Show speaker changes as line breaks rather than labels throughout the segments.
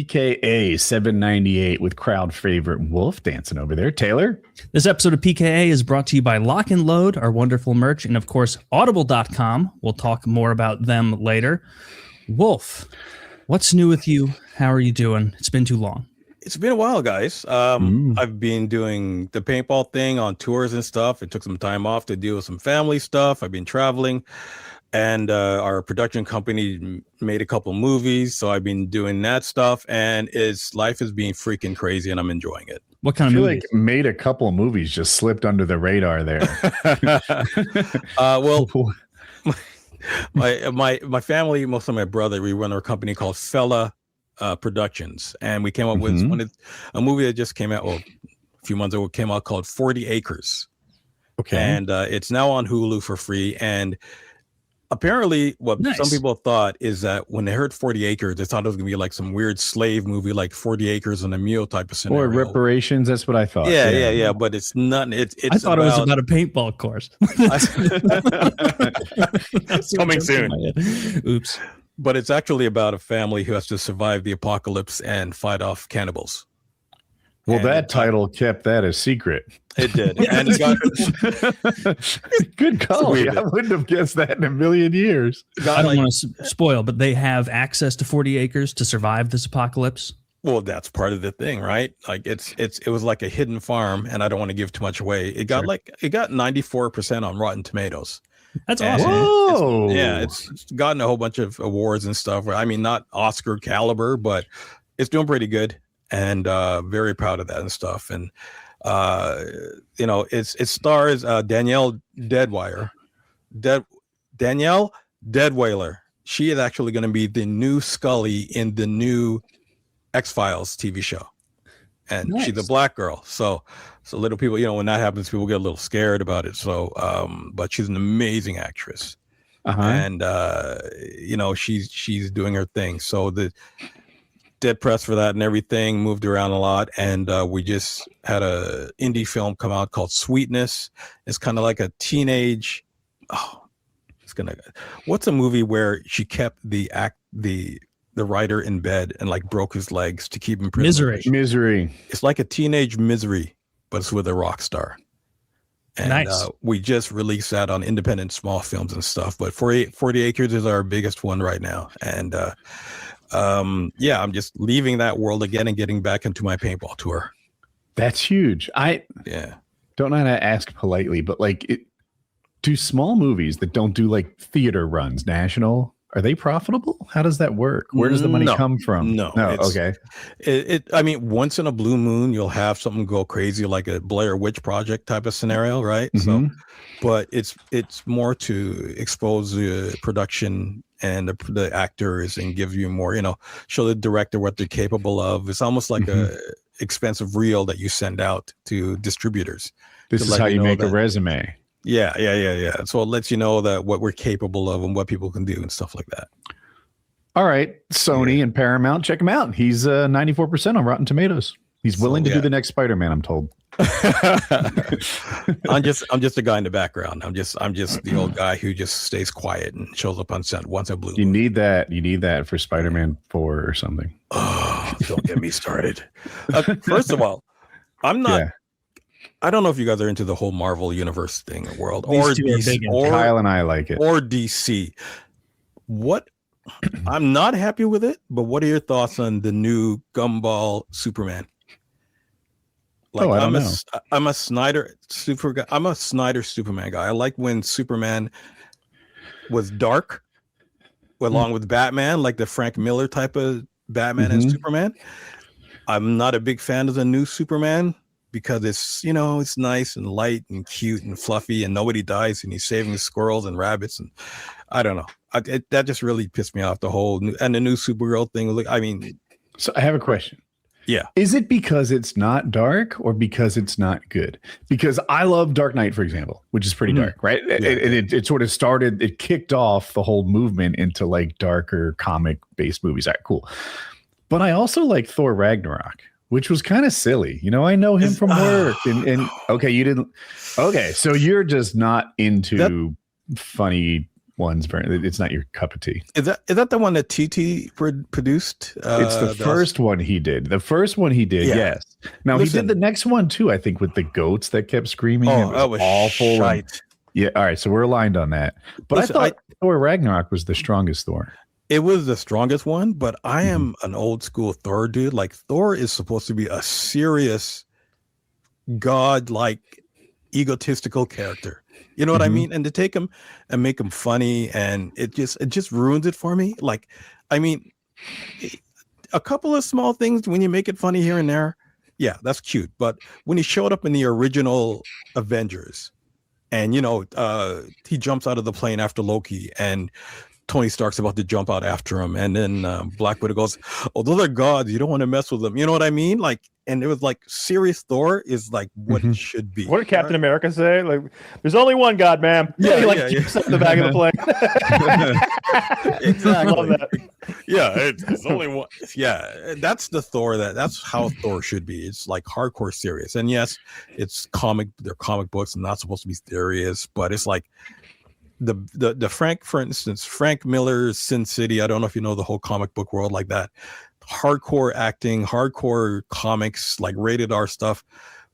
PKA798 with crowd favorite Wolf dancing over there. Taylor?
This episode of PKA is brought to you by Lock and Load, our wonderful merch, and of course, Audible.com. We'll talk more about them later. Wolf, what's new with you? How are you doing? It's been too long.
It's been a while, guys. I've been doing the paintball thing on tours and stuff. It took some time off to deal with some family stuff. I've been traveling, and our production company made a couple movies, so I've been doing that stuff. And life is being freaking crazy, and I'm enjoying it.
What kind of movies?
Like made a couple of movies just slipped under the radar there.
Well. My family, most of my brother, we run a company called Fella Productions, and we came up with a movie that just came out a few months ago. Came out called 40 Acres. Okay, and it's now on Hulu for free. And apparently, what some people thought is that when they heard 40 Acres, they thought it was gonna be like some weird slave movie, like 40 Acres and a Mule type of scenario.
Or reparations. That's what I thought.
Yeah. But it's not. I
thought it was about a paintball course.
Coming soon.
Oops.
But it's actually about a family who has to survive the apocalypse and fight off cannibals.
Well, that title kept that a secret.
It did. And it got
good call. I wouldn't have guessed that in a million years.
I don't want to spoil, but they have access to 40 acres to survive this apocalypse.
Well, that's part of the thing, right? Like it was like a hidden farm, and I don't want to give too much away. It got 94% on Rotten Tomatoes.
That's awesome.
Whoa.
It's gotten a whole bunch of awards and stuff. I mean, not Oscar caliber, but it's doing pretty good. And very proud of that and stuff. And it stars Danielle Deadweiler. Danielle Deadweiler. She is actually going to be the new Scully in the new X-Files TV show, and she's a black girl. So little people, when that happens, people get a little scared about it. So, but she's an amazing actress, and she's doing her thing. So the dead press for that and everything, moved around a lot, and we just had a indie film come out called Sweetness. It's kind of like a teenage what's a movie where she kept the writer in bed and like broke his legs to keep him
prison?
Misery.
It's like a teenage Misery, but it's with a rock star. And we just released that on independent small films and stuff, but 40 Acres is our biggest one right now. And I'm just leaving that world again and getting back into my paintball tour.
That's huge. Don't know how to ask politely, but do small movies that don't do like theater runs national, are they profitable? How does that work? Where does the money come from?
No.
Okay.
I mean, once in a blue moon, you'll have something go crazy, like a Blair Witch Project type of scenario, right? So, but it's more to expose the production and the actors and give you more, show the director what they're capable of. It's almost like a expensive reel that you send out to distributors.
This is how you make a resume.
Yeah. So it lets you know that what we're capable of and what people can do and stuff like that.
All right, Sony and Paramount, check him out. He's 94% on Rotten Tomatoes. He's willing to do the next Spider-Man, I'm told.
I'm just a guy in the background. I'm just the old guy who just stays quiet and shows up on set once a blue moon.
You need that for Spider-Man 4 or something.
Oh, don't get me started. First of all, I'm not. Yeah. I don't know if you guys are into the whole Marvel universe thing world, or DC, or
Kyle and I like it,
or DC. What? I'm not happy with it. But what are your thoughts on the new Gumball Superman? I'm a Snyder Superman guy. I like when Superman was dark, along with Batman, like the Frank Miller type of Batman and Superman. I'm not a big fan of the new Superman because it's it's nice and light and cute and fluffy and nobody dies and he's saving squirrels and rabbits, and I don't know. That just really pissed me off. The new Supergirl thing. I mean,
so I have a question.
Yeah.
Is it because it's not dark or because it's not good? Because I love Dark Knight, for example, which is pretty dark, right? Yeah. It sort of started, it kicked off the whole movement into like darker comic based movies. All right, cool. But I also like Thor Ragnarok, which was kind of silly. I know him from work and okay, you didn't. Okay. So you're just not into funny one's it's not your cup of tea.
Is that the one that TT produced?
It's the first one he did. The first one he did, yes. Now he did the next one too, I think, with the goats that kept screaming.
Oh, that was awful.
Shite. Yeah, all right, so we're aligned on that. But listen, I thought Thor Ragnarok was the strongest Thor.
It was the strongest one, but I am an old school Thor dude. Like, Thor is supposed to be a serious, god-like, egotistical character. You know what I mean? And to take him and make him funny, and it just ruins it for me. Like, I mean, a couple of small things when you make it funny here and there, yeah, that's cute. But when he showed up in the original Avengers, and he jumps out of the plane after Loki, and Tony Stark's about to jump out after him, and then Black Widow goes, "Oh, those are gods. You don't want to mess with them." You know what I mean? Like, and it was like, serious Thor is like what it should be.
What did Captain America say? Like, there's only one God, man.
Yeah,
he jumps up the back of the plane.
Exactly.
Love that.
Yeah, it's only one. Yeah, that's the Thor. That's how Thor should be. It's like hardcore serious. And yes, it's comic. They're comic books and not supposed to be serious, but it's like. The Frank, for instance, Frank Miller's Sin City. I don't know if you know the whole comic book world like that. Hardcore acting, hardcore comics, like rated R stuff.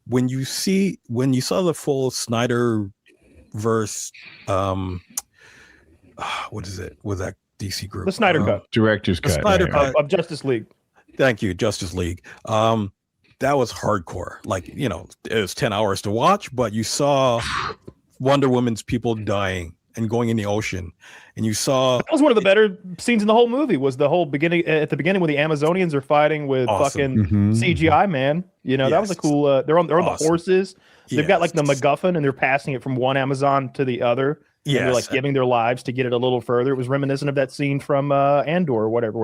When you saw the full Snyder verse, what is it? Was that DC group?
The Snyder Cut,
director's cut,
Snyder Cut
of Justice League.
Thank you, Justice League. That was hardcore. Like, it was 10 hours to watch, but you saw Wonder Woman's people dying and going in the ocean, and you saw
that was one of the better scenes in the whole movie. Was the whole beginning when the Amazonians are fighting with fucking CGI man. That was a cool. They're on the horses. They've got like the MacGuffin, and they're passing it from one Amazon to the other. Yeah, they're like giving their lives to get it a little further. It was reminiscent of that scene from Andor or whatever,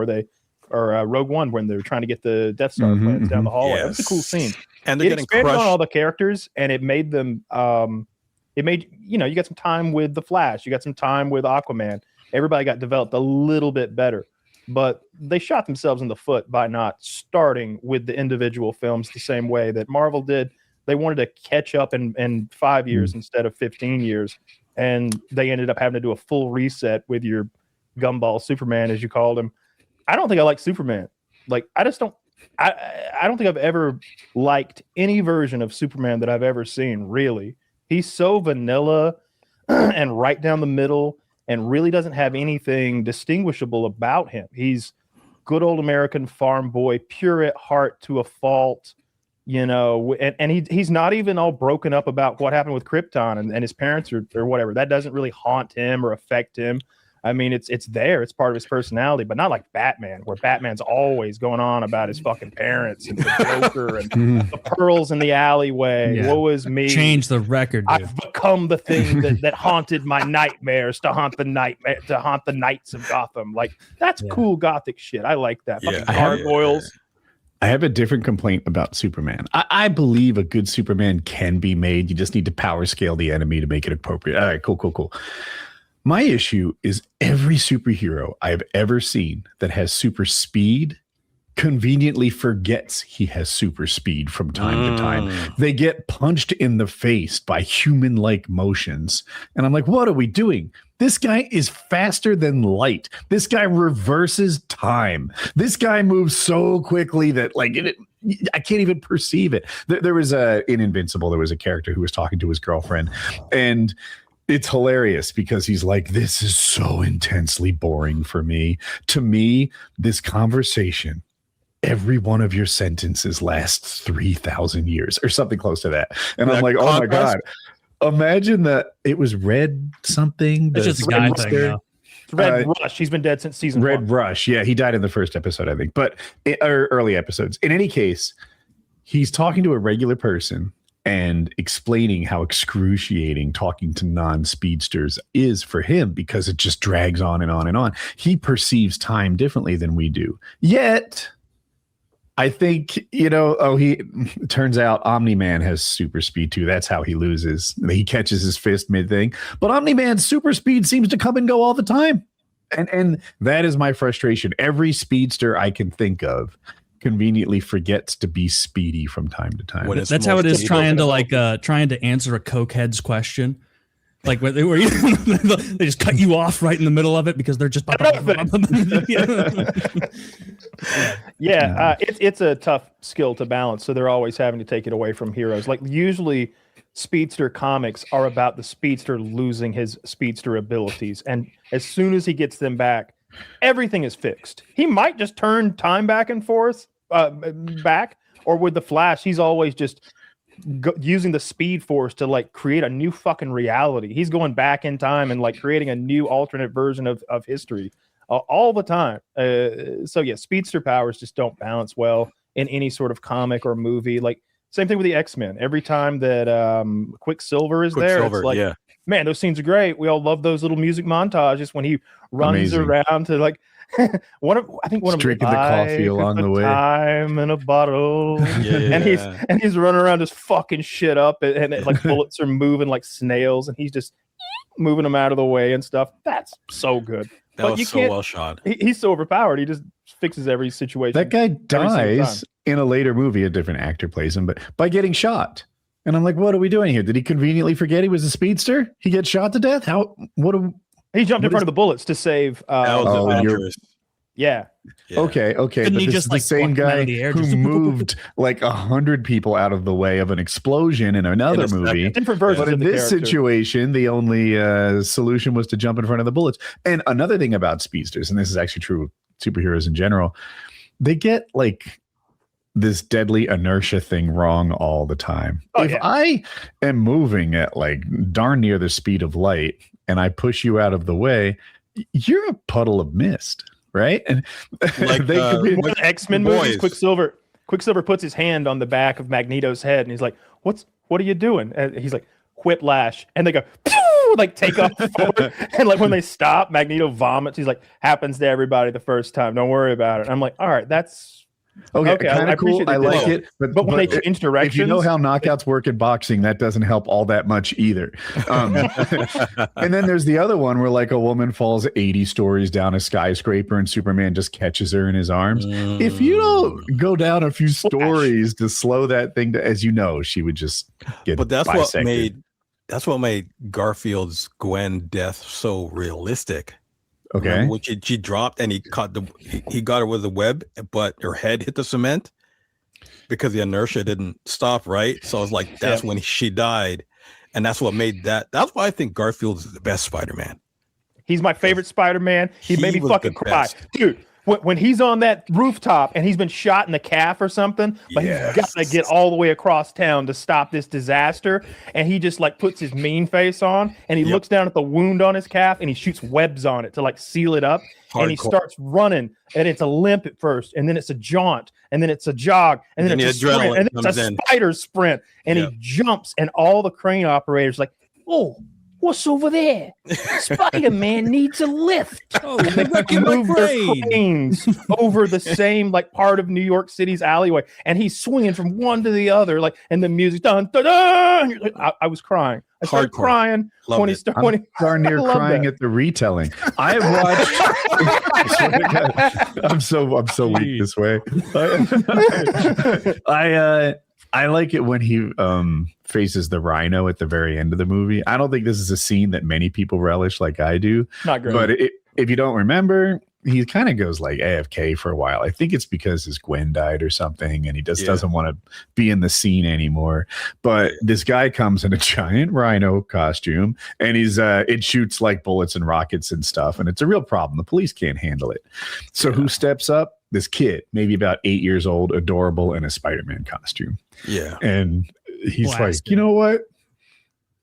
or Rogue One when they're trying to get the Death Star plans down the hallway. Yes. That was a cool scene,
and they're getting
expanded
crushed
on all the characters, and it made them. It made, you got some time with The Flash. You got some time with Aquaman. Everybody got developed a little bit better. But they shot themselves in the foot by not starting with the individual films the same way that Marvel did. They wanted to catch up in 5 years instead of 15 years. And they ended up having to do a full reset with your gumball Superman, as you called him. I don't think I like Superman. Like, I just don't. I don't think I've ever liked any version of Superman that I've ever seen, really. He's so vanilla and right down the middle and really doesn't have anything distinguishable about him. He's good old American farm boy, pure at heart to a fault, and he's not even all broken up about what happened with Krypton and his parents or whatever. That doesn't really haunt him or affect him. I mean, it's there. It's part of his personality, but not like Batman, where Batman's always going on about his fucking parents and the Joker and the pearls in the alleyway.
Yeah.
Woe is me.
Change the record, dude.
I've become the thing that haunted my nightmares to haunt the nights of Gotham. Like, that's cool gothic shit. I like that. Fucking gargoyles.
I have a different complaint about Superman. I believe a good Superman can be made. You just need to power scale the enemy to make it appropriate. All right, cool. My issue is every superhero I've ever seen that has super speed conveniently forgets he has super speed from time to time. They get punched in the face by human-like motions. And I'm like, what are we doing? This guy is faster than light. This guy reverses time. This guy moves so quickly that I can't even perceive it. There was in Invincible, there was a character who was talking to his girlfriend, and it's hilarious because he's like, this is so intensely boring for me. To me, this conversation, every one of your sentences lasts 3,000 years or something close to that. And I'm like, oh my God. Imagine that it was Red something.
It's just a guy thing now.
Red Rush. He's been dead since season one.
Red Rush. Yeah, he died in the first episode, I think. But early episodes. In any case, he's talking to a regular person and explaining how excruciating talking to non-speedsters is for him because it just drags on and on and on. He perceives time differently than we do. Yet, I think, it turns out Omni-Man has super speed too. That's how he loses. He catches his fist mid-thing. But Omni-Man's super speed seems to come and go all the time. And that is my frustration. Every speedster I can think of conveniently forgets to be speedy from time to time.
That's how it is trying to answer a cokehead's question. Like where they just cut you off right in the middle of it because they're just
it's a tough skill to balance. So they're always having to take it away from heroes. Like usually speedster comics are about the speedster losing his speedster abilities, and as soon as he gets them back, everything is fixed. He might just turn time back and forth back, or with the Flash, he's always just using the speed force to like create a new fucking reality. He's going back in time and like creating a new alternate version of history all the time. So yeah, speedster powers just don't balance well in any sort of comic or movie. Like same thing with the X-Men. Every time that Quicksilver is there, it's like, man, those scenes are great. We all love those little music montages when he runs around to like one of them
drinking the coffee along the way,
time in a bottle, and he's running around just fucking shit up, and like bullets are moving like snails, and he's just moving them out of the way and stuff. That's so good.
That was so well shot.
He's so overpowered. He just fixes every situation.
That guy dies in a later movie. A different actor plays him, but by getting shot. And I'm like, what are we doing here? Did he conveniently forget he was a speedster? He gets shot to death?
He jumped in front of the bullets to save.
That was dangerous.
Yeah.
Okay.
Couldn't
but
he
this
just
is
like
the same guy who moved like 100 people out of the way of an explosion in another movie.
Different versions.
But in this situation, the only solution was to jump in front of the bullets. And another thing about speedsters, and this is actually true of superheroes in general, they get like this deadly inertia thing wrong all the time. If I am moving at like darn near the speed of light and I push you out of the way, you're a puddle of mist, right? And
like one of the X-Men movies, Quicksilver puts his hand on the back of Magneto's head and he's like, what are you doing? And he's like, whiplash. And they go, pew! Like take off forward. And like when they stop, Magneto vomits. He's like, happens to everybody the first time. Don't worry about it. And I'm like, all right, that's
okay, kind of cool. I like it,
but when they change directions,
if you know how knockouts work in boxing, that doesn't help all that much either. And then there's the other one where like a woman falls 80 stories down a skyscraper and Superman just catches her in his arms. If you don't go down a few stories to slow that thing, as you know, she would just get. But
that's what made Garfield's Gwen death so realistic.
Okay.
Which she dropped and he got her with a web, but her head hit the cement because the inertia didn't stop, right? So it's like that's when she died. And that's what made that. That's why I think Garfield is the best Spider-Man.
He's my favorite Spider-Man. He made me fucking cry. Dude, when he's on that rooftop and he's been shot in the calf or something, but he's got to get all the way across town to stop this disaster. And he just like puts his mean face on and he looks down at the wound on his calf and he shoots webs on it to like seal it up. Hardcore. And he starts running and it's a limp at first and then it's a jaunt and then it's a jog and then it's a sprint and then it's a spider sprint and he jumps and all the crane operators like, oh, what's over there? Spider-Man needs a lift.
Oh, they move
their cranes over the same like part of New York City's alleyway, and he's swinging from one to the other, like, and the music done. I was crying. I started crying when he started.
I'm darn near crying at the retelling. I watched. I'm so weak this way. I like it when he faces the rhino at the very end of the movie. I don't think this is a scene that many people relish like I do.
Not great.
But if you don't remember, he kind of goes like AFK for a while. I think it's because his Gwen died or something and he just doesn't want to be in the scene anymore. But this guy comes in a giant rhino costume and it shoots like bullets and rockets and stuff. And it's a real problem. The police can't handle it. So who steps up? This kid, maybe about 8 years old, adorable in a Spider-Man costume. Yeah. And he's like, you know what?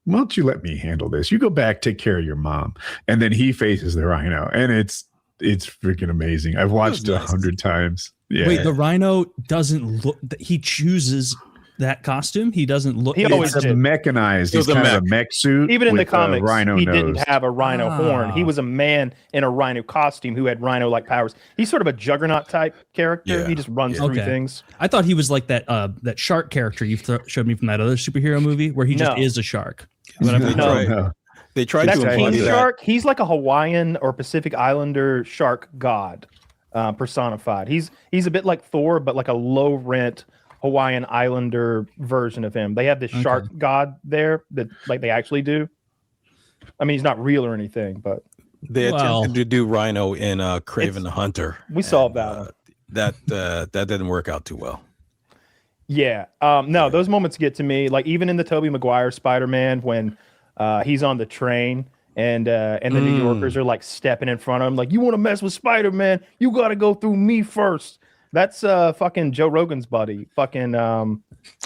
Why don't you let me handle this? You go back, take care of your mom. And then he faces the rhino. And it's freaking amazing. I've watched it 100 times. Yeah.
Wait, the rhino doesn't look, he chooses that costume. He doesn't look.
He always did.
Mechanized. He's kind of a mech suit.
Even in the comics,
rhino
he
nose.
didn't have a rhino horn. He was a man in a rhino costume who had rhino-like powers. He's sort of a Juggernaut type character. Yeah. He just runs through things.
I thought he was like that shark character you showed me from that other superhero movie where he just is a shark.
No.
They tried
to
embody
King
that.
Shark. He's like a Hawaiian or Pacific Islander shark god personified. He's a bit like Thor, but like a low-rent Hawaiian Islander version of him. They have this shark god there that like they actually do. I mean, he's not real or anything, but
They attempted to do Rhino in Kraven the Hunter.
we solved that one.
That didn't work out too well.
Yeah. No, those moments get to me. Like even in the Tobey Maguire Spider-Man when he's on the train and the New Yorkers are like stepping in front of him, like, you want to mess with Spider-Man, you got to go through me first. That's fucking Joe Rogan's buddy. Fucking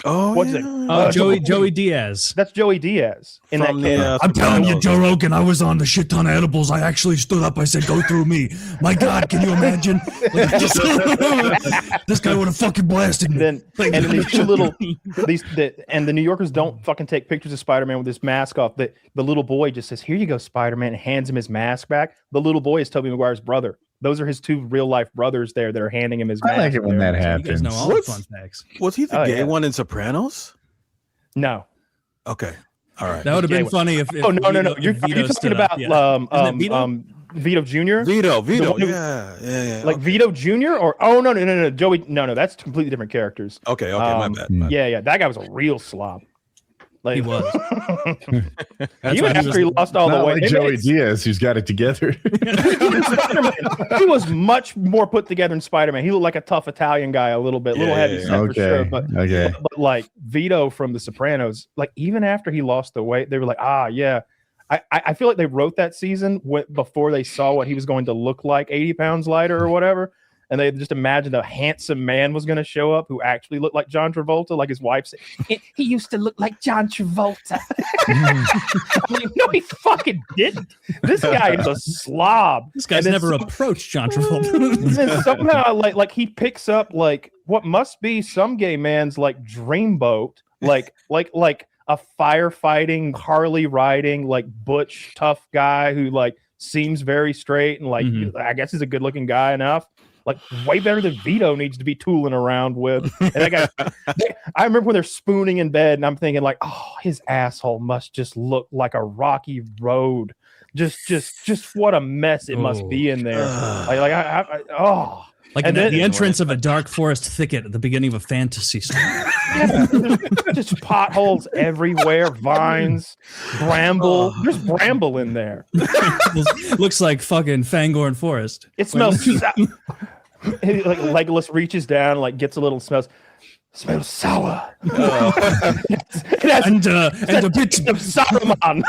what's it?
Joey Diaz.
That's Joey Diaz. In
From
that
I'm telling you, Joe Rogan, I was on the shit ton of edibles. I actually stood up. I said, go through me. My God, can you imagine? Like, this guy would have fucking blasted me.
Then these two little and the New Yorkers don't fucking take pictures of Spider-Man with his mask off. The little boy just says, "Here you go, Spider-Man," and hands him his mask back. The little boy is Tobey Maguire's brother. Those are his two real life brothers there that are handing him his mask.
I like it when that
You guys
happens.
know all the fun facts.
Was he the gay
yeah.
one in Sopranos?
No.
Okay. All right.
That would have been funny if
Oh no. You're
Vito
talking
stood up.
about
Isn't it Vito?
Vito Jr.
Vito.
one who-
Yeah.
Like Vito Jr. or no, Joey. No, that's completely different characters.
Okay. My bad.
Yeah, that guy was a real slob. Like,
He was.
even after he lost all the
Not
weight.
like Joey Diaz, who's got it together.
He was much more put together in Spider-Man. He looked like a tough Italian guy, a little bit, heavy set for sure. But like Vito from The Sopranos, like even after he lost the weight, they were like, yeah. I feel like they wrote that season before they saw what he was going to look like 80 pounds lighter or whatever. And they just imagined a handsome man was going to show up who actually looked like John Travolta, like his wife said. He used to look like John Travolta. I mean, no, he fucking didn't. This guy is a slob.
This guy's never approached John Travolta.
And then somehow, like he picks up like what must be some gay man's like dreamboat, like a firefighting, Harley riding, like butch tough guy who like seems very straight and like I guess he's a good looking guy enough. Like way better than Vito needs to be tooling around with. And that guy, I remember when they're spooning in bed, and I'm thinking like, oh, his asshole must just look like a rocky road. Just what a mess it must be in there.
Like
and
the entrance of a dark forest thicket at the beginning of a fantasy story.
Yeah, just potholes everywhere, vines, bramble. There's bramble in there.
Looks like fucking Fangorn Forest.
It smells. Like Legolas reaches down, like gets a little smells sour. It has
And a bit
of Saruman.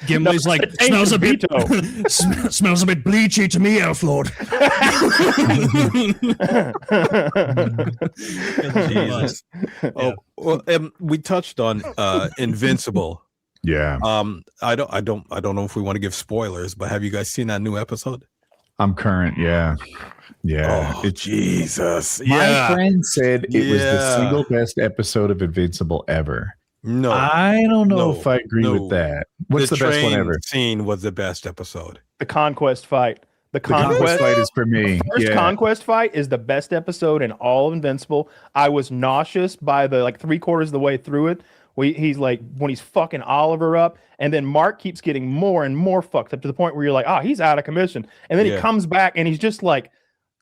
Gimli's like smells a bit smells a bit bleachy to me, Elf Lord.
Jesus. We touched on Invincible.
Yeah.
I don't know if we want to give spoilers, but have you guys seen that new episode?
I'm current. Yeah.
Oh, it's Jesus.
My friend said it was the single best episode of Invincible ever.
No,
I don't know if I agree with that. What's the best one ever?
Scene was the best episode.
The conquest fight. The
conquest fight is for me.
The first conquest fight is the best episode in all of Invincible. I was nauseous by the like 3/4 of the way through it. He's like when he's fucking Oliver up, and then Mark keeps getting more and more fucked up to the point where you're like, he's out of commission. And then he comes back and he's just like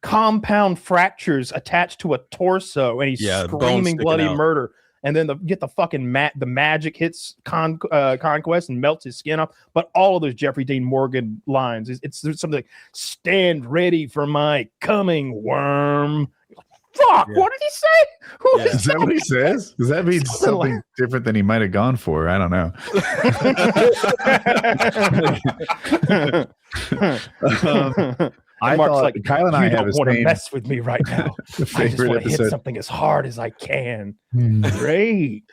compound fractures attached to a torso, and he's screaming bloody murder. And then the fucking the magic hits Conquest and melts his skin off. But all of those Jeffrey Dean Morgan lines, it's something like, "Stand ready for my coming, worm." Fuck, what did he say?
Is that what he says? Does that mean something different than he might have gone for? I don't know. I
Mark's
thought
like,
Kyle and I have
don't want to mess with me right now. I just want to hit something as hard as I can. Great.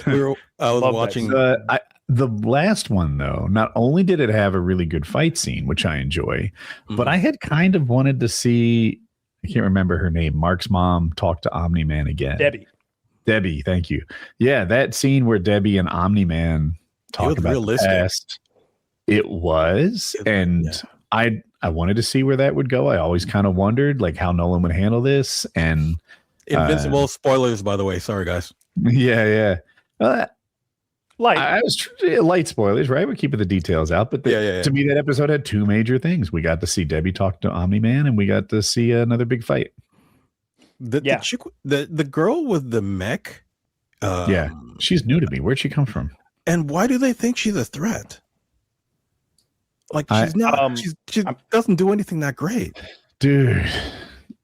I was watching
the last one, though. Not only did it have a really good fight scene, which I enjoy, but I had kind of wanted to see. I can't remember her name. Mark's mom talked to Omni-Man again. Debbie, thank you. Yeah, that scene where Debbie and Omni-Man talk about realistic. The past. It was, and I wanted to see where that would go. I always kind of wondered like how Nolan would handle this. And
Invincible spoilers, by the way. Sorry, guys.
Yeah.
Light.
I was light spoilers, right? We're keeping the details out, but to me, that episode had two major things. We got to see Debbie talk to Omni-Man, and we got to see another big fight.
The chick, the girl with the mech.
She's new to me. Where'd she come from?
And why do they think she's a threat? Like she's not. She doesn't do anything that great,
dude.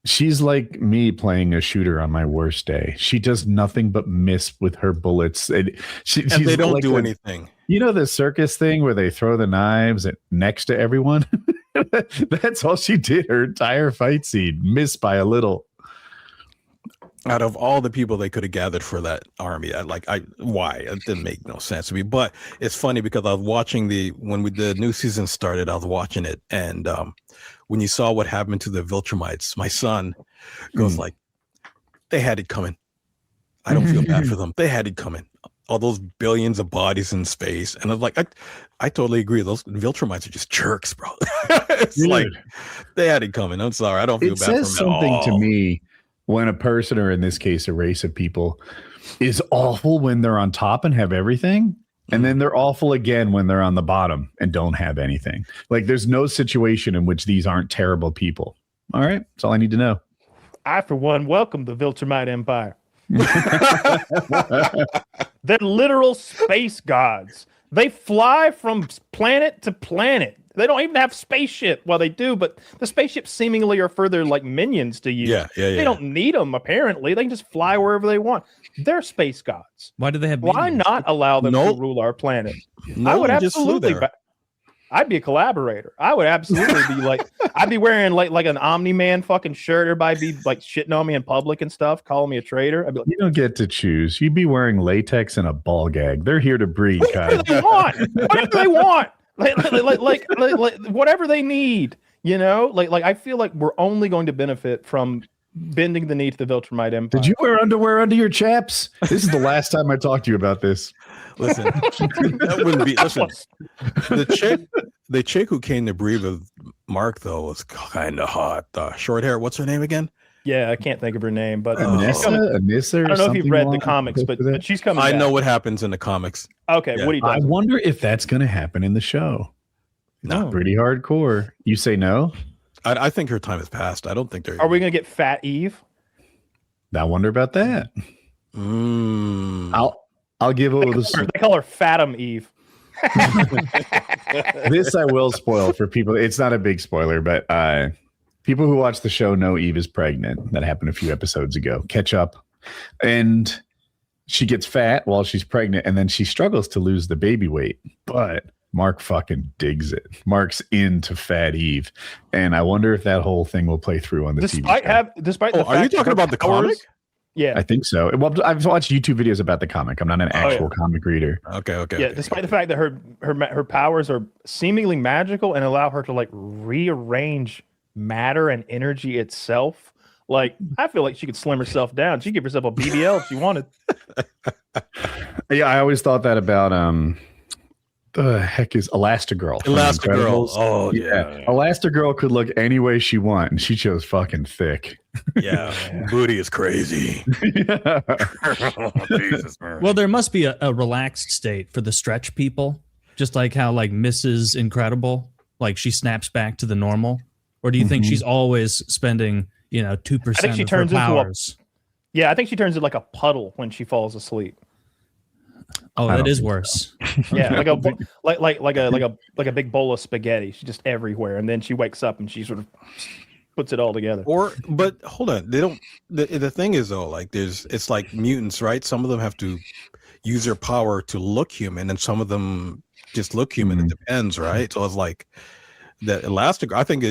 She's like me playing a shooter on my worst day. She does nothing but miss with her bullets, and
they don't like do anything.
You know the circus thing where they throw the knives next to everyone? That's all she did her entire fight scene. Missed by a little.
Out of all the people they could have gathered for that army, why? It didn't make no sense to me. But it's funny because I was watching when the new season started, I was watching it, and when you saw what happened to the Viltrumites, my son goes like, "They had it coming." I don't feel bad for them. They had it coming. All those billions of bodies in space, and I was like, I totally agree. Those Viltrumites are just jerks, bro. It's like they had it coming. I'm sorry, I don't feel bad for them. It says
something to me when a person, or in this case, a race of people, is awful when they're on top and have everything. And then they're awful again when they're on the bottom and don't have anything. Like there's no situation in which these aren't terrible people. All right. That's all I need to know.
I, for one, welcome the Viltrumite Empire. They're literal space gods. They fly from planet to planet. They don't even have spaceship. Well, they do, but the spaceships seemingly are further like minions to use.
Yeah.
They don't need them, apparently. They can just fly wherever they want. They're space gods.
Why do they have
Why
minions?
not allow them to rule our planet? I would absolutely. I'd be a collaborator. I would absolutely be like, I'd be wearing like an Omni-Man fucking shirt. Everybody be like shitting on me in public and stuff, calling me a traitor. I'd be like,
you don't get to choose. You'd be wearing latex and a ball gag. They're here to breed.
Whatever they want. Whatever they want. Like whatever they need. You know, like I feel like we're only going to benefit from bending the knee to the Viltrumite Empire.
Did you wear underwear under your chaps? This is the last time I talked to you about this.
Listen, that wouldn't be. Listen, the chick who came to breed with Mark though was kind of hot. Short hair. What's her name again?
Yeah, I can't think of her name, but
Anissa.
I don't know if you've read the comics, but she's coming.
I
back.
know what happens in the comics.
Okay,
yeah.
what do you?
I wonder if that's going to happen in the show.
No,
pretty hardcore. You say no?
I think her time has passed. I don't think they're.
Are we going to get Fat Eve?
I wonder about that. I'll give it.
They call her Fathom Eve.
This I will spoil for people. It's not a big spoiler, but people who watch the show know Eve is pregnant. That happened a few episodes ago. Catch up. And she gets fat while she's pregnant, and then she struggles to lose the baby weight. But Mark fucking digs it. Mark's into Fat Eve. And I wonder if that whole thing will play through on the TV show.
Despite the fact
are you talking about the comic?
Yeah,
I think so. Well, I've watched YouTube videos about the comic. I'm not an actual comic reader.
Okay.
Yeah, despite the fact that her powers are seemingly magical and allow her to like rearrange matter and energy itself. Like, I feel like she could slim herself down. She'd give herself a BBL if she wanted.
Yeah, I always thought that about the heck is Elastigirl?
Elastigirl. Oh yeah.
Elastigirl could look any way she want, and she chose fucking thick.
Yeah, booty is crazy.
Jesus, well, there must be a relaxed state for the stretch people, just like how like Mrs. Incredible, like she snaps back to the normal. Or do you think she's always spending 2% of her powers?
I think she turns into like a puddle when she falls asleep.
Oh, that is worse.
Yeah, like a big bowl of spaghetti. She's just everywhere, and then she wakes up and she sort of puts it all together.
But hold on, they don't. The thing is though, like it's like mutants, right? Some of them have to use their power to look human, and some of them just look human. It depends, right? So it's like the Elastigirl. I think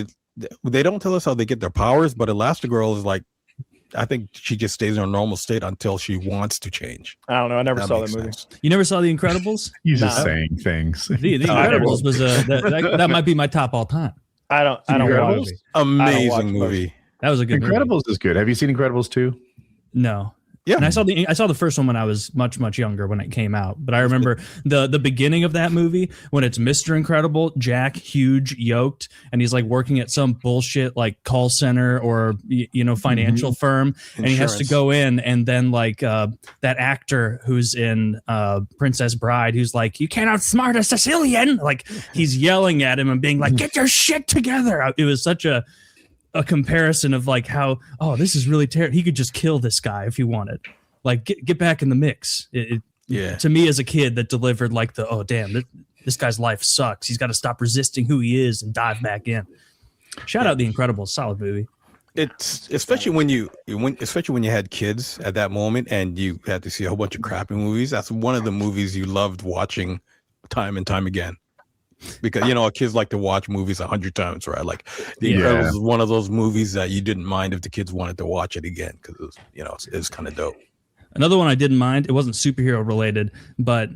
they don't tell us how they get their powers, but Elastigirl is like, I think she just stays in her normal state until she wants to change.
I don't know. I never saw that movie.
You never saw The Incredibles?
You're just saying things.
The Incredibles was that might be my top all time.
I don't watch it.
Amazing movie.
That was a good
Incredibles
movie.
is good. Have you seen Incredibles 2?
No.
Yeah.
And I saw the first one when I was much younger when it came out. But I remember the beginning of that movie when it's Mr. Incredible, Jack, huge, yoked, and he's like working at some bullshit like call center or financial firm, and he has to go in, and then like that actor who's in Princess Bride, who's like, "You can't outsmart a Sicilian!" Like he's yelling at him and being like, "Get your shit together!" It was such a comparison of like how, this is really terrible. He could just kill this guy if he wanted. Like get back in the mix.
Yeah.
to me as a kid that delivered like oh damn, this guy's life sucks. He's got to stop resisting who he is and dive back in. Shout out The Incredibles, solid movie.
It's especially when you had kids at that moment and you had to see a whole bunch of crappy movies. That's one of the movies you loved watching time and time again. Because kids like to watch movies 100 times, right? Like The Incredibles is one of those movies that you didn't mind if the kids wanted to watch it again because it was kind of dope.
Another one I didn't mind. It wasn't superhero related, but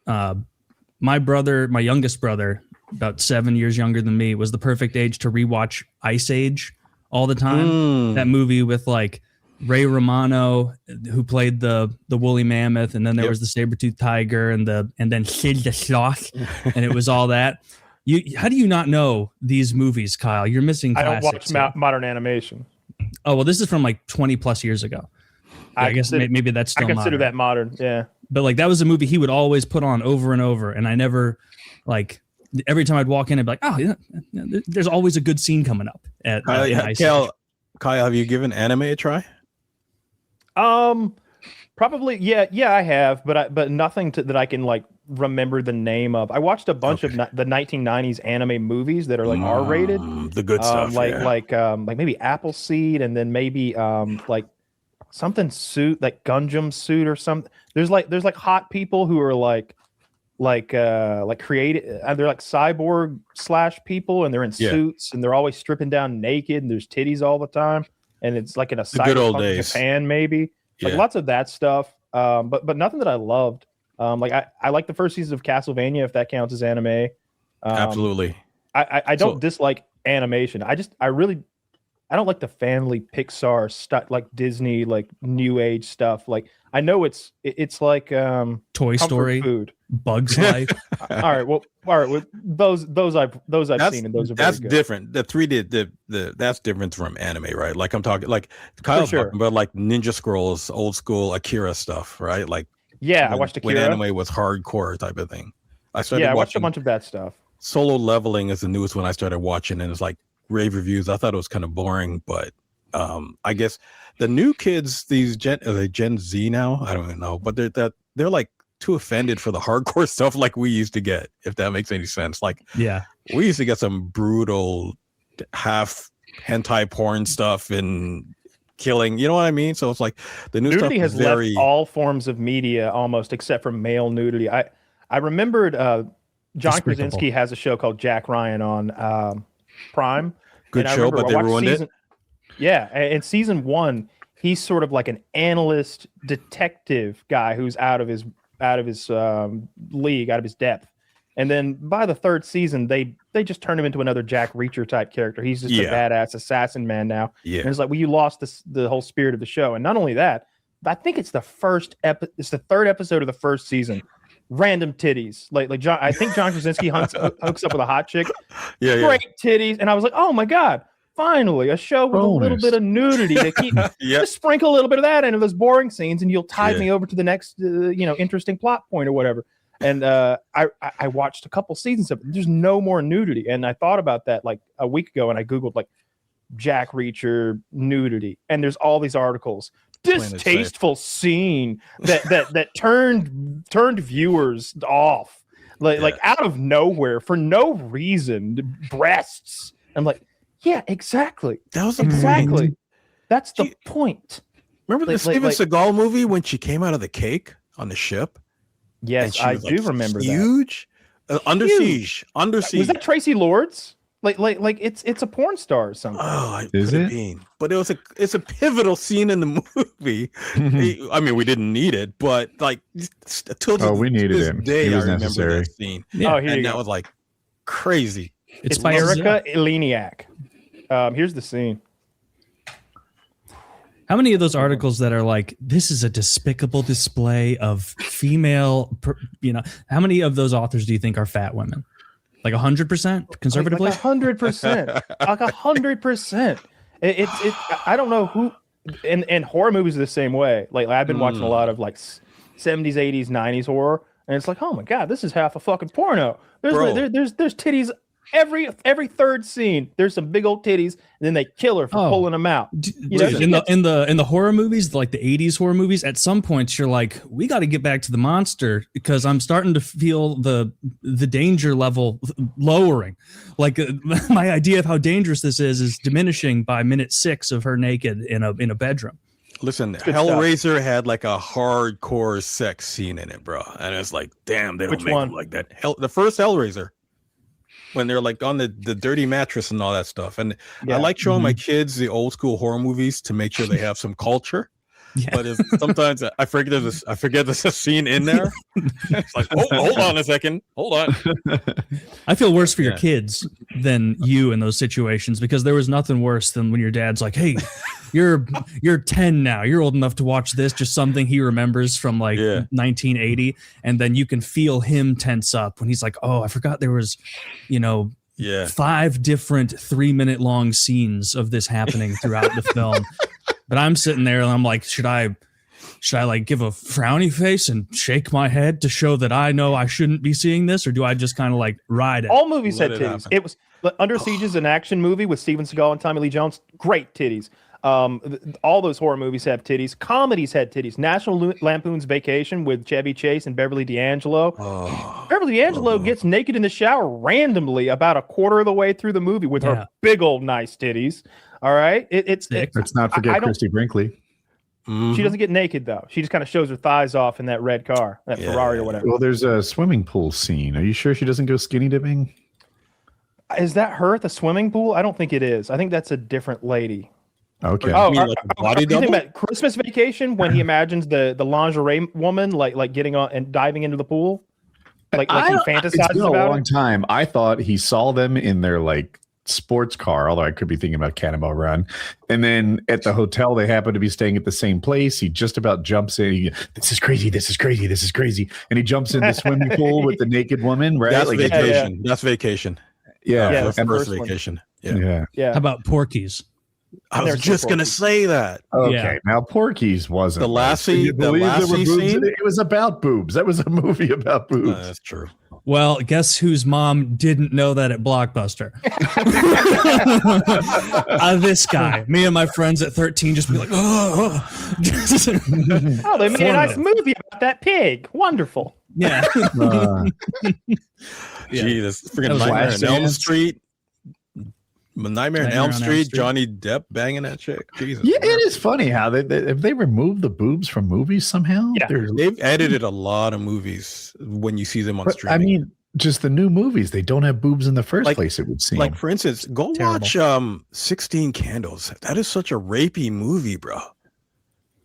my youngest brother, about 7 years younger than me, was the perfect age to rewatch Ice Age all the time. That movie with like Ray Romano, who played the woolly mammoth, and then there was the saber-toothed tiger, and then Sid the Sloth, and it was all that. How do you not know these movies, Kyle? You're missing classics.
I don't watch modern animation.
Oh well, this is from like 20 plus years ago. I guess maybe that's still.
I consider
modern.
that modern. Yeah,
but like that was a movie he would always put on over and over, and I never like. Every time I'd walk in, I'd be like, "Oh, yeah, there's always a good scene coming up." At
Kyle, have you given anime a try?
Probably, yeah, I have, but nothing that I can like remember the name of. I watched a bunch of the 1990s anime movies that are like R-rated,
the good stuff,
like maybe Appleseed, and then maybe like something suit like Gundam Suit or something. There's like hot people who are like created. They're like cyborg / people, and they're in suits, and they're always stripping down naked, and there's titties all the time, and it's like in a
good old days.
Japan maybe. Like lots of that stuff, but nothing that I loved. Like I like the first season of Castlevania, if that counts as anime.
Absolutely.
I don't dislike animation. I don't like the family Pixar stuff, like Disney, like new age stuff. Like I know it's like
Toy Story,
food,
Bugs Life.
All right. Those I've seen, and those are
that's
very good.
different. The 3D, that's different from anime, right? Like I'm talking, like Kyle's talking about, like Ninja Scrolls, old school Akira stuff, right? Like
I watched Akira.
When anime was hardcore type of thing. I
watched a bunch of that stuff.
Solo Leveling is the newest one I started watching, and it's like rave reviews. I thought it was kind of boring, but I guess the new kids, are they Gen Z now? I don't even know, but they're like too offended for the hardcore stuff like we used to get, if that makes any sense. Like we used to get some brutal half hentai porn stuff and killing, you know what I mean? So it's like the new
nudity
stuff
has
very...
left all forms of media almost, except for male nudity. I remembered John Krasinski has a show called Jack Ryan on Prime.
Good show, but they ruined it.
Yeah, in season 1, he's sort of like an analyst detective guy who's out of his league, out of his depth. And then by the 3rd season, they just turned him into another Jack Reacher type character. He's just a badass assassin man now. Yeah. And it's like, well, you lost the whole spirit of the show. And not only that, I think it's the 3rd episode of the 1st season. Random titties, like John. I think John Krasinski hooks up with a hot chick. Great titties, and I was like, oh my god, finally a show with a little bit of nudity to keep just sprinkle a little bit of that into those boring scenes, and you'll tide me over to the next interesting plot point or whatever. And I watched a couple seasons of it. There's no more nudity, and I thought about that like a week ago, and I googled like Jack Reacher nudity, and there's all these articles. Distasteful scene that turned viewers off, like out of nowhere for no reason. Breasts. I'm like, yeah, exactly.
That was
exactly. Point. That's the point.
Remember the Steven Seagal movie when she came out of the cake on the ship?
Yes, I do remember that.
Huge, Under Siege.
Was that Tracy Lords? Like it's a porn star or something.
Oh, is it? But it's a pivotal scene in the movie. I mean, we didn't need it, but like
we needed it.
Day,
it was
I remember
necessary.
that scene.
Yeah.
And that was like crazy.
It's by Erica Eleniak. Here's the scene.
How many of those articles that are like, this is a despicable display of female, how many of those authors do you think are fat women? Like 100% conservatively?
Like 100%. Like 100%. It I don't know who, and horror movies are the same way. Like I've been watching a lot of like 70s, 80s, 90s horror, and it's like, oh my god, this is half a fucking porno. There's titties every third scene, there's some big old titties, and then they kill her for pulling them out.
In the horror movies, like the 80s horror movies, at some points you're like, we got to get back to the monster because I'm starting to feel the danger level lowering. Like my idea of how dangerous this is diminishing by minute 6 of her naked in a bedroom.
Listen, Hellraiser had like a hardcore sex scene in it, bro, and it's like, damn, they don't make them like that. The first Hellraiser, when they're like on the dirty mattress and all that stuff, and I like showing my kids the old school horror movies to make sure they have some culture. Yeah. But sometimes I forget there's a scene in there. It's like, hold on a second, hold on.
I feel worse for your kids than you in those situations because there was nothing worse than when your dad's like, "Hey, you're 10 now. You're old enough to watch this." Just something he remembers from like 1980, and then you can feel him tense up when he's like, "Oh, I forgot there was, 5 different 3-minute long scenes of this happening throughout the film." But I'm sitting there and I'm like, should I like give a frowny face and shake my head to show that I know I shouldn't be seeing this, or do I just kind of like ride it?
All movies had titties. It was Under Siege is an action movie with Steven Seagal and Tommy Lee Jones. Great titties. All those horror movies have titties. Comedies had titties. National Lampoon's Vacation with Chevy Chase and Beverly D'Angelo. Beverly D'Angelo gets naked in the shower randomly about a quarter of the way through the movie with her big old nice titties. All right,
let's not forget Christy Brinkley.
She doesn't get naked though. She just kind of shows her thighs off in that red car, that Ferrari or whatever.
Well, there's a swimming pool scene. Are you sure she doesn't go skinny dipping?
Is that her at the swimming pool? I don't think it is. I think that's a different lady.
Okay.
Are you thinking about Christmas Vacation when he imagines the lingerie woman like getting on and diving into the pool? Like he fantasizes
it's been
about
a long time. I thought he saw them in their like sports car, although I could be thinking about Cannonball Run. And then at the hotel, they happen to be staying at the same place. He just about jumps in. This is crazy. This is crazy. This is crazy. And he jumps in the swimming pool with the naked woman, right?
That's Vacation. That's Vacation.
Yeah.
That's the first Vacation.
Yeah.
How about Porky's?
I was just going to say that.
Okay. Now Porky's wasn't.
The Lassie scene?
It was about boobs. That was a movie about boobs.
That's true.
Well, guess whose mom didn't know that at Blockbuster? This guy. Me and my friends at 13 just be like, oh,
they made a nice movie about that pig. Wonderful.
Yeah.
Jesus. Freaking Nightmare on Elm Street. Nightmare on Elm Street, Johnny Depp banging that chick. Jesus.
Yeah, it is funny how they removed the boobs from movies somehow.
Yeah.
They've edited a lot of movies when you see them on streaming.
I mean, just the new movies, they don't have boobs in the first place, it would seem.
Like, for instance, go watch 16 Candles. That is such a rapey movie, bro.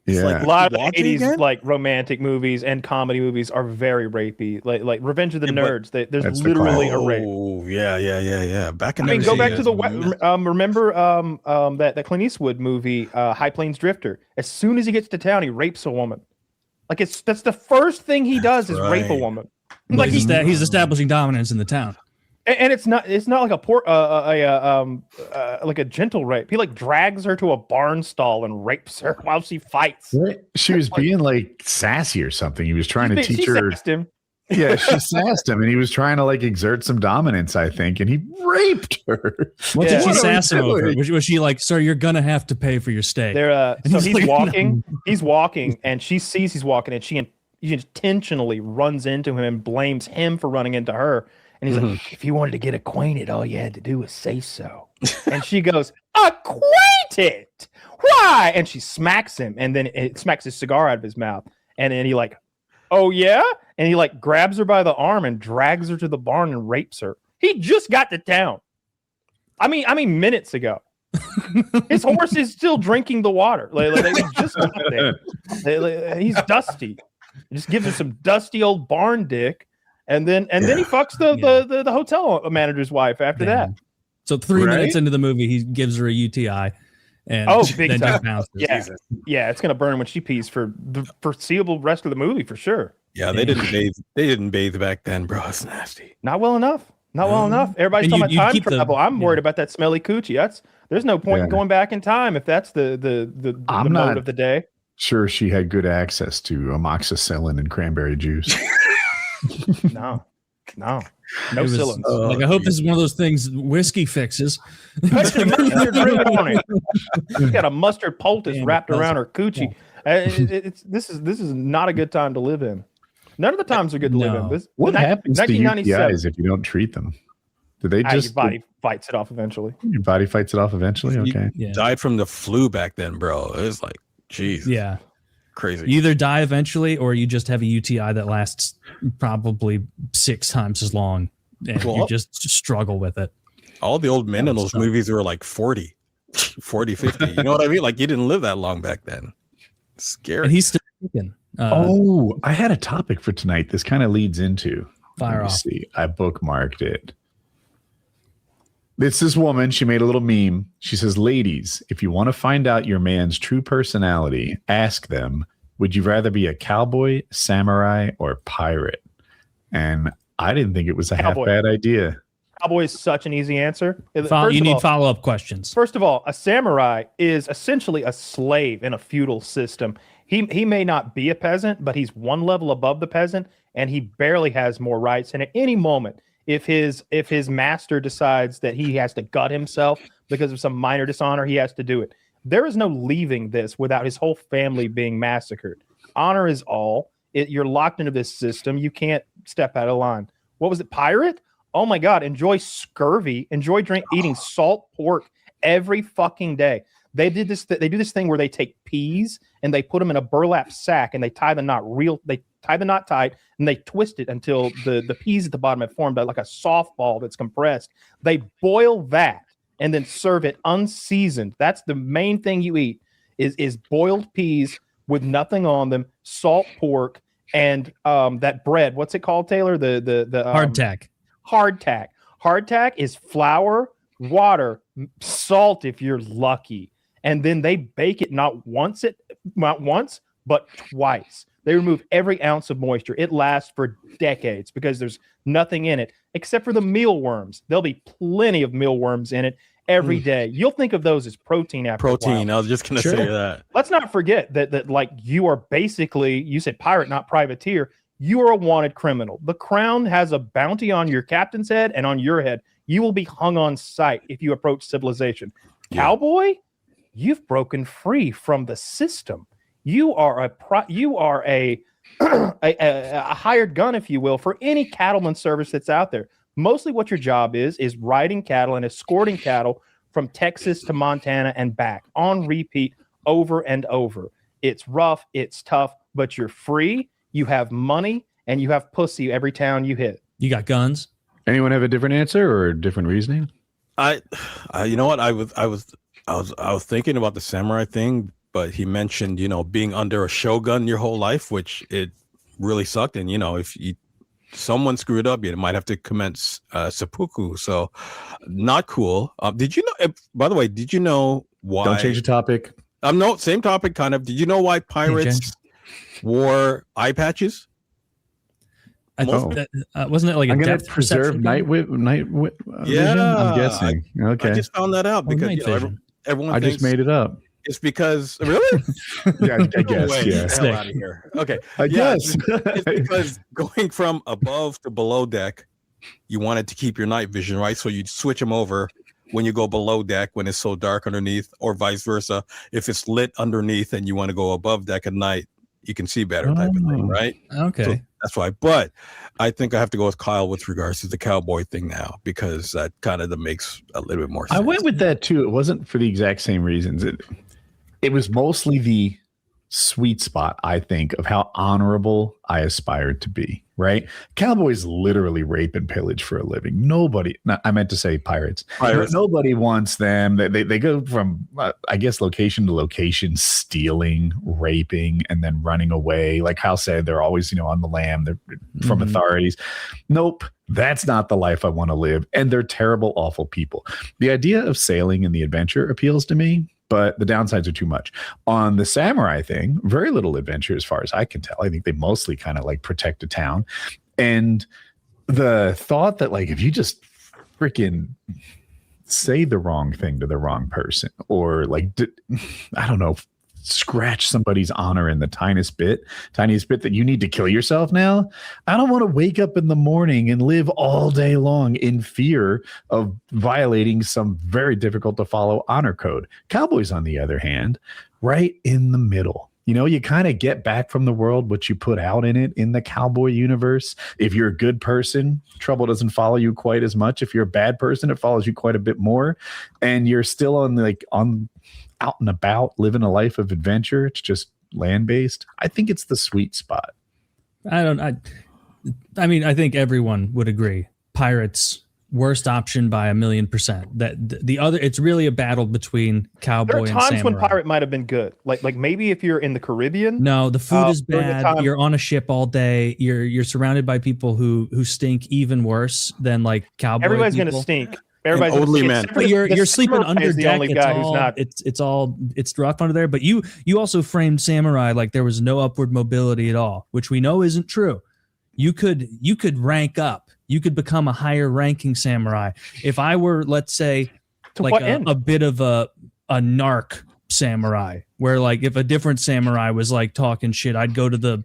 Yeah,
like a lot of 80s like romantic movies and comedy movies are very rapey. Like Revenge of the Nerds. There's literally a rape.
Oh yeah. Back in
go back to the remember that Clint Eastwood movie, High Plains Drifter. As soon as he gets to town, he rapes a woman. Like that's the first thing he does is rape a woman.
Like he's establishing dominance in the town.
And it's not like like a gentle rape. He like drags her to a barn stall and rapes her while she fights.
She was being like sassy or something. He was trying to teach her.
Sassed him.
Yeah, she sassed him, and he was trying to like exert some dominance, I think, and he raped her.
What did she sass him over? Was she like, "Sir, you're gonna have to pay for your stay"?
So he's like, walking. No. He's walking, and she sees he's walking, and she intentionally runs into him and blames him for running into her. And he's like, if you wanted to get acquainted, all you had to do was say so. And she goes, acquainted? Why? And she smacks him, and then it smacks his cigar out of his mouth. And then he like, oh yeah? And he like grabs her by the arm and drags her to the barn and rapes her. He just got to town. I mean minutes ago. His horse is still drinking the water. Like he just got there. He's dusty. He just gives her some dusty old barn dick. And then he fucks the hotel manager's wife after that.
So 3 minutes into the movie, he gives her a UTI. And
big time. Yeah, it's gonna burn when she pees for the foreseeable rest of the movie for sure.
Yeah, they didn't bathe. They didn't bathe back then, bro. It's nasty.
Not well enough. Everybody's talking about time travel. I'm worried about that smelly coochie. There's no point in going back in time if that's the mode of the day.
Sure, she had good access to amoxicillin and cranberry juice.
No. No
It was,
cylinders.
like, I hope this is one of those things whiskey fixes.
Put your mustard drip on it. She's got a mustard poultice
Damn,
wrapped
it
around her coochie. This is not a good time to live in. None of the times are good to live in.
No.
What happens to
1997.
UTIs if you don't treat them? Do they
Your
just
body fights it off eventually.
your body fights it off eventually? Okay.
Yeah.
Died from the flu back then, bro. It was like, geez,
Yeah.
crazy.
You either die eventually or you just have a UTI that lasts probably 6 times as long and you
Well,
just struggle with it.
all the old men in
That
those
sucks.
movies were like 40, 50. You know what I mean? Like, you didn't live that long back then. Scary.
And he's still thinking.
Oh, I had a topic for tonight. This kind of leads into.
Fire
Let me
off.
see. I bookmarked it. It's this woman. She made a little meme. She says, "Ladies, if you want to find out your man's true personality, ask them, would you rather be a cowboy, samurai, or pirate?" And I didn't think it was a half
Cowboy.
bad idea.
Cowboy is such an easy answer.
You
First of
need
all-
follow-up questions.
First of all, a samurai is essentially a slave in a feudal system. He may not be a peasant, but he's one level above the peasant, and he barely has more rights. And at any moment, if his master decides that he has to gut himself because of some minor dishonor, he has to do it. There is no leaving this without his whole family being massacred. Honor is all. You're locked into this system. You can't step out of line. What was it? Pirate? Oh my God! Enjoy scurvy. Enjoy eating salt pork every fucking day. They did this. They do this thing where they take peas and they put them in a burlap sack and they tie the knot They tie the knot tight and they twist it until the peas at the bottom have formed like a softball that's compressed. They boil that and then serve it unseasoned. That's the main thing you eat is boiled peas with nothing on them, salt pork, and that bread. What's it called, Taylor? The
Hardtack.
Hardtack. Hardtack is flour, water, salt if you're lucky, and then they bake it not once, but twice. They remove every ounce of moisture. It lasts for decades because there's nothing in it except for the mealworms. There'll be plenty of mealworms in it every day. You'll think of those as protein after a while.
Protein. I was just gonna say that.
Let's not forget that like you are basically, you said pirate, not privateer. You are a wanted criminal. The crown has a bounty on your captain's head and on your head. You will be hung on sight if you approach civilization.
Yeah.
Cowboy, you've broken free from the system. You are a hired gun, if you will, for any cattleman service that's out there. Mostly what your job is riding cattle and escorting cattle from Texas to Montana and back on repeat over and over. It's rough, it's tough, but you're free. You have money and you have pussy every town you hit.
You got guns?
Anyone have a different answer or a different reasoning?
I you know what? I was thinking about the samurai thing, but he mentioned, being under a shogun your whole life, which it really sucked. And if someone screwed up, you might have to commence seppuku. So not cool. Did you know? By the way, did you know why?
Don't change the topic.
No, same topic, kind of. Did you know why pirates wore eye patches?
Wasn't it like a
I'm going to
depth
preserve
perception
night
thing?
vision, I'm guessing. Okay.
I just found that out because
night vision.
everyone
I
thinks
just made it up.
it's because really.
Yeah, I guess.
Wait,
Yeah.
get the hell out of here. Okay,
I guess.
it's because going from above to below deck, you wanted to keep your night vision, right? So you'd switch them over when you go below deck when it's so dark underneath, or vice versa. If it's lit underneath and you want to go above deck at night, you can see better, type of thing, right?
Okay.
So that's why. But I think I have to go with Kyle with regards to the cowboy thing now, because that kind of makes a little bit more sense.
I went with that too. It wasn't for the exact same reasons. It was mostly the sweet spot, I think, of how honorable I aspired to be, right? Cowboys literally rape and pillage for a living. I meant to say pirates. Nobody wants them. They go from, I guess, location to location, stealing, raping, and then running away. Like Kyle said, they're always, on the lam. They're from authorities. Nope. That's not the life I want to live. And they're terrible, awful people. The idea of sailing and the adventure appeals to me, but the downsides are too much. On the samurai thing, very little adventure as far as I can tell. I think they mostly kind of like protect a town. And the thought that like if you just freaking say the wrong thing to the wrong person, or like, I don't know, scratch somebody's honor in the tiniest bit that you need to kill yourself now. I don't want to wake up in the morning and live all day long in fear of violating some very difficult to follow honor code. Cowboys, on the other hand, right in the middle. You know, you kind of get back from the world what you put out in it in the cowboy universe. If you're a good person, trouble doesn't follow you quite as much. If you're a bad person, it follows you quite a bit more. And you're still on out and about, living a life of adventure. It's just land-based. I think it's the sweet spot.
I mean, I think everyone would agree. Pirates, worst option by 1,000,000%. That the other, it's really a battle between cowboy and samurai.
There are times when pirate might have been good, like maybe if you're in the Caribbean.
No, the food is bad. You're on a ship all day. You're surrounded by people who stink even worse than like cowboy.
Everybody's
people.
Gonna stink. Everybody's
only man.
But you're sleeping under
the
deck.
only guy who's not.
It's rough under there. But you also framed samurai like there was no upward mobility at all, which we know isn't true. You could rank up. You could become a higher ranking samurai. If I were, let's say, like a bit of a narc samurai, where like if a different samurai was like talking shit, I'd go to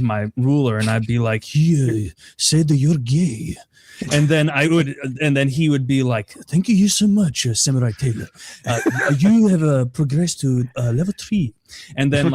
my ruler and I'd be like, he said that you're gay. And then he would be like, thank you so much, Samurai Taylor. You have progressed to level 3. And then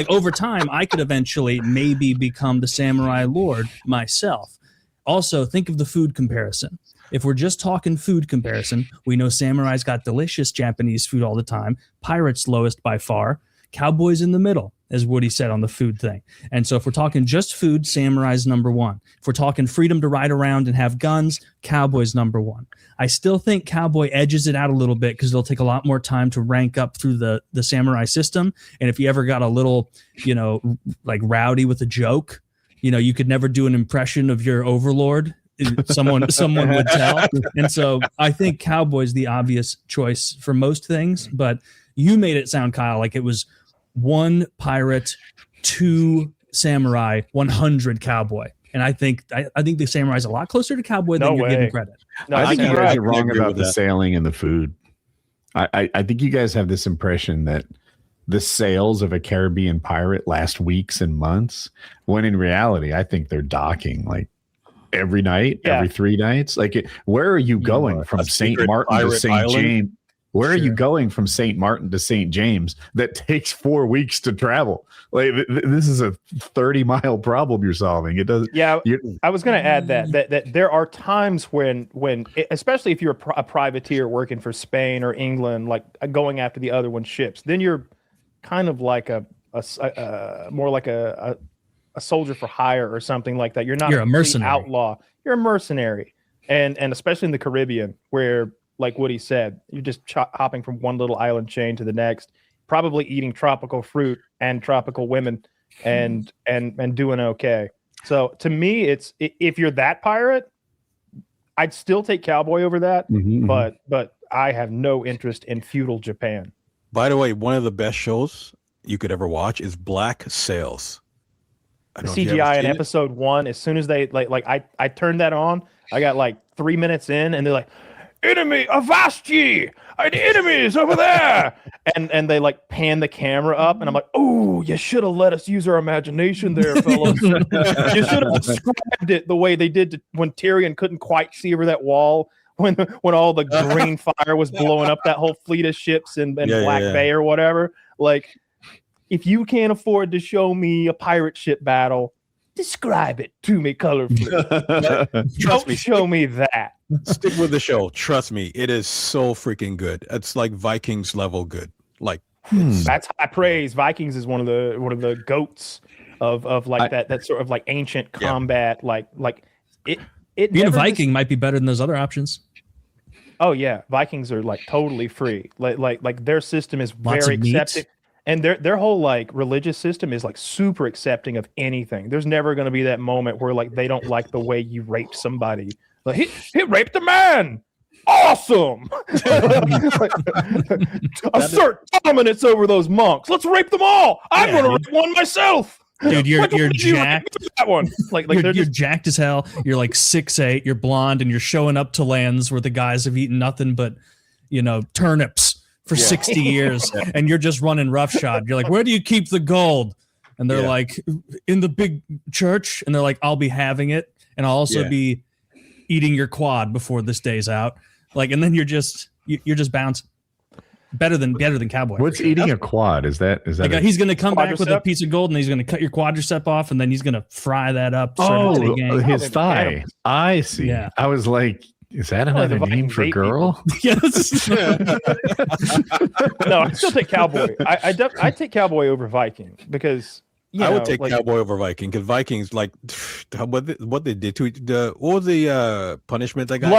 over time, I could eventually maybe become the Samurai Lord myself. Also, think of the food comparison. If we're just talking food comparison, we know samurais got delicious Japanese food all the time. Pirates lowest by far. Cowboys in the middle, as Woody said on the food thing. And so if we're talking just food, samurai's number 1. If we're talking freedom to ride around and have guns, cowboy's number 1. I still think cowboy edges it out a little bit because it'll take a lot more time to rank up through the samurai system. And if you ever got a little, like rowdy with a joke, you could never do an impression of your overlord. Someone would tell. And so I think cowboy's the obvious choice for most things. But you made it sound, Kyle, like it was 1 pirate, 2 samurai, 100 cowboy. And I think the samurai is a lot closer to cowboy than you're giving credit.
No, I think you guys are wrong about the sailing and the food. I think you guys have this impression that the sails of a Caribbean pirate last weeks and months, when in reality, I think they're docking like every night, every 3 nights. Like, where are you going from St. Martin to St. James? Where are you going from St. Martin to St. James that takes 4 weeks to travel? Like, this is a 30-mile problem you're solving. It doesn't. Yeah,
I was going to add that there are times when especially if you're a privateer working for Spain or England, like going after the other one's ships, then you're kind of like more like a soldier for hire or something like that. You're not a mercenary outlaw. You're a mercenary, and especially in the Caribbean where, like Woody said, you're just hopping from one little island chain to the next, probably eating tropical fruit and tropical women and doing okay. So to me, it's, if you're that pirate, I'd still take cowboy over that, but I have no interest in feudal Japan.
By the way, one of the best shows you could ever watch is Black Sails.
The CGI in episode 1, as soon as they I turned that on, I got like 3 minutes in and they're like, enemy, avast ye! The enemy is over there! and they like pan the camera up, and I'm like, oh, you should have let us use our imagination there, fellas. You should have described it the way they did when Tyrion couldn't quite see over that wall when all the green fire was blowing up that whole fleet of ships in Black Bay or whatever. Like, if you can't afford to show me a pirate ship battle, describe it to me colorfully. Don't show me that.
Stick with the show. Trust me, it is so freaking good. It's like Vikings level good. Like
that's high praise. Vikings is one of the goats of like that sort of like ancient combat. Like it.
Being a Viking might be better than those other options.
Oh yeah, Vikings are like totally free. Like their system is very accepting. And their whole like religious system is like super accepting of anything. There's never going to be that moment where like they don't like the way you raped somebody. Like he raped a man. Awesome. Assert dominance over those monks. Let's rape them all. I'm going to rape one myself.
Dude, you're jacked.
That one.
You're jacked as hell. You're like 6'8". You're blonde, and you're showing up to lands where the guys have eaten nothing but, turnips for 60 years, and you're just running roughshod. You're like, where do you keep the gold? And they're like, in the big church. And they're like, I'll be having it, and I'll also be eating your quad before this day's out. Like, and then you're just bouncing. Better than cowboy.
What's eating a quad? Is that
like he's going to come back with a piece of gold, and he's going to cut your quadricep off, and then he's going to fry that up.
His thigh. I see. Yeah. I was like, is that another name for girl?
Yes.
No, I still take cowboy. I take cowboy over Viking because
I would take cowboy over Viking, because Vikings, like what they did to what was the punishment they got?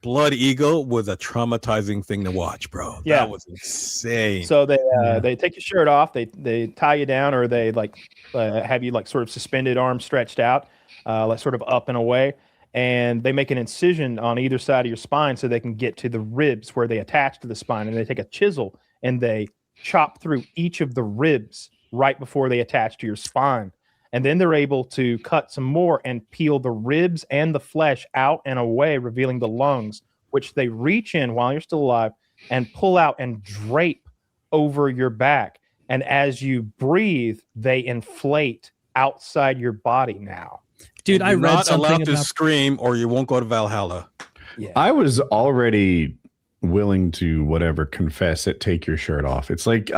Blood Eagle was a traumatizing thing to watch, bro.
Yeah.
That was insane.
So they take your shirt off, they tie you down, or they like have you like sort of suspended, arms stretched out, like sort of up and away, and they make an incision on either side of your spine so they can get to the ribs where they attach to the spine, and they take a chisel and they chop through each of the ribs right before they attach to your spine. And then they're able to cut some more and peel the ribs and the flesh out and away, revealing the lungs, which they reach in while you're still alive and pull out and drape over your back. And as you breathe, they inflate outside your body now.
Dude, I read
not
something
allowed to scream, or you won't go to Valhalla.
Yeah.
I was already willing to confess it, take your shirt off. It's like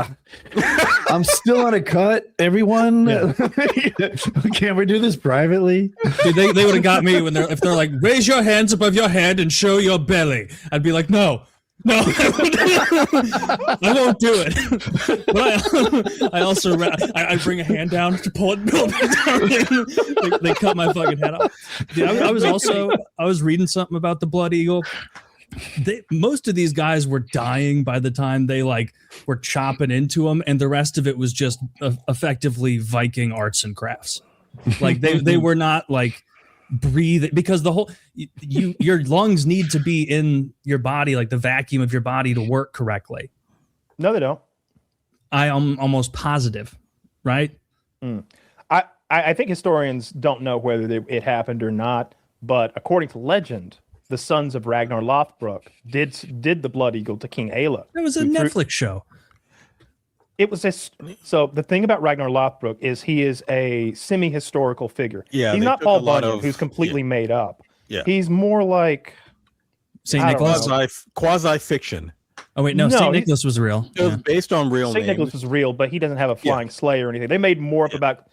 I'm still on a cut, everyone. Can't we do this privately?
Dude, they would have got me if they're like, raise your hands above your head and show your belly. I'd be like, no, I won't do it. But I also I bring a hand down to pull it down. They cut my fucking head off. Dude, I was reading something about the Blood Eagle. Most of these guys were dying by the time they were chopping into them, and the rest of it was just effectively Viking arts and crafts. Like they were not like breathing, because the whole your lungs need to be in your body, like the vacuum of your body, to work correctly.
No, they don't.
I am almost positive, right?
I think historians don't know whether it happened or not, but according to legend, the sons of Ragnar Lothbrok did the Blood Eagle to King Aela.
That was a Netflix show.
It was so the thing about Ragnar Lothbrok is he is a semi-historical figure.
Yeah,
he's not Paul Bunyan, who's completely made up.
Yeah,
he's more like
Saint Nicholas,
quasi fiction.
Oh wait, no, Saint Nicholas was real.
It was based on real.
Saint Nicholas was real, but he doesn't have a flying sleigh or anything. They made more up about.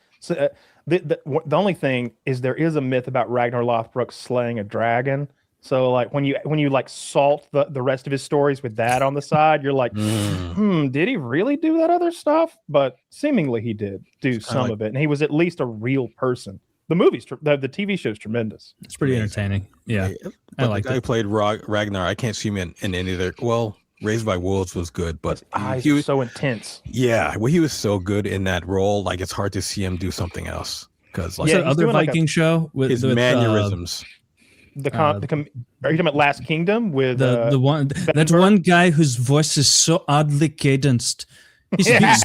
The only thing is there is a myth about Ragnar Lothbrok slaying a dragon. So like when you like salt the rest of his stories with that on the side, you're like, did he really do that other stuff? But seemingly he did do some of it, and he was at least a real person. The the TV show is tremendous.
It's pretty entertaining. Yeah, I like it.
I played Ragnar. I can't see him in any of their. Well, Raised by Wolves was good, but
he was so intense.
Yeah, well, he was so good in that role. Like it's hard to see him do something else, because like
other Viking show with
his mannerisms.
Are you talking about Last Kingdom with
the one that one guy whose voice is so oddly cadenced? He speaks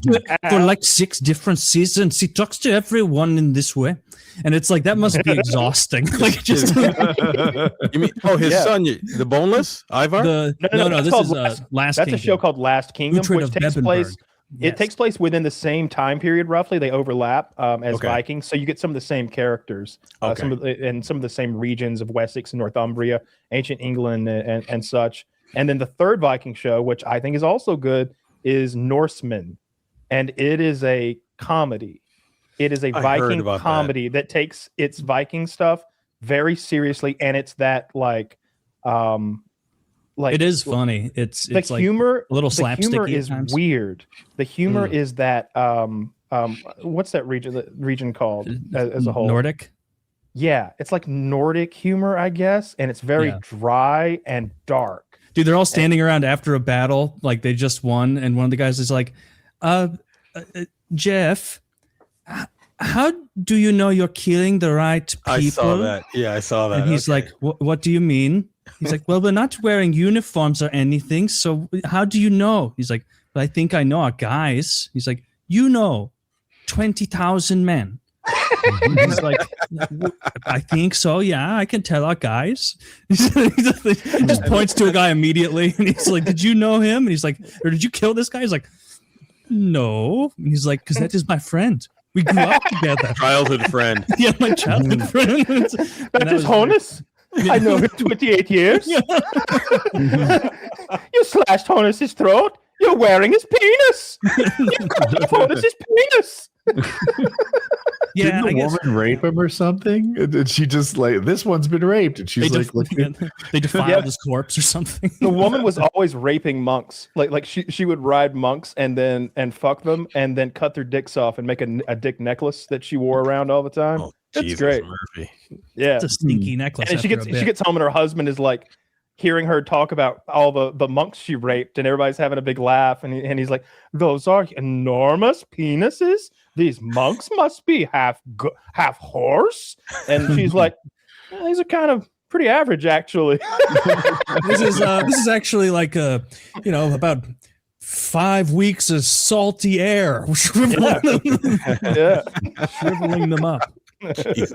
for like 6 different seasons. He talks to everyone in this way, and it's like that must be exhausting. Like just
you mean his son, the boneless Ivar?
No. This is Last.
That's
Kingdom.
a show called Last Kingdom, which takes place. It takes place within the same time period, roughly. They overlap as Vikings, so you get some of the same characters, some of the same regions of Wessex and Northumbria, ancient England, and such. And then the third Viking show, which I think is also good, is Norsemen, and it is a comedy. It is a Viking comedy that takes its Viking stuff very seriously, and it's that like
it is funny. It's
humor,
like a little slapsticky.
The humor is weird. The humor is that what's that region called as a whole?
Nordic.
Yeah, it's like Nordic humor, I guess, and it's very dry and dark.
Dude, they're all standing around after a battle, like they just won, and one of the guys is like, Jeff, how do you know you're killing the right people?
I saw that. Yeah, I saw that.
And he's like, what do you mean? He's like, well, we're not wearing uniforms or anything, so how do you know? He's like, well, I think I know our guys. He's like, 20,000 men. He's like, I think so. Yeah, I can tell our guys. He just points to a guy immediately, and he's like, "Did you know him?" And he's like, "Or did you kill this guy?" He's like, "No." And he's like, "Because that is my friend. We grew up together."
Childhood friend.
Yeah, my childhood friend.
That is Honus. I know him 28 years. You slashed Honus's throat. You're wearing his penis. You cut off Honus's penis.
Yeah,
Didn't the woman rape him or something? And she just like, this one's been raped, and she's like,
they defiled his corpse or something.
The woman was always raping monks. Like she would ride monks and fuck them and then cut their dicks off and make a dick necklace that she wore around all the time.
Oh,
It's
Jesus,
great.
Murphy.
Yeah,
It's a stinky necklace.
and she gets home and her husband is like hearing her talk about all the monks she raped, and everybody's having a big laugh, and he's like, "Those are enormous penises. These monks must be half horse." And she's like, "These are kind of pretty average, actually."
This is actually like about 5 weeks of salty air, shriveling them up.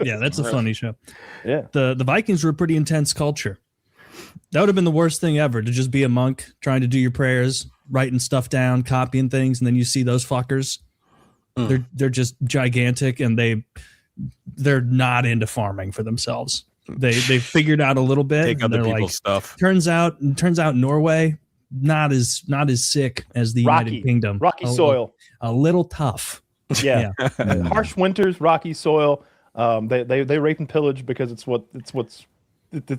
Yeah, that's a funny show.
Yeah.
The Vikings were a pretty intense culture. That would have been the worst thing ever, to just be a monk trying to do your prayers, writing stuff down, copying things, and then you see those fuckers. They're just gigantic, and they're not into farming for themselves. They figured out a little bit.
Take other people's stuff.
Turns out Norway not as sick as the United Kingdom.
Rocky soil.
A little tough.
Yeah. Harsh winters, rocky soil. They rape and pillage because it's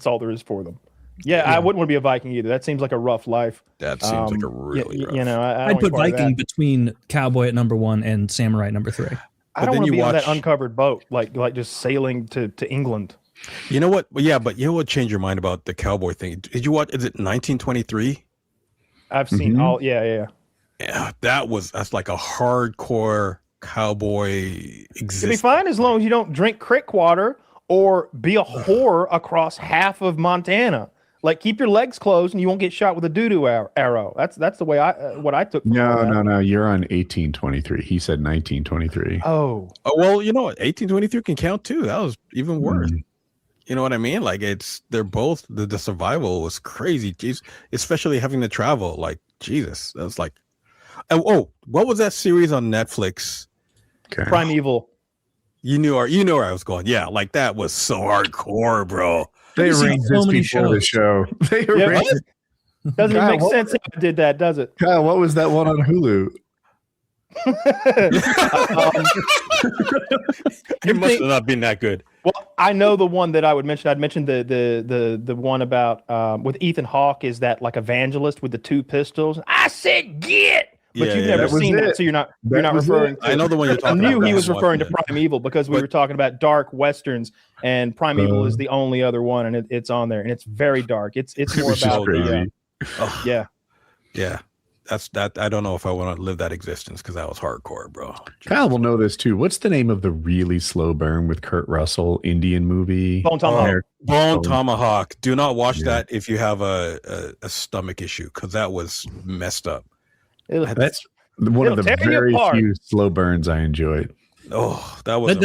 all there is for them. Yeah, I wouldn't want to be a Viking either. That seems like a rough life.
That seems like a really rough.
I'd put Viking between cowboy at number 1 and samurai at number 3.
I don't want to be on that uncovered boat, like just sailing to England.
You know what? Yeah, but you know what changed your mind about the cowboy thing? Did you watch? Is it 1923?
I've seen all. Yeah.
Yeah, that's like a hardcore cowboy existence.
It'll be fine as long as you don't drink crick water or be a whore across half of Montana. Like, keep your legs closed and you won't get shot with a doo-doo arrow. That's the way what I took.
No. You're on 1823. He said 1923.
Oh,
well, you know what? 1823 can count too. That was even worse. You know what I mean? Like, they're both the survival was crazy. Jeez, especially having to travel. Like, Jesus, that was like, what was that series on Netflix?
Okay.
Primeval.
You knew where I was going. Yeah, like that was so hardcore, bro.
They arranged this before the show. They arranged it.
Doesn't even make sense if I did that, does it?
Kyle, what was that one on Hulu?
It must have not been that good.
Well, I know the one that I would mention. I'd mentioned the one about with Ethan Hawke is that like evangelist with the 2 pistols. I said get. But you've never seen that, so you're not referring to.
I know the one you're talking about.
I knew he was referring to Primeval because we were talking about dark westerns, and Primeval is the only other one, and it's on there, and it's very dark. It's more about
crazy.
Yeah.
That's that. I don't know if I want to live that existence because that was hardcore, bro.
Kyle will know this too. What's the name of the really slow burn with Kurt Russell Indian movie?
Bone Tomahawk.
Bone Tomahawk. Do not watch that if you have a stomach issue because that was messed up.
That's one of the very few slow burns I enjoyed.
Oh, that was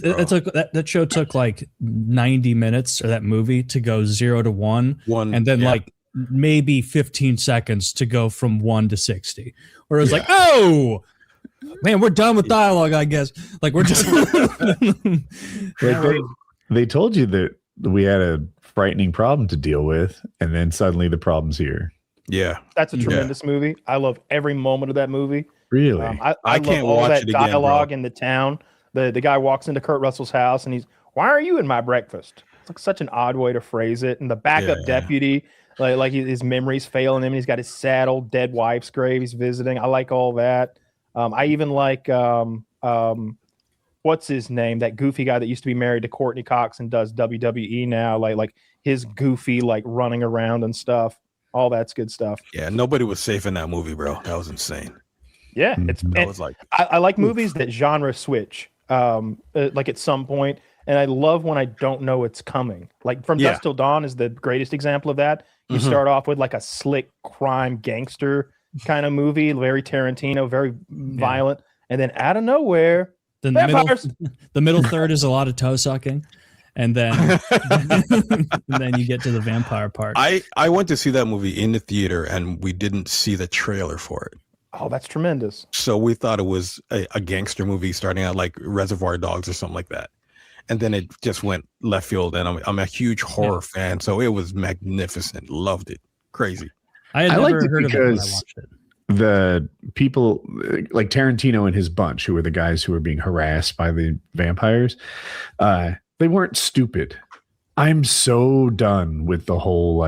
that show took like 90 minutes, or that movie, to go 0 to 1, and then like maybe 15 seconds to go from 1 to 60. Where it was like, oh man, we're done with dialogue, I guess. Like, we're just
they told you that we had a frightening problem to deal with, and then suddenly the problem's here.
Yeah,
that's a tremendous movie. I love every moment of that movie.
Really,
I can't love all that dialogue in the town. The guy walks into Kurt Russell's house and he's, "Why are you in my breakfast?" It's like such an odd way to phrase it. And the backup deputy, like his memory's failing him. He's got his sad old dead wife's grave he's visiting. I like all that. I even like what's his name? That goofy guy that used to be married to Courtney Cox and does WWE now. Like his goofy like running around and stuff. All that's good stuff.
Yeah, nobody was safe in that movie, bro. That was insane.
Yeah, I like movies that genre switch, like at some point, and I love when I don't know it's coming. Like from Dusk Till Dawn is the greatest example of that. You start off with like a slick crime gangster kind of movie, very Tarantino, very violent, and then out of nowhere,
Then
Vampires.
the middle third is a lot of toe sucking, and then and then you get to the vampire part.
I went to see that movie in the theater, and we didn't see the trailer for it.
Oh, that's tremendous.
So we thought it was a gangster movie starting out like Reservoir Dogs or something like that. And then it just went left field. And I'm a huge horror fan. So it was magnificent. Loved it. Crazy.
I had never heard of it when I watched it.
The people like Tarantino and his bunch, who were the guys who were being harassed by the vampires, they weren't stupid. I'm so done with the whole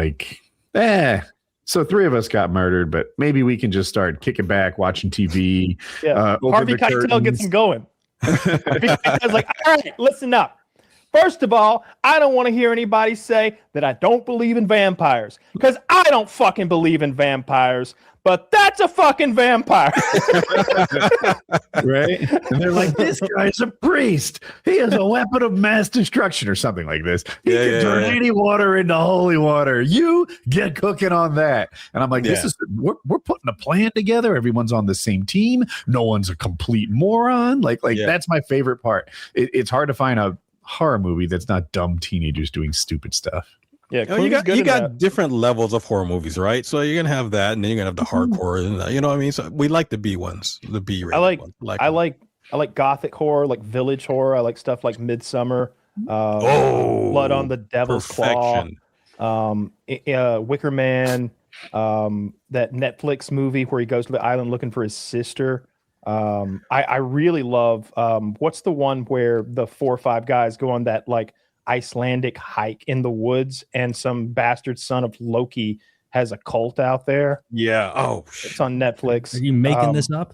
so 3 of us got murdered, but maybe we can just start kicking back, watching TV.
Yeah, Harvey Keitel gets him going. Harvey Keitel's like, all right, listen up. First of all, I don't want to hear anybody say that I don't believe in vampires, because I don't fucking believe in vampires. But that's a fucking vampire.
Right? And they're like, this guy's a priest. He has a weapon of mass destruction or something like this. He can turn any water into holy water. You get cooking on that. And I'm like, we're putting a plan together. Everyone's on the same team. No one's a complete moron. That's my favorite part. It's hard to find a horror movie that's not dumb teenagers doing stupid stuff.
Yeah,
you got different levels of horror movies, right? So you're gonna have that, and then you're gonna have the hardcore, and you know what I mean. So we like the B ones, the B rated ones.
I like gothic horror, like village horror. I like stuff like Midsummer, Blood on the Devil's Claw, Wicker Man, that Netflix movie where he goes to the island looking for his sister. I really love what's the one where the 4 or 5 guys go on that like Icelandic hike in the woods, and some bastard son of Loki has a cult out there.
Yeah. Oh,
it's on Netflix.
Are you making this up?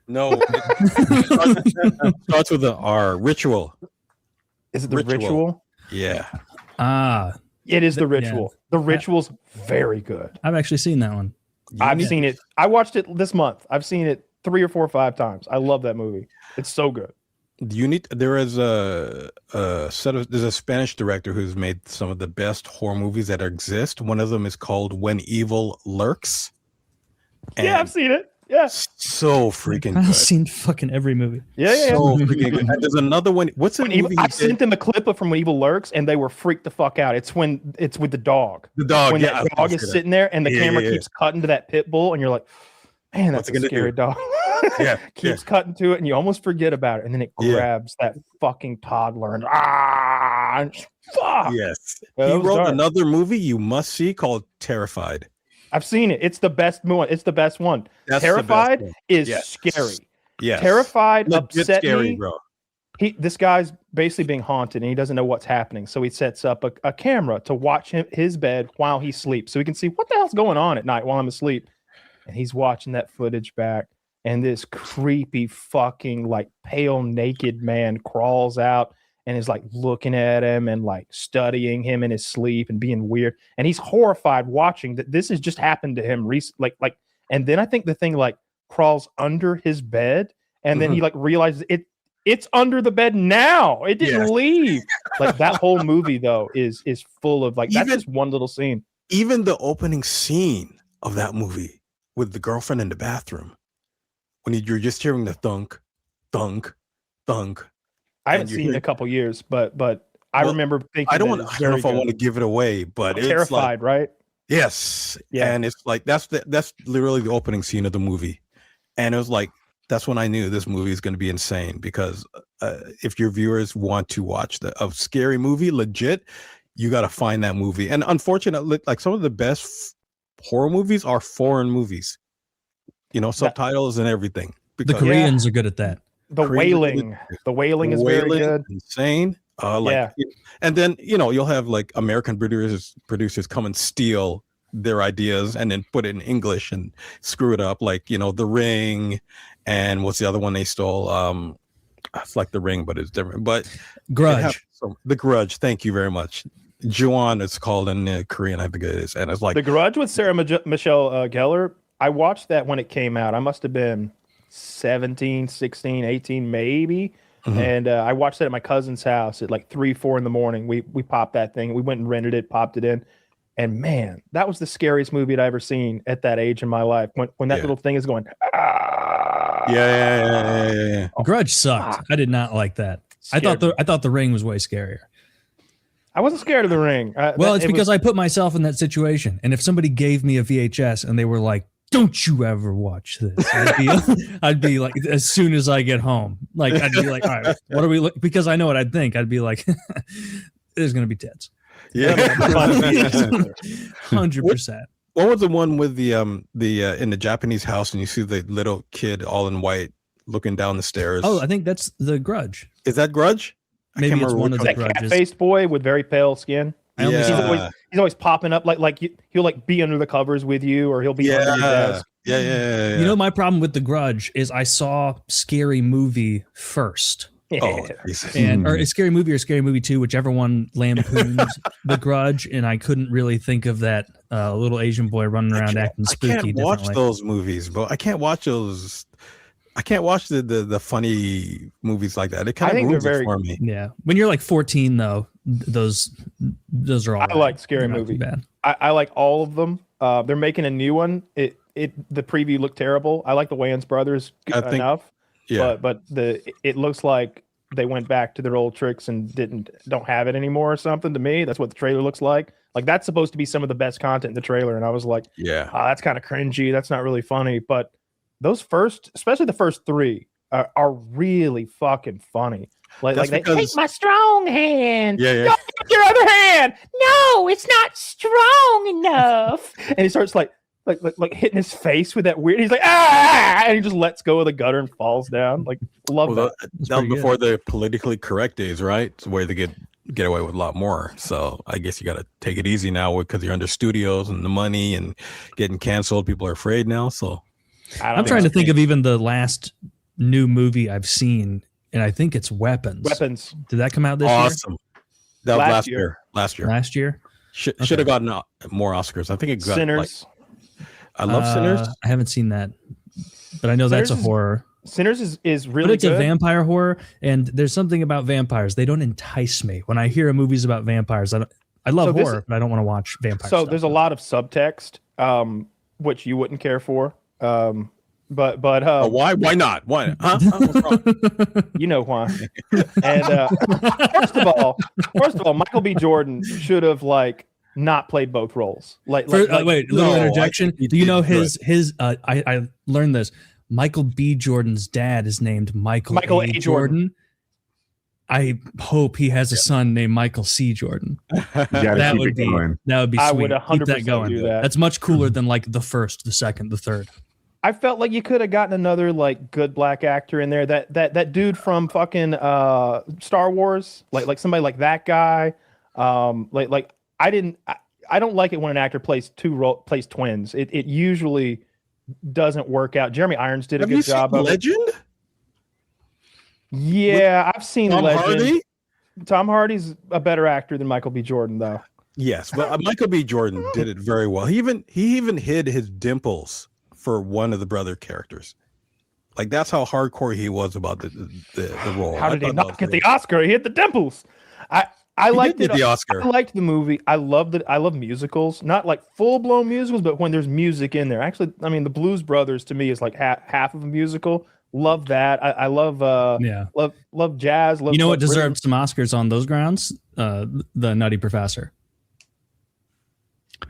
No. It starts with the R. Ritual.
Is it the Ritual?
Yeah.
It is the Ritual. The Ritual's very good.
I've actually seen that one.
I've seen it. I watched it this month. I've seen it 3 or 4 or 5 times. I love that movie. It's so good.
There is there's a Spanish director who's made some of the best horror movies that exist. One of them is called When Evil Lurks.
Yeah, I've seen it. Yeah.
So freaking good.
I've seen fucking every movie.
Yeah.
So freaking good. And there's another one. What's the movie?
I sent them a clip of from When Evil Lurks, and they were freaked the fuck out. It's with the dog.
The dog.
When that dog is sitting there, and the camera keeps cutting to that pit bull, and you're like, man, that's a scary dog. Keeps cutting to it, and you almost forget about it, and then it grabs that fucking toddler and fuck.
Yes. He wrote another movie you must see called Terrified.
I've seen it. It's the best one. It's the best one. Terrified is scary.
Yeah.
Terrified upset me.
Bro.
This guy's basically being haunted, and he doesn't know what's happening. So he sets up a camera to watch his bed while he sleeps, so he can see what the hell's going on at night while I'm asleep. And he's watching that footage back, and this creepy fucking like pale naked man crawls out and is like looking at him and like studying him in his sleep and being weird. And he's horrified watching that this has just happened to him recently. And then I think the thing like crawls under his bed, and then he like realizes it's under the bed now. It didn't leave. Like that whole movie though is full of like, that's just one little scene.
Even the opening scene of that movie with the girlfriend in the bathroom, when you're just hearing the thunk, thunk, thunk.
I haven't seen it in a couple years, but I remember thinking.
I don't know if I want to give it away, but it's
Terrified, right?
Yes, yeah, and it's like that's literally the opening scene of the movie, and it was like that's when I knew this movie is going to be insane, because if your viewers want to watch a scary movie, legit, you got to find that movie. And unfortunately, like some of the best horror movies are foreign movies, subtitles and everything.
The Koreans are good at that.
The Wailing is very good.
Insane. And then you'll have like American producers come and steal their ideas and then put it in English and screw it up, like The Ring, and what's the other one they stole? It's like The Ring, but it's different. But
Grudge.
The Grudge. Thank you very much. Juon, it's called in Korean, I think it is, and it's like
The Grudge with Sarah Michelle Gellar. I watched that when it came out. I must have been 17, 16, 18, maybe. And I watched that at my cousin's house at like 3, 4 in the morning. We popped that thing. We went and rented it, popped it in. And man, that was the scariest movie I'd ever seen at that age in my life. When that little thing is going,
Yeah.
Grudge sucked. I did not like that. I thought the Ring was way scarier.
I wasn't scared of the Ring.
Well, it's because I put myself in that situation, and if somebody gave me a VHS and they were like, "Don't you ever watch this," I'd be like, as soon as I get home, like I'd be like, "All right, what are we?" Because I know what I'd think. I'd be like, "There's gonna be tits."
Yeah.
100%.
What was the one with the in the Japanese house and you see the little kid all in white looking down the stairs?
Oh, I think that's the Grudge.
Is that Grudge?
Maybe it's one of the
that
Grudges.
cat-faced boy with very pale skin.
Yeah.
He's always popping up he'll like be under the covers with you, or he'll be under your desk.
Yeah.
You know, my problem with the Grudge is I saw Scary Movie first.
Oh,
Or a Scary Movie or Scary Movie 2, whichever one lampoons the Grudge, and I couldn't really think of that little Asian boy running around acting spooky.
I can't watch those movies, but I can't watch those. I can't watch the funny movies like that. It kind of ruins it for me.
Yeah, when you're like 14, though, those are all.
I like Scary Movie.
Bad.
I like all of them. They're making a new one. The preview looked terrible. I like the Wayans brothers enough.
Yeah,
but it looks like they went back to their old tricks and don't have it anymore or something. To me, that's what the trailer looks like. Like that's supposed to be some of the best content in the trailer, and I was like, that's kind of cringy. That's not really funny. But those especially the first three, are really fucking funny. Like they take my strong hand.
Yeah.
Go take your other hand. No, it's not strong enough. And he starts like hitting his face with that weird. He's like, and he just lets go of the gutter and falls down. Like, love that.
That was before the politically correct days, right? It's where they get away with a lot more. So I guess you got to take it easy now because you're under studios and the money and getting canceled. People are afraid now. So
I'm trying to think of even the last new movie I've seen, and I think it's Weapons. Did that come out this year?
Awesome. That was last year.
Last year.
Should have gotten more Oscars. I think it got
Sinners.
I love Sinners.
I haven't seen that, but I know
Sinners
that's a horror.
Sinners is really
but it's
good.
a vampire horror, and there's something about vampires. They don't entice me. When I hear movies about vampires, I love horror, but I don't want to watch vampires.
So there's a lot of subtext, which you wouldn't care for. But
why not? Why? Huh? What's wrong?
You know why. And first of all, Michael B. Jordan should have not played both roles. Wait,
little interjection. Do you know his? I learned this. Michael B. Jordan's dad is named Michael A. Jordan. I hope he has a son named Michael C. Jordan. That would be sweet.
I would 100%
keep that going.
do that.
That's much cooler than the first, the second, the third.
I felt like you could have gotten another good black actor in there. That dude from fucking Star Wars, like somebody like that guy. I don't like it when an actor plays twins. It usually doesn't work out. Jeremy Irons did a good job of
Legend?
it. Yeah, I've seen Legend.
Hardy?
Tom Hardy's a better actor than Michael B. Jordan, though.
Yes, but Michael B. Jordan did it very well. He even hid his dimples for one of the brother characters. That's how hardcore he was about the role.
How did he not get the Oscar? He hit the dimples. I liked it.
The Oscar.
I liked the movie. I loved it. I love musicals, not full-blown musicals, but when there's music in there. Actually, I mean, the Blues Brothers to me is half of a musical. Love that. I love love jazz.
You know what deserved some Oscars on those grounds? The Nutty Professor,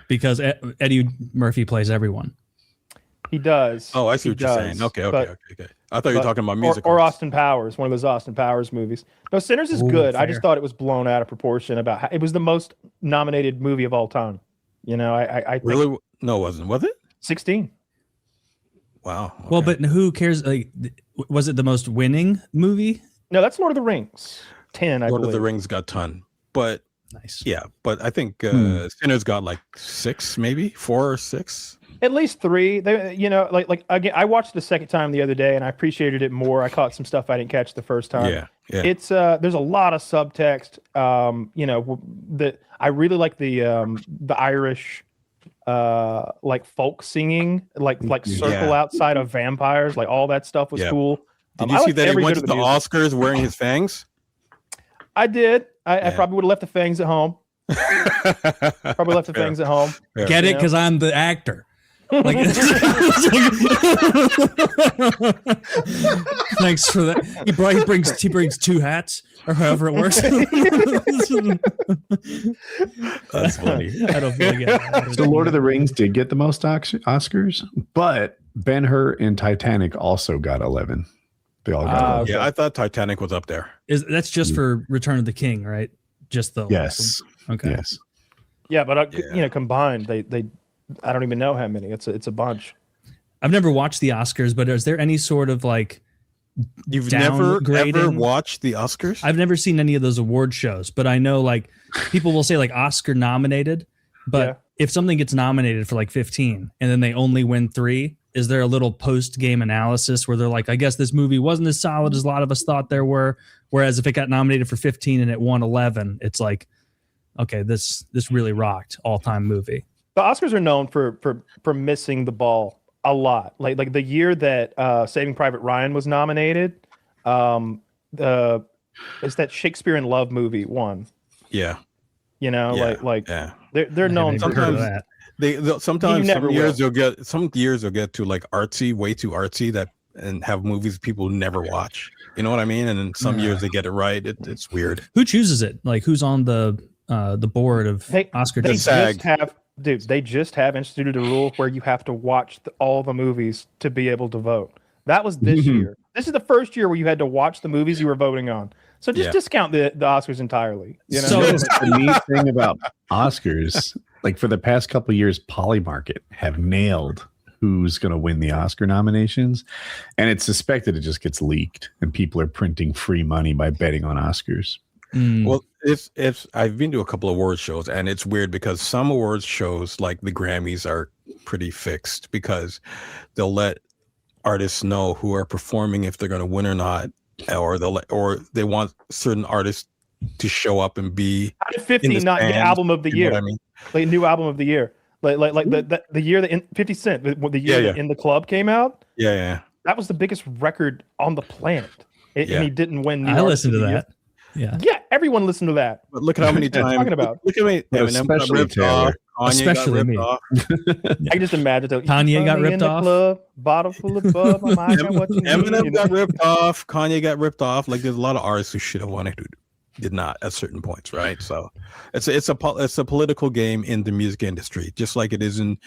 because Eddie Murphy plays everyone.
He does.
Oh, I see what you're saying. Okay. I thought you were talking about music.
Or Austin Powers, one of those Austin Powers movies. No, Sinners is good. Fair. I just thought it was blown out of proportion about how it was the most nominated movie of all time. I think
really? No, it wasn't. Was it?
16.
Wow. Okay.
Well, but who cares? Was it the most winning movie?
No, that's Lord of the Rings. 10, I believe.
Lord of the Rings got 10. But
nice.
Yeah, but I think Sinners got 6, maybe 4 or 6.
At least 3. They, again, I watched the second time the other day, and I appreciated it more. I caught some stuff I didn't catch the first time.
Yeah.
It's there's a lot of subtext. That I really like the Irish, folk singing, circle outside of vampires, all that stuff was cool.
Did you see that he went to the Oscars wearing his fangs?
I did. I probably would have left the fangs at home. Get it?
Because I'm the actor. Like, thanks for that. He brings 2 hats or however it works.
That's funny.
I don't feel like
So Lord of the Rings did get the most Oscars, but Ben-Hur and Titanic also got 11. They all got 11.
Yeah, I thought Titanic was up there.
That's just for Return of the King, right? Just the
Yes.
Okay.
Yes.
Yeah, but combined, they I don't even know how many. It's a bunch.
I've never watched the Oscars, but is there any sort of like
You've never
downgrading?
ever watched the Oscars?
I've never seen any of those award shows, but I know like people will say like Oscar nominated, but if something gets nominated for like 15 and then they only win 3, is there a little post-game analysis where they're like, I guess this movie wasn't as solid as a lot of us thought there were, whereas if it got nominated for 15 and it won 11, it's like, okay, this really rocked, all-time movie.
The Oscars are known for missing the ball a lot. Like the year that Saving Private Ryan was nominated, is that Shakespeare in Love movie won.
Yeah.
You know,
yeah.
they're known for
Sometimes sometimes some years they'll get to like artsy, way too artsy and have movies people never watch. You know what I mean? And then some years they get it right. It's weird.
Who chooses it? Like who's on the board of Oscar?
They just have instituted a rule where you have to watch all the movies to be able to vote. That was this year. This is the first year where you had to watch the movies you were voting on. So just discount the Oscars entirely. You know?
So the neat thing about Oscars, like for the past couple of years, Polymarket have nailed who's going to win the Oscar nominations, and it's suspected it just gets leaked, and people are printing free money by betting on Oscars.
Well, if I've been to a couple of awards shows, and it's weird because some awards shows like the Grammys are pretty fixed because they'll let artists know who are performing if they're going to win or not, or they want certain artists to show up and be
How did 50 not get album of the year?
I mean?
Like new album of the year. Like the year that 50 Cent, the year that In the Club came out.
Yeah.
That was the biggest record on the planet. And he didn't win.
I listened to that.
Yeah, everyone listened to that.
But look at how many times.
Talking about.
Look at me. Eminem got ripped off.
Especially me.
I can just imagine.
Kanye got ripped off.
Club, bottle full of bub.
Eminem got ripped off. Kanye got ripped off. Like there's a lot of artists who should have won it who did not at certain points, right? So it's a political game in the music industry, just like it is in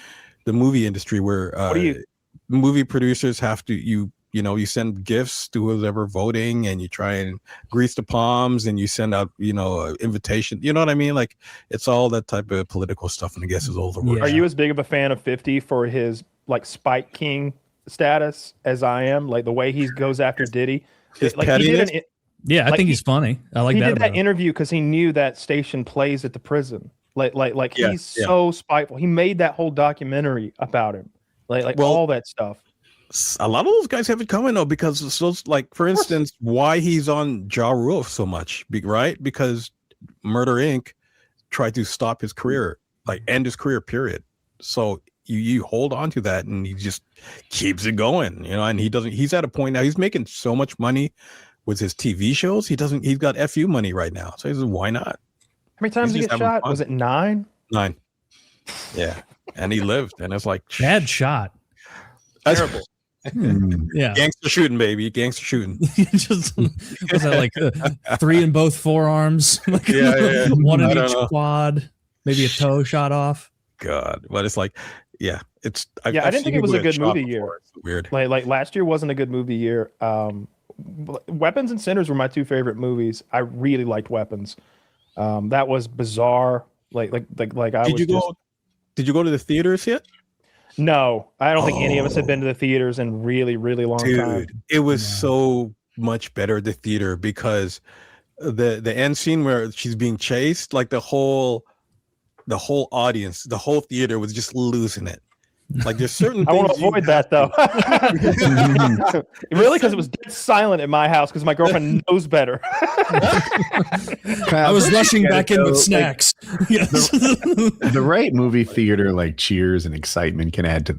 the movie industry, where movie producers have to you send gifts to who's ever voting, and you try and grease the palms, and you send out invitation. You know what I mean? Like it's all that type of political stuff, and I guess is all the work.
Are you as big of a fan of 50 for his like Spike King status as I am? Like the way he goes after Diddy.
I think he's funny. I like that.
He did that interview because he knew that station plays at the prison. He's so spiteful. He made that whole documentary about him. All that stuff.
A lot of those guys have it coming though, because those, like for instance, why he's on Ja Rule so much, right? Because Murder Inc. tried to stop his career, like end his career, period. So you hold on to that, and he just keeps it going, and he's at a point now, he's making so much money with his TV shows. He's got FU money right now. So he says, why not?
How many times did he get shot? Fun. Was it 9?
9. Yeah. And he lived, and it's like
bad shot.
Terrible.
Yeah.
Gangster shooting, baby. Gangster shooting.
Just was that like 3 in both forearms? Like, one in each quad, maybe a toe shot off.
God. But it's like, I
didn't think it was a good movie year.
Weird.
Like last year wasn't a good movie year. Weapons and Sinners were my 2 favorite movies. I really liked Weapons. That was bizarre. Did
you go to the theaters yet?
No, I don't think any of us had been to the theaters in really, really long time.
It was so much better at the theater because the end scene where she's being chased, like the whole audience, the whole theater was just losing it. Like there's certain
I want to avoid that though. Really, because it was dead silent at my house because my girlfriend knows better.
I was rushing back in with snacks. Yes.
The right movie theater, like cheers and excitement, can add to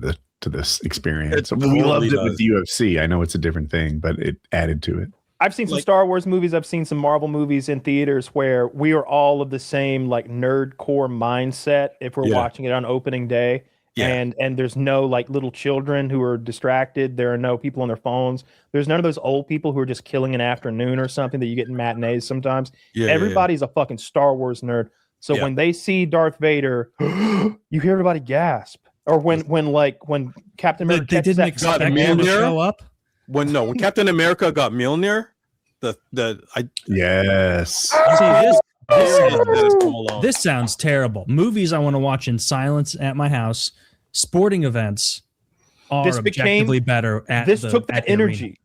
this experience. We loved it with the UFC. I know it's a different thing, but it added to it.
I've seen some Star Wars movies. I've seen some Marvel movies in theaters where we are all of the same like nerdcore mindset if we're watching it on opening day. and there's no like little children who are distracted. There are no people on their phones. There's none of those old people who are just killing an afternoon or something that you get in matinees sometimes. Everybody's a fucking Star Wars nerd. So when they see Darth Vader, you hear everybody gasp. Or when Captain America
they didn't expect him to show up.
When Captain America got Mjolnir,
yes.
This sounds terrible. Movies I want to watch in silence at my house. Sporting events are objectively better.
Took that energy.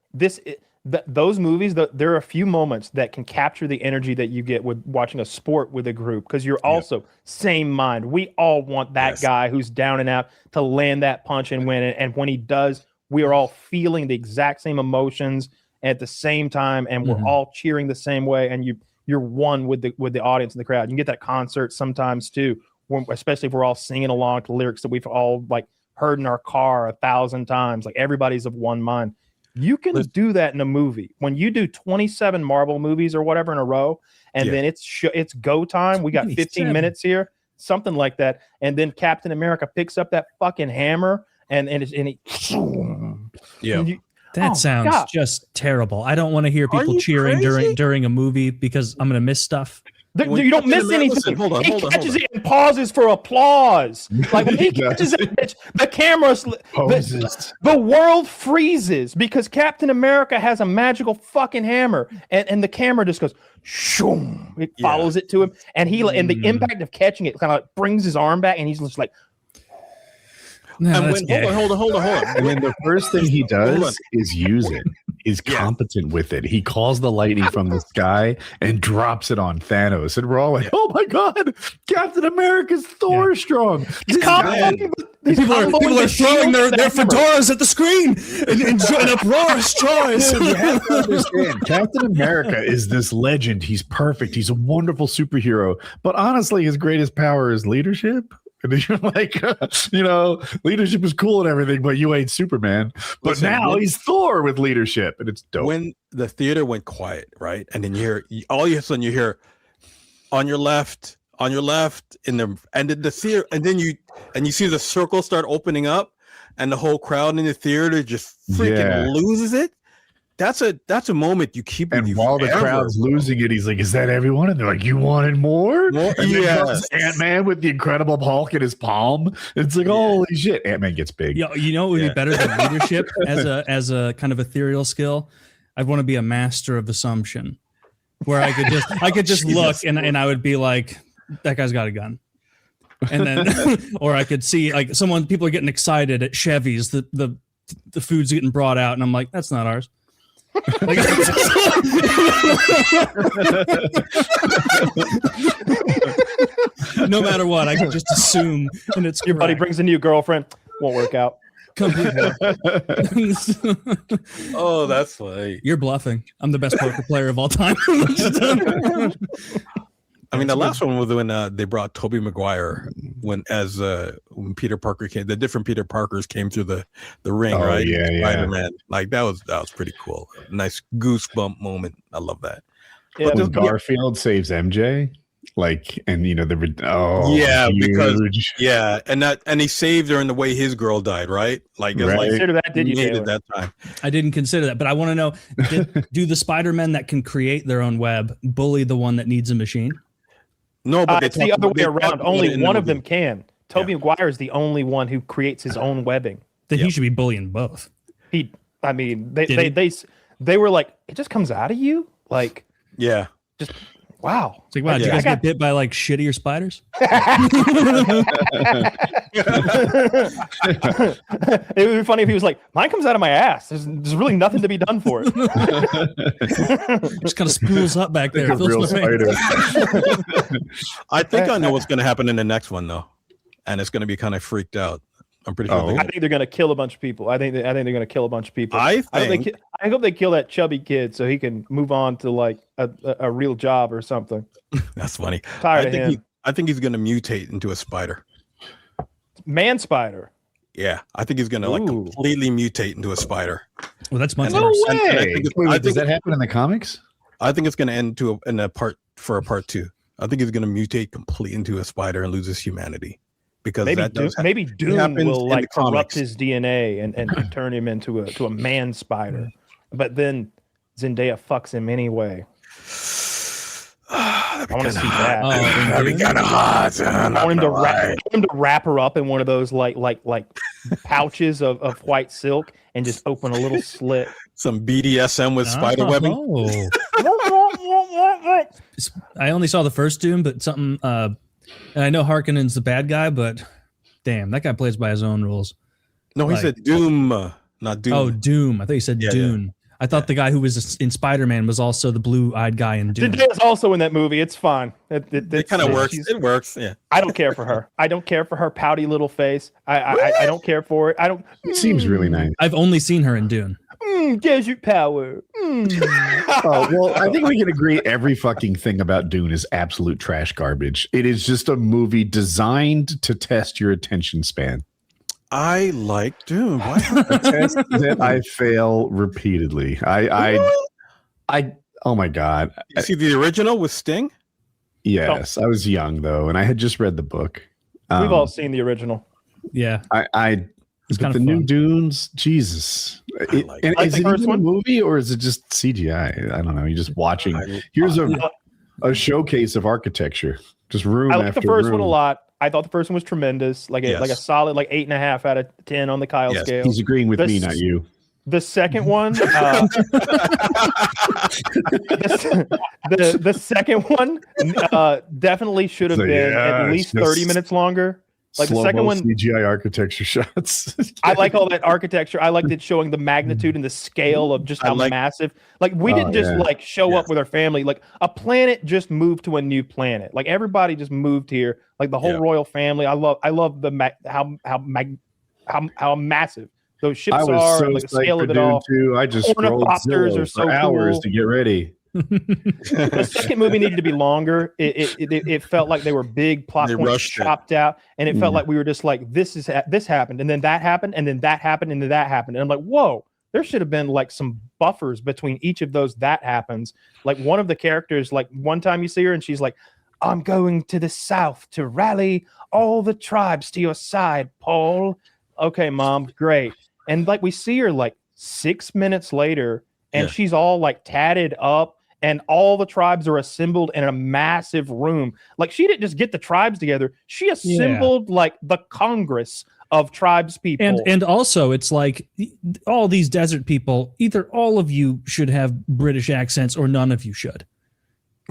Those movies, there are a few moments that can capture the energy that you get with watching a sport with a group, because you're also same mind. We all want that guy who's down and out to land that punch and win it. And when he does, we are all feeling the exact same emotions at the same time, and we're all cheering the same way. And you're one with the audience and the crowd. You can get that concert sometimes too, especially if we're all singing along to lyrics that we've all like heard in our car 1,000 times. Like everybody's of one mind. You can do that in a movie. When you do 27 Marvel movies or whatever in a row, and then it's go time. We got 15 minutes here, something like that. And then Captain America picks up that fucking hammer and he.
That sounds just terrible. I don't want to hear people cheering during a movie because I'm going to miss stuff.
You don't miss anything. He catches it and pauses for applause. Like when he catches that bitch, the camera, the world freezes because Captain America has a magical fucking hammer, and the camera just goes shoom. It follows it to him, and the impact of catching it kind of like brings his arm back, and he's just like.
No,
hold on.
And then the first thing he does is use it. He's competent with it. He calls the lightning from the sky and drops it on Thanos. And we're all like, oh my God, Captain America's Thor strong.
People are throwing their fedoras at the screen and uproarious joys.
You have to understand, Captain America is this legend. He's perfect. He's a wonderful superhero. But honestly, his greatest power is leadership. And you're like, leadership is cool and everything, but you ain't Superman. But now he's Thor with leadership, and it's dope.
When the theater went quiet, right, and then you hear on your left, in the end of the theater, and then you see the circle start opening up, and the whole crowd in the theater just freaking loses it. That's a moment you keep.
And while the crowd's losing it, he's like, "Is that everyone?" And they're like, "You wanted more?" And then comes Ant-Man with the Incredible Hulk in his palm. It's like, holy shit! Ant-Man gets big.
You know, it would be better than leadership as a kind of ethereal skill. I'd want to be a master of assumption, where I could just look and I would be like, "That guy's got a gun." And then, or I could see like people are getting excited at Chevy's. The food's getting brought out, and I'm like, "That's not ours." No matter what, I can just assume, and it's
your buddy brings a new girlfriend, won't work out.
Oh, that's funny.
You're bluffing. I'm the best poker player of all time.
I mean, the last one was when they brought Tobey Maguire when Peter Parker came. The different Peter Parkers came through the ring, right?
Yeah,
Spider-Man. Like that was pretty cool. Nice goosebump moment. I love that.
Yeah, when Garfield saves MJ, because
and he saved her in the way his girl died, right? Like,
consider that, did you?
At that time,
I didn't consider that, but I want to know: do the Spider-Men that can create their own web bully the one that needs a machine?
No, but
it's the other way around. Only one of them can. Tobey Maguire is the only one who creates his own webbing.
Then he should be bullying both.
They were like, it just comes out of you, like just wow.
It's like, wow, did you guys get bit by like shittier spiders?
It would be funny if he was like, mine comes out of my ass. There's really nothing to be done for it.
Just kind of spools up back there.
Real spider.
I think I know what's going to happen in the next one though, and it's going to be kind of freaked out. I'm pretty sure.
I think they're going to kill a bunch of people. I think they're going to kill a bunch of people.
I
hope they kill that chubby kid so he can move on to like a real job or something.
That's funny.
Tired of him.
I think he's going to mutate into a spider.
Man spider.
Yeah, I think he's going to like completely mutate into a spider.
Well, that's much
no
worse.
way. Does that happen in the comics?
I think it's going to end in a part 2. I think he's going to mutate completely into a spider and lose his humanity. because
maybe
that does
maybe Dune
happens
will
in
like
the
corrupt
comics.
his DNA and turn him into a man spider, but then Zendaya fucks him anyway. I want to see that.
That'd be kind of hot.
I want him to wrap her up in one of those like pouches of white silk and just open a little slit.
Some BDSM with spider webbing.
I only saw the first Doom, but something. And I know Harkonnen's the bad guy, but damn, that guy plays by his own rules.
No, he said Doom, not Doom.
Oh, Doom. I thought you said Dune. Yeah. I thought the guy who was in Spider-Man was also the blue-eyed guy in Dune.
Zendaya's also in that movie. It's fine.
It kind of works. It works. Yeah.
I don't care for her. I don't care for her pouty little face. I don't care for it. I don't.
It seems really nice.
I've only seen her in Dune.
Desert power.
Oh, well, I think we can agree every fucking thing about Dune is absolute trash garbage. It is just a movie designed to test your attention span.
I like Dune. Why?
A test that I fail repeatedly. Oh my God.
You see the original with Sting?
Yes, I was young though, and I had just read the book.
We've all seen the original.
Yeah.
But the new Dunes, Jesus. Is it even a movie or is it just CGI? I don't know. You're just watching. Here's a showcase of architecture. Just room after room.
I like the first one a lot. I thought the first one was tremendous. Like a solid 8.5 out of 10 on the Kyle scale.
He's agreeing with me, not you.
The second one, the second one definitely should have been at least 30 minutes longer. Like the second one,
CGI architecture shots.
I like all that architecture. I liked it showing the magnitude and the scale of just how massive. Like we didn't just show up with our family. Like a planet just moved to a new planet. Like everybody just moved here. Like the whole royal family. I love how massive those ships are. Like the scale of it all.
Too. I just scrolled Zillow for hours to get ready.
The second movie needed to be longer. It felt like they were big plot points chopped out, and it felt like we were just like this happened, and then that happened, and then that happened, and then that happened, and I'm like, whoa, there should have been like some buffers between each of those that happens. Like one of the characters, like one time you see her and she's like, I'm going to the south to rally all the tribes to your side, Paul. Okay, Mom, great. And like we see her like 6 minutes later, and she's all like tatted up. And all the tribes are assembled in a massive room. Like she didn't just get the tribes together; she assembled like the Congress of tribes people.
And also, it's like all these desert people. Either all of you should have British accents, or none of you should.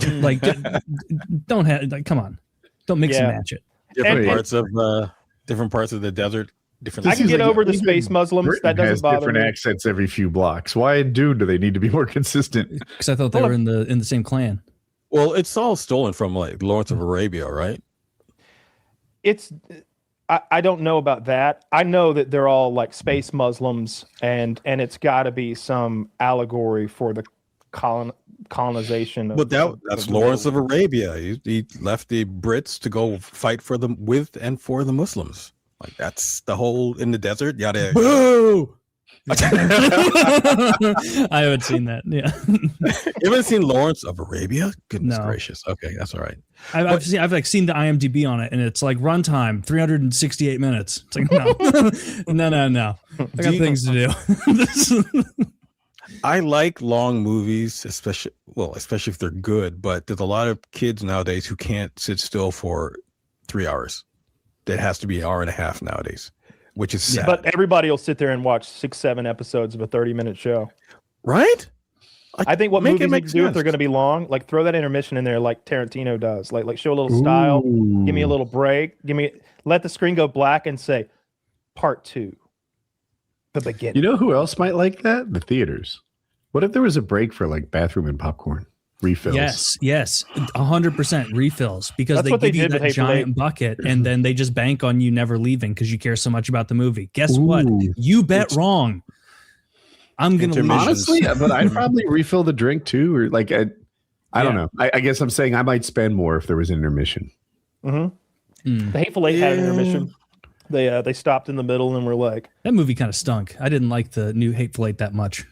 Like, don't have. Like, come on, don't mix and match it.
Different parts of the desert.
I can get over the space Muslims.
Britain
that doesn't
has
bother
different
me.
accents every few blocks. Why in Dune do they need to be more consistent?
Because I thought they were in the same clan.
Well, it's all stolen from like Lawrence of Arabia, right?
I don't know about that. I know that they're all like space Muslims, and it's got to be some allegory for the colonization.
But that's Lawrence of Arabia. He left the Brits to go fight for them with and for the Muslims. Like that's the whole in the desert. Yada.
Boo! I haven't seen that. Yeah.
You haven't seen Lawrence of Arabia? Goodness gracious. Okay, that's all right.
I've seen the IMDb on it, and it's like runtime 368 minutes. It's like no. I got things to do.
I like long movies, especially if they're good. But there's a lot of kids nowadays who can't sit still for 3 hours. It has to be an hour and a half nowadays, which is sad.
But everybody will sit there and watch 6-7 episodes of a 30-minute show.
Right?
I think what movies need to do if they're going to be long, like throw that intermission in there like Tarantino does. Like show a little style, give me a little break, let the screen go black and say, part 2, the beginning.
You know who else might like that? The theaters. What if there was a break for like bathroom and popcorn? Refills.
Yes, 100% refills, because
That's
they
what
give
they
you
did
that
with Hateful
giant
Eight.
bucket, and then they just bank on you never leaving because you care so much about the movie. Guess what? You bet wrong. I'm gonna leave.
Honestly, but I'd probably refill the drink too, or like I don't know. I guess I'm saying I might spend more if there was an intermission.
The Hateful Eight had an intermission. They stopped in the middle and were like,
that movie kind of stunk. I didn't like the new Hateful Eight that much.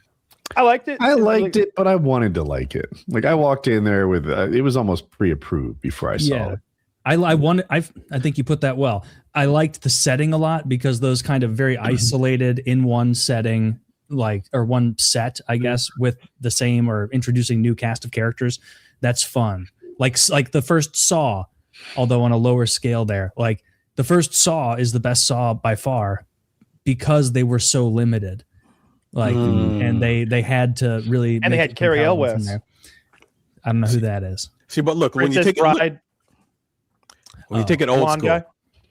I liked it.
I liked it, but I wanted to like it. Like I walked in there with it was almost pre-approved before I saw it.
I think you put that well. I liked the setting a lot because those kind of very isolated in one setting, or one set, I guess, with the same or introducing new cast of characters. That's fun. Like the first Saw, although on a lower scale there. Like the first Saw is the best Saw by far because they were so limited. And they had to really,
and they had Carrie Elwes.
I don't know who that is.
See, but look, when you take it old school, guy.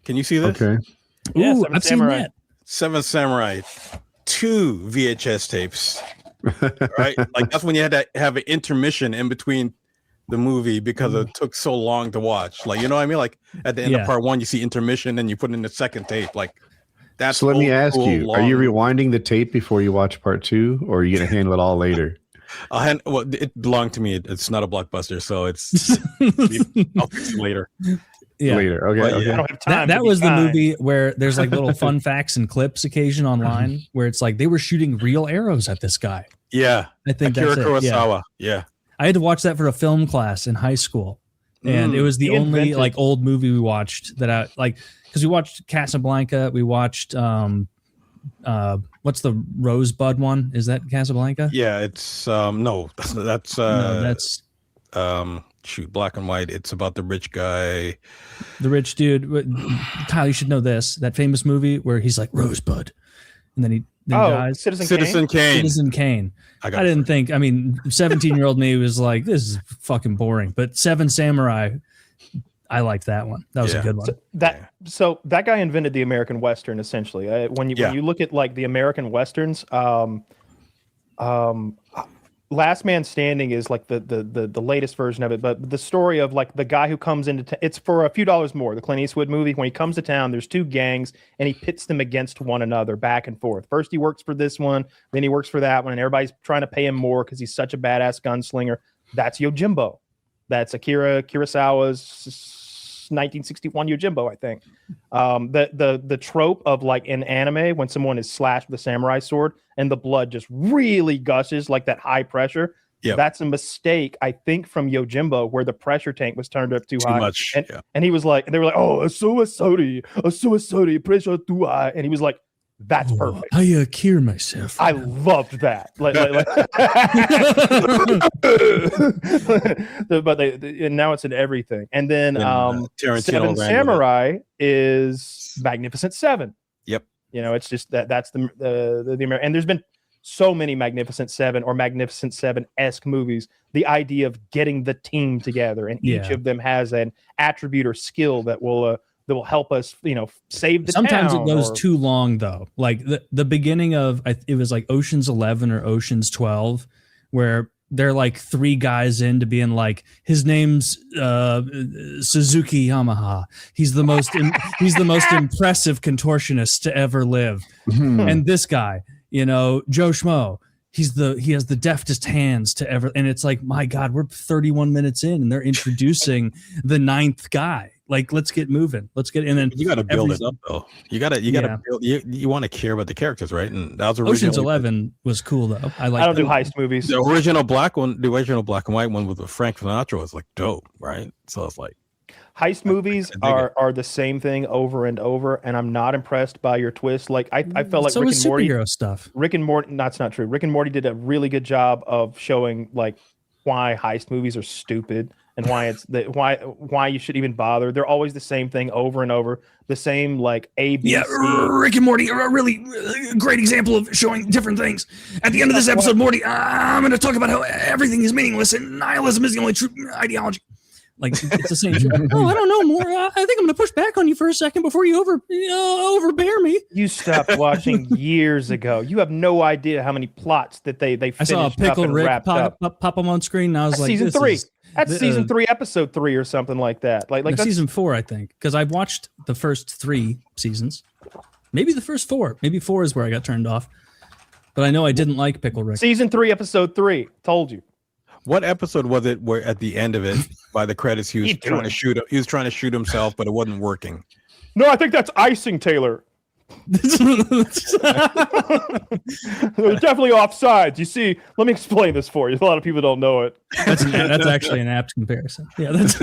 Can you see this?
Okay.
Ooh, I've seen that.
Seven Samurai, 2 VHS tapes. Right? Like that's when you had to have an intermission in between the movie because it took so long to watch. Like, you know what I mean? Like at the end of part 1, you see intermission and you put in the second tape. Like that's
so let me ask you, are you rewinding the tape before you watch part 2, or are you going to handle it all later?
Well, it belonged to me. It's not a blockbuster, so it's I'll fix it later.
Yeah.
Later. Okay.
But,
okay.
I don't have time
That
to be
was
kind.
the movie where there's like little fun facts and clips occasion online where it's like they were shooting real arrows at this guy.
Yeah.
I think
Akira
that's it.
Kurosawa. Yeah.
I had to watch that for a film class in hih school. And it was the
He
only
invented-
like old movie we watched that I like, because we watched Casablanca. We watched what's the Rosebud one? Is that Casablanca?
Yeah, it's no, that's
No, that's
shoot, Black and White. It's about the rich guy.
the rich dude. Kyle, you should know this. That famous movie where he's like Rosebud, and then he dies.
Citizen
Citizen Kane.
Citizen Kane. I didn't think. I mean, 17-year-old me was like, "This is fucking boring." But Seven Samurai, I liked that one. That was a good one.
So that guy invented the American Western essentially. When you look at like the American Westerns, Last Man Standing is like the latest version of it, but the story of like the guy who comes into it's for a few dollars more. The Clint Eastwood movie, when he comes to town, there's 2 gangs and he pits them against one another back and forth. First he works for this one, then he works for that one, and everybody's trying to pay him more because he's such a badass gunslinger. That's Yojimbo. That's Akira Kurosawa's 1961 Yojimbo, I think. The trope of like in anime when someone is slashed with a samurai sword and the blood just really gushes, like that high pressure.
Yep.
That's a mistake, I think, from Yojimbo, where the pressure tank was turned up too high.
Much.
And he was like, and they were like, oh, a sorry, pressure too high. And he was like, that's perfect.
I cure myself.
I loved that. But and now it's in everything. And then Seven Samurai is Magnificent Seven.
Yep.
You know, it's just that's the American. And there's been so many Magnificent Seven or Magnificent Seven-esque movies. The idea of getting the team together, and each of them has an attribute or skill that will help us, save the
Sometimes
town.
it goes too long though. Like the beginning of it was like Ocean's 11 or Ocean's 12, where they're like 3 guys into being like, his name's Suzuki Yamaha. He's the most impressive contortionist to ever live. And this guy, Joe Schmo, he has the deftest hands to ever. And it's like, my God, we're 31 minutes in and they're introducing the 9th guy. Like, let's get moving. And then
you got to build it up though. You got to build. You want to care about the characters, right? And that was
Ocean's 11 was cool though. I
don't do heist movies.
The original black one, the original black and white one with Frank Sinatra was like dope, right? So it's like
heist movies are the same thing over and over, and I'm not impressed by your twist. Like I felt like Rick and Morty
stuff.
Rick and Morty, that's not true. Rick and Morty did a really good job of showing like why heist movies are stupid. And why why you should even bother. They're always the same thing over and over. The same like A, B, C.
Rick and Morty are a really great example of showing different things. At the end of this episode, Morty, I'm going to talk about how everything is meaningless and nihilism is the only true ideology.
Like, it's the same shit. Oh, I don't know more. I think I'm going to push back on you for a second before you overbear me.
You stopped watching years ago. You have no idea how many plots that they finished. I
saw a Pickle Rick pop up on screen, and I was
that's
like,
season 3. That's season 3, episode 3, or something like that. Like that's
season 4, I think, because I've watched the first 3 seasons, maybe the first 4. Maybe 4 is where I got turned off. But I know I didn't like Pickle Rick.
Season 3, episode 3. Told you.
What episode was it where at the end of it, by the credits, he was trying to shoot himself, but it wasn't working?
No, I think that's icing, Taylor. They're definitely offsides. You see, let me explain this for you. A lot of people don't know it.
That's actually an apt comparison. Yeah, that's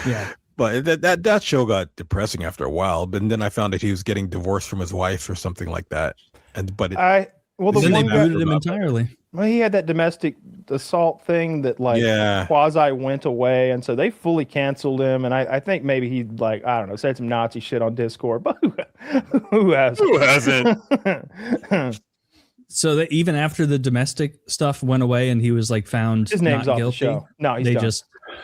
yeah.
But that show got depressing after a while. But then I found that he was getting divorced from his wife or something like that. And but
then they booted him entirely.
Well, he had that domestic assault thing that quasi went away, and so they fully canceled him. And I think maybe he I don't know, said some Nazi shit on Discord, but who hasn't?
Who hasn't?
So that even after the domestic stuff went away and he was found
his name's
not
off
guilty,
the show. No, he's done.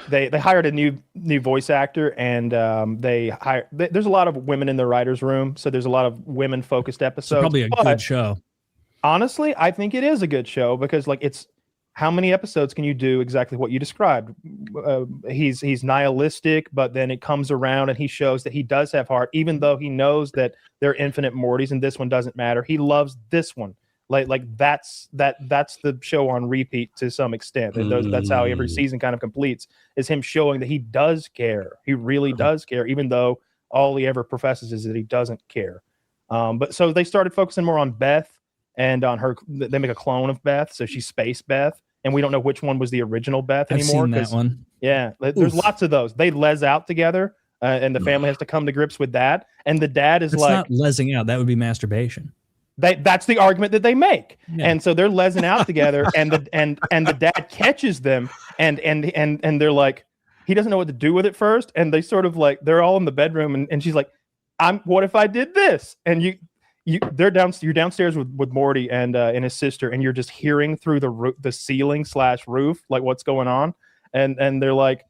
They hired a new voice actor, and there's a lot of women in the writers' room, so there's a lot of women focused episodes.
It's probably a good show.
Honestly, I think it is a good show because it's how many episodes can you do exactly what you described? He's nihilistic, but then it comes around and he shows that he does have heart, even though he knows that there are infinite Mortys and this one doesn't matter. He loves this one. That's the show on repeat to some extent. That's how every season kind of completes, is him showing that he does care. He really does care, even though all he ever professes is that he doesn't care. But so they started focusing more on Beth and on her. They make a clone of Beth, so she's Space Beth, and we don't know which one was the original Beth anymore.
I've seen that one.
Yeah, there's lots of those. They les out together, and the family has to come to grips with that. And the dad is
not lesing out. That would be masturbation.
That's the argument that they make, and so they're lesing out together, and the dad catches them, and they're like, he doesn't know what to do with it first, and they sort of they're all in the bedroom, and she's like, what if I did this? And you're downstairs with Morty and his sister, and you're just hearing through the ceiling / roof what's going on, and they're like,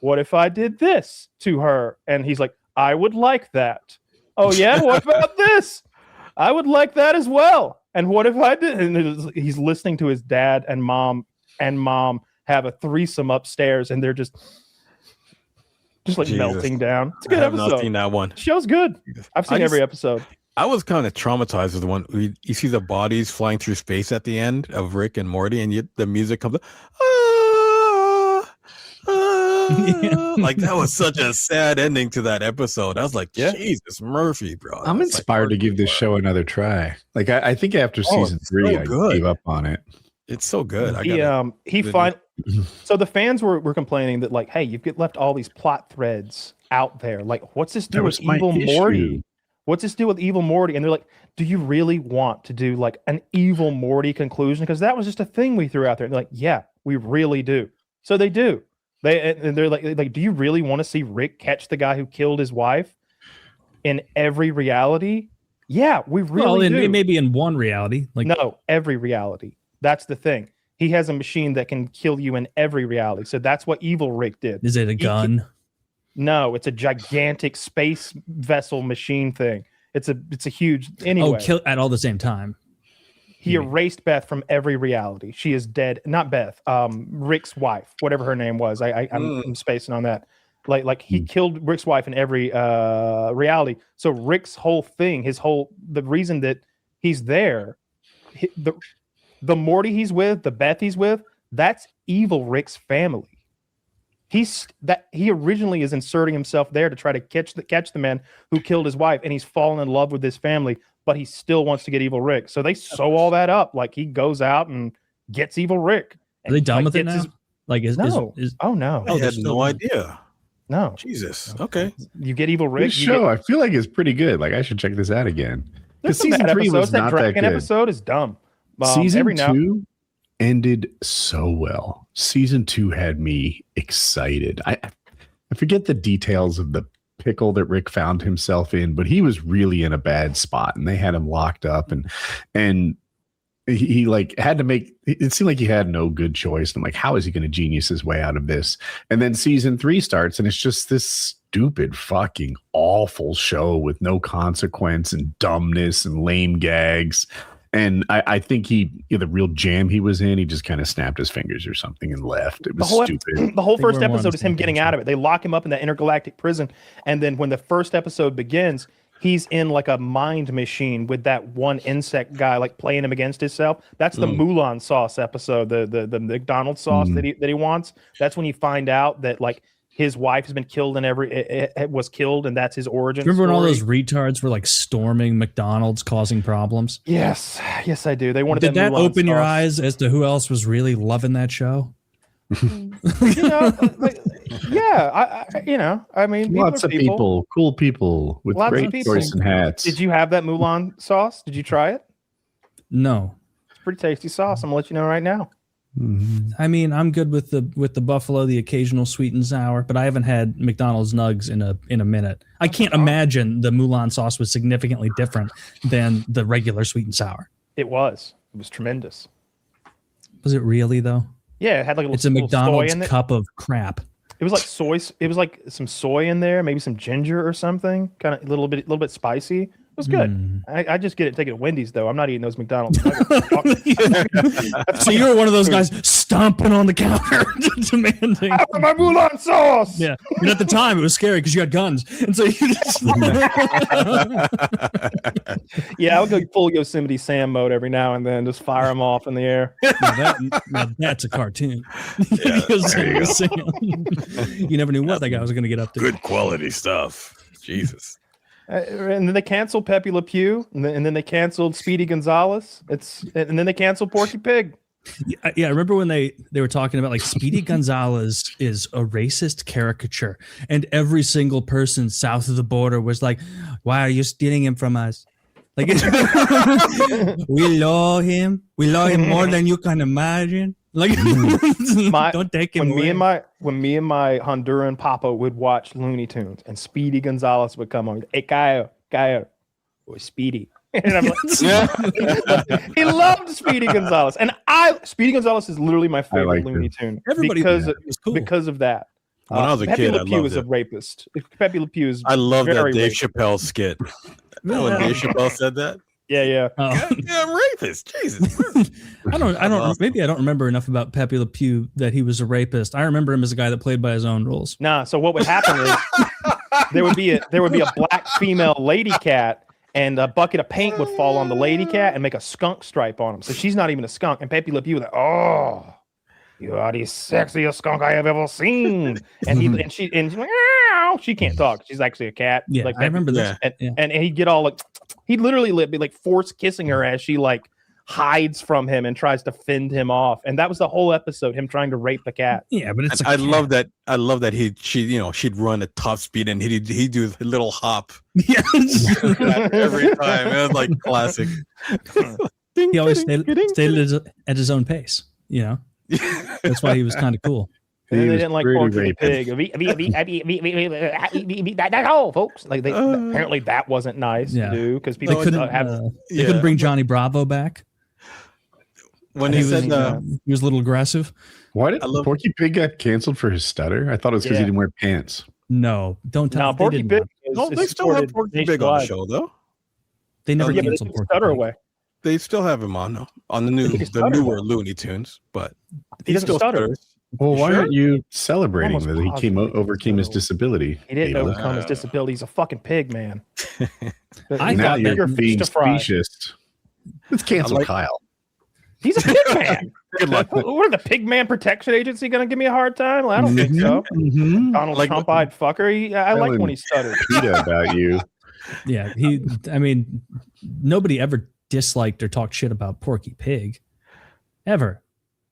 what if I did this to her? And he's like, I would like that. Oh yeah, what about this? I would like that as well. And what if I did? And he's listening to his dad and mom have a threesome upstairs, and they're just melting down. It's a good episode. I've not
seen that one.
The show's good. I've seen every episode.
I was kind of traumatized with the one you see the bodies flying through space at the end of Rick and Morty, and the music comes up. That was such a sad ending to that episode. I was like, Jesus Murphy, bro.
I'm inspired to give this show another try. I think after season 3, I gave up on it.
It's so good.
So the fans were complaining that hey, you've left all these plot threads out there. What's this do with Evil Morty? What's this do with Evil Morty? And they're like, do you really want to do an Evil Morty conclusion? Because that was just a thing we threw out there. And they're like, yeah, we really do. So they do. They're like, do you really want to see Rick catch the guy who killed his wife in every reality? Yeah, we really do.
Maybe in one reality.
No, every reality. That's the thing. He has a machine that can kill you in every reality. So that's what Evil Rick did.
Is it a gun?
No, it's a gigantic space vessel machine thing. It's a huge anyway.
Kill at all the same time.
He erased Beth from every reality. She is dead. Not Beth. Rick's wife, whatever her name was. I'm spacing on that. He killed Rick's wife in every reality. So Rick's whole thing, the reason that he's there, the Morty he's with, the Beth he's with, that's Evil Rick's family. He originally is inserting himself there to try to catch the man who killed his wife, and he's fallen in love with his family, but he still wants to get Evil Rick. So they sew all that up. He goes out and gets Evil Rick.
Are they done with it now?
Oh no!
I had no idea.
No,
Jesus. Okay,
you get Evil Rick.
This show, I feel like, is pretty good. I should check this out again.
Because season 3 was not that good. Episode is dumb.
Season 2 ended so well. Season 2 had me excited. I forget the details of the pickle that Rick found himself in, but he was really in a bad spot, and they had him locked up, and he had to make it seemed like he had no good choice. And I'm like, how is he going to genius his way out of this? And then season 3 starts, and it's just this stupid fucking awful show with no consequence and dumbness and lame gags. And I think the real jam he was in, he just kind of snapped his fingers or something and left. It was stupid.
The whole first episode is him getting out of it. They lock him up in that intergalactic prison. And then when the first episode begins, he's in a mind machine with that one insect guy, playing him against himself. That's the Mulan sauce episode, the McDonald sauce that he wants. That's when you find out that his wife has been killed in was killed, and that's his origin.
Remember when all
story.
those retards were like storming McDonald's, causing problems?
Yes, I do. They wanted.
Did that
Mulan
open your
sauce.
eyes as to who else was really loving that show?
Yeah, I mean,
Lots of people, cool people with
Lots of
great
people.
choice and hats.
Did you have that Mulan sauce? Did you try it?
No.
It's pretty tasty sauce. I'm gonna let you know right now.
I mean, I'm good with the buffalo, the occasional sweet and sour, but I haven't had McDonald's nugs in a minute. I can't imagine the Mulan sauce was significantly different than the regular sweet and sour.
It was tremendous.
Was it really though?
Yeah, it had like
It's a
little
McDonald's
soy in it.
cup of crap.
It was like soy. It was like some soy in there, maybe some ginger or something. Kind of a little bit spicy. It was good. I just get it. Take it to Wendy's though. I'm not eating those McDonald's.
So you were one of those guys stomping on the counter, demanding
I want my Mulan sauce.
Yeah, and at the time it was scary because you had guns, and so you just
Yeah, I would go full Yosemite Sam mode every now and then, just fire them off in the air.
now that's a cartoon. You never knew what that guy was going to get up to.
Good quality stuff. Jesus.
And then they canceled Pepe Le Pew, and then they canceled Speedy Gonzales. And then they canceled Porky Pig.
Yeah, I remember when they were talking about like Speedy Gonzales is a racist caricature, and every single person south of the border was like, "Why are you stealing him from us?" Like, we love him more than you can imagine. Like, don't take him away.
When me and my Honduran papa would watch Looney Tunes, and Speedy Gonzales would come on, "Hey, Kyle, or Speedy." And I'm like, he loved Speedy Gonzales, and Speedy Gonzales is literally my favorite Looney Tune.
Everybody
because of that.
When I was a
Pepe
kid,
Le
I
Pew
loved
is
it.
a rapist. Pepe Le Pew is.
I love that
very
Dave
racist.
Chappelle skit. Remember when Dave Chappelle said that?
Yeah.
Yeah, rapist. Jesus.
I don't. Maybe I don't remember enough about Pepe Le Pew that he was a rapist. I remember him as a guy that played by his own rules.
Nah. So what would happen is there would be a black female lady cat, and a bucket of paint would fall on the lady cat and make a skunk stripe on him. So she's not even a skunk. And Pepe Le Pew was like, "Oh, you are the sexiest skunk I have ever seen." And she's like, "Meow." She can't talk. She's actually a cat.
Yeah,
like
I remember this.
And he'd get all like, he'd literally be like force kissing her as she like hides from him and tries to fend him off. And that was the whole episode, him trying to rape the cat.
Yeah, but it's.
I love that. I love that she'd run at top speed and he'd do a little hop.
Yes.
Every time. It was like classic.
He always stayed at his own pace. You know, that's why he was kind of cool.
And they didn't like Porky Pig. That's all, folks. Like apparently that wasn't nice to do because people
couldn't bring Johnny Bravo back.
When he said
he was a little aggressive.
Why did Porky Pig get canceled for his stutter? I thought it was because he didn't wear pants.
No, don't tell.
No, Porky Pig.
No, they still have Porky Pig on the show though.
They never canceled Porky
Stutter
Pig.
away.
They still have him on the newer Looney Tunes, but
he doesn't stutter.
Well, why aren't you celebrating that he overcame his disability?
He didn't overcome his disability. He's a fucking pig, man.
Now you're being specious. Let's cancel Kyle.
He's a pig man. Good luck. What are the Pigman Protection Agency going to give me a hard time? Well, I don't think so. Donald Trump-eyed fucker. I like when he stutters.
About you.
Yeah, nobody ever disliked or talked shit about Porky Pig, ever.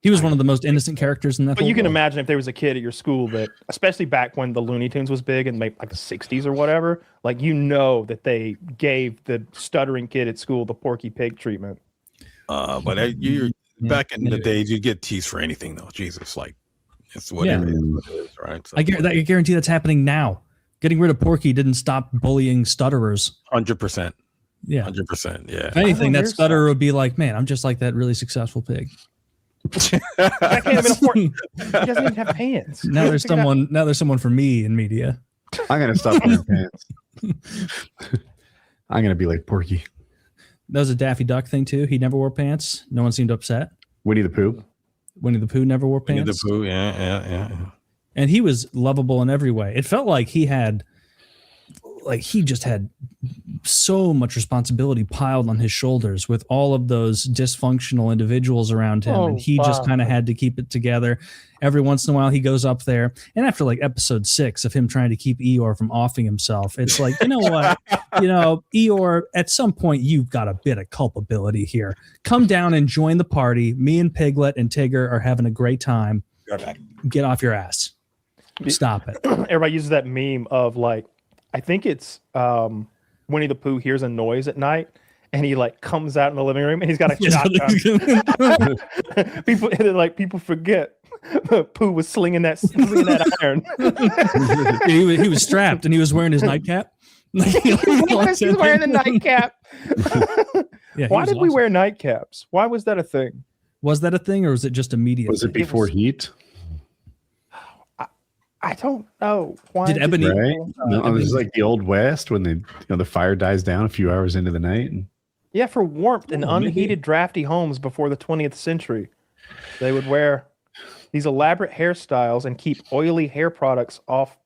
He was one of the most innocent characters in that.
But you can imagine if there was a kid at your school that, especially back when the Looney Tunes was big and like the 60s or whatever, like that they gave the stuttering kid at school the Porky Pig treatment.
But you're back in the days, you get teased for anything though. Jesus, like it's whatever it is, right? So,
I guarantee that's happening now. Getting rid of Porky didn't stop bullying stutterers.
100%.
Yeah,
100%. Yeah.
If anything, that stutterer would be like, "Man, I'm just like that really successful pig."
I can't even afford. He doesn't even have pants.
Now there's someone for me in media.
I'm gonna stop wearing pants. I'm gonna be like Porky.
That was a Daffy Duck thing too. He never wore pants. No one seemed upset.
Winnie the Pooh.
Winnie the Pooh never wore pants.
Winnie the Pooh, yeah.
And he was lovable in every way. It felt like he had like he just had so much responsibility piled on his shoulders with all of those dysfunctional individuals around him, and he just kind of had to keep it together. Every once in a while he goes up there, and after like episode 6 of him trying to keep Eeyore from offing himself, it's like, you know what, Eeyore, at some point you've got a bit of culpability here. Come down and join the party. Me and Piglet and Tigger are having a great time. Get off your ass. Stop it.
Everybody uses that meme of like, I think it's Winnie the Pooh hears a noise at night and he like comes out in the living room and he's got a shotgun. people forget Pooh was slinging that iron.
he was strapped and he was wearing his nightcap.
He's wearing the nightcap. Why did we wear nightcaps? Why was that a thing?
Was that a thing, or was it just immediate?
Was it before Heat?
I don't know. Why
did Ebony?
Right? No, it was like the Old West when the fire dies down a few hours into the night.
Yeah, for warmth in unheated, drafty homes before the 20th century, they would wear these elaborate hairstyles and keep oily hair products off.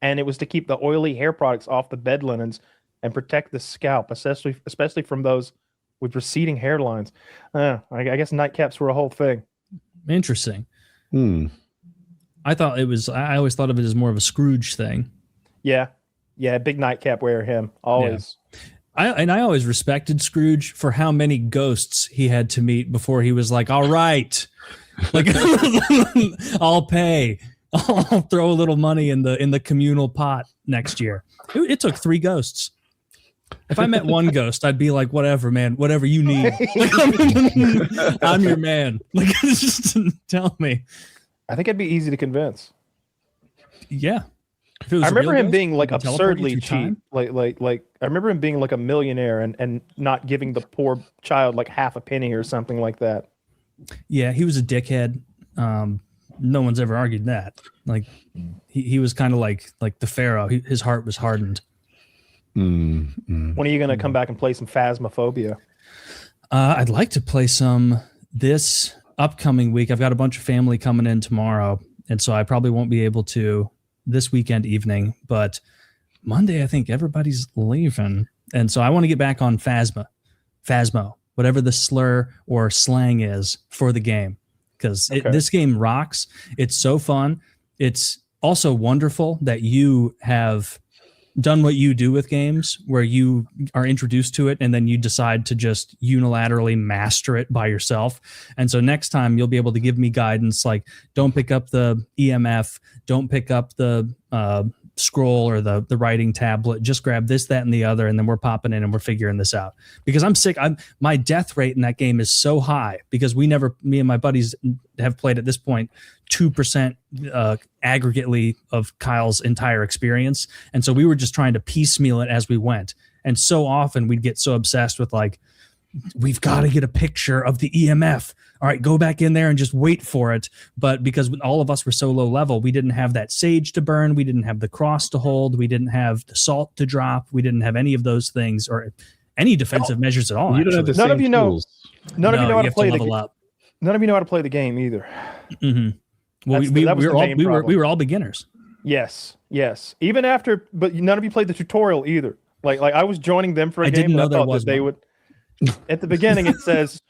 And it was to keep the oily hair products off the bed linens and protect the scalp, especially from those with receding hairlines. I guess nightcaps were a whole thing.
Interesting. I always thought of it as more of a Scrooge thing. Yeah,
big nightcap wearer him, always.
Yeah. I always respected Scrooge for how many ghosts he had to meet before he was like, all right, like I'll pay. I'll throw a little money in the communal pot next year. It took 3 ghosts. If I met one ghost, I'd be like, whatever, man, whatever you need. I'm your man. Like, just tell me.
I think it'd be easy to convince.
Yeah.
I remember him being like absurdly cheap. Like I remember him being like a millionaire and not giving the poor child like half a penny or something like that.
Yeah, he was a dickhead. No one's ever argued that. Like he was kind of like the Pharaoh. His heart was hardened.
When are you going to come back and play some Phasmophobia?
I'd like to play some this upcoming week. I've got a bunch of family coming in tomorrow, and so I probably won't be able to this weekend evening. But Monday, I think everybody's leaving, and so I want to get back on Phasmo, whatever the slur or slang is for the game, because this game rocks. It's so fun. It's also wonderful that you have done what you do with games where you are introduced to it and then you decide to just unilaterally master it by yourself. And so next time you'll be able to give me guidance, like don't pick up the EMF, don't pick up the scroll or the writing tablet, just grab this, that, and the other, and then we're popping in and we're figuring this out. Because I'm sick. My death rate in that game is so high because me and my buddies have played at this point 2% aggregately of Kyle's entire experience. And so we were just trying to piecemeal it as we went. And so often we'd get so obsessed with like, we've got to get a picture of the EMF. All right, go back in there and just wait for it. But because all of us were so low level, we didn't have that sage to burn. We didn't have the cross to hold. We didn't have the salt to drop. We didn't have any of those things or any defensive measures at all.
You don't have the same tools.
None of you know how to play the game. None of you know how to play the game either.
Mm-hmm. Well, we were all beginners.
Yes. Even after, but none of you played the tutorial either. Like I was joining them for a game.
Didn't know there was.
They would. At the beginning, it says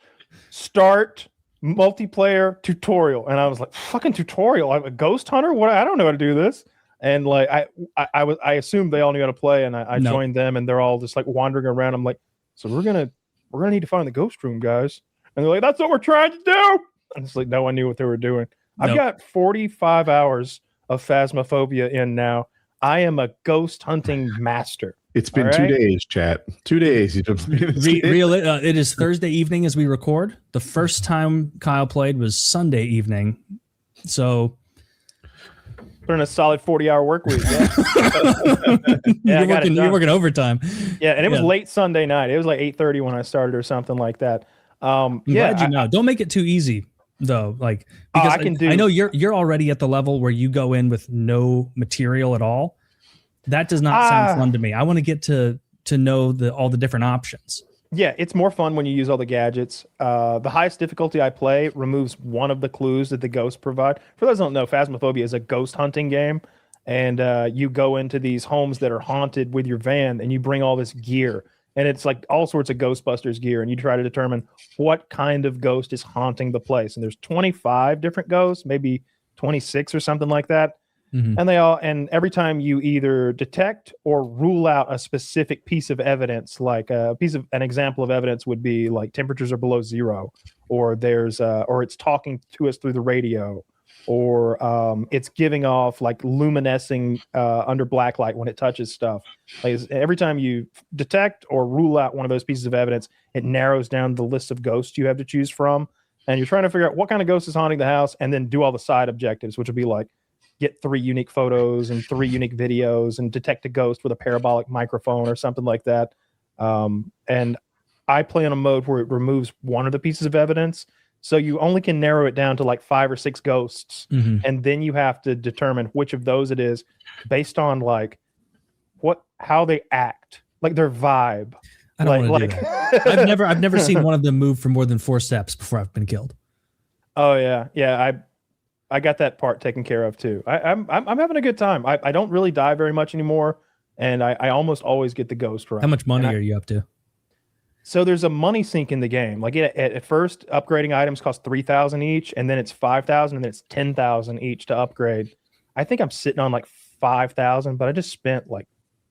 start multiplayer tutorial, and I was like, "Fucking tutorial! I'm a ghost hunter. What? I don't know how to do this." And like I assumed they all knew how to play, and I joined them, and they're all just like wandering around. I'm like, "So we're gonna need to find the ghost room, guys." And they're like, "That's what we're trying to do." And it's like no one knew what they were doing. I've got 45 hours of Phasmophobia in now. I am a ghost hunting master.
It's been 2 days, chat. 2 days. You've been playing this game.
It is Thursday evening as we record. The first time Kyle played was Sunday evening. So
put in a solid 40-hour work week.
Yeah. You're working overtime.
Yeah, and it was late Sunday night. It was like 8:30 when I started or something like that.
I'm glad you know. Don't make it too easy though. Like because I know you're already at the level where you go in with no material at all. That does not sound fun to me. I want to get to know all the different options.
Yeah, it's more fun when you use all the gadgets. The highest difficulty I play removes one of the clues that the ghosts provide. For those who don't know, Phasmophobia is a ghost hunting game, and you go into these homes that are haunted with your van, and you bring all this gear, and it's like all sorts of Ghostbusters gear, and you try to determine what kind of ghost is haunting the place. And there's 25 different ghosts, maybe 26 or something like that. And every time you either detect or rule out a specific piece of evidence, like an example of evidence would be like temperatures are below zero, or or it's talking to us through the radio, or it's giving off like luminescing under black light when it touches stuff. Like every time you detect or rule out one of those pieces of evidence, it narrows down the list of ghosts you have to choose from. And you're trying to figure out what kind of ghost is haunting the house, and then do all the side objectives, which would be like get 3 unique photos and 3 unique videos and detect a ghost with a parabolic microphone or something like that. And I play on a mode where it removes one of the pieces of evidence. So you only can narrow it down to like 5 or 6 ghosts. And then you have to determine which of those it is based on like how they act, like their vibe.
I don't want to do that. I've never seen one of them move for more than 4 steps before I've been killed.
Oh yeah. I got that part taken care of too. I'm having a good time. I don't really die very much anymore, and I almost always get the ghost right.
How much money are you up to?
So there's a money sink in the game. Like at first, upgrading items cost 3,000 each, and then it's 5,000, and then it's 10,000 each to upgrade. I think I'm sitting on like 5,000, but I just spent like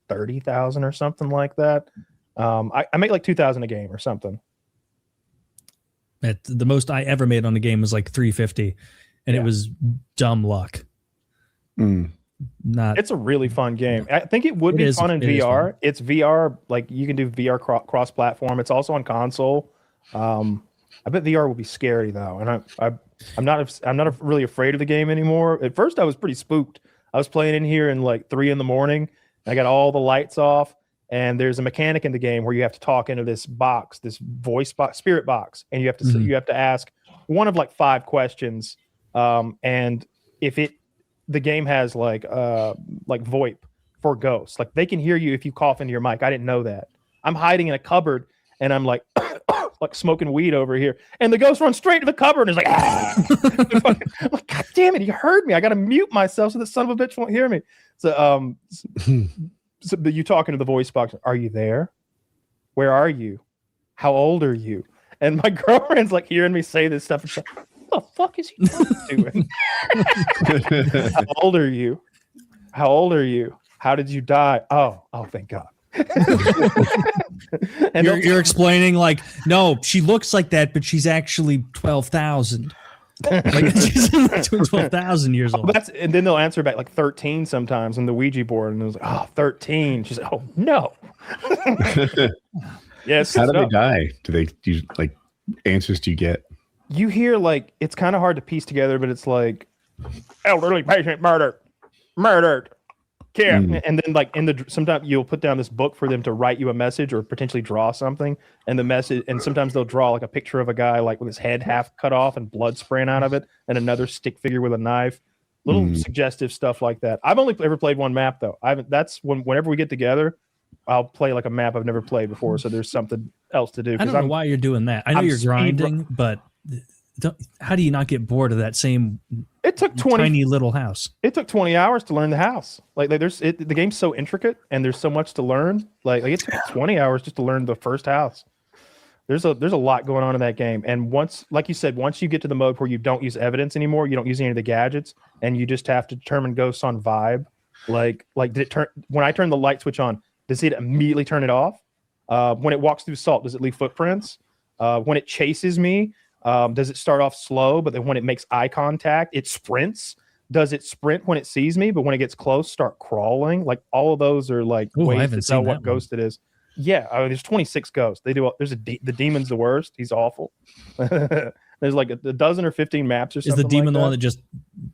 30,000 or something like that. I make like 2,000 a game or something.
The most I ever made on a game was like 350. And it was dumb luck. It's a
really fun game. I think it would be fun in VR. It's VR, like you can do VR cross-platform. It's also on console. I bet VR will be scary though, and I'm not really afraid of the game anymore. At first, I was pretty spooked. I was playing in here in like 3 a.m. I got all the lights off, and there's a mechanic in the game where you have to talk into this box, this voice box, spirit box, and you have to ask one of like 5 questions. And if the game has like VoIP for ghosts, like they can hear you if you cough into your mic. I didn't know that. I'm hiding in a cupboard, and I'm like like smoking weed over here, and the ghost runs straight to the cupboard and is like, I'm like, God damn it, he heard me. I got to mute myself so the son of a bitch won't hear me. So but you talking to the voice box. Are you there? Where are you? How old are you? And my girlfriend's like hearing me say this stuff. And she's like, what the fuck is he doing? How old are you? How old are you? How did you die? Oh, thank God.
And you're explaining like, no, she looks like that, but she's actually 12,000. Like she's 12,000 years old.
And then they'll answer back like 13 sometimes on the Ouija board, and it was like, 13. She's like, oh no. Yes.
How do they die? Do you like answers do you get?
You hear like it's kind of hard to piece together, but it's like elderly patient murdered. Yeah. And then like sometimes you'll put down this book for them to write you a message or potentially draw something, and the message, and sometimes they'll draw like a picture of a guy like with his head half cut off and blood spraying out of it, and another stick figure with a knife. Little suggestive stuff like that. I've only ever played one map though. That's whenever we get together, I'll play like a map I've never played before, so there's something else to do.
I don't know why you're doing that. I know you're grinding, but how do you not get bored of that same tiny little house?
It took 20 hours to learn the house. Like the game's so intricate and there's so much to learn. Like it took 20 hours just to learn the first house. There's a lot going on in that game. And once, like you said, once you get to the mode where you don't use evidence anymore, you don't use any of the gadgets, and you just have to determine ghosts on vibe. Like did it turn when I turn the light switch on? Does it immediately turn it off? When it walks through salt, does it leave footprints? When it chases me, does it start off slow, but then when it makes eye contact, it sprints? Does it sprint when it sees me, but when it gets close, start crawling? Like all of those are like ways to tell what ghost it is. Yeah, there's 26 ghosts. The demon's the worst. He's awful. There's like a dozen or 15 maps or something.
Is the demon the one that just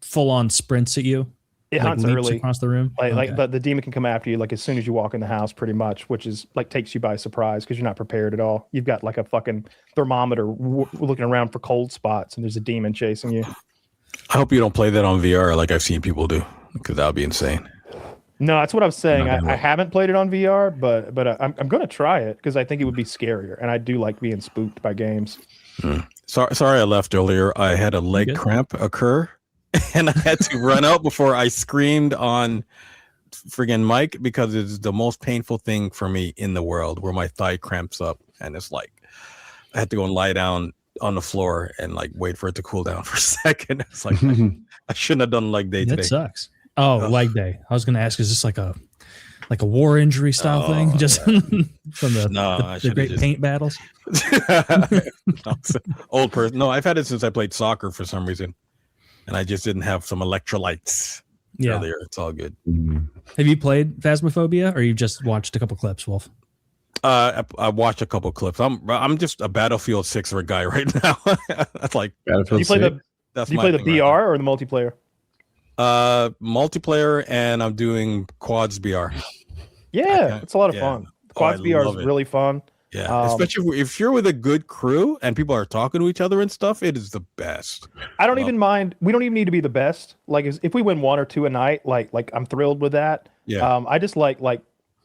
full on sprints at you?
It hunts early
across the room.
But the demon can come after you like as soon as you walk in the house, pretty much, which is like takes you by surprise because you're not prepared at all. You've got like a fucking thermometer looking around for cold spots, and there's a demon chasing you.
I hope you don't play that on VR like I've seen people do, because that would be insane.
No, that's what I was saying. I haven't played it on VR, but I'm going to try it because I think it would be scarier, and I do like being spooked by games.
Sorry I left earlier. I had a leg cramp occur and I had to run out before I screamed on friggin' mic because it's the most painful thing for me in the world, where my thigh cramps up, and it's like I had to go and lie down on the floor and like wait for it to cool down for a second. It's like I shouldn't have done leg day today.
That sucks. Oh, leg day. I was going to ask, is this like a war injury style thing? Just from the great paint battles?
Old person. No, I've had it since I played soccer for some reason, and I just didn't have some electrolytes earlier. It's all good.
Have you played Phasmophobia, or you just watched a couple clips, Wolf?
I watched a couple clips. I'm just a Battlefield 6 guy right now. That's like
do you play the BR or the multiplayer?
Multiplayer, and I'm doing quads BR.
Yeah, it's a lot of fun. Quads BR is really fun.
Yeah, especially if you're with a good crew and people are talking to each other and stuff. It is the best.
I don't even mind. We don't even need to be the best. Like, if we win 1 or 2 a night, like I'm thrilled with that.
Yeah.
I just like,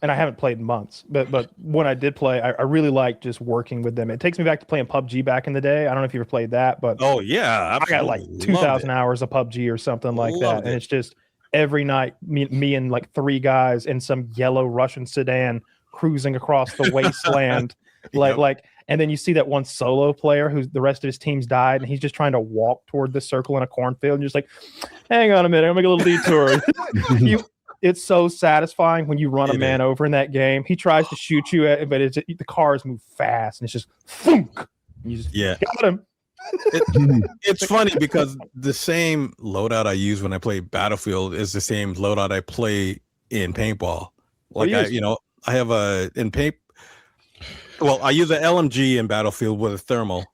and I haven't played in months, but when I did play, I really like just working with them. It takes me back to playing PUBG back in the day. I don't know if you ever played that, but
oh yeah,
I got like 2,000 hours of PUBG or something like that, and it's just every night me and like 3 guys in some yellow Russian sedan cruising across the wasteland, and then you see that one solo player who the rest of his team's died, and he's just trying to walk toward the circle in a cornfield, and you're just like, hang on a minute, I'll make a little detour. It's so satisfying when you run a man over in that game. He tries to shoot you, but the cars move fast, and it's just thunk. You just got him.
It's funny because the same loadout I use when I play Battlefield is the same loadout I play in paintball. Like I have I use an LMG in Battlefield with a thermal,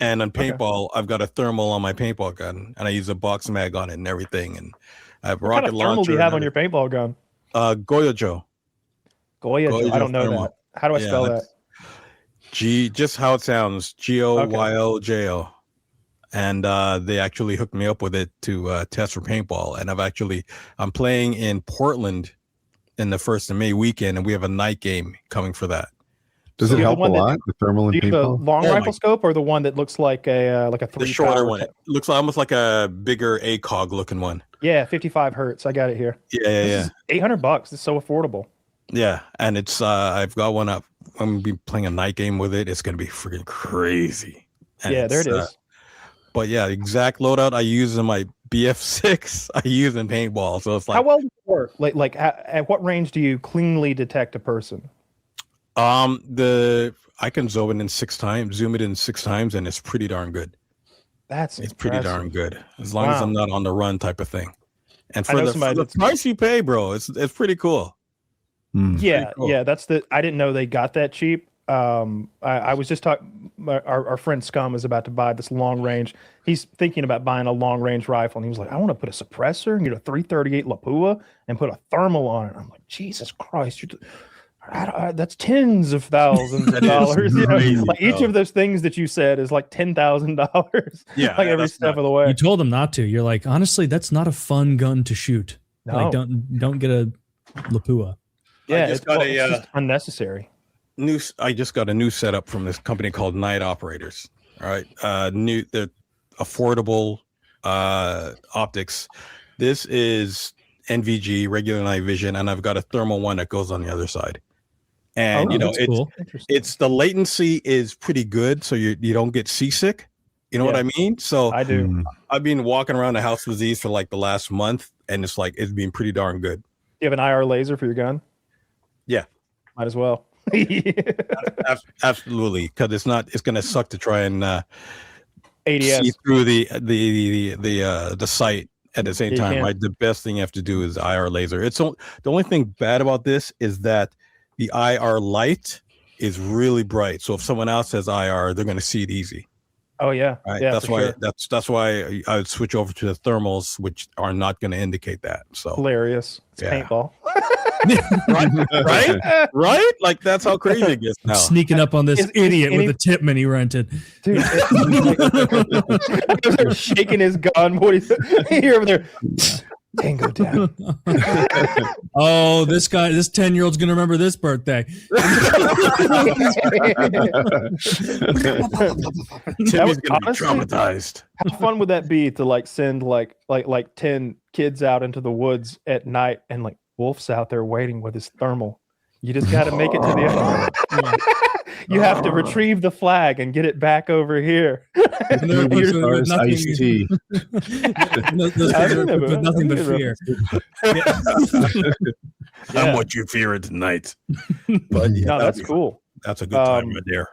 and on paintball I've got a thermal on my paintball gun, and I use a box mag on it and everything, and I have rocket launcher. What kind of thermal
do you have on your paintball gun?
Goyojo.
Goyojo. I don't know that. How do I spell that?
Just how it sounds. Goyojo. And they actually hooked me up with it to test for paintball. And I'm playing in Portland in the 1st of May weekend, and we have a night game coming for that.
Does it help a lot? The thermal and paintball?
The long rifle scope, or the one that looks like a 3
the shorter one. It looks almost like a bigger ACOG looking one.
Yeah, 55 hertz. I got it here.
Yeah.
$800. It's so affordable.
Yeah, and it's I've got one up. I'm gonna be playing a night game with it. It's gonna be freaking crazy. And
there it is.
But yeah, the exact loadout I use in my BF6, I use in paintball. So it's like,
how well does it work? Like at what range do you cleanly detect a person?
I can zoom it in 6 times, and it's pretty darn good.
It's
pretty darn good, as long as I'm not on the run type of thing. And for the price you pay, bro, it's pretty cool.
Yeah, cool. Yeah. I didn't know they got that cheap. I was just talking. Our friend Scum is about to buy this long range. He's thinking about buying a long range rifle, and he was like, "I want to put a suppressor and get a 338 Lapua and put a thermal on it." I'm like, Jesus Christ, that's tens of thousands of dollars. Like each of those things that you said is like $10,000.
Yeah,
like every step of the way.
You told him not to. You're like, honestly, that's not a fun gun to shoot.
No.
Like, don't get a Lapua.
Yeah, it's just unnecessary.
I just got a new setup from this company called Night Operators. All right, they're affordable optics. This is NVG, regular night vision, and I've got a thermal one that goes on the other side. And it's the latency is pretty good, so you don't get seasick. You know what I mean? So
I do.
I've been walking around the house with these for like the last month, and it's been pretty darn good.
You have an IR laser for your gun?
Yeah,
might as well.
Absolutely, because it's going to suck to try and
ADS
see through the sight at the same time. Right, the best thing you have to do is IR laser. The only thing bad about this is that the IR light is really bright. So if someone else has IR, they're going to see it easy.
Oh yeah,
right.
Yeah,
that's why that's why I would switch over to the thermals, which are not going to indicate that. So
hilarious. It's paintball.
right? Like that's how crazy it gets now.
Sneaking up on this idiot with a Tipman he rented.
Dude, shaking his gun. What he's over there. Tango down.
Oh, this 10-year-old's gonna remember this birthday.
Timmy's gonna be traumatized.
How fun would that be to like send like 10 kids out into the woods at night and like Wolf's out there waiting with his thermal. You just got to make it to the You have to retrieve the flag and get it back over here.
Iced tea.
Nothing but fear.
I'm what you fear tonight. But
no, that's cool.
That's a good time right there.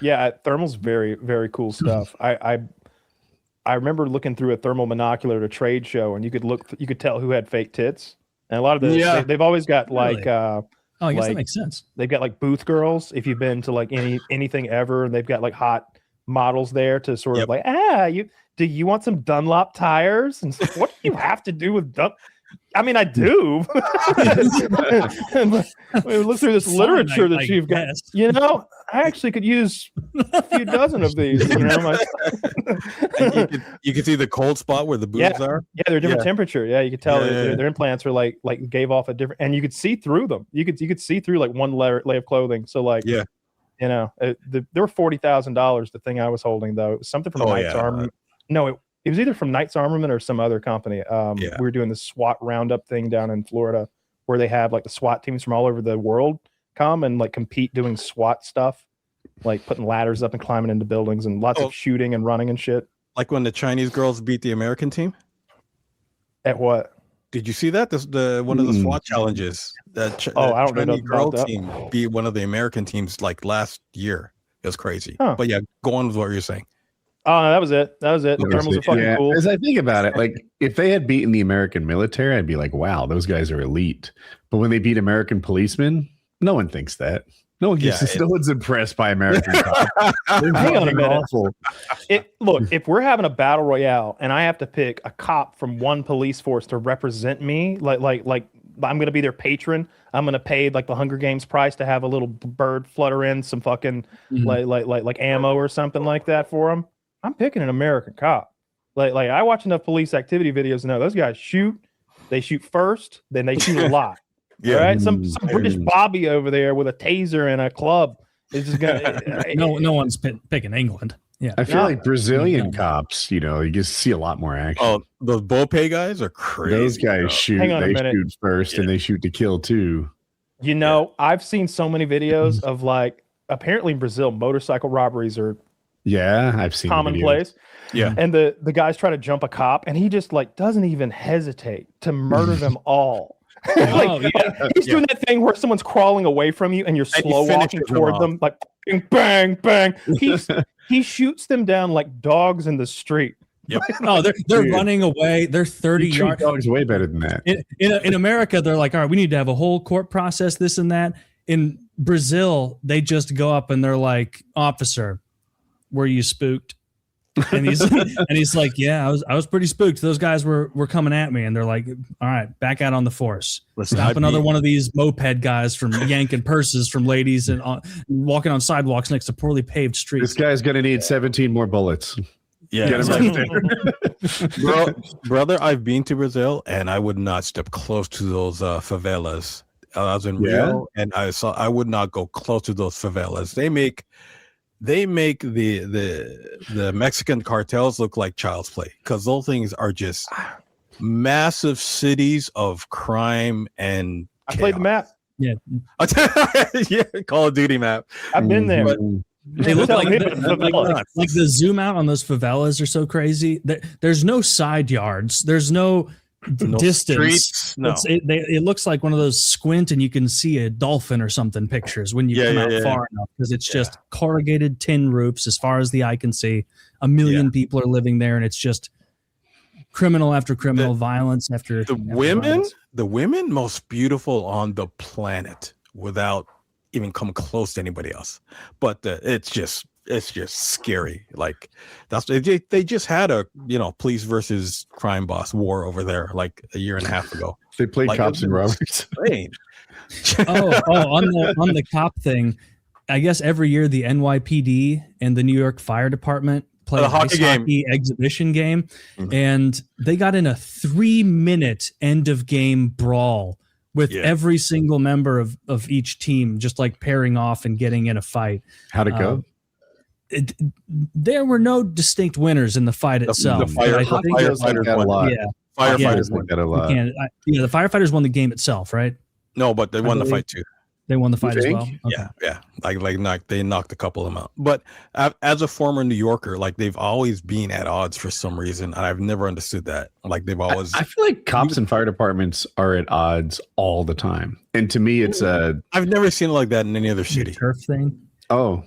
Yeah, thermal's very, very cool stuff. I remember looking through a thermal monocular at a trade show, and you could tell who had fake tits. And a lot of they've always got like
I guess that makes sense.
They've got like booth girls. If you've been to like anything ever, and they've got like hot models there to sort of like, do you want some Dunlop tires? And what do you have to do with Dunlop? I mean, I do. We look through this literature that you've got. You know, I actually could use a few dozen of these. You know,
you can see the cold spot where the boobs are.
Yeah, they're different temperature. Yeah, you could tell their implants are like gave off a different, and you could see through them. You could see through like one layer of clothing. So like, you know, there were $40,000. The thing I was holding though, it was something from Knight's Armament. No, it was either from Knight's Armament or some other company. We were doing the SWAT roundup thing down in Florida, where they have like the SWAT teams from all over the world come and like compete doing SWAT stuff, like putting ladders up and climbing into buildings and lots of shooting and running and shit.
Like when the Chinese girls beat the American team.
At what?
Did you see that? One of the SWAT challenges.
I don't know.
Chinese girl team beat one of the American teams like last year. It was crazy.
Huh.
But yeah, go on with what you're saying.
Oh, no, that was it. The thermals are fucking cool.
As I think about it, like if they had beaten the American military, I'd be like, wow, those guys are elite. But when they beat American policemen, no one thinks that. No one's impressed by American cops.
Hang on a minute. Look, if we're having a battle royale and I have to pick a cop from one police force to represent me, like I'm going to be their patron. I'm going to pay like the Hunger Games price to have a little bird flutter in some fucking like ammo or something like that for them. I'm picking an American cop. Like I watch enough police activity videos to know those guys shoot. They shoot first, then they shoot a lot. Yeah, right. Some British Bobby over there with a taser and a club is just gonna.
No one's picking England. Yeah,
I feel like Brazilian cops. You know, you just see a lot more action.
Oh, those Bope guys are crazy.
Those guys shoot. They shoot first, and they shoot to kill too.
You know, I've seen so many videos of like apparently in Brazil, motorcycle robberies are.
Yeah, I've seen
commonplace.
Yeah,
and the guys try to jump a cop, and he just like doesn't even hesitate to murder them all. He's doing that thing where someone's crawling away from you, and you're slow walking toward them, like bang, bang. He shoots them down like dogs in the street.
Yep.
Oh, they're running away. They're 30 yards.
Dogs way better than that.
In America, they're like, all right, we need to have a whole court process, this and that. In Brazil, they just go up and they're like, officer, were you spooked? And he's like, yeah, I was pretty spooked. Those guys were coming at me, and they're like, all right, back out on the force.
Listen,
stop another one of these moped guys from yanking purses from ladies and walking on sidewalks next to poorly paved streets.
This guy's gonna need 17 more bullets.
Yeah,
get him right
there. Brother, I've been to Brazil, and I would not step close to those favelas. I was in Rio, and I would not go close to those favelas. They make the Mexican cartels look like child's play, because those things are just massive cities of crime and
I played the map.
Yeah.
Call of Duty map.
I've been there.
But they look like the zoom out on those favelas are so crazy that there's no side yards. There's no distance.
Streets, no.
It looks like one of those squint and you can see a dolphin or something pictures when you come out far enough, because it's just corrugated tin roofs as far as the eye can see. A million people are living there, and it's just criminal after criminal, violence after
violence. The women most beautiful on the planet without even coming close to anybody else. But it's just scary. Like they just had a police versus crime boss war over there like a year and a half ago.
They played cops and robbers.
On the cop thing, I guess every year the NYPD and the New York Fire Department play
The
a
hockey
hockey exhibition game, and they got in a 3-minute end of game brawl with every single member of each team, just like pairing off and getting in a fight.
How'd it go?
There were no distinct winners in the fight itself.
The firefighters won.
Yeah.
Firefighters
like that a lot.
The firefighters won the game itself, right?
No, but they won the fight too.
They won the fight as
think?
well. Okay.
Yeah. They knocked a couple of them out. But as a former New Yorker, like they've always been at odds for some reason, and I've never understood that. Like they've always.
I feel like cops and fire departments are at odds all the time, and to me, it's a.
I've never seen it like that in any other city.
Turf thing.
Oh,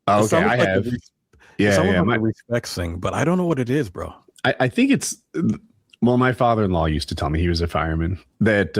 okay. I have.
My respect thing, but I don't know what it is, bro.
I think it's. Well, my father-in-law used to tell me, he was a fireman, that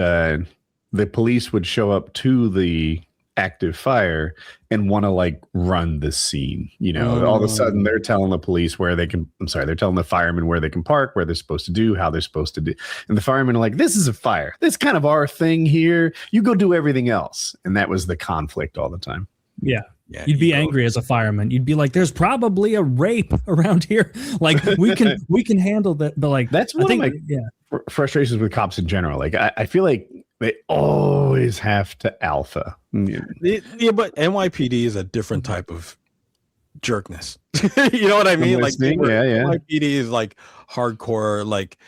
the police would show up to the active fire and want to like run the scene. You know, all of a sudden they're telling the police where they can. I'm sorry, they're telling the firemen where they can park, where they're supposed to do, how they're supposed to do. And the firemen are like, "This is a fire. This is kind of our thing here. You go do everything else." And that was the conflict all the time.
Yeah. You'd be angry as a fireman. You'd be like, "There's probably a rape around here. Like we can handle that." But like
that's one of my frustrations with cops in general. Like I feel like they always have to alpha.
Yeah, but NYPD is a different type of jerkness. You know what I mean? Like NYPD is like hardcore, like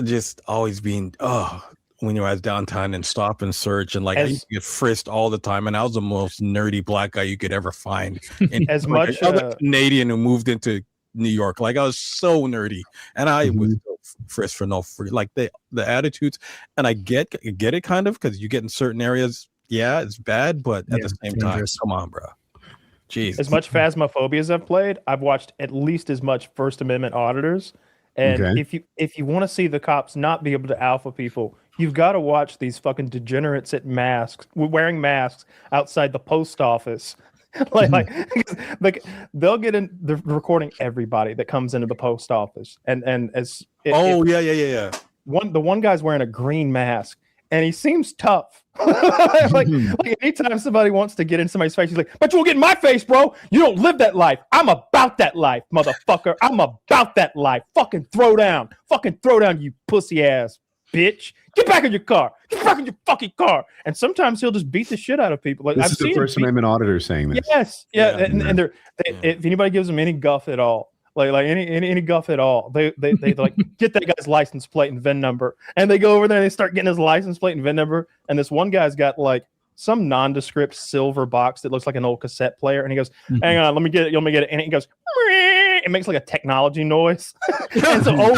just always being when you're at downtown and stop and search, and like I used to get frisked all the time, and I was the most nerdy black guy you could ever find. And
as
like,
much
I was a Canadian who moved into New York, like I was so nerdy, and I was frisked for no free. Like the attitudes, and I get it kind of, because you get in certain areas, it's bad, but at the same time, come on, bro. Jeez.
As much Phasmophobia as I've played, I've watched at least as much First Amendment auditors. And if you want to see the cops not be able to alpha people, you've got to watch these fucking degenerates at wearing masks outside the post office. like they'll get in. They're recording everybody that comes into the post office, and the one guy's wearing a green mask, and he seems tough. like anytime somebody wants to get in somebody's face, he's like, "But you won't get in my face, bro. You don't live that life. I'm about that life, motherfucker. I'm about that life. Fucking throw down, you pussy ass bitch. Get back in your car. Get back in your fucking car." And sometimes he'll just beat the shit out of people. Like
this is the First Amendment auditor saying this.
Yes, and they're if anybody gives them any guff at all, like any guff at all, they like get that guy's license plate and VIN number, and they go over there and they start getting his license plate and VIN number. And this one guy's got like some nondescript silver box that looks like an old cassette player, and he goes, "Hang on, let me get it," and he goes, it makes like a technology noise. And so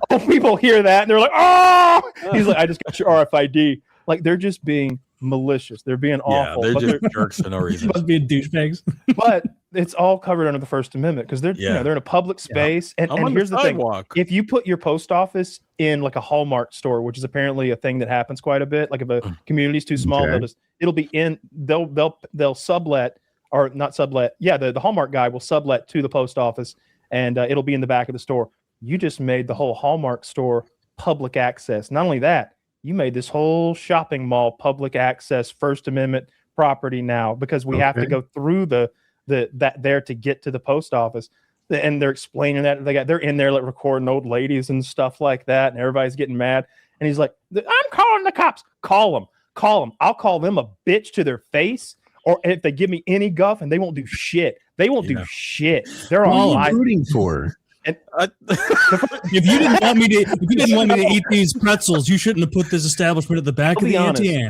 old people hear that and they're like, "Oh!" He's like, "I just got your RFID." Like they're just being malicious. They're being awful.
They're just jerks for no reason.
Must be douchebags.
But it's all covered under the First Amendment because they're they're in a public space. And here's the thing: if you put your post office in like a Hallmark store, which is apparently a thing that happens quite a bit, like if a community's too small, they'll sublet. Or not sublet. Yeah, the Hallmark guy will sublet to the post office, and it'll be in the back of the store. You just made the whole Hallmark store public access. Not only that, you made this whole shopping mall public access First Amendment property now, because we have to go through that there to get to the post office. And they're explaining that they're in there like recording old ladies and stuff like that, and everybody's getting mad. And he's like, "I'm calling the cops." Call them. I'll call them a bitch to their face. Or if they give me any guff, and they won't do shit. They won't do shit. They're all
rooting for.
And if you didn't want me to eat these pretzels, you shouldn't have put this establishment at the back of the Anti-Am.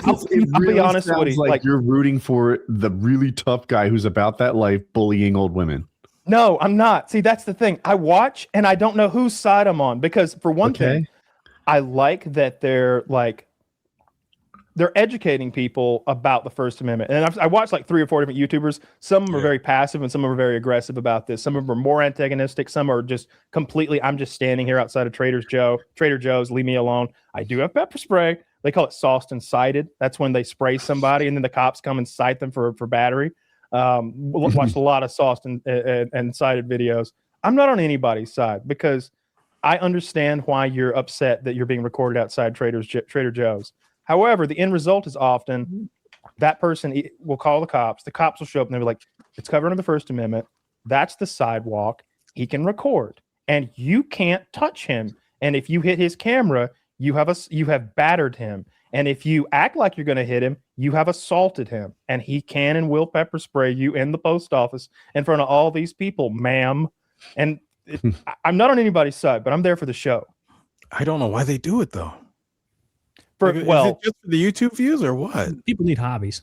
I'll be honest, Woody.
Like you're rooting for the really tough guy who's about that life, bullying old women.
No, I'm not. See, that's the thing. I watch, and I don't know whose side I'm on, because for one thing, I like that they're educating people about the First Amendment. And I watched like 3 or 4 different YouTubers. Some of them are very passive and some of them are very aggressive about this. Some of them are more antagonistic. Some are just completely, "I'm just standing here outside of Trader Joe's, leave me alone. I do have pepper spray." They call it sauced and cited. That's when they spray somebody and then the cops come and cite them for battery. Watched a lot of sauced and cited videos. I'm not on anybody's side because I understand why you're upset that you're being recorded outside Trader Joe's. However, the end result is often that person will call the cops. The cops will show up and they'll be like, "It's covered under the First Amendment. That's the sidewalk. He can record, and you can't touch him. And if you hit his camera, you have battered him. And if you act like you're going to hit him, you have assaulted him. And he can and will pepper spray you in the post office in front of all these people, ma'am. And I'm not on anybody's side, but I'm there for the show.
I don't know why they do it though.
Is it
just for the YouTube views or what?
People need hobbies.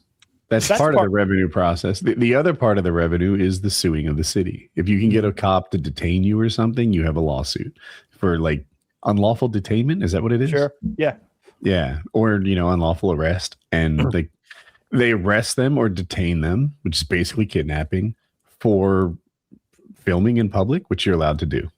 That's part of the revenue process. The other part of the revenue is the suing of the city. If you can get a cop to detain you or something, you have a lawsuit for like unlawful detainment. Is that what it is?
Sure. Yeah.
Yeah. Or, unlawful arrest. And they arrest them or detain them, which is basically kidnapping, for filming in public, which you're allowed to do.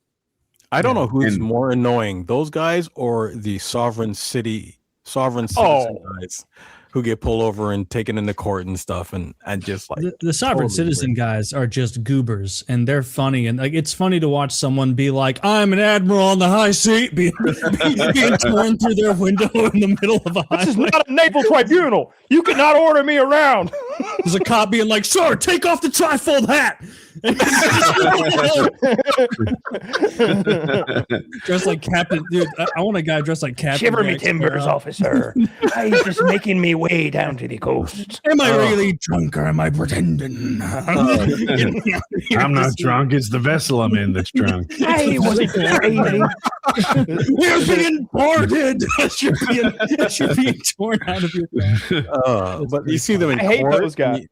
I don't know who's more annoying, those guys or the sovereign citizen guys who get pulled over and taken into court and stuff, and just like
the sovereign citizen guys are just goobers, and they're funny, and like it's funny to watch someone be like, "I'm an admiral on the high seat," being torn through their window in the middle of a highway.
This is not a naval tribunal. You cannot order me around.
There's a cop being like, "Sir, take off the trifold hat." Dressed like Captain, dude. I want a guy dressed like Captain.
Shiver me timbers, officer. He's just making me way down to the coast.
Am I really drunk or am I pretending?
I'm not drunk. It's the vessel I'm in that's drunk.
I wasn't crazy.
We're being boarded.
You're being torn out of your bed.
But you see them in
I hate
court.
those guys.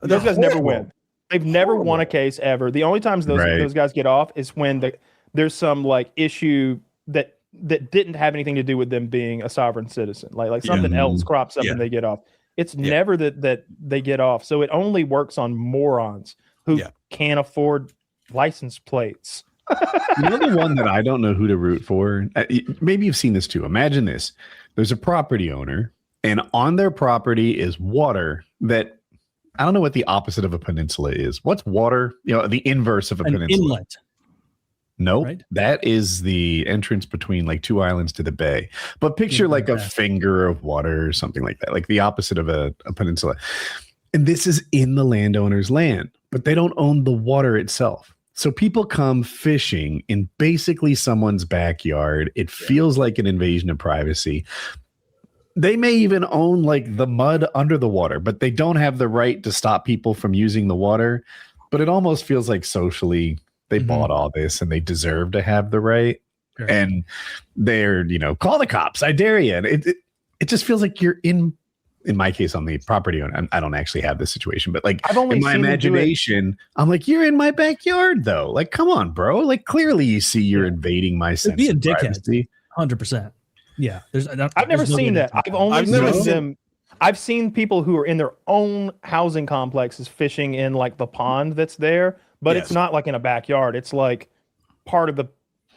Those guys never win. They've never won a case ever. The only times those guys get off is when there's some like issue that didn't have anything to do with them being a sovereign citizen. Like something else crops up and they get off. It's never that they get off. So it only works on morons who can't afford license plates.
The one that I don't know who to root for. Maybe you've seen this too. Imagine this. There's a property owner, and on their property is water that I don't know what the opposite of a peninsula is. What's water? The inverse of a peninsula.
Inlet.
Nope.
Right?
That is the entrance between like two islands to the bay. But picture like a finger of water or something like that, like the opposite of a peninsula. And this is in the landowner's land, but they don't own the water itself. So people come fishing in basically someone's backyard. It feels like an invasion of privacy. They may even own like the mud under the water, but they don't have the right to stop people from using the water. But it almost feels like socially they bought all this and they deserve to have the right. Sure. And they're, call the cops. I dare you. And it just feels like you're in my case, on the property owner. I don't actually have this situation, but like in my imagination, I'm like, you're in my backyard though. Like, come on, bro. Like clearly you see you're invading my sense
be a
of
dickhead.
privacy.
100%. Yeah,
I've never seen that. I've only seen them. I've seen people who are in their own housing complexes fishing in like the pond that's there, but it's not like in a backyard. It's like part of the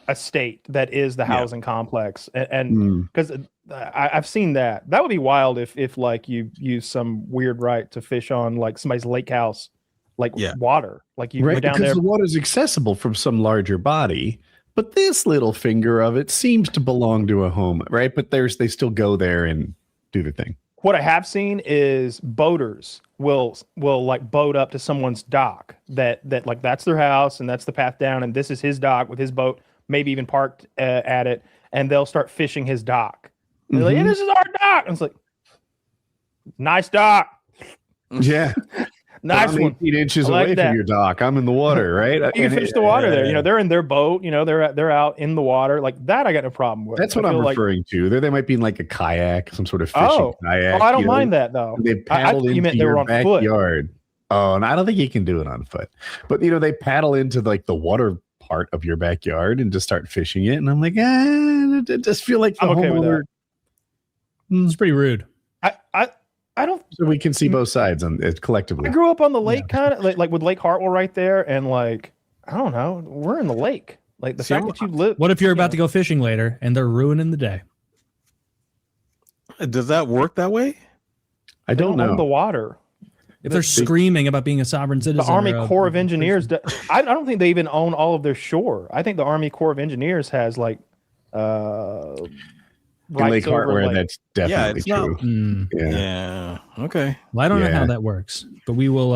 estate that is the housing complex, and because I've seen that. That would be wild if like you use some weird right to fish on like somebody's lake house, like water, like you go down
because
there.
The water is accessible from some larger body. But this little finger of it seems to belong to a home, right? But they still go there and do the thing.
What I have seen is boaters will like boat up to someone's dock that like that's their house and that's the path down and this is his dock with his boat, maybe even parked at it, and they'll start fishing his dock. And they're like, hey, this is our dock. And it's like, nice dock.
Yeah.
Nice
I'm 18 inches away from your dock. I'm in the water, right?
You fish the water there. They're in their boat. They're out in the water like that. I got no problem with.
That's what I'm referring to. They might be in like a kayak, some sort of fishing kayak.
Oh, I don't mind that though.
They paddle into your backyard. Oh, and I don't think you can do it on foot. But they paddle into like the water part of your backyard and just start fishing it. And I'm like, I just feel like the
I'm okay with
homeowner.
It's pretty rude.
I don't.
So we can see both sides on it collectively.
I grew up on the lake, kind of like with Lake Hartwell right there, and like I don't know, we're in the lake. Like the fact that you live.
What if you're about to go fishing later and they're ruining the day?
Does that work that way?
I don't know.
The water.
If they're screaming about being a sovereign citizen,
the Army Corps of Engineers. I don't think they even own all of their shore. I think the Army Corps of Engineers has like.
In Lake Hartwell, that's definitely true.
Yeah. Okay.
Well, I don't know how that works, but we will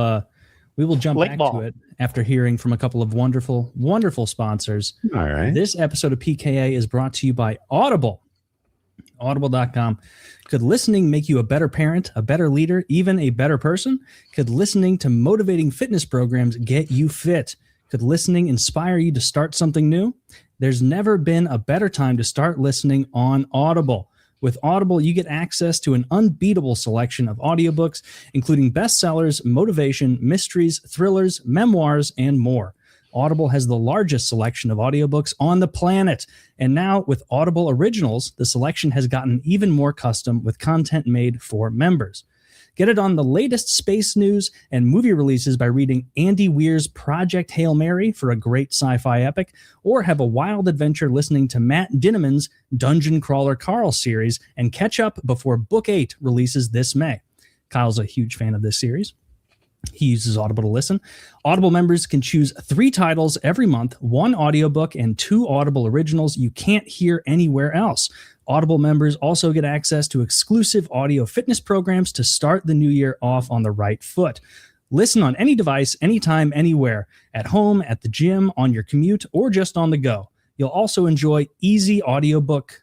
jump back to it after hearing from a couple of wonderful, wonderful sponsors.
All right.
This episode of PKA is brought to you by Audible. Audible.com. Could listening make you a better parent, a better leader, even a better person? Could listening to motivating fitness programs get you fit? Could listening inspire you to start something new? There's never been a better time to start listening on Audible. With Audible, you get access to an unbeatable selection of audiobooks, including bestsellers, motivation, mysteries, thrillers, memoirs, and more. Audible has the largest selection of audiobooks on the planet. And now with Audible Originals, the selection has gotten even more custom with content made for members. Get it on the latest space news and movie releases by reading Andy Weir's Project Hail Mary for a great sci-fi epic, or have a wild adventure listening to Matt Dinniman's Dungeon Crawler Carl series and catch up before Book 8 releases this May. Kyle's a huge fan of this series. He uses Audible to listen. Audible members can choose 3 titles every month, 1 audiobook, and 2 Audible originals you can't hear anywhere else. Audible members also get access to exclusive audio fitness programs to start the new year off on the right foot. Listen on any device, anytime, anywhere, at home, at the gym, on your commute, or just on the go. You'll also enjoy easy audiobook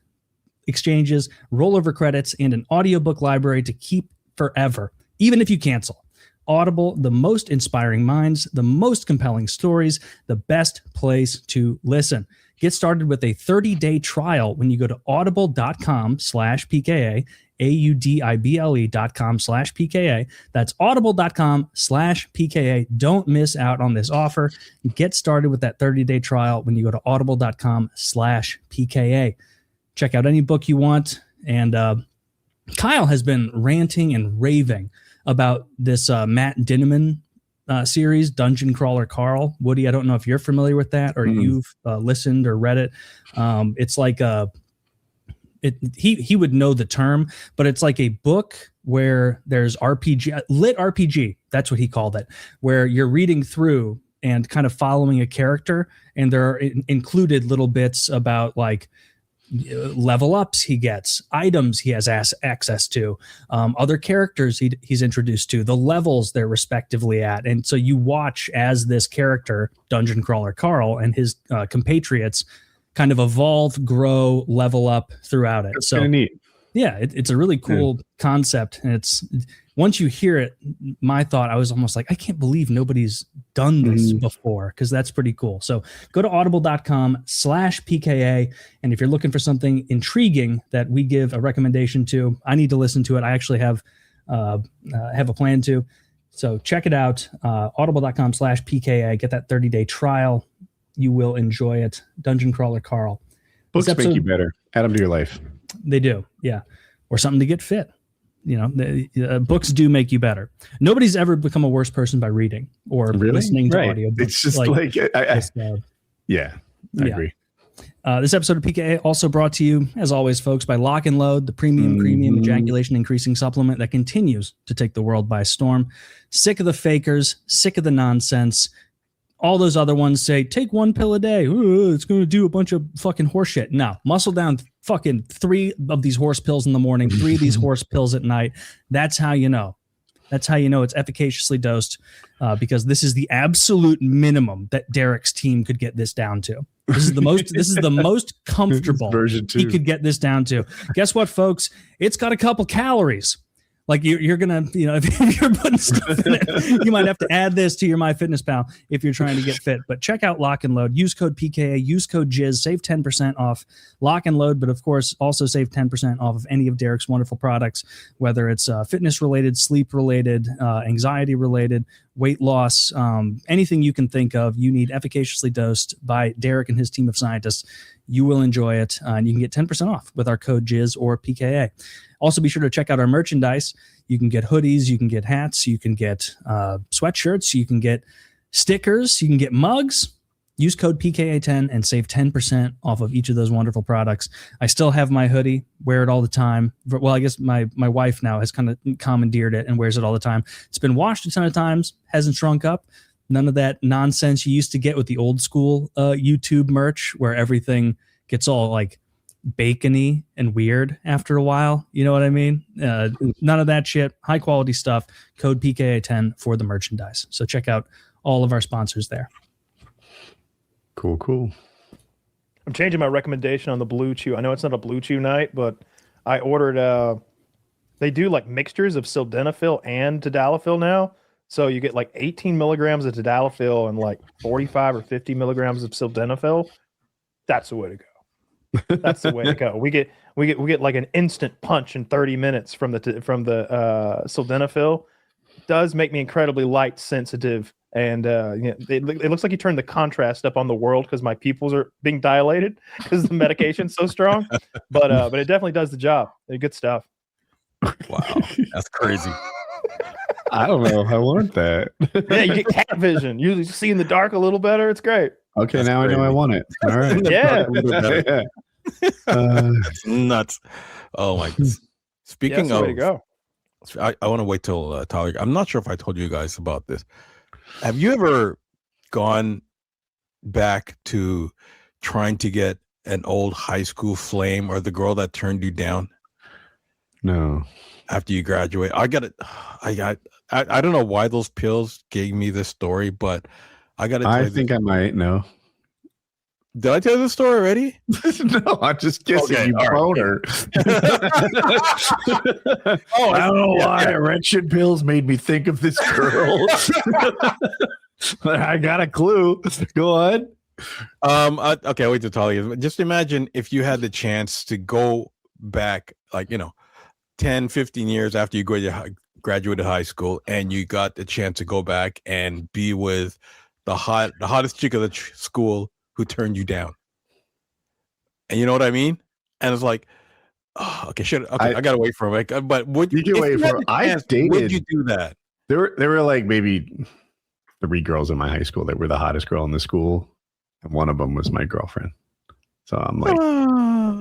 exchanges, rollover credits, and an audiobook library to keep forever, even if you cancel. Audible, the most inspiring minds, the most compelling stories, the best place to listen. Get started with a 30-day trial when you go to audible.com/PKA, audible.com/PKA. That's audible.com/PKA. Don't miss out on this offer. Get started with that 30-day trial when you go to audible.com/PKA. Check out any book you want. And Kyle has been ranting and raving about this Matt Dinniman series, Dungeon Crawler Carl. Woody, I don't know if you're familiar with that or you've listened or read it. It's like he would know the term, but it's like a book where there's RPG, lit RPG. That's what he called it, where you're reading through and kind of following a character, and there are included little bits about like level ups he gets, items he has access to, other characters he's introduced to, the levels they're respectively at. And so you watch as this character, Dungeon Crawler Carl, and his compatriots kind of evolve, grow, level up throughout it.
That's
so
kind of neat.
Yeah, it's a really cool concept. And it's once you hear it, my thought, I was almost like, I can't believe nobody's done this before, because that's pretty cool. So go to audible.com/PKA. And if you're looking for something intriguing that we give a recommendation to, I need to listen to it. I actually have a plan to. So check it out, audible.com/PKA. Get that 30-day trial. You will enjoy it. Dungeon Crawler Carl.
Books make you better. Add them to your life.
They do, yeah. Or something to get fit. You know, books do make you better. Nobody's ever become a worse person by reading or listening to audio.
It's just like I agree.
This episode of PKA also brought to you, as always, folks, by Lock and Load, the premium ejaculation increasing supplement that continues to take the world by storm. Sick of the fakers, sick of the nonsense. All those other ones say, take 1 pill a day. Ooh, it's going to do a bunch of fucking horse shit. No, muscle down fucking 3 of these horse pills in the morning, 3 of these horse pills at night. That's how you know. That's how you know it's efficaciously dosed, because this is the absolute minimum that Derek's team could get this down to. This is the most. This is the most comfortable he could get this down to. Guess what, folks? It's got a couple calories. Like you're gonna, you know, if you're putting stuff in it, you might have to add this to your MyFitnessPal if you're trying to get fit. But check out Lock and Load. Use code PKA. Use code Jizz. Save 10% off Lock and Load. But of course, also save 10% off of any of Derek's wonderful products, whether it's fitness related, sleep related, anxiety related, weight loss, anything you can think of. You need efficaciously dosed by Derek and his team of scientists. You will enjoy it, and you can get 10% off with our code Jizz or PKA. Also, be sure to check out our merchandise. You can get hoodies, you can get hats, you can get sweatshirts, you can get stickers, you can get mugs. Use code PKA10 and save 10% off of each of those wonderful products. I still have my hoodie, wear it all the time. Well, I guess my wife now has kind of commandeered it and wears it all the time. It's been washed a ton of times, hasn't shrunk up. None of that nonsense you used to get with the old school YouTube merch where everything gets all like bacony and weird after a while. You know what I mean? None of that shit. High quality stuff. Code PKA10 for the merchandise. So check out all of our sponsors there.
Cool.
I'm changing my recommendation on the Blue Chew. I know it's not a Blue Chew night, but I ordered. They do like mixtures of sildenafil and tadalafil now. So you get like 18 milligrams of tadalafil and like 45 or 50 milligrams of sildenafil. That's the way to go. That's the way to go. We get like an instant punch in 30 minutes from the sildenafil. It does make me incredibly light sensitive, and it looks like you turned the contrast up on the world because my pupils are being dilated because the medication's so strong. But it definitely does the job. Good stuff.
Wow, that's crazy.
I don't know if I want that.
Yeah, you get cat vision. You see in the dark a little better. It's great.
Okay,
That's
now
crazy.
I know I want it. All right.
Yeah.
Yeah.
It's nuts. Oh my goodness. Speaking
Way to
of,
go.
I want to wait till Tyler. I'm not sure if I told you guys about this. Have you ever gone back to trying to get an old high school flame or the girl that turned you down
No.
after you graduate? I don't know why those pills gave me this story, but I got to tell
I
you
think I might know.
Did I tell you the story already?
No, I'm just guessing
Okay,
you
all right.
boner.
Oh,
I don't know
yeah,
why
yeah.
wretched pills made me think of this girl. I got a clue. Go on.
Okay, wait to tell you. Just imagine if you had the chance to go back, like, 10, 15 years after you graduated high school, and you got the chance to go back and be with the hottest chick of the school who turned you down. And you know what I mean? And it's like, oh, okay, I gotta wait for it. But would
You can
if
wait
you
for
had
it.
the
I
chance,
dated-
would you do that?
There were like maybe 3 girls in my high school that were the hottest girl in the school, and one of them was my girlfriend. So I'm like,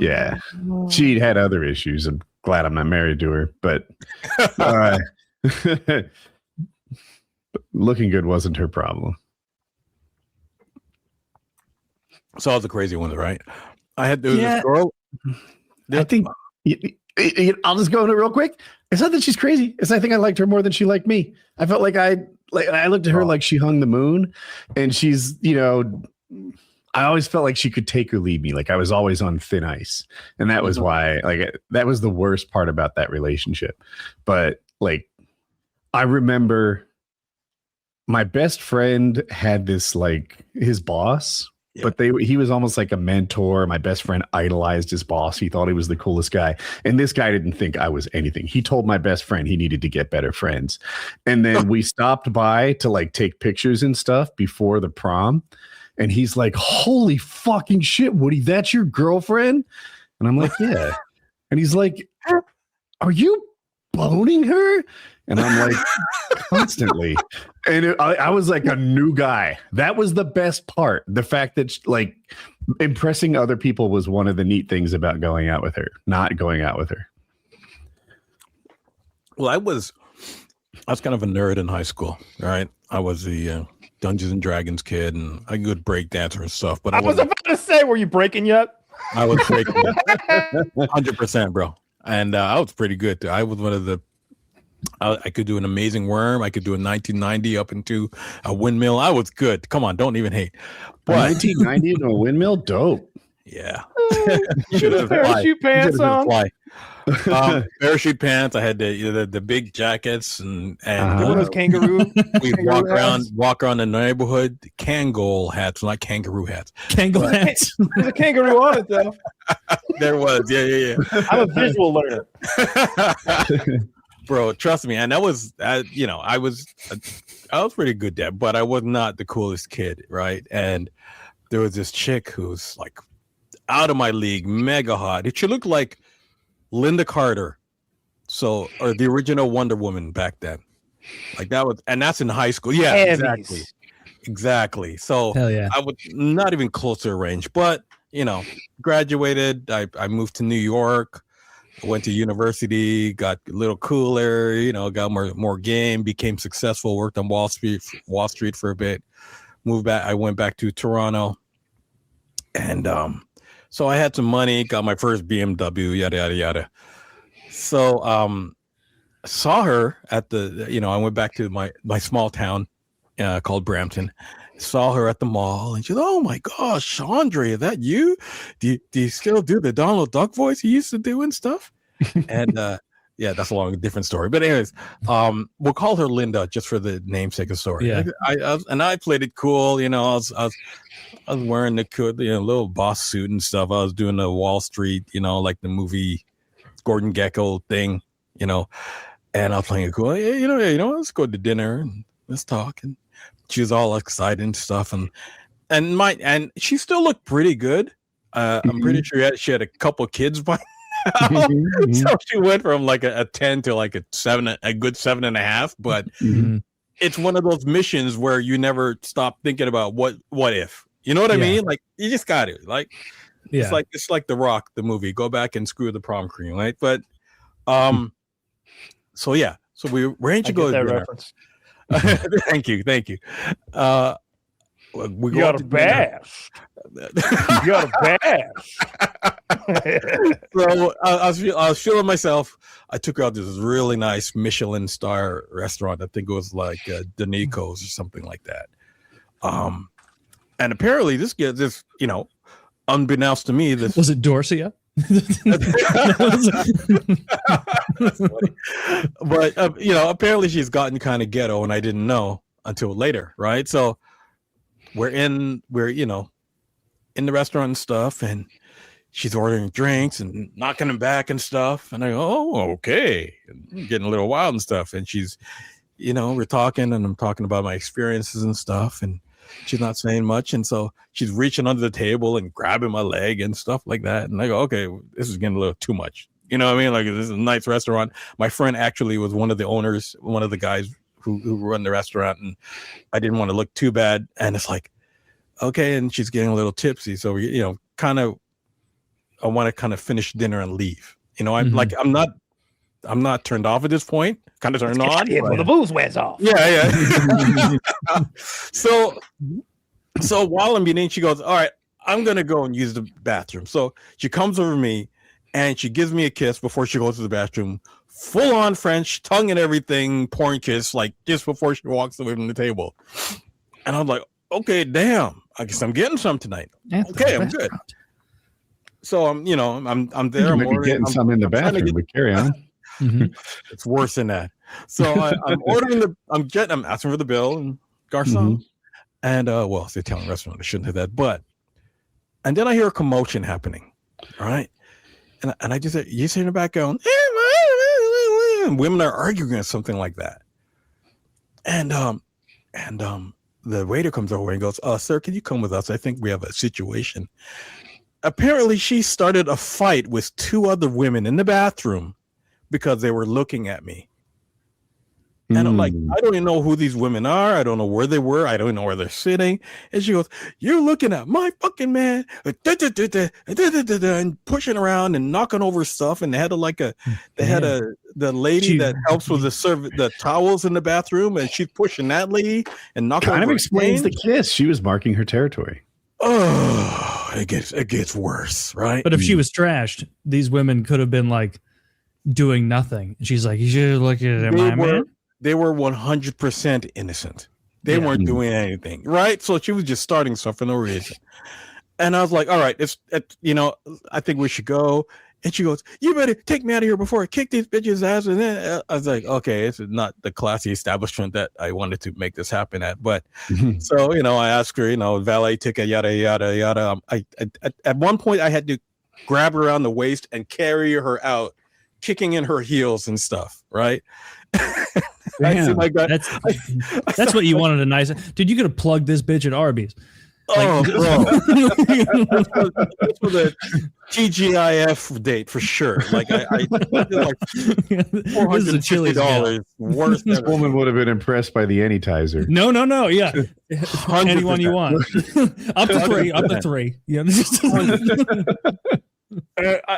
yeah, she had other issues. I'm glad I'm not married to her, but looking good wasn't her problem.
So I was a crazy one, right? There was
Yeah.
this girl.
I think I'll just go into it real quick. It's not that she's crazy. It's I think I liked her more than she liked me. I felt like I looked at her like she hung the moon, and she's, I always felt like she could take or leave me. Like I was always on thin ice. And that was why, that was the worst part about that relationship. But I remember my best friend had this, his boss, but he was almost like a mentor. My best friend idolized his boss. He thought he was the coolest guy. And this guy didn't think I was anything. He told my best friend he needed to get better friends. And then we stopped by to take pictures and stuff before the prom. And he's like, holy fucking shit, Woody, that's your girlfriend? And I'm like, yeah. And he's like, are you boning her? And I'm like, constantly. And I was like a new guy. That was the best part. The fact that impressing other people was one of the neat things about going out with her, not going out with her.
Well, I was kind of a nerd in high school, right? I was the Dungeons and Dragons kid, and I could break dancer and stuff. But
I was about to say, were you breaking yet?
I was breaking 100%, bro. And I was pretty good too. I was one of the. I could do an amazing worm. I could do a 1990 up into a windmill. I was good. Come on, don't even hate.
But 1990 in a windmill, dope.
Yeah.
You should have parachute pants on.
Parachute pants. I had the big jackets and
those kangaroo.
We'd walk around the neighborhood. Kangol hats, not kangaroo hats.
Kangol hats.
There's a kangaroo on it though.
There was, yeah.
I'm a visual learner.
Bro, trust me. And that was, I was pretty good at, but I was not the coolest kid, right? And there was this chick who's out of my league, mega hot. She looked like Linda Carter, or the original Wonder Woman back then. And that's in high school. Yeah,
Heavies.
exactly. So
Hell yeah.
I was not even close to range, but graduated. I moved to New York. I went to university, got a little cooler, got more game, became successful, worked on Wall Street for a bit, moved back. I went back to Toronto, and so I had some money, got my first BMW, yada yada yada. So saw her at I went back to my small town called Brampton. Saw her at the mall, and she's, oh my gosh, Andre, is that you? Do you still do the Donald Duck voice you used to do and stuff? And yeah, that's a long different story. But anyways, we'll call her Linda just for the namesake of the story.
Yeah.
I played it cool. I was wearing the cool, little boss suit and stuff. I was doing the Wall Street, like the movie Gordon Gekko thing, and I was playing it cool. Hey, let's go to dinner and let's talk. And she was all excited and stuff, and she still looked pretty good. I'm pretty sure she had a couple kids by now. So she went from like a 10 to like a 7, a good 7.5. But it's one of those missions where you never stop thinking about what if. You know what I mean? Like you just got to it's like The Rock, the movie. Go back and screw the prom queen, right? But so we arranged to go to dinner.
Reference.
Thank you. We
You're the best. You're the best.
So I was feeling myself. I took her out to this really nice Michelin star restaurant. I think it was like Danico's or something like that. And apparently this, unbeknownst to me, this
Was it Dorsia?
But apparently she's gotten kind of ghetto, and I didn't know until later, right? So we're in the restaurant and stuff, and she's ordering drinks and knocking them back and stuff, and I go, oh, okay, getting a little wild and stuff, and she's, we're talking, and I'm talking about my experiences and stuff, and she's not saying much, and so she's reaching under the table and grabbing my leg and stuff like that, and I go, okay, this is getting a little too much. You know what I mean? Like, this is a nice restaurant. My friend actually was one of the owners, one of the guys who run the restaurant, and I didn't want to look too bad, and it's like, okay, and she's getting a little tipsy, so we, I want to kind of finish dinner and leave. I'm like, I'm not turned off at this point. Kind of turned on.
When the booze wears off.
Yeah. So while I'm eating, she goes, all right, I'm going to go and use the bathroom. So she comes over to me and she gives me a kiss before she goes to the bathroom. Full on French, tongue and everything, porn kiss, like just before she walks away from the table. And I'm like, okay, damn, I guess I'm getting some tonight. Okay, I'm good. So I'm there. I'm
getting some in the bathroom, but carry on.
It's worse than that. So I'm ordering I'm asking for the bill and garçon, and it's the Italian restaurant. I shouldn't have that, and then I hear a commotion happening. All right, and I just you see in the back going, and women are arguing or something like that, and the waiter comes over and goes, sir, can you come with us? I think we have a situation. Apparently, she started a fight with 2 other women in the bathroom because they were looking at me. And I'm like, I don't even know who these women are. I don't know where they were. I don't know where they're sitting. And she goes, you're looking at my fucking man, and pushing around and knocking over stuff. And they had the lady that helps with the towels in the bathroom, and she's pushing that lady and knocking over.
Kind of explains the kiss. She was marking her territory.
Oh, it gets worse, right?
But if she was trashed, these women could have been like doing nothing. She's like, you should look at my man.
They were 100% innocent. They weren't doing anything, right? So she was just starting stuff for no reason. And I was like, all right, I think we should go. And she goes, you better take me out of here before I kick these bitches' ass. And then I was like, okay, this is not the classy establishment that I wanted to make this happen at. But so, I asked her, valet ticket, yada, yada, yada. At one point, I had to grab her around the waist and carry her out, kicking in her heels and stuff, right?
That's what you wanted a nice. Dude, you could have plugged this bitch at Arby's.
Bro. That's for the TGIF date for sure. Like I like $450 worse.
This woman would have been impressed by the Anytizer.
No. Yeah. 100%. Anyone you want. Up to three. Yeah.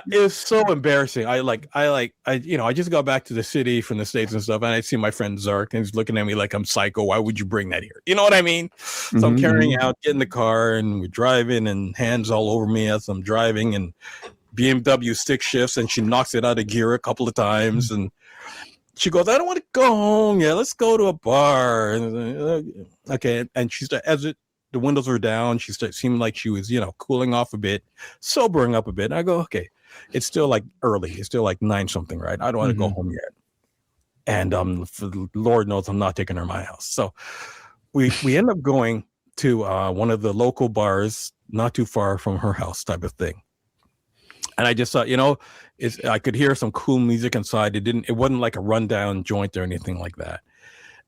It's so embarrassing. I just got back to the city from the States and stuff, and I see my friend Zark, and he's looking at me like I'm psycho. Why would you bring that here? You know what I mean? So I'm carrying out, get in the car, and we're driving, and hands all over me as I'm driving, and BMW stick shifts, and she knocks it out of gear a couple of times, and she goes, I don't want to go home. Yeah, let's go to a bar. Okay. And she started, the windows were down. She seemed like she was, cooling off a bit, sobering up a bit. And I go, okay, it's still like early. It's still like 9 something, right? I don't want to go home yet. And for the Lord knows I'm not taking her to my house. So we end up going to one of the local bars, not too far from her house, type of thing. And I just thought, I could hear some cool music inside. It wasn't like a rundown joint or anything like that.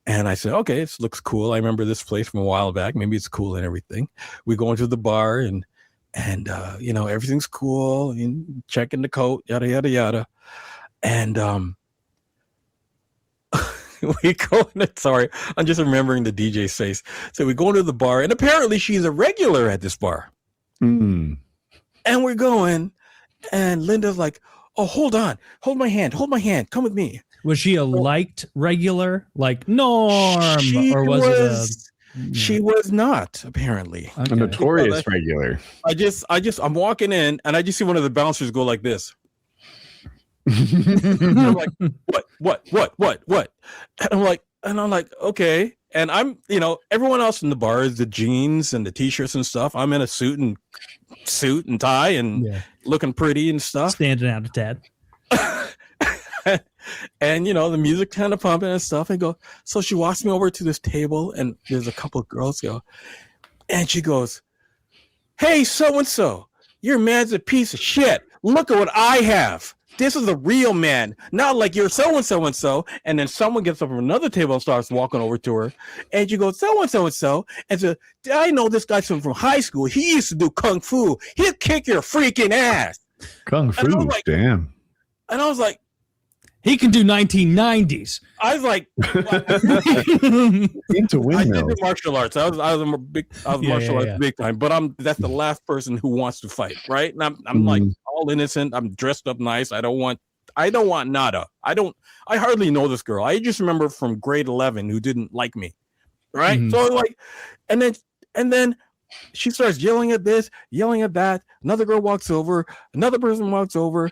And I said, okay, this looks cool. I remember this place from a while back. Maybe it's cool and everything. We go into the bar and everything's cool. And checking the coat, yada yada yada. And we go. Sorry, I'm just remembering the DJ's face. So we go into the bar, and apparently she's a regular at this bar.
Mm.
And we're going. And Linda's like, oh, hold on. Hold my hand. Come with me.
Was she a liked regular, like Norm?
She was not, apparently.
Okay.
A notorious regular.
I'm walking in and I just see one of the bouncers go like this. I'm like, what? And I'm like, okay. And I'm, everyone else in the bar is the jeans and the t-shirts and stuff. I'm in a suit and tie and looking pretty and stuff.
Standing out a tad.
And, the music kind of pumping and stuff. And so she walks me over to this table and there's a couple of girls and she goes, hey, so-and-so, your man's a piece of shit. Look at what I have. This is a real man, not like you're so-and-so. And then someone gets up from another table and starts walking over to her. And she goes, so-and-so. And so I know this guy from high school. He used to do kung fu. He'll kick your freaking ass.
Kung fu, damn.
And I was like,
he can do 1990s.
I was like,
into windmills.
I did the martial arts. I was martial arts big time. But that's the last person who wants to fight, right? And I'm like all innocent. I'm dressed up nice. I don't want nada. I hardly know this girl. I just remember from grade 11 who didn't like me, right? So like, and then she starts yelling at this, yelling at that. Another girl walks over. Another person walks over.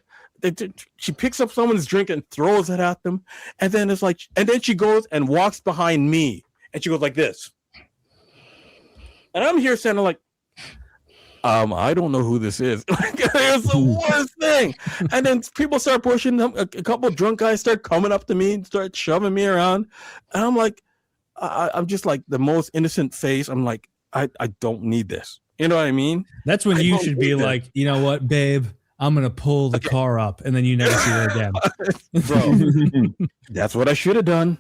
She picks up someone's drink and throws it at them, and then she goes and walks behind me, and she goes like this, and I'm here standing like, I don't know who this is. It's the worst thing. And then people start pushing them. A couple of drunk guys start coming up to me and start shoving me around, and I'm like, I'm just like the most innocent face. I'm like, I don't need this. You know what I mean?
That's when you should be like, you know what, babe? I'm going to pull the car up, and then you never see her again.
Bro, that's what I should have done.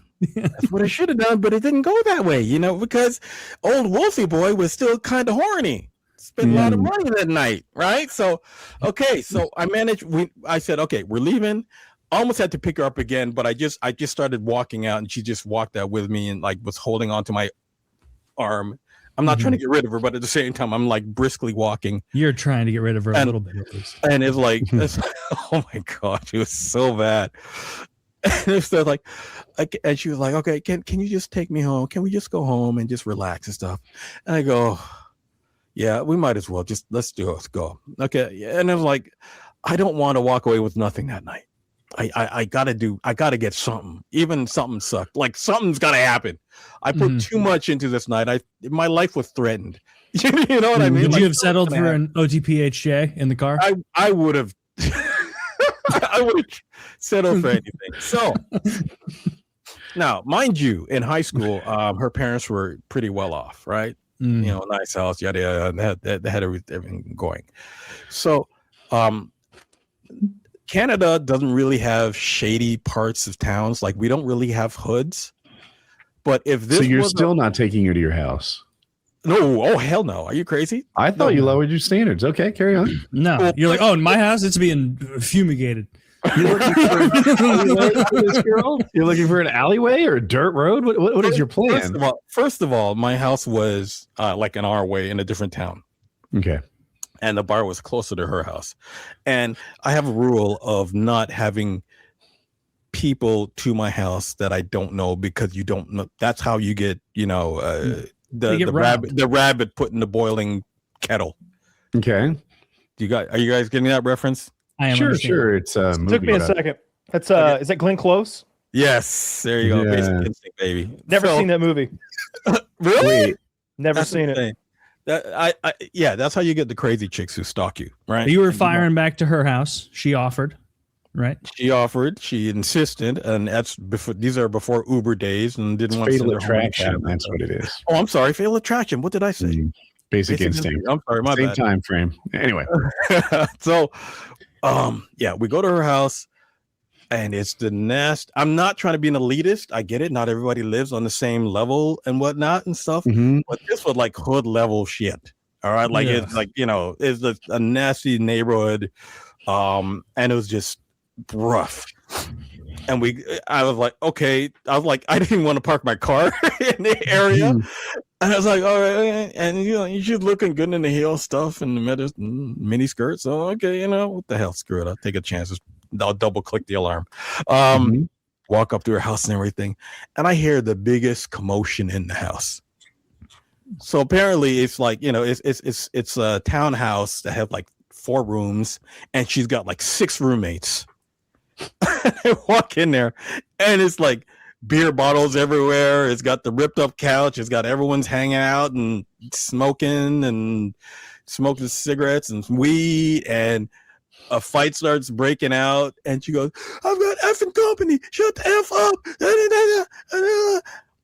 But it didn't go that way, because old Wolfie boy was still kind of horny. Spent a lot of money that night, right? So, okay, so I said, okay, we're leaving. Almost had to pick her up again, but I just started walking out, and she just walked out with me and like was holding onto my arm. I'm not trying to get rid of her, but at the same time, I'm like briskly walking.
You're trying to get rid of her a little bit, at least.
And it's like, oh my God, it was so bad. And it's like, and she was like, okay, can you just take me home? Can we just go home and just relax and stuff? And I go, yeah, we might as well. Just let's do it. Let's go. Okay. And I was like, I don't want to walk away with nothing that night. I gotta get something. Even something sucked. Like something's gotta happen. I put too much into this night. My life was threatened. You know what I mean?
Would you have settled for an OTPHJ in the car?
I would have. I would have settled for anything. So now, mind you, in high school, her parents were pretty well off, right? Nice house, yada yada. They had everything going. So, Canada doesn't really have shady parts of towns. Like we don't really have hoods. But if this,
so you're still not taking her to your house?
No, oh hell no! Are you crazy?
I thought you lowered your standards. Okay, carry on.
No, you're like, oh, in my house, it's being fumigated.
You're looking for an alleyway or a dirt road? What is your plan?
First of all, my house was like an hour away in a different town.
Okay.
And the bar was closer to her house. And I have a rule of not having people to my house that I don't know, because you don't know. That's how you get, the rabbit put in the boiling kettle.
Okay.
Are you guys getting that reference?
I am.
Sure. It's
took me a second. That's is that Glenn Close?
Yes, there you go.
Yeah.
Basic Instinct, baby.
Never seen that movie.
Really?
Wait,
Never
That's
seen it.
insane. Yeah, that's how you get the crazy chicks who stalk you, right?
You were firing back to her house. She offered, right?
She offered, she insisted, and that's before. These are before Uber days, and didn't
it's
want to
Fatal
send her home in a
Attraction.
cab.
That's what it is.
Oh, I'm sorry, Fatal Attraction. What did I say?
Basic Instinct.
I'm sorry, my
Same
bad.
time frame. Anyway,
So, yeah, we go to her house, and it's the nest. I'm not trying to be an elitist. I get it. Not everybody lives on the same level and whatnot and stuff.
Mhm.
But this was like hood level shit. All right, like
Yeah.
it's like it's a nasty neighborhood, and it was just rough. And I was like, okay, I didn't want to park my car in the area. And I was like, all right, and she's looking good in the heel stuff and the mini skirt. So okay, what the hell, screw it. I'll take a chance. I'll double click the alarm. Walk up to her house and everything, and I hear the biggest commotion in the house. So apparently, it's like it's a townhouse that have like 4 rooms, and she's got like 6 roommates. I walk in there, and it's like beer bottles everywhere. It's got the ripped up couch. It's got everyone's hanging out and smoking cigarettes and weed, and a fight starts breaking out. And she goes, "I've got effing company. Shut the F up."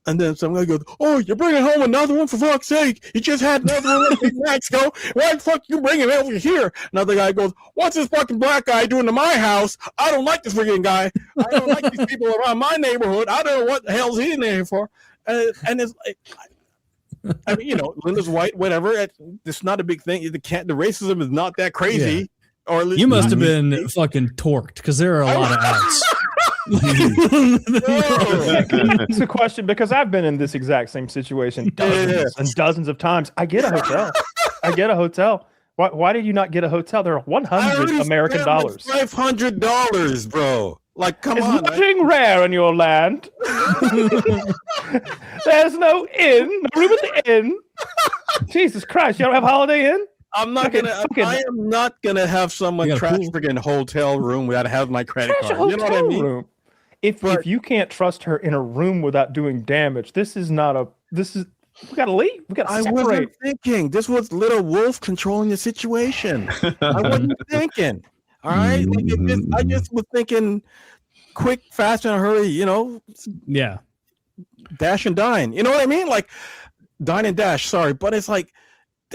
And then some guy goes, "Oh, you're bringing home another one, for fuck's sake. You just had another one in Mexico. Why the fuck you bringing it over here?" Another guy goes, "What's this fucking black guy doing to my house? I don't like this freaking guy. I don't like these people around my neighborhood. I don't know what the hell's he in there for." And it's like, I mean, Linda's white, whatever. It's not a big thing. The racism is not that crazy. Or at least
You must have been fucking torqued because there are a lot of outs.
It's a question because I've been in this exact same situation dozens and dozens of times. I get a hotel. Why did you not get a hotel? There are 100 American dollars.
$500, bro. Like, come on.
Nothing rare in your land. There's no inn. No room at the inn. Jesus Christ, you don't have Holiday Inn?
I am not gonna have someone trash freaking hotel room without having my credit card. You know what I mean?
Room. If you can't trust her in a room without doing damage, we gotta leave. We gotta separate.
I wasn't thinking. This was Little Wolf controlling the situation. I wasn't thinking. All right. I just was thinking quick, fast, and hurry,
Yeah.
Dash and dine. You know what I mean? Like dine and dash, sorry. But it's like,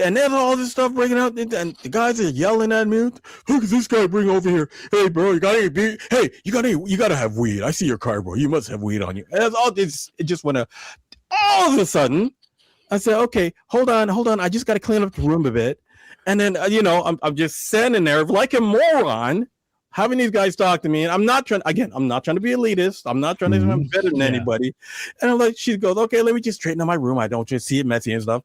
and then all this stuff breaking out, and the guys are yelling at me. Who does this guy bring over here? Hey, bro, you gotta have weed. I see your car, bro. You must have weed on you. And it just went up. All of a sudden, I said, okay, hold on. I just got to clean up the room a bit. And then, I'm just standing there like a moron, having these guys talk to me. And I'm not trying to be elitist. I'm not trying to be better than anybody. And I'm like, she goes, okay, let me just straighten out my room. I don't just see it messy and stuff.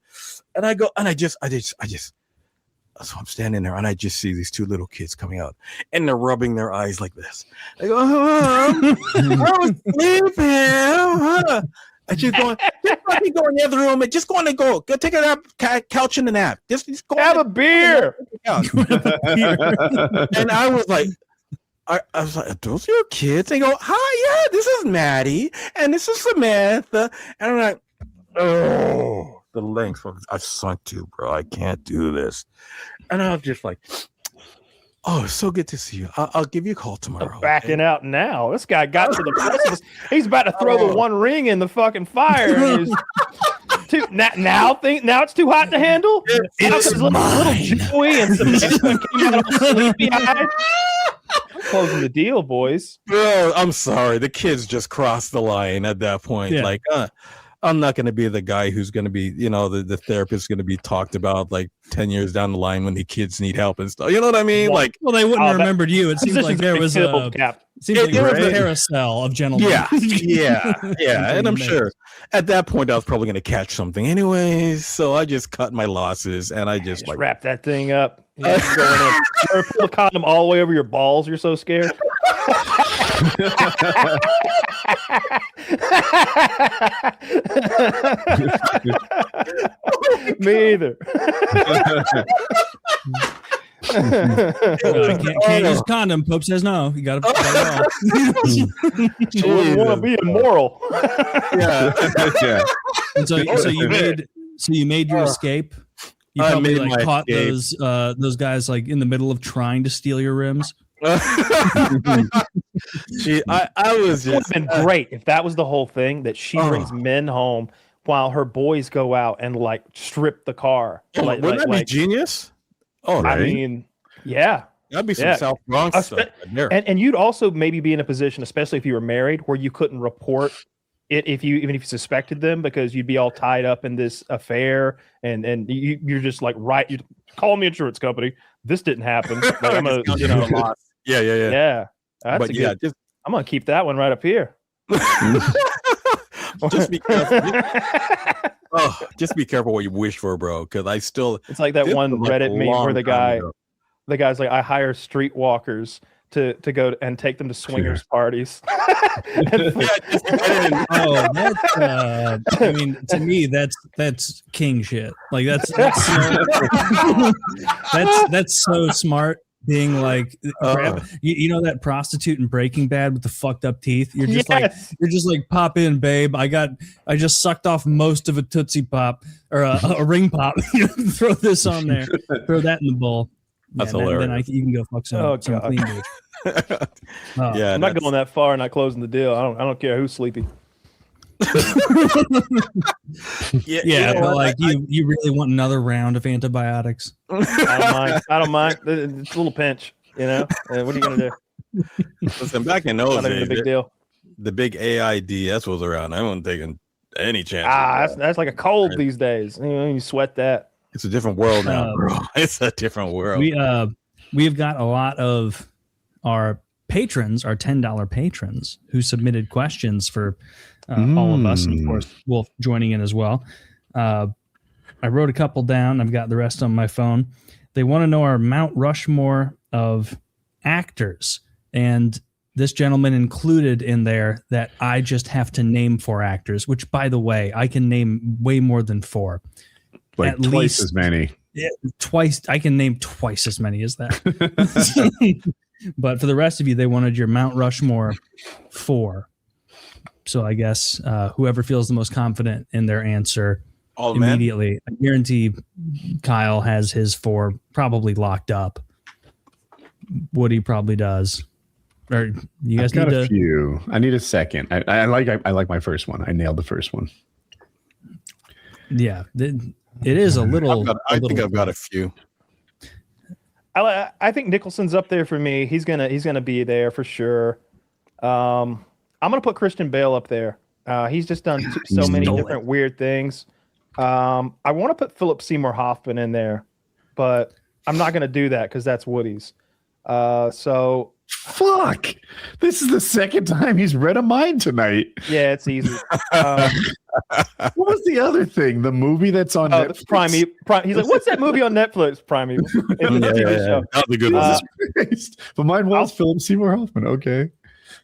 And I go, and I just, so I'm standing there and I just see these 2 little kids coming out and they're rubbing their eyes like this. I go, I was sleeping. And she's going, just fucking go in the other room and just go take a couch in the nap. Just go
have a beer.
And I was like, are those your kids? They go, hi, yeah, this is Maddie and this is Samantha. And I'm like, oh, the length I've sunk to, bro. I can't do this. And I was just like, oh, it's so good to see you. I'll give you a call tomorrow.
Backing out now. This guy got to the precipice. He's about to throw the one ring in the fucking fire. And now it's too hot to handle.
It's
little Joey and some came out sleepy eyed. Closing the deal, boys.
Bro, I'm sorry. The kids just crossed the line at that point.
Yeah.
Like, I'm not going to be the guy who's going to be, the therapist going to be talked about like 10 years down the line when the kids need help and stuff. You know what I mean?
Well,
like,
they wouldn't have remembered you. It seems like there was a carousel of gentlemen.
Yeah. And I'm sure at that point I was probably going to catch something anyways. So I just cut my losses and I just like
wrap that thing up. You ever pull a condom all the way over your balls? You're so scared. Me either.
Can't use a condom. Pope says no. You got to.
You wouldn't want to be immoral.
Yeah.
And so you made your escape. You probably like caught
escape.
those guys like in the middle of trying to steal your rims.
Gee, I was
It would
just
have been great if that was the whole thing, that she brings men home while her boys go out and like strip the car.
wouldn't that be genius? Oh,
I mean, yeah.
That'd be some South Bronx stuff right there.
And you'd also maybe be in a position, especially if you were married, where you couldn't report it even if you suspected them, because you'd be all tied up in this affair, and you're just like, right, you call me insurance company. This didn't happen. Like, I'm gonna, yeah. That's I'm gonna keep that one right up here.
Just be careful. Just be careful what you wish for, bro. Because
it's like that one Reddit meme where the guy's like, I hire streetwalkers to go and take them to swingers parties.
I mean, to me, that's king shit. Like that's so smart. Being like, you know that prostitute in Breaking Bad with the fucked up teeth. You're just like, pop in, babe. I just sucked off most of a Tootsie Pop or a ring pop. Throw this on there. Throw that in the bowl.
That's hilarious.
Then you can go fuck some clean dude.
I'm not going that far and not closing the deal. I don't care who's sleepy.
But like you really want another round of antibiotics?
I don't mind. It's a little pinch, you know. What are you gonna do?
Listen, back in those days,
a big deal.
The big AIDS was around. I wasn't taking any chance.
That's like a cold these days. You sweat that.
It's a different world now, bro. It's a different world.
We've got a lot of our patrons, our $10 patrons, who submitted questions for all of us, and of course Wolf joining in as well. I wrote a couple down. I've got the rest on my phone. They want to know our Mount Rushmore of actors, and this gentleman included in there that I just have to name 4 actors, which, by the way, I can name way more than 4.
Like
at
twice
least
as many.
Yeah, twice. I can name twice as many as that. But for the rest of you, they wanted your Mount Rushmore 4. So I guess whoever feels the most confident in their answer immediately. I guarantee Kyle has his 4 probably locked up. Woody probably does. Or you guys
got
need
a few. I need a second. I like my first one. I nailed the first one.
Yeah, it is a little.
I think I've got a few.
I think Nicholson's up there for me. He's gonna be there for sure. I'm gonna put Christian Bale up there. He's just done so many different weird things. I want to put Philip Seymour Hoffman in there, but I'm not gonna do that because that's Woody's. So
fuck. This is the second time he's read a mind tonight.
Yeah, it's easy.
What was the other thing? The movie that's on Netflix?
Prime. He's like, what's that movie on Netflix? Primeval.
That was a good one.
But mine was Philip Seymour Hoffman. Okay.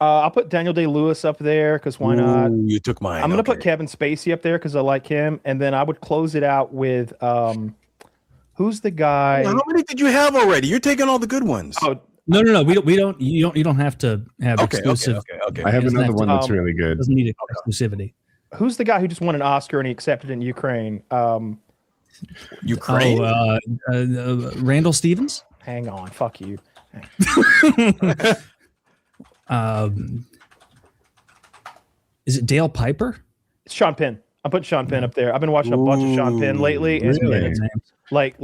I'll put Daniel Day-Lewis up there because why not?
You took mine.
I'm gonna put Kevin Spacey up there because I like him, and then I would close it out with who's the guy?
How many did you have already? You're taking all the good ones.
Oh. No. We don't. You don't have to have exclusive.
Okay.
I have another one that's really good.
Doesn't need exclusivity.
Who's the guy who just won an Oscar and he accepted it in Ukraine?
Ukraine?
Randall Stevens?
Hang on. Fuck you.
Is it Dale Piper?
It's Sean Penn. I'm putting Sean Penn up there. I've been watching a bunch of Sean Penn lately. And it's like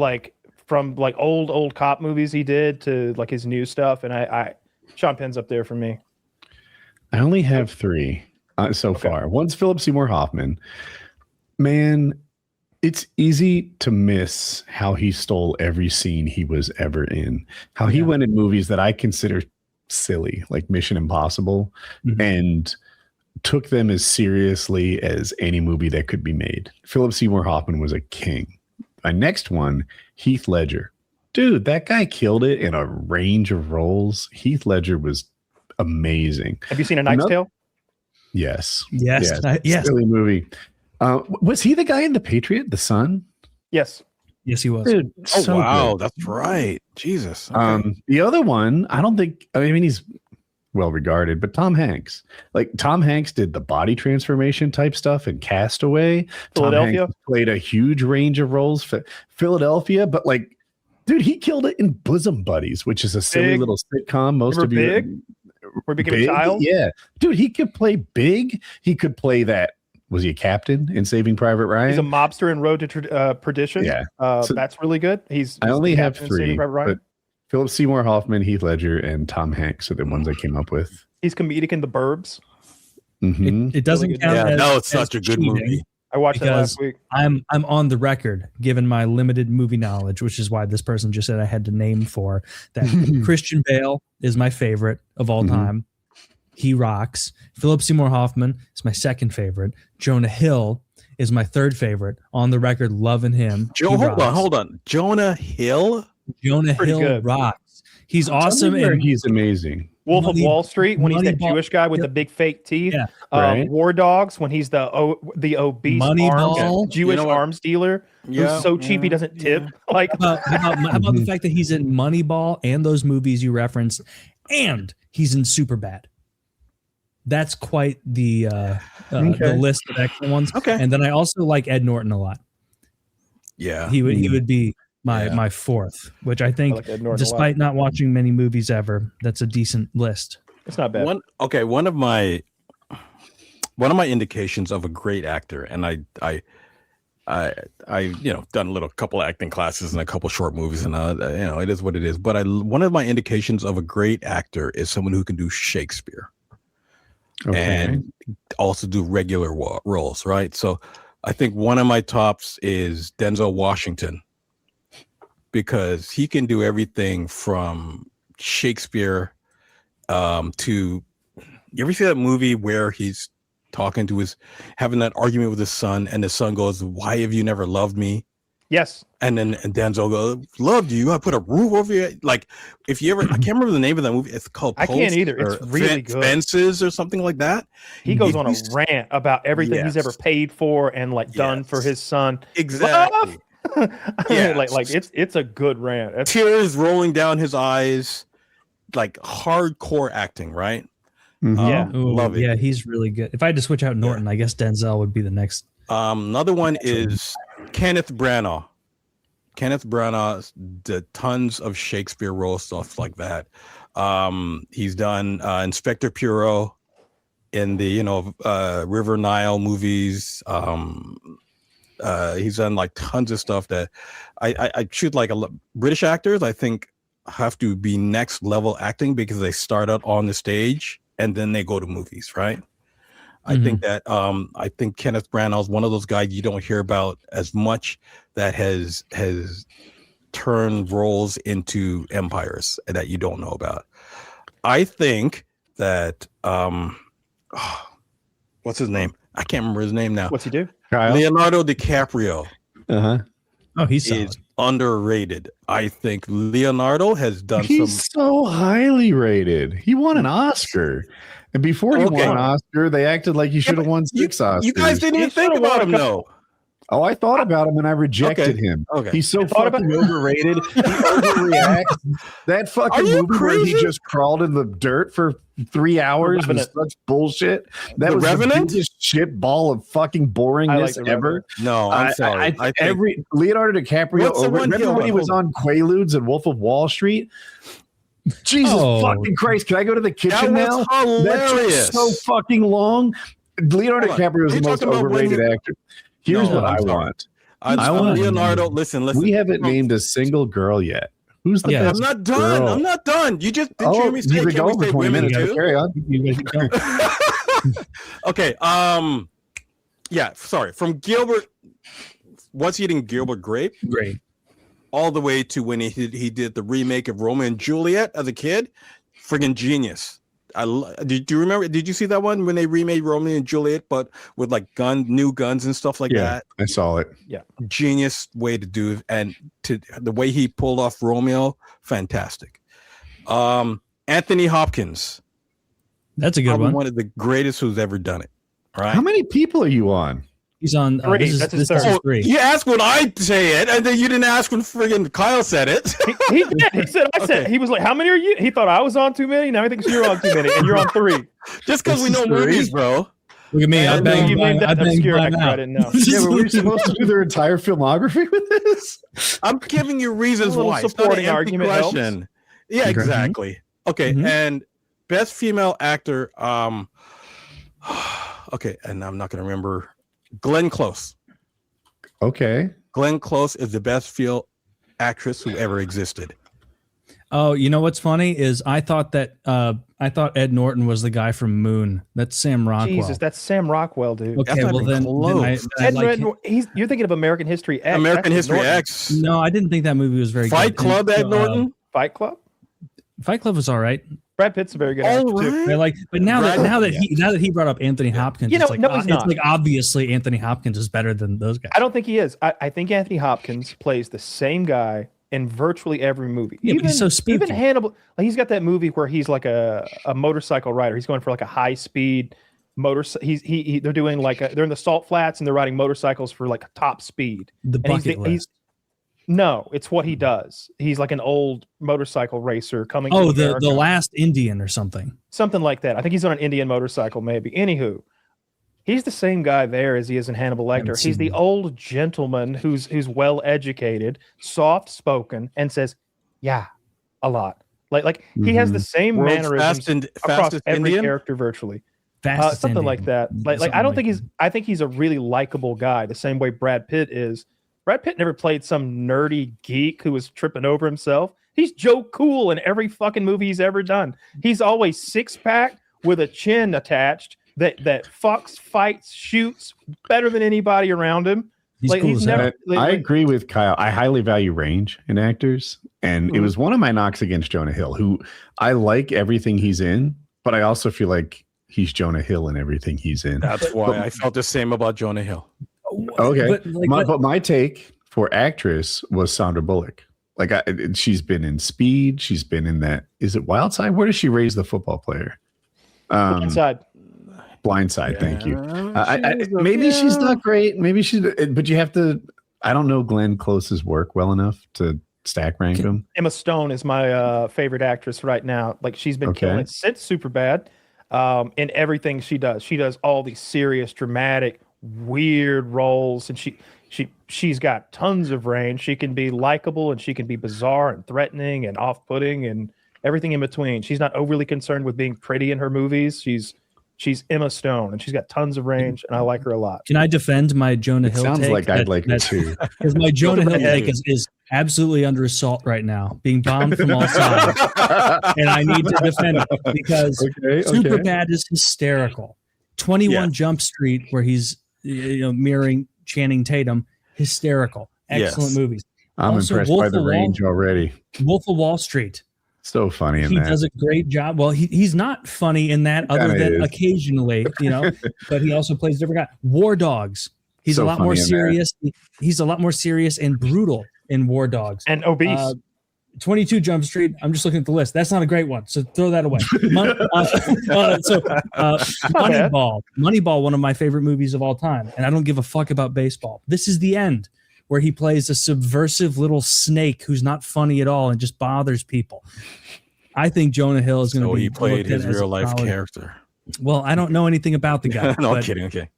from like old cop movies he did to like his new stuff. And Sean Penn's up there for me.
I only have 3 so far. One's Philip Seymour Hoffman. Man, it's easy to miss how he stole every scene he was ever in. How he went in movies that I consider silly, like Mission Impossible, and took them as seriously as any movie that could be made. Philip Seymour Hoffman was a king. My next one, Heath Ledger. Dude, that guy killed it in a range of roles. Heath Ledger was amazing.
Have you seen A Knight's Tale?
Yes.
Yes.
Silly movie. Was he the guy in The Patriot, the son?
Yes.
Yes, he was.
Dude,
Oh
so
wow,
good.
that's right. Jesus. Okay.
The other one, I don't think. I mean, he's well regarded, but Tom Hanks. Like Tom Hanks did the body transformation type stuff in Castaway.
Philadelphia?
Tom Hanks played a huge range of roles for Philadelphia, but like, dude, he killed it in Bosom Buddies, which is a silly
Big.
little sitcom. Most
Remember
of you,
Big? Where he became a child?
yeah, dude, he could play Big. He could play that. Was he a captain in Saving Private Ryan?
He's a mobster in Road to Perdition.
Yeah. So
that's really good. He's
I only
the
have
captain in Saving
three,
Private Ryan.
but Philip Seymour Hoffman, Heath Ledger, and Tom Hanks are the ones I came up with.
He's comedic in The Burbs.
Mhm.
It doesn't
Really good.
count.
Yeah,
as,
no, it's
as
such a good
cheating
movie.
I watched that
Because
last week.
I'm on the record, given my limited movie knowledge, which is why this person just said I had to name for that. Christian Bale is my favorite of all
Mhm.
time. He rocks. Philip Seymour Hoffman is my second favorite. Jonah Hill is my third favorite. On the record, loving him. He rocks.
Hold on. Jonah Hill.
Jonah
Pretty
Hill
good.
rocks. He's awesome.
Somewhere
And
he's amazing.
Wolf of
Money-
Wall Street when he's that
Moneyball-
Jewish guy with
Yep.
the big fake teeth.
Yeah.
Right.
War Dogs when he's the obese
Moneyball.
arms, Jewish
You know what?
arms dealer who's so cheap he doesn't tip. Like
how about the fact that he's in Moneyball and those movies you referenced, and he's in Superbad. That's quite the list of excellent ones.
Okay.
And then I also like Ed Norton a lot.
Yeah.
He would be my
Yeah.
my fourth, which I
I
think,
like Ed Norton a lot.
despite not watching many movies ever, that's a decent list.
It's not bad.
One of my indications of a great actor, and I done a little couple acting classes and a couple short movies, and it is what it is. But one of my indications of a great actor is someone who can do Shakespeare and also do regular roles, right? So I think one of my tops is Denzel Washington, because he can do everything from Shakespeare to, you ever see that movie where he's talking to having that argument with his son, and the son goes, "Why have you never loved me?"
Yes.
And then Denzel goes, "Loved you. I put a roof over you." Like, if you ever, I can't remember the name of that movie. It's called
I can't
Post
either. It's
or
really good.
Fences or something like that.
He goes on a rant about everything he's
Yes.
ever paid for and done for his son.
Exactly. Yes.
like it's a good rant. That's-
Tears rolling down his eyes, like hardcore acting, right?
Yeah.
Ooh,
Love it.
Yeah, he's really good. If I had to switch out Norton, I guess Denzel would be the next.
Another one is Kenneth Branagh. Kenneth Branagh did tons of Shakespeare role stuff like that. He's done Inspector Poirot in the River Nile movies. He's done like tons of stuff that I shoot like British actors. I think have to be next level acting because they start out on the stage and then they go to movies, right? I think that I think Kenneth Branagh is one of those guys you don't hear about as much that has turned roles into empires that you don't know about. I think that what's his name? I can't remember his name now.
What's he do?
Kyle?
Leonardo DiCaprio
Uh-huh.
Oh, he's solid.
is underrated. I think Leonardo has done
He's so highly rated. He won an Oscar. And before he
Okay.
won an Oscar, they acted like he should have won 6 Oscars.
You guys didn't even think about him, though.
Oh, I thought about him and I rejected
Okay.
him.
Okay.
He's so
thought about-
fucking overrated. He overreacts. That fucking
Are you
movie where he
crazy?
just crawled in the dirt for 3 hours was
Revenant.
such bullshit. That
The
was
Revenant?
the biggest shit ball of fucking boringness
The
ever.
No, I'm sorry. I think
every Leonardo DiCaprio.
What's the one
Remember
deal?
when he was
Hold
on Quaaludes and Wolf of Wall Street? Jesus
Oh.
fucking Christ! Can I go to the
that
kitchen now?
was
That took
hilarious.
so fucking long. Leonardo
Hold on.
DiCaprio is
Are you
the most
talking about when
overrated actor. Here's
No,
what
I'm
I
sorry.
want.
I
want-
Leonardo. Listen.
We haven't named a single girl yet. Who's the
Yeah.
best
I'm not done.
girl?
I'm not done. You just did you
Oh,
hear me say?
you've been
Can we
going for
say
20
women
minutes.
too?
Carry on.
You guys keep going.
Okay. Yeah. Sorry. From Gilbert. Once eating Gilbert Grape,
Great.
all the way to when he did the remake of Romeo and Juliet as a kid, friggin' genius. Do you remember? Did you see that one when they remade Romeo and Juliet, but with like new guns and stuff like
Yeah,
that?
I saw it.
Genius way to do it, and to the way he pulled off Romeo, fantastic. Anthony Hopkins,
That's a good
probably
one.
one of the greatest who's ever done it. Right?
How many people are you on?
He's on.
Three.
This is,
That's his
this is
third.
three.
You asked when I say it, and then you didn't ask when friggin' Kyle said it.
He did. He said, I said,
Okay.
he was like, how many are you? He thought I was on too many. Now he thinks you're on too many, and you're on 3.
Just because we
This
know
is three?
movies, bro.
Look at me.
Yeah,
I
no,
banged
you named
mine- I
that
banged
obscure
mine
actor. I
out.
didn't know.
Yeah, but we're supposed to do their entire filmography with this.
I'm giving you reasons
A little
why. It's not an
supporting
empty
argument helps.
question. Yeah,
Okay.
exactly. Okay,
Mhm.
and best female actor. Okay, and I'm not going to remember. Glenn Close.
Okay.
Glenn Close is the best female actress who ever existed.
Oh, you know what's funny is I thought Ed Norton was the guy from Moon. That's Sam Rockwell.
Jesus, that's Sam Rockwell, dude.
Okay,
That's not
well
even
then I
close.
like
Ed
him.
Norton, you're thinking of American History X.
American
That's
History
Norton.
X.
No, I didn't think that movie was very
Fight
good.
Club,
And
Ed
so,
Norton.
Fight Club.
Fight Club was all right.
Brad Pitt's a very good actor
All
too.
right.
I like, but now
Brad-
that he brought up Anthony Hopkins,
You know,
it's like,
no, he's
it's
not.
like obviously Anthony Hopkins is better than those guys.
I don't think he is. I think Anthony Hopkins plays the same guy in virtually every movie.
Yeah, but he's so spooky.
Even Hannibal, like he's got that movie where he's like a motorcycle rider. He's going for like a high speed motorcycle. They're doing like they're in the salt flats and they're riding motorcycles for like top speed.
The
And
bucket list.
No, it's what he does. He's like an old motorcycle racer coming.
Oh,
to
the
America.
last Indian or something.
Something like that. I think he's on an Indian motorcycle, maybe. Anywho, he's the same guy there as he is in Hannibal Lecter.
Haven't
He's
seen
the
him.
old gentleman who's well educated, soft spoken, and says, "Yeah," a lot. Like he has the same
World's
mannerisms across
fastest
every
Indian.
character virtually.
Fastest
Something
Indian.
like that. Like
Something
I don't
like
think he's.
that.
I think he's a really likable guy, the same way Brad Pitt is. Brad Pitt never played some nerdy geek who was tripping over himself. He's Joe Cool in every fucking movie he's ever done. He's always 6-pack with a chin attached that fucks, fights, shoots better than anybody around him.
He's
like,
cool
he's
as
never-
hell.
I agree with Kyle. I highly value range in actors. And it was one of my knocks against Jonah Hill, who I like everything he's in, but I also feel like he's Jonah Hill in everything he's in.
That's why I felt the same about Jonah Hill.
Okay.
But, like,
But my take for actress was Sandra Bullock. Like she's been in Speed. She's been in that. Is it Wild Side? Where does she raise the football player?
Inside.
Blindside. Thank you.
She was
Maybe
okay.
she's not great. Maybe she's. But you have to. I don't know Glenn Close's work well enough to stack rank him.
Emma Stone is my favorite actress right now. Like she's been
Okay.
killing it since Superbad. In everything she does. She does all these serious, dramatic, weird roles, and she's got tons of range. She can be likable and she can be bizarre and threatening and off-putting and everything in between. She's not overly concerned with being pretty in her movies. She's Emma Stone and she's got tons of range, and I like her a lot.
Can I defend my Jonah Hill
Sounds
take?
like I'd like her too.
Because my Jonah Hill
ahead.
take is absolutely under assault right now, being bombed from all sides, and I need to defend it because Superbad is hysterical. 21 Jump Street, where he's mirroring Channing Tatum, hysterical, excellent
Yes.
movies.
I'm
Also,
impressed
Wolf
by the
of Wall-
range already.
Wolf of Wall Street.
So funny in
He
that.
does a great job. Well, he's not funny in that, other
Kinda
than
is.
occasionally, but he also plays a different guy. War Dogs. He's
So
a lot more
funny in that.
serious. He's a lot more serious and brutal in War Dogs.
And obese.
22 Jump Street. I'm just looking at the list. That's not a great one, so throw that away. Moneyball. Moneyball, one of my favorite movies of all time, and I don't give a fuck about baseball. This is the end, where he plays a subversive little snake who's not funny at all and just bothers people. I think Jonah Hill is going to
So
be.
he played
looked at
his
as a
real life
solid-
character.
Well, I don't know anything about the guy.
No, I'm
but
kidding. Okay.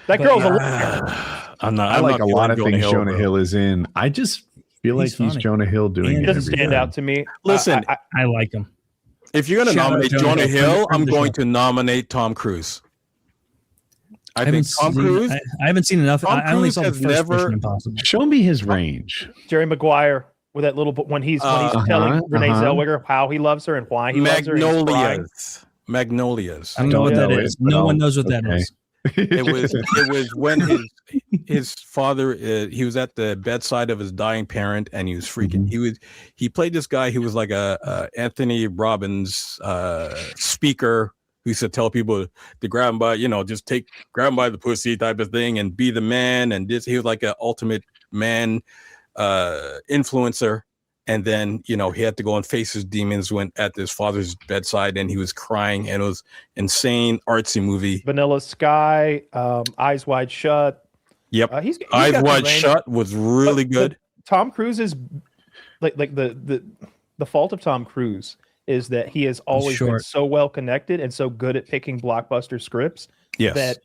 that
but-
girl's a liar.
I'm not.
I
I'm
like
not
a lot of
feeling
things Jonah
bro.
Hill is in. I just feel like
He's
he's
funny.
Jonah Hill doing
And
He
it
doesn't
every
stand
time.
out to me.
Listen,
I like him.
If you're going to
Shout out
nominate
Jonah
Jonah
Hill.
Hill, I'm
Friend of the
going
show.
to nominate Tom Cruise. I think
haven't
Tom
seen-
Cruise.
I haven't seen enough.
Tom
I only
Cruise
saw the
has
first
never-
Mission Impossible.
Show me his range.
Jerry Maguire with that little when he's
Uh-huh,
telling Renee Zellweger how he loves her and why he loves her. and he's crying.
Magnolias.
I don't know what
Don't
that
know
is.
it, but
No one
I'll-
knows what that
okay.
is.
It was when his father he was at the bedside of his dying parent and he was freaking. He played this guy who was like a Anthony Robbins speaker who used to tell people to grab him by just grab him by the pussy type of thing and be the man, and he was like an ultimate man influencer. And then, he had to go and face his demons when at his father's bedside, and he was crying, and it was insane artsy movie.
Vanilla Sky, Eyes Wide Shut.
Yep.
He's
Eyes
got the
Wide
range.
Shut was really good.
Tom Cruise is like the fault of Tom Cruise is that he has always been so well connected and so good at picking blockbuster scripts that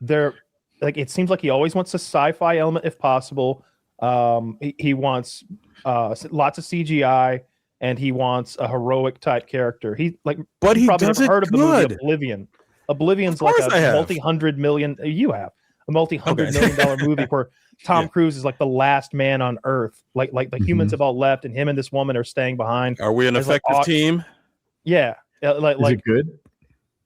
they're like, it seems like he always wants a sci-fi element if possible. He wants lots of CGI, and he wants a heroic type character. But he probably never heard of the movie Oblivion. Oblivion's like a multi-hundred million. You have a multi-hundred million dollar movie where Tom Cruise is like the last man on Earth. Like the humans have all left, and him and this woman are staying behind.
Are we an effective team?
Yeah,
is it good?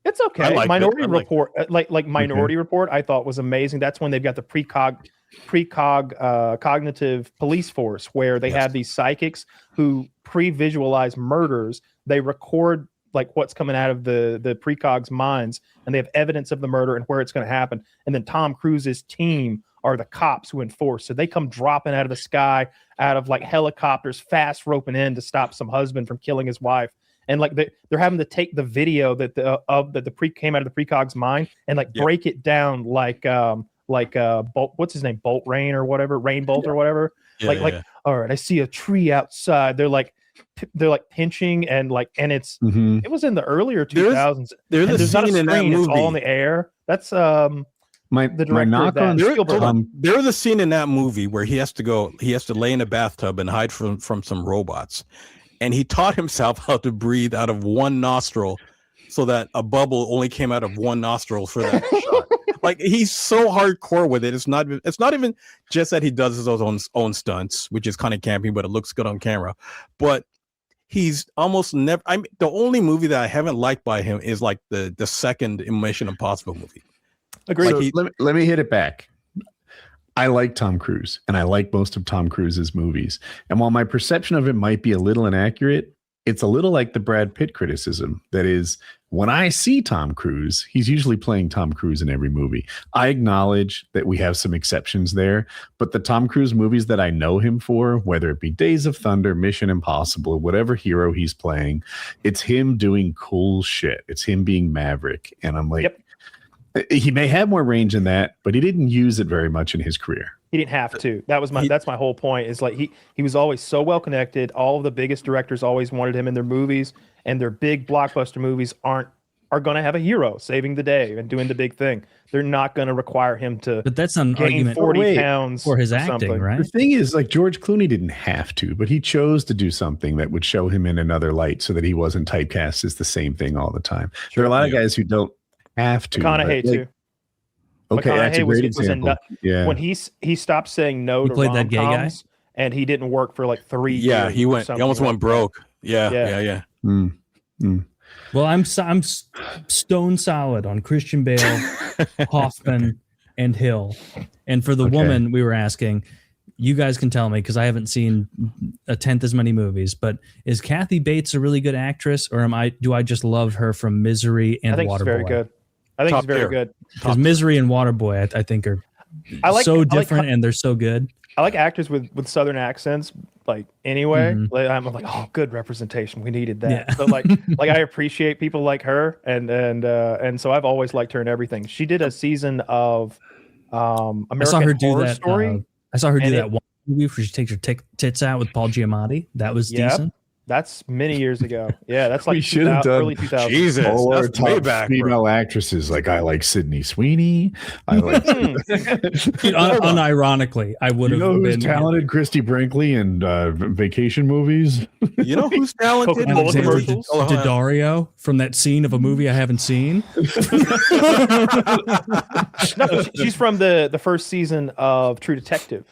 It's okay. Minority Report, Minority Report, I thought was amazing. That's when they've got the cognitive police force where they have these psychics who pre-visualize murders. They record like what's coming out of the precog's minds, and they have evidence of the murder and where it's going to happen. And then Tom Cruise's team are the cops who enforce. So they come dropping out of the sky, out of like helicopters, fast roping in to stop some husband from killing his wife. And like they're having to take the video that came out of the precog's mind and like break it down like Bolt, what's his name, Bolt Rain or whatever, Rain Bolt or whatever. All right, I see a tree outside. They're like pinching and it's it was in the earlier 2000s. There's not a screen. It's all in the air. That's the director of that.
There's a scene in that movie where he has to lay in a bathtub and hide from some robots. And he taught himself how to breathe out of one nostril so that a bubble only came out of one nostril for that shot. Like, he's so hardcore with it. It's not even just that he does his own stunts, which is kind of campy, but it looks good on camera. But he's almost never. The only movie that I haven't liked by him is like the second Mission Impossible movie.
Agreed.
So let me hit it back. I like Tom Cruise, and I like most of Tom Cruise's movies. And while my perception of him might be a little inaccurate, it's a little like the Brad Pitt criticism. That is, when I see Tom Cruise, he's usually playing Tom Cruise in every movie. I acknowledge that we have some exceptions there, but the Tom Cruise movies that I know him for, whether it be Days of Thunder, Mission Impossible, whatever hero he's playing, it's him doing cool shit. It's him being Maverick. And I'm like, he may have more range in that, but he didn't use it very much in his career.
He didn't have to. That's my whole point. Is like he was always so well connected. All of the biggest directors always wanted him in their movies, and their big blockbuster movies are going to have a hero saving the day and doing the big thing. They're not going to require him to.
But that's an
gain
argument
40 pounds
for his acting, right?
The thing is, like, George Clooney didn't have to, but he chose to do something that would show him in another light, so that he wasn't typecast as the same thing all the time. There are a lot of guys who don't have to.
McConaughey too.
Okay, that's a great example.
When he stopped saying no to
played that gay guy,
and he didn't work for like 3 years.
Yeah, he almost went broke. Yeah.
Well, I'm stone solid on Christian Bale, Hoffman, and Hill. And for the woman we were asking, you guys can tell me because I haven't seen a tenth as many movies. But is Kathy Bates a really good actress, or do I just love her from Misery and Waterboy?
I think she's very good. I think it's very good.
Because Misery and Waterboy, I think, are so different, and they're so good.
I like actors with Southern accents, like anyway. Like, I'm like, oh, good representation. We needed that. Yeah. So like I appreciate people like her, and so I've always liked her in everything. She did a season of American Horror Story.
I saw her do that one movie where she takes her tits out with Paul Giamatti. That was decent.
That's many years ago. Yeah, that's like
we should have done
early 2000s.
Jesus,
all our
that's way back,
female actresses. Like, I like Sydney Sweeney. I like
unironically, I would have.
You know who's talented? Christy Brinkley in vacation movies.
You know who's talented?
Daddario from that scene of a movie I haven't seen.
No, she's from the first season of True Detective.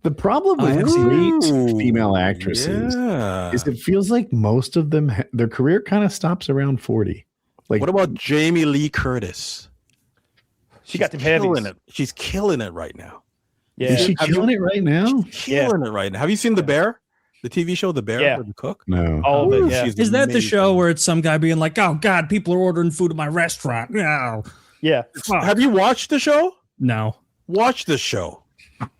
The problem with great female actresses is it feels like most of them, their career kind of stops around 40. Like,
what about Jamie Lee Curtis?
She got them heavies.
She's killing it right now.
Yeah, is she killing it right now?
Killing it right now. Have you seen The Bear? The TV show The Bear?
Yeah.
The Cook?
No.
All of it. Yeah.
Is that the show where it's some guy being like, "Oh God, people are ordering food at my restaurant"? No.
Yeah.
Have you watched the show?
No.
Watch the show.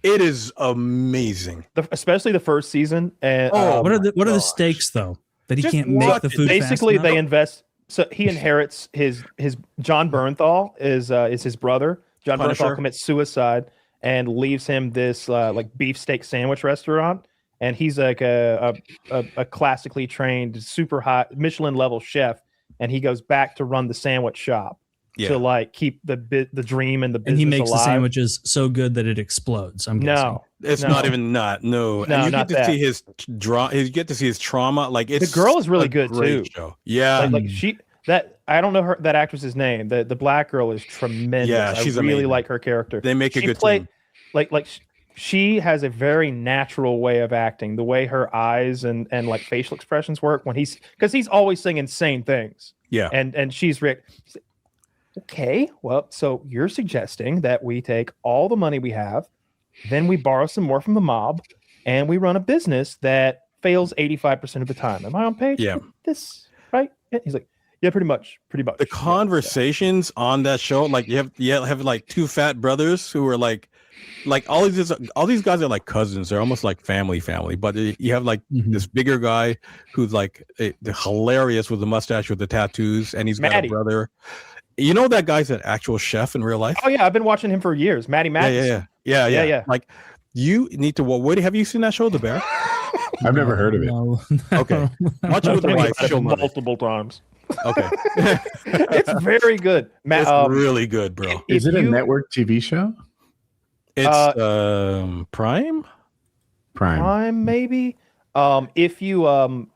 It is amazing,
especially the first season. And
what are the stakes though that he can't make the food?
Basically, they invest. So he inherits his John Bernthal is his brother. John Bernthal commits suicide, and leaves him this like beefsteak sandwich restaurant. And he's like a classically trained, super high Michelin level chef, and he goes back to run the sandwich shop to like keep the dream and the business.
And he makes
alive.
the sandwiches so good that it explodes. I'm guessing.
No,
It's
no.
not even not. No, and you
not
get to
that.
see his you get to see his trauma. Like it's
The girl is really
a
good,
great
too.
Show. Yeah,
Like I don't know that actress's name. The black girl is tremendous.
Yeah, she's
I really
amazing.
like her character.
they make a
She
good
played-
team.
like she has a very natural way of acting. The way her eyes and like facial expressions work when because he's always saying insane things.
Yeah,
And she's Rick. Okay, well, so you're suggesting that we take all the money we have, then we borrow some more from the mob, and we run a business that fails 85% of the time. Am I on page?
Yeah.
This right? And he's like, yeah, pretty much.
the
Yeah,
conversations on that show, like you have like two fat brothers who are like all these guys are like cousins. They're almost like family, but you have like this bigger guy who's like hilarious with the mustache with the tattoos, and he's got
Matty.
a brother. You know that guy's an actual chef in real life.
Oh yeah, I've been watching him for years. Matty Matheson.
Yeah. Like you need to. What have you seen that show, The Bear?
I've never heard of it.
No.
Okay, watch it with the
I've
wife.
seen it
She'll love it.
multiple times.
Okay,
It's very good.
it's really good, bro.
Is
If
it a
you-
network TV show?
It's Prime.
Prime maybe. If you
Either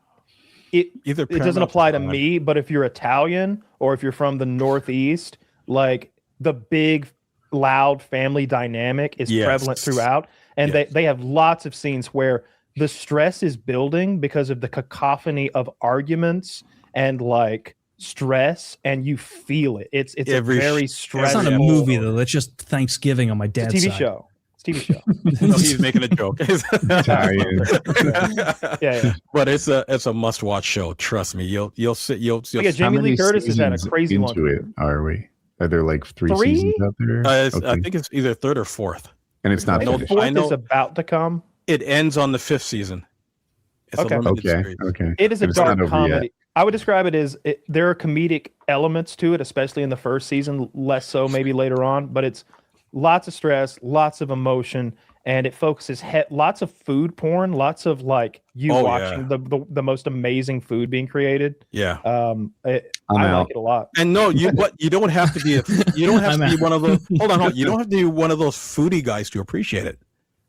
it
Prime
doesn't
or
apply to
Prime.
me, but if you're Italian or if you're from the Northeast, like the big loud family dynamic is
Yes.
prevalent throughout, and
Yes.
they have lots of scenes where the stress is building because of the cacophony of arguments and like stress, and you feel it. It's
Every
a very
It's
stressful.
not a movie though. That's just Thanksgiving on my
It's a
dad's
TV
side.
show. It's a TV show.
No, he's making a joke.
Italian.
Yeah.
But it's a must watch show. Trust me. You'll sit. You'll.
Yeah, Jamie Lee Curtis has had a
seasons
crazy long.
into it. Are we? Are there like three
Three?
seasons out there?
I
Okay.
think it's either third or fourth.
And it's not
I think the
finished.
I
fourth
know-
is about to come.
It ends on the 5th season. It's
Okay.
a limited
Okay.
series.
Okay.
It is a
And it's not
dark
over
comedy.
yet.
I would describe it as there are comedic elements to it, especially in the first season, less so maybe later on, but it's lots of stress, lots of emotion, and it focuses lots of food porn, lots of like you
Oh,
watching the most amazing food being created.
Yeah.
I
I'm
like
out.
it a lot.
And no, you don't have to be you don't have
I'm
to be
out.
one of those. Hold on. You don't have to be one of those foodie guys to appreciate it.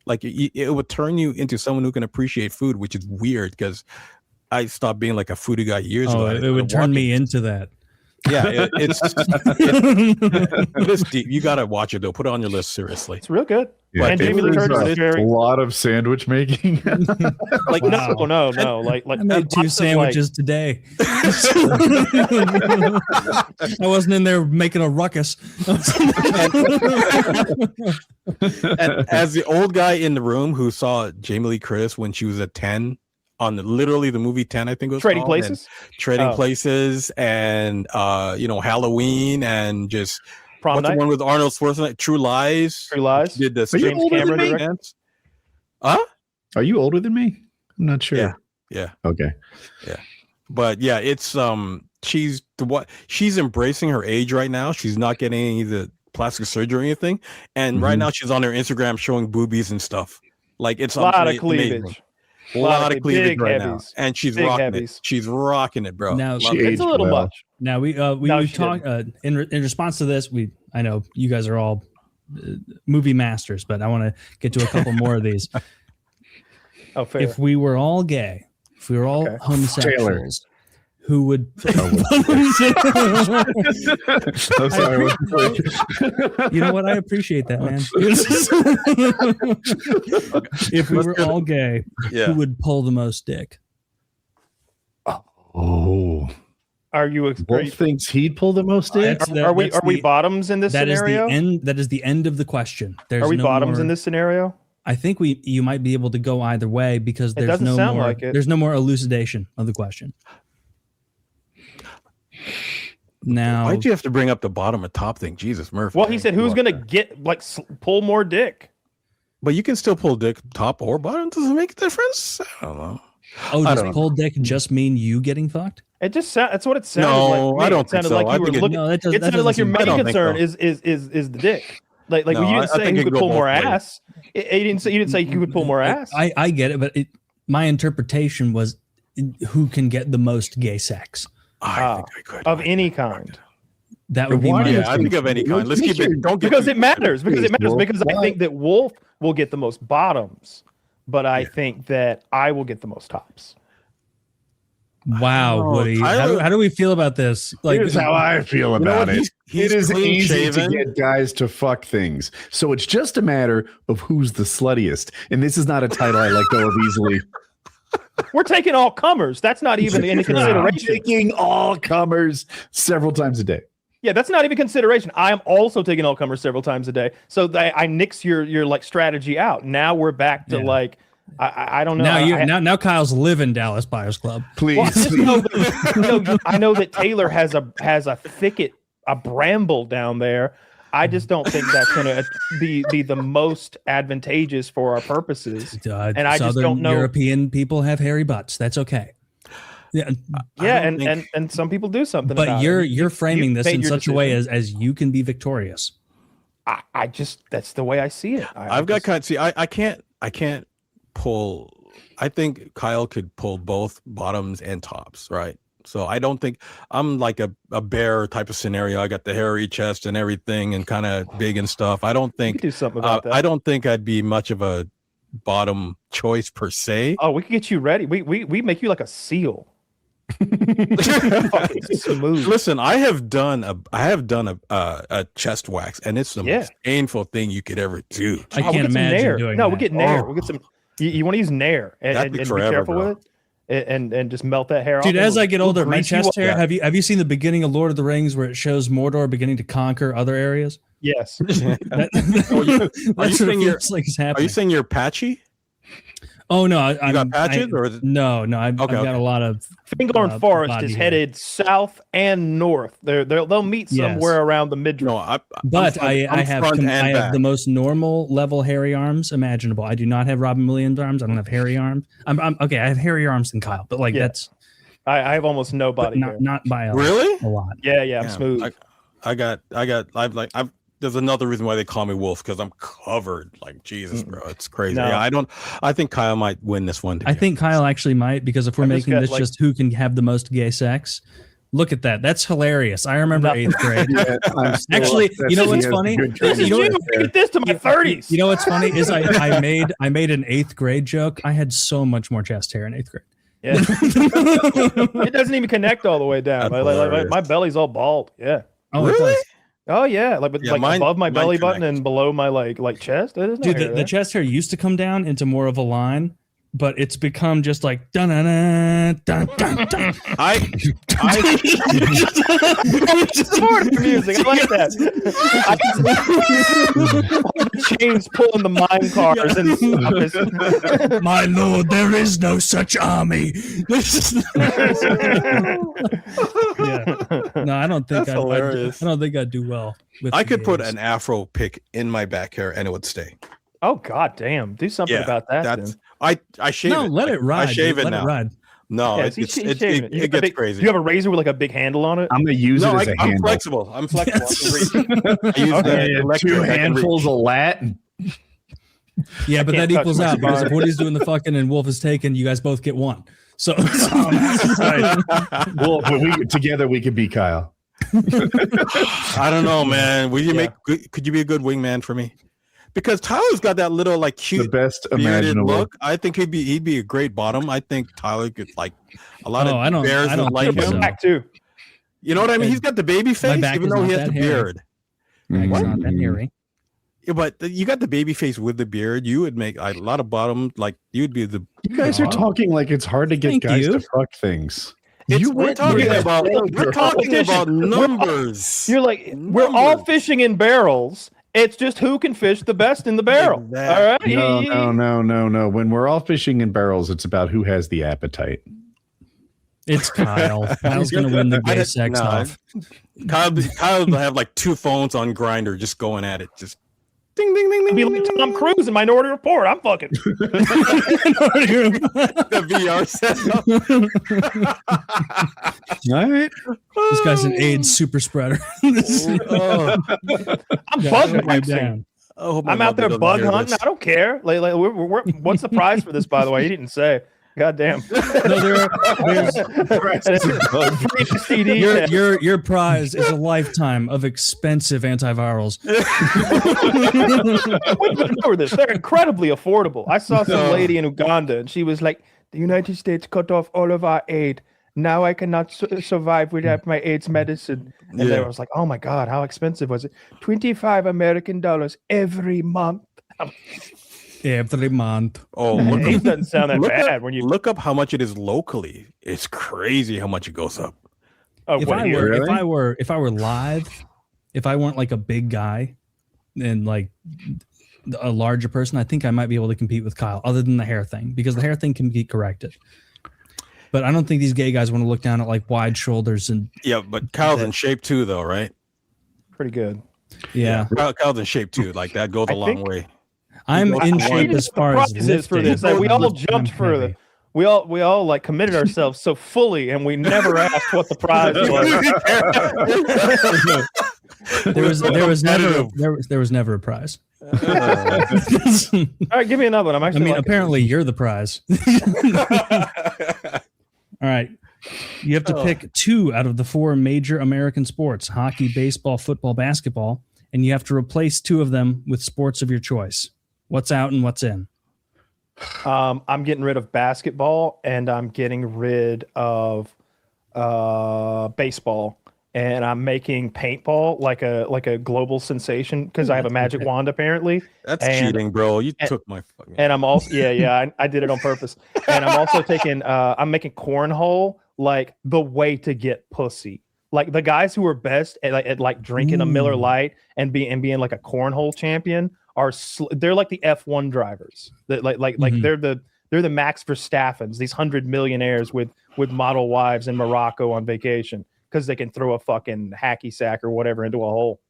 Like it would turn you into someone who can appreciate food, which is weird because I stopped being like a foodie guy years ago.
Oh,
I
it
started
would turn
walking.
me into that.
Yeah, it's deep. You gotta watch it though. Put it on your list seriously.
It's real good.
Yeah,
And Jamie Lee
there's
Curtis
a
is very
lot of sandwich making.
Like
Wow.
no. Like
I made 2
lots of,
sandwiches today. I wasn't in there making a ruckus.
and as the old guy in the room who saw Jamie Lee Curtis when she was at 10 on literally the movie 10, I think it was
Trading
called, and
Places,
Trading
Oh.
Places, and Halloween, and just
Prom
what's the
Night,
one with Arnold Schwarzenegger? True Lies.
True Lies.
Did the
Are you
James
older than
Cameron
me?
dance? Huh?
Are you older than me? I'm not sure.
Yeah. Yeah.
Okay.
But yeah, it's she's embracing her age right now. She's not getting any of the plastic surgery or anything, and right
Mhm.
now she's on her Instagram showing boobies and stuff. Like it's
A lot of
amazing.
cleavage.
A lot of cleavage
big
right now,
heavies.
and she's
Big
rocking
heavies.
it. She's rocking it, bro.
Now,
Love
She
it.
It's a
aged
little
well.
much.
Now we
No, she
talk in response to this. I know you guys are all movie masters, but I want to get to a couple more of these.
Oh, fair.
If we were all gay, if we were all
Okay.
homosexuals, who would?
I'm sorry.
You know what? I appreciate that, man. If we were all gay,
Yeah.
who would pull the most dick?
Oh,
Are you?
Wolf thinks he'd pull the most in.
That's
Are we
that's the-
bottoms in this
That is
scenario?
the end. That is the end of the question. There's
Are we
no
bottoms
more-
in this scenario?
I think you might be able to go either way because there's
doesn't
no
sound
more.
like it.
There's no more elucidation of the question. Now,
Why'd you have to bring up the bottom and top thing? Jesus, Murphy.
Well, he said, "Who's gonna get pull more dick?"
But you can still pull dick top or bottom. Does it make a difference? I don't know.
oh,
I
does
don't
pull dick just mean you getting fucked?
It just that's what it sounded
No,
like. to me.
I don't
It sounded
think so.
like
I
you were
think
looking.
No, that does,
It
that
sounded like your
doesn't
I
seem-
main
don't think
concern
so.
is the dick. Like
No,
you
I
didn't say
think
who
it
could
could
pull
go
more
both ways.
ass. You didn't say you could pull more ass.
I get it, but my interpretation was who can get the most gay sex.
I think I could.
Of any kind.
That would be
Why
my
is
Yeah, I think of any kind. Let's keep it. Don't get
Because
too-
it matters. Because I
Why?
think that Wolf will get the most bottoms, but I think that I will get the most tops.
Wow,
know.
Woody. How do we feel about this? Like,
Here's how I feel
know
about
what?
it.
He's
It is
clean
easy
shaven.
to get guys to fuck things. So it's just a matter of who's the sluttiest. And this is not a title I let go of easily.
We're taking all comers. That's not even in
I'm
consideration.
taking all comers several times a day.
Yeah, that's not even consideration. I am also taking all comers several times a day. So I nix your like strategy out. Now we're back to
Yeah.
like I don't know.
now Kyle's living Dallas Buyers Club.
Please.
Well, I just know that, I know that Taylor has a thicket, a bramble down there. I just don't think that's going to be the most advantageous for our purposes. And I just don't know.
European people have hairy butts. That's okay. Yeah,
Yeah,
don't think-
and some people do something.
but
about
you're framing
you
this
made
in
your
such a way
decision.
as you can be victorious.
I just that's the way I see it.
I've got kind of see. I can't pull. I think Kyle could pull both bottoms and tops, right? So I don't think I'm like a bear type of scenario. I got the hairy chest and everything and kind of big and stuff. I don't
You
think
could do something about that.
I don't think I'd be much of a bottom choice per se.
Oh, we could get you ready. We make you like a seal. Fucking smooth.
Listen, I have done a chest wax, and it's the
Yeah.
most painful thing you could ever do.
I
Oh, we
can't
get some
imagine
Nair.
doing
No,
that.
we get Nair.
Oh.
We get some. You want to use Nair
That'd
and
be
be
forever,
careful
bro.
with it, and just melt that hair off.
Dude,
and
as
we'll-
I get
we'll
older, my
grease you
chest
up.
hair. Have you seen the beginning of Lord of the Rings where it shows Mordor beginning to conquer other areas?
Yes.
That,
Are you
that's what it
saying you're-
feels like is
Are
happening.
you saying you're patchy?
Oh no,
You got patches, or is it-
no? I've
Okay,
got
okay.
a lot of.
Finghorn Forest
body
is
hair.
headed south and north. They'll meet
Yes.
somewhere around the midriff.
No,
But
I'm
I have
front and
I have
back.
the most normal level hairy arms imaginable. I do not have Robin Williams arms. I don't have hairy arms. I'm okay. I have hairier arms than Kyle, but like
Yeah.
that's
I have almost no
but
body hair.
not by a
Really?
lot.
Yeah, I'm
Yeah,
smooth.
I've there's another reason why they call me Wolf, because I'm covered. Like Jesus, bro, it's crazy.
No.
Yeah, I think Kyle might win this one.
I think Kyle actually might, because if we're
I just
making
got,
this
like-
just who can have the most gay sex, look at that. That's hilarious. I remember
Nothing.
8th grade.
Yeah, I'm still
Actually,
upset
you know
that he
what's
has
funny?
good
This is
you know
you.
what-
Get this to my 30s.
You know what's funny is I made an 8th grade joke. I had so much more chest hair in 8th grade.
Yeah. It doesn't even connect all the way down.
That's
Like,
hilarious.
my belly's all bald. Yeah.
Oh, it
Really?
does.
Oh yeah, like
Yeah, mine-
above my
mine
belly button
connects.
and below my like chest. There's no
Dude,
hair
the
there.
chest hair used to come down into more of a line, but it's become just like dun dun dun dun dun dun.
I
It's more of the music. I like that. The chains pulling the mine cars and stuff.
My lord, there is no such army.
Yeah. No, I don't think
That's
I
hilarious.
don't think I'd do well with
I
the
could put
gays.
an afro pick in my back hair and it would stay.
Oh god damn! Do something about that.
That's
then.
I shave
No,
it.
let
Like,
it ride.
I shave
dude.
it
Let
now.
it ride.
No,
Yeah,
it,
he's
it's,
shaving
it,
You
it
got a
gets
big-
crazy.
Do you have a razor with like a big handle on it?
I'm gonna use
No,
it as a
I'm
handle.
flexible. I'm flexible. I use
Okay,
the electric.
two
I can
handfuls
reach.
of lat.
Yeah, but that
can't touch
equals
my
out because if
cigar.
Woody's doing the fucking and Wolf is taken, you guys both get one. So
Well, but together we could be Kyle.
I don't know, man. Will you
Yeah.
make? Could you be a good wingman for me? Because Tyler's got that little like
The
cute
best
bearded
imaginable.
look. I think he'd be a great bottom. I think Tyler could like a lot
Oh, I
of
don't-
bears
I don't
would like
think
Put
so.
him.
it back too.
You know what I mean? He's got the baby face,
back
even
is
though
not
he has
that
the
hairy.
beard.
it's not that
Mhm.
hairy.
Yeah, but you got the baby face with the beard. You would make a lot of bottom. Like you'd be the.
You guys are talking like it's hard to get
Thank
guys
you.
to fuck things.
We're
went
talking
there.
about. We're talking
Competition.
about numbers.
You're like we're all
Numbers.
fishing in barrels. It's just who can fish the best in the barrel.
Exactly.
All right.
No. When we're all fishing in barrels, it's about who has the appetite.
It's Kyle. Kyle's gonna win the gay sex
Nah,
off.
Kyle will have like 2 phones on Grinder just going at it. Just Ding, ding, ding,
I'd
ding.
be like Tom Cruise in Minority Report. I'm fucking.
The VR setup.
All right.
This guy's an AIDS super spreader.
I'm bug hunting. I'm out there bug hunting. I don't care. Like what's the prize for this, by the way? He didn't say. God damn.
No, your prize is a lifetime of expensive antivirals.
Over this. They're incredibly affordable. I saw some lady in Uganda and she was like, the United States cut off all of our aid. Now I cannot survive without my AIDS medicine. And I was like, oh my God, how expensive was it? $25 American every month.
Every month.
Oh,
It doesn't sound that bad when you
look up how much it is locally. It's crazy how much it goes up.
Oh,
if I were live, if I weren't like a big guy and like a larger person, I think I might be able to compete with Kyle, other than the hair thing, because the hair thing can be corrected. But I don't think these gay guys want to look down at like wide shoulders and
but Kyle's in shape too, though, right?
pretty good.
Yeah.
Kyle's in shape too. Like that goes a long way.
I'm in shape as far as
prizes for this. Like, we all jumped for the. We all like committed ourselves so fully, and we never asked what the prize was.
there was never a prize.
All right, give me another one.
I mean, apparently you're the prize. All right. You have to pick 2 out of the 4 major American sports: hockey, baseball, football, basketball, and you have to replace 2 of them with sports of your choice. What's out and what's in?
I'm getting rid of basketball and I'm getting rid of baseball, and I'm making paintball like a global sensation because I have a magic wand apparently.
That's cheating, bro. You took my fucking.
And I'm also I did it on purpose. And I'm also taking I'm making cornhole like the way to get pussy. Like the guys who are best at drinking a Miller Lite and being like a cornhole champion they're like the F1 drivers. That they're the Max Verstappens, these 100 millionaires with model wives in Morocco on vacation because they can throw a fucking hacky sack or whatever into a hole.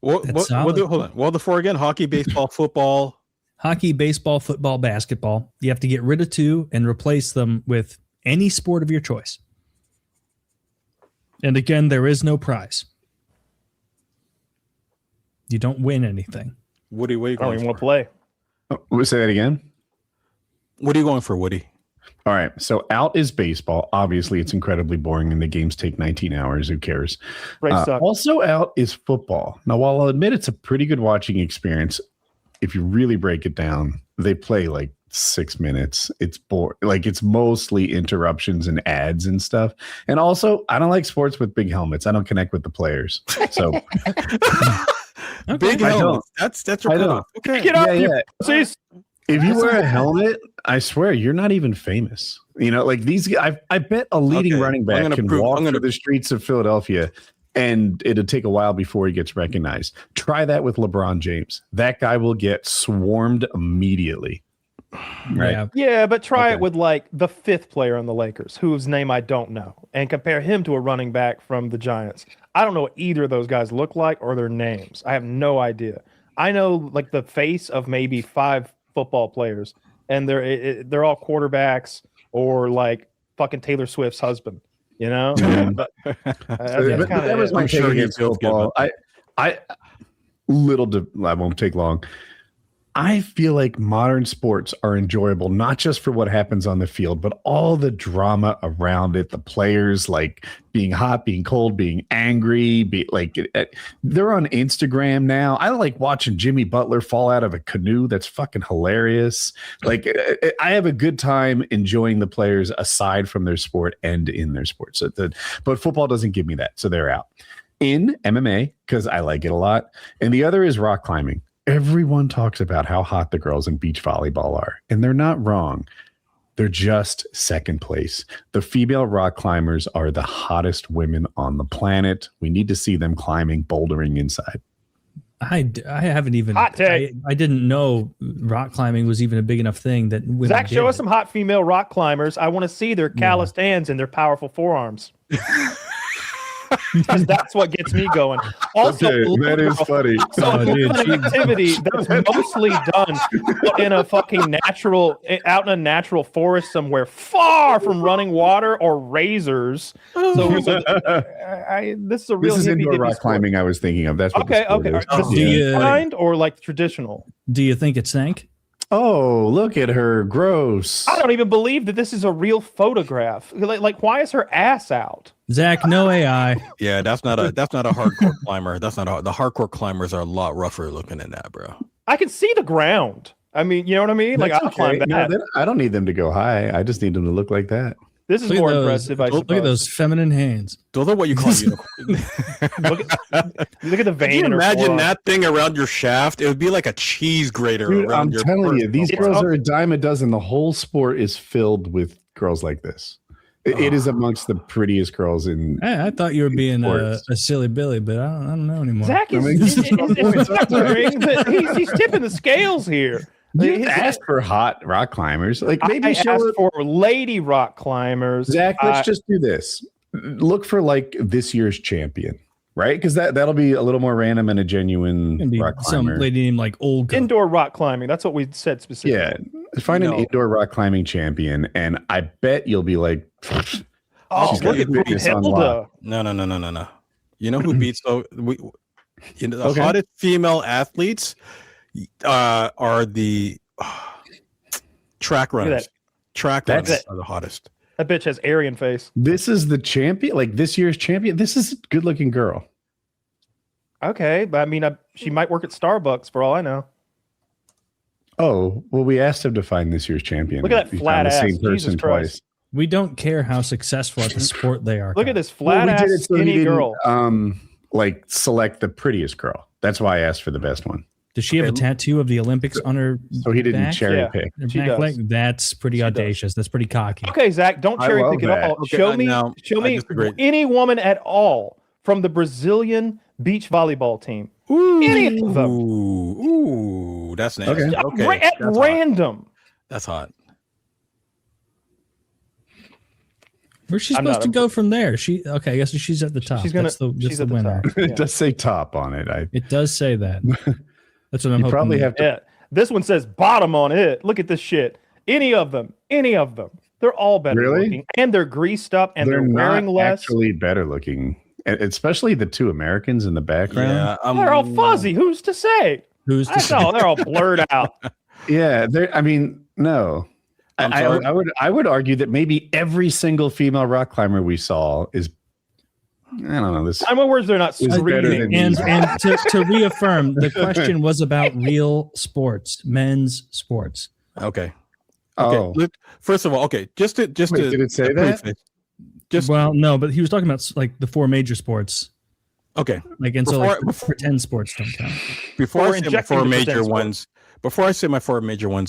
Hold on. Well, the 4 again: hockey, baseball, football.
Hockey, baseball, football, basketball. You have to get rid of 2 and replace them with any sport of your choice. And again, there is no prize. You don't win anything.
Woody, what are you
I don't
going
even want to
for?
play.
Say that again.
What are you going for, Woody?
All right. So out is baseball. Obviously, it's incredibly boring and the games take 19 hours. Who cares? Also out is football. Now, while I'll admit it's a pretty good watching experience, if you really break it down, they play like 6 minutes. It's boring. Like it's mostly interruptions and ads and stuff. And also, I don't like sports with big helmets. I don't connect with the players. So
big helmets. That's your point.
Okay. Get up here.
If you wear a helmet, I swear you're not even famous. You know, like these guys, I bet a leading running back can walk through the streets of Philadelphia and it'll take a while before he gets recognized. Try that with LeBron James. That guy will get swarmed immediately. Right.
Yeah, but try it with like the 5th player on the Lakers, whose name I don't know, and compare him to a running back from the Giants. I don't know what either of those guys look like or their names. I have no idea. I know like the face of maybe 5 football players, and they're all quarterbacks or like fucking Taylor Swift's husband. You know, but that was my take against football. I won't take long. I feel like modern sports are enjoyable, not just for what happens on the field, but all the drama around it. The players like being hot, being cold, being angry, they're on Instagram now. I like watching Jimmy Butler fall out of a canoe. That's fucking hilarious. Like I have a good time enjoying the players aside from their sport and in their sport. But football doesn't give me that. So they're out. In MMA, because I like it a lot. And the other is rock climbing. Everyone talks about how hot the girls in beach volleyball are, and they're not wrong. They're just second place. The female rock climbers are the hottest women on the planet. We need to see them climbing, bouldering inside.
I haven't even. Hot take. I didn't know rock climbing was even a big enough thing that women
Zach, show
did.
us some hot female rock climbers. I want to see their calloused hands and their powerful forearms. because that's what gets me going. Also,
Okay, that is funny.
Oh, dude,
an activity that's mostly done in a fucking out in a natural forest somewhere, far from running water or razors. So this is a real
This is
hippie
indoor
dippy
rock
sport.
climbing I was thinking of. That's what
Okay,
the sport
okay.
is.
The
Do you-
kind or like traditional?
Do you think it sank?
Oh, look at her. Gross.
I don't even believe that this is a real photograph. Like why is her ass out?
Zach, no AI.
Yeah, that's not a hardcore climber. That's not the hardcore climbers are a lot rougher looking than that, bro.
I can see the ground. I mean, you know what I mean? Like
That's
I'll climb that.
No, I don't need them to go high. I just need them to look like that.
This is
Look at
more
those-
impressive, I
Look
suppose.
at those feminine hands.
Those are what you call unicorn.
Look at the vein.
Can you
in her
imagine
forearm.
that thing around your shaft? It would be like a cheese grater
Dude,
around
I'm
your
telling you, these
personal
girls
part.
are a dime a dozen. The whole sport is filled with girls like this. It is amongst the prettiest girls in.
I thought you were being a
Sports.
silly Billy, but I don't know anymore.
Zach is,
I mean,
it's flattering that he's tipping the scales here.
You asked for hot rock climbers. Like maybe
I
show
asked
her-
for lady rock climbers.
Zach, let's just do this. Look for like this year's champion, right? Because that'll be a little more random and a genuine
Gonna be
rock
some
climber.
lady named like Olga.
indoor rock climbing. That's what we said specifically.
Yeah, find an
No.
indoor rock climbing champion, and I bet you'll be like,
Oh,
She's
look
got
at
the fitness on
Hilda.
No. You know who beats the
Okay.
hottest female athletes are the track
Look at
runners.
that.
Track
That's-
runners are the hottest.
That bitch has Aryan face.
this is the champion, like this year's champion. This is a good looking girl.
Okay, but I mean, she might work at Starbucks for all I know.
Oh, well, we asked him to find this year's champion.
Look at that
We
flat
found the
ass.
same
Jesus
person
Christ.
twice.
We don't care how successful at the sport they are.
Look at this
Well,
flat
we did
ass
it so he
skinny
didn't,
girl.
like select the prettiest girl. That's why I asked for the best one.
Does she have a tattoo of the Olympics on her
So he didn't
back?
cherry
Yeah.
pick.
Her
She
back
does.
leg? That's pretty
She does.
audacious. That's pretty cocky.
Okay, Zach, don't
I
cherry
love
pick it
that.
all.
Okay,
show me
I disagree.
any woman at all from the Brazilian beach volleyball team. Any of them.
Ooh, that's nasty.
Okay.
Okay,
At
that's hot.
random.
That's hot.
Where's she
I'm
supposed
not
to
a-
go from there? She I guess she's at the top.
She's gonna.
That's the
She's at the
winner.
top.
It
Yeah.
does say top on it.
It does say that. That's what I'm
You
hoping.
probably have to.
Yeah. This one says bottom on it. Look at this shit. Any of them. They're all better
Really?
looking, and they're greased up, and they're,
They're
wearing
not
less.
actually better looking, especially the two Americans in the background.
Yeah,
They're all fuzzy. Who's to say?
Who's
I
to say?
know they're all blurred out.
Yeah, I mean, no.
I'm
I
sorry.
I would argue that maybe every single female rock climber we saw is, I don't know, this.
In my words, they're not
Is better
screaming.
than
And
these.
to reaffirm, the question was about real sports, men's sports.
Okay.
Oh,
Look, first of all, okay, just to
Wait, did it say that?
preface, Just
Well, no, but he was talking about like the four major sports,
okay.
like and so like
Before-
pretend sports don't count.
Before
Or
I say my
injecting
four
the
major
pretend sport.
ones,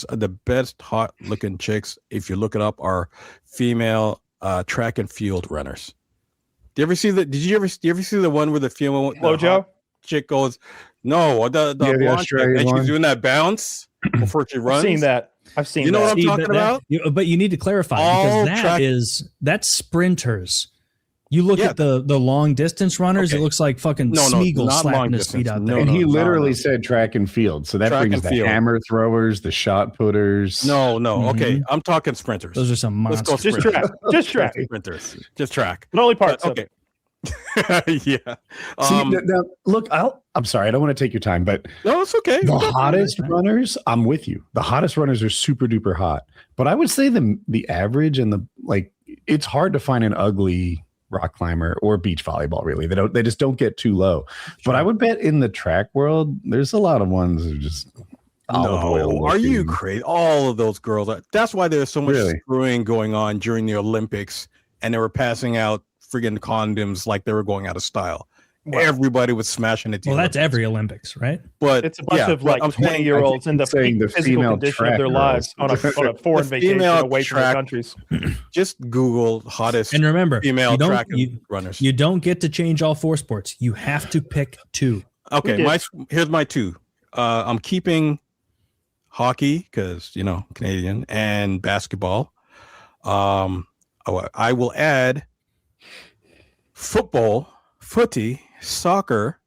the best hot looking chicks, if you look it up, are female track and field runners. Did you ever see the one where the female
Flojo?
chick goes, no, the
Yeah, the
blonde chick,
Australian
and
one.
she's doing that bounce before she runs?
I've seen that. I've seen
You know
that.
what I'm
See,
talking about?
but you need to clarify
All
because
track-
that's sprinters. You look
Yeah.
at the long distance runners,
Okay.
it looks like fucking
No,
Smeagol
not
slapping
long
his feet
distance.
out
No,
there.
and he
no,
literally
no.
said track and field. So that
Track
brings
and
the
field.
hammer throwers, the shot putters.
No, okay.
Mhm.
I'm talking sprinters.
Those are some
Let's go
monsters.
Just
sprinters.
track. Just track.
Sprinters. Just track.
But only parts of
Okay.
it.
See,
Yeah.
now, look, I'm sorry, I don't want to take your time, but
No, it's okay.
the hottest runners, I'm with you. The hottest runners are super duper hot. But I would say the average and it's hard to find an ugly rock climber or beach volleyball, really. They just don't get too low. But I would bet in the track world, there's a lot of ones that are just olive oil.
No, are you
looking.
crazy? All of those girls. That's why there's so much
Really?
screwing going on during the Olympics, and they were passing out friggin' condoms like they were going out of style.
Well,
Everybody was smashing it.
Well, that's every Olympics, right?
But
It's a bunch
yeah,
of like
but I'm saying-
20-year-olds in the
he's saying
peak
the
physical
female
condition of
track
their lives on
girls.
a foreign
The
vacation
female
away from their
track-
countries.
just Google hottest
And remember,
female
you don't,
track
you,
runners.
you don't get to change all four sports. You have to pick two.
Okay,
We did.
here's my two. I'm keeping hockey because Canadian and basketball. I will add football footy, soccer,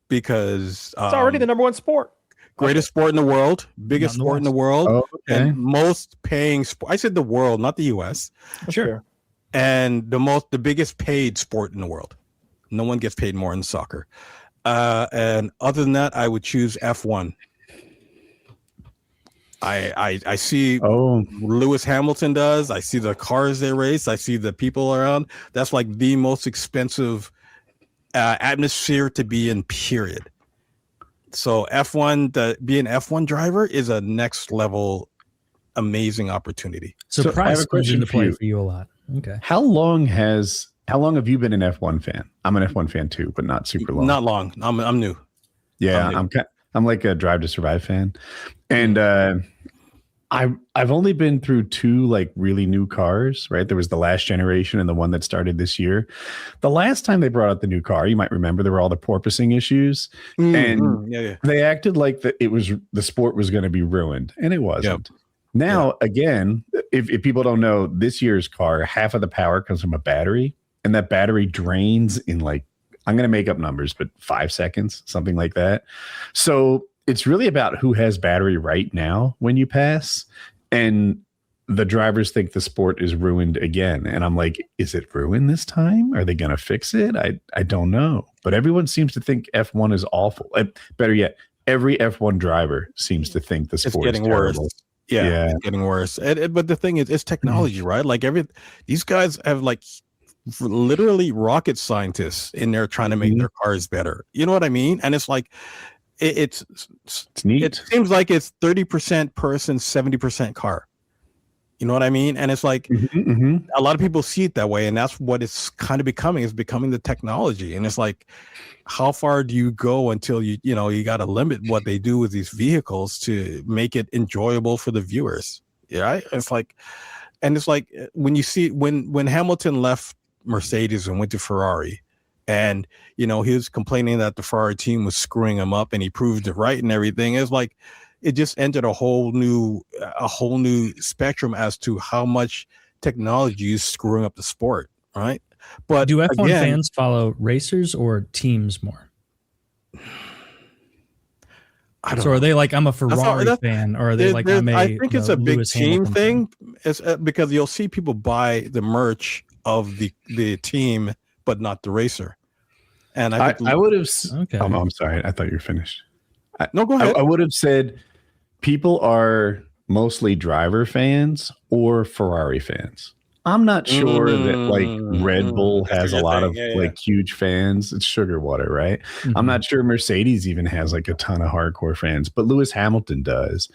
because
It's already the number one sport.
greatest sport in the world, biggest
Not in the
sport in the world,
Oh, okay.
and most paying sport. I said the world, not the U.S.
Sure.
And the biggest paid sport in the world. No one gets paid more in soccer. And other than that, I would choose F1. I see Lewis Hamilton does. I see the cars they race. I see the people around. That's like the most expensive atmosphere to be in, period. So F1, be an F1 driver is a next level amazing opportunity.
So
So I have
price
a
comes
question
into
for
play
you.
for you a lot. Okay.
How long have you been an F1 fan? I'm an F1 fan too, but not super long.
Not long. I'm new.
Yeah,
I'm new.
I'm like a Drive to Survive fan, and I've only been through two like really new cars. Right, there was the last generation and the one that started this year. The last time they brought out the new car, you might remember there were all the porpoising issues, and
Yeah.
they acted like the sport was going to be ruined, and it wasn't. Now, again, if people don't know, this year's car, half of the power comes from a battery, and that battery drains in like, I'm going to make up numbers, but 5 seconds, something like that. So it's really about who has battery right now when you pass. And the drivers think the sport is ruined again. And I'm like, is it ruined this time? Are they going to fix it? I don't know. But everyone seems to think F1 is awful. Better yet, every F1 driver seems to think the sport
It's getting
is terrible.
worse. Yeah, it's getting worse. But the thing is, it's technology, right? Like these guys have like literally rocket scientists in there trying to make their cars better. You know what I mean? And it's like, it's
neat.
It seems like it's 30% person, 70% car. You know what I mean? And it's like a lot of people see it that way, and that's what it's kind of becoming. It's becoming the technology, and it's like, how far do you go until you got to limit what they do with these vehicles to make it enjoyable for the viewers? Yeah, it's like, and it's like when you see when Hamilton left Mercedes and went to Ferrari, and he was complaining that the Ferrari team was screwing him up, and he proved it right and everything. It's like it just entered a whole new spectrum as to how much technology is screwing up the sport, right? But
do F1 fans follow racers or teams more? So are they like, I'm a Ferrari fan, or are they like,
I think it's a big
Lewis
team
Hamilton
thing. It's because you'll see people buy the merch of the team, but not the racer. And I
would have.
Okay.
I'm sorry. I thought you were finished.
No, go ahead.
I would have said people are mostly driver fans or Ferrari fans. I'm not sure that like Red Bull has a lot of like huge fans. It's sugar water, right? I'm not sure Mercedes even has like a ton of hardcore fans, but Lewis Hamilton does.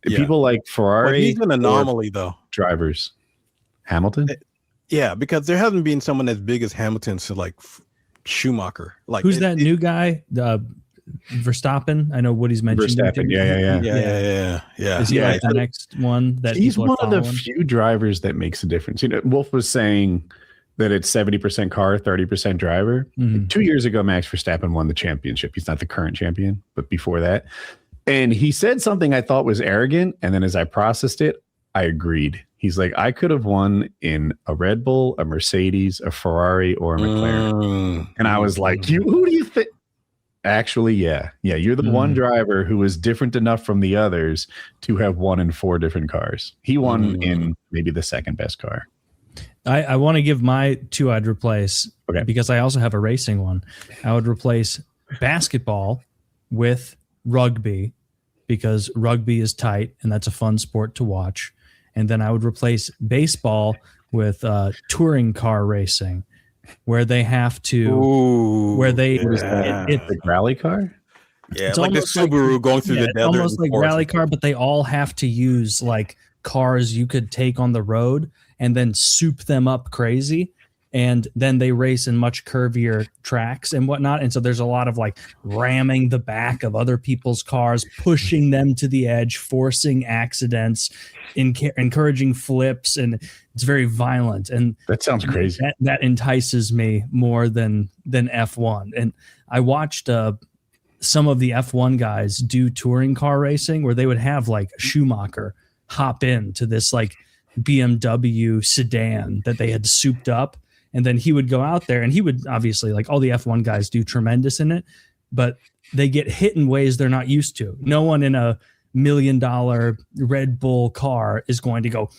People like Ferrari.
Well, he's an anomaly though.
Drivers. Hamilton?
Yeah, because there hasn't been someone as big as Hamilton to like Schumacher. Like
who's that new guy? Verstappen. I know Woody's mentioned.
Verstappen. Yeah.
Is he like the next one that
he's
people
one
are
of the
following?
few drivers that makes a difference. Wolf was saying that it's 70% car, 30% driver. 2 years ago, Max Verstappen won the championship. He's not the current champion, but before that. And he said something I thought was arrogant. And then as I processed it, I agreed. He's like, I could have won in a Red Bull, a Mercedes, a Ferrari, or a McLaren. And I was like, who do you think? Actually, yeah. You're the one driver who was different enough from the others to have won in 4 different cars. He won in maybe the second best car.
I want to give my 2 I'd replace because I also have a racing one. I would replace basketball with rugby because rugby is tight and that's a fun sport to watch. And then I would replace baseball with touring car racing, where they have to,
it's a rally car.
Yeah, it's like the Subaru going through the desert.
Almost like rally car, but they all have to use like cars you could take on the road and then soup them up crazy. And then they race in much curvier tracks and whatnot. And so there's a lot of like ramming the back of other people's cars, pushing them to the edge, forcing accidents, encouraging flips. And it's very violent. And
that sounds crazy.
That entices me more than F1. And I watched some of the F1 guys do touring car racing where they would have like Schumacher hop into this like BMW sedan that they had souped up. And then he would go out there and he would obviously, like all the F1 guys do tremendous in it, but they get hit in ways they're not used to. No one in a $1 million Red Bull car is going to go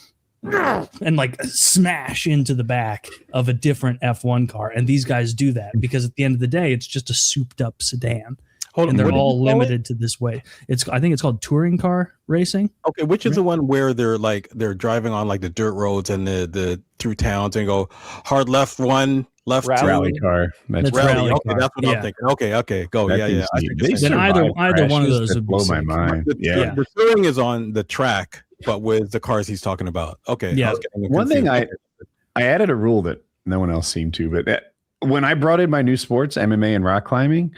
and like smash into the back of a different F1 car. And these guys do that because at the end of the day, it's just a souped up sedan. And they're all limited to this way. I think it's called touring car racing.
Okay, which is the one where they're driving on like the dirt roads and the through towns and go hard left one, left
rally car.
That's rally. Okay, that's what I'm thinking. Okay, go. Yeah.
Then either one of those would
blow my mind.
The touring is on the track, but with the cars he's talking about. Okay.
Yeah.
One thing I added a rule that no one else seemed to, but when I brought in my new sports, MMA and rock climbing,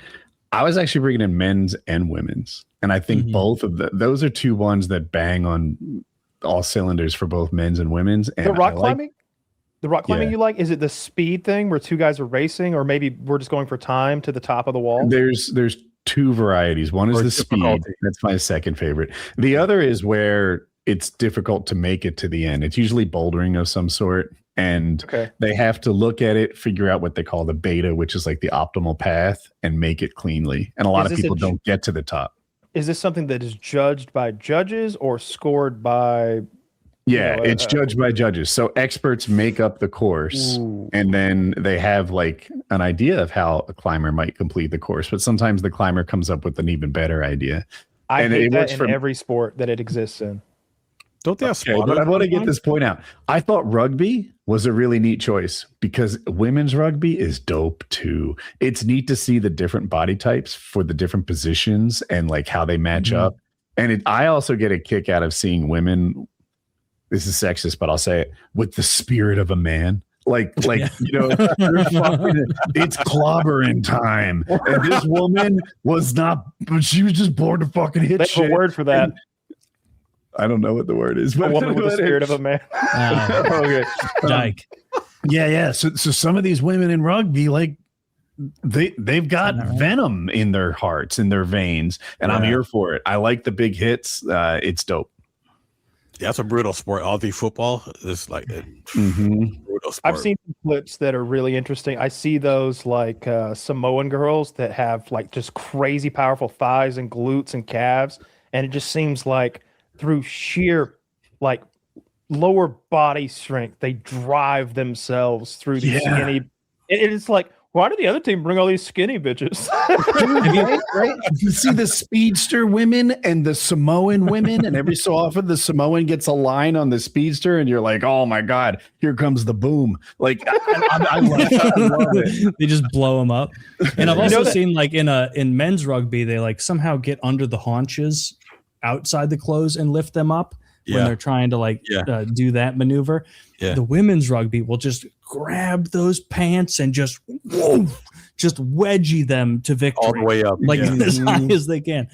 I was actually bringing in men's and women's. And I think both of those are two ones that bang on all cylinders for both men's and women's. And
the rock climbing? The rock climbing you like? Is it the speed thing where two guys are racing, or maybe we're just going for time to the top of the wall?
There's two varieties. One is the speed. That's my second favorite. The other is where it's difficult to make it to the end. It's usually bouldering of some sort. And they have to look at it, figure out what they call the beta, which is like the optimal path, and make it cleanly. And a lot of people don't get to the top.
Is this something that is judged by judges or scored by?
Yeah, it's judged by judges. So experts make up the course, and then they have like an idea of how a climber might complete the course. But sometimes the climber comes up with an even better idea.
I hate that in every sport that it exists in.
Don't they have spotters?
But I want to get this point out. I thought rugby was a really neat choice because women's rugby is dope too. It's neat to see the different body types for the different positions and like how they match up. And I also get a kick out of seeing women. This is sexist, but I'll say it, with the spirit of a man. Like you know, it's clobbering time. And this woman was not, but she was just born to fucking hit
There's
shit.
a word for that.
I don't know what the word is, but
a woman with the spirit of a man.
Okay.
Like,
yeah. So some of these women in rugby, like they've got venom in their hearts, in their veins, and I'm here for it. I like the big hits. It's dope.
Yeah, it's a brutal sport. Aussie football is like a brutal sport.
I've seen clips that are really interesting. I see those like Samoan girls that have like just crazy powerful thighs and glutes and calves, and it just seems like through sheer like lower body strength, they drive themselves through these skinny. It's like, why did the other team bring all these skinny bitches?
Right? You see the speedster women and the Samoan women, and every so often the Samoan gets a line on the speedster, and you're like, oh my God, here comes the boom. Like, I love it.
They just blow them up. And I've also seen like in men's rugby, they like somehow get under the haunches outside the clothes and lift them up when they're trying to like do that maneuver. The women's rugby will just grab those pants and just wedgie them to victory
all the way up,
like as high as they can.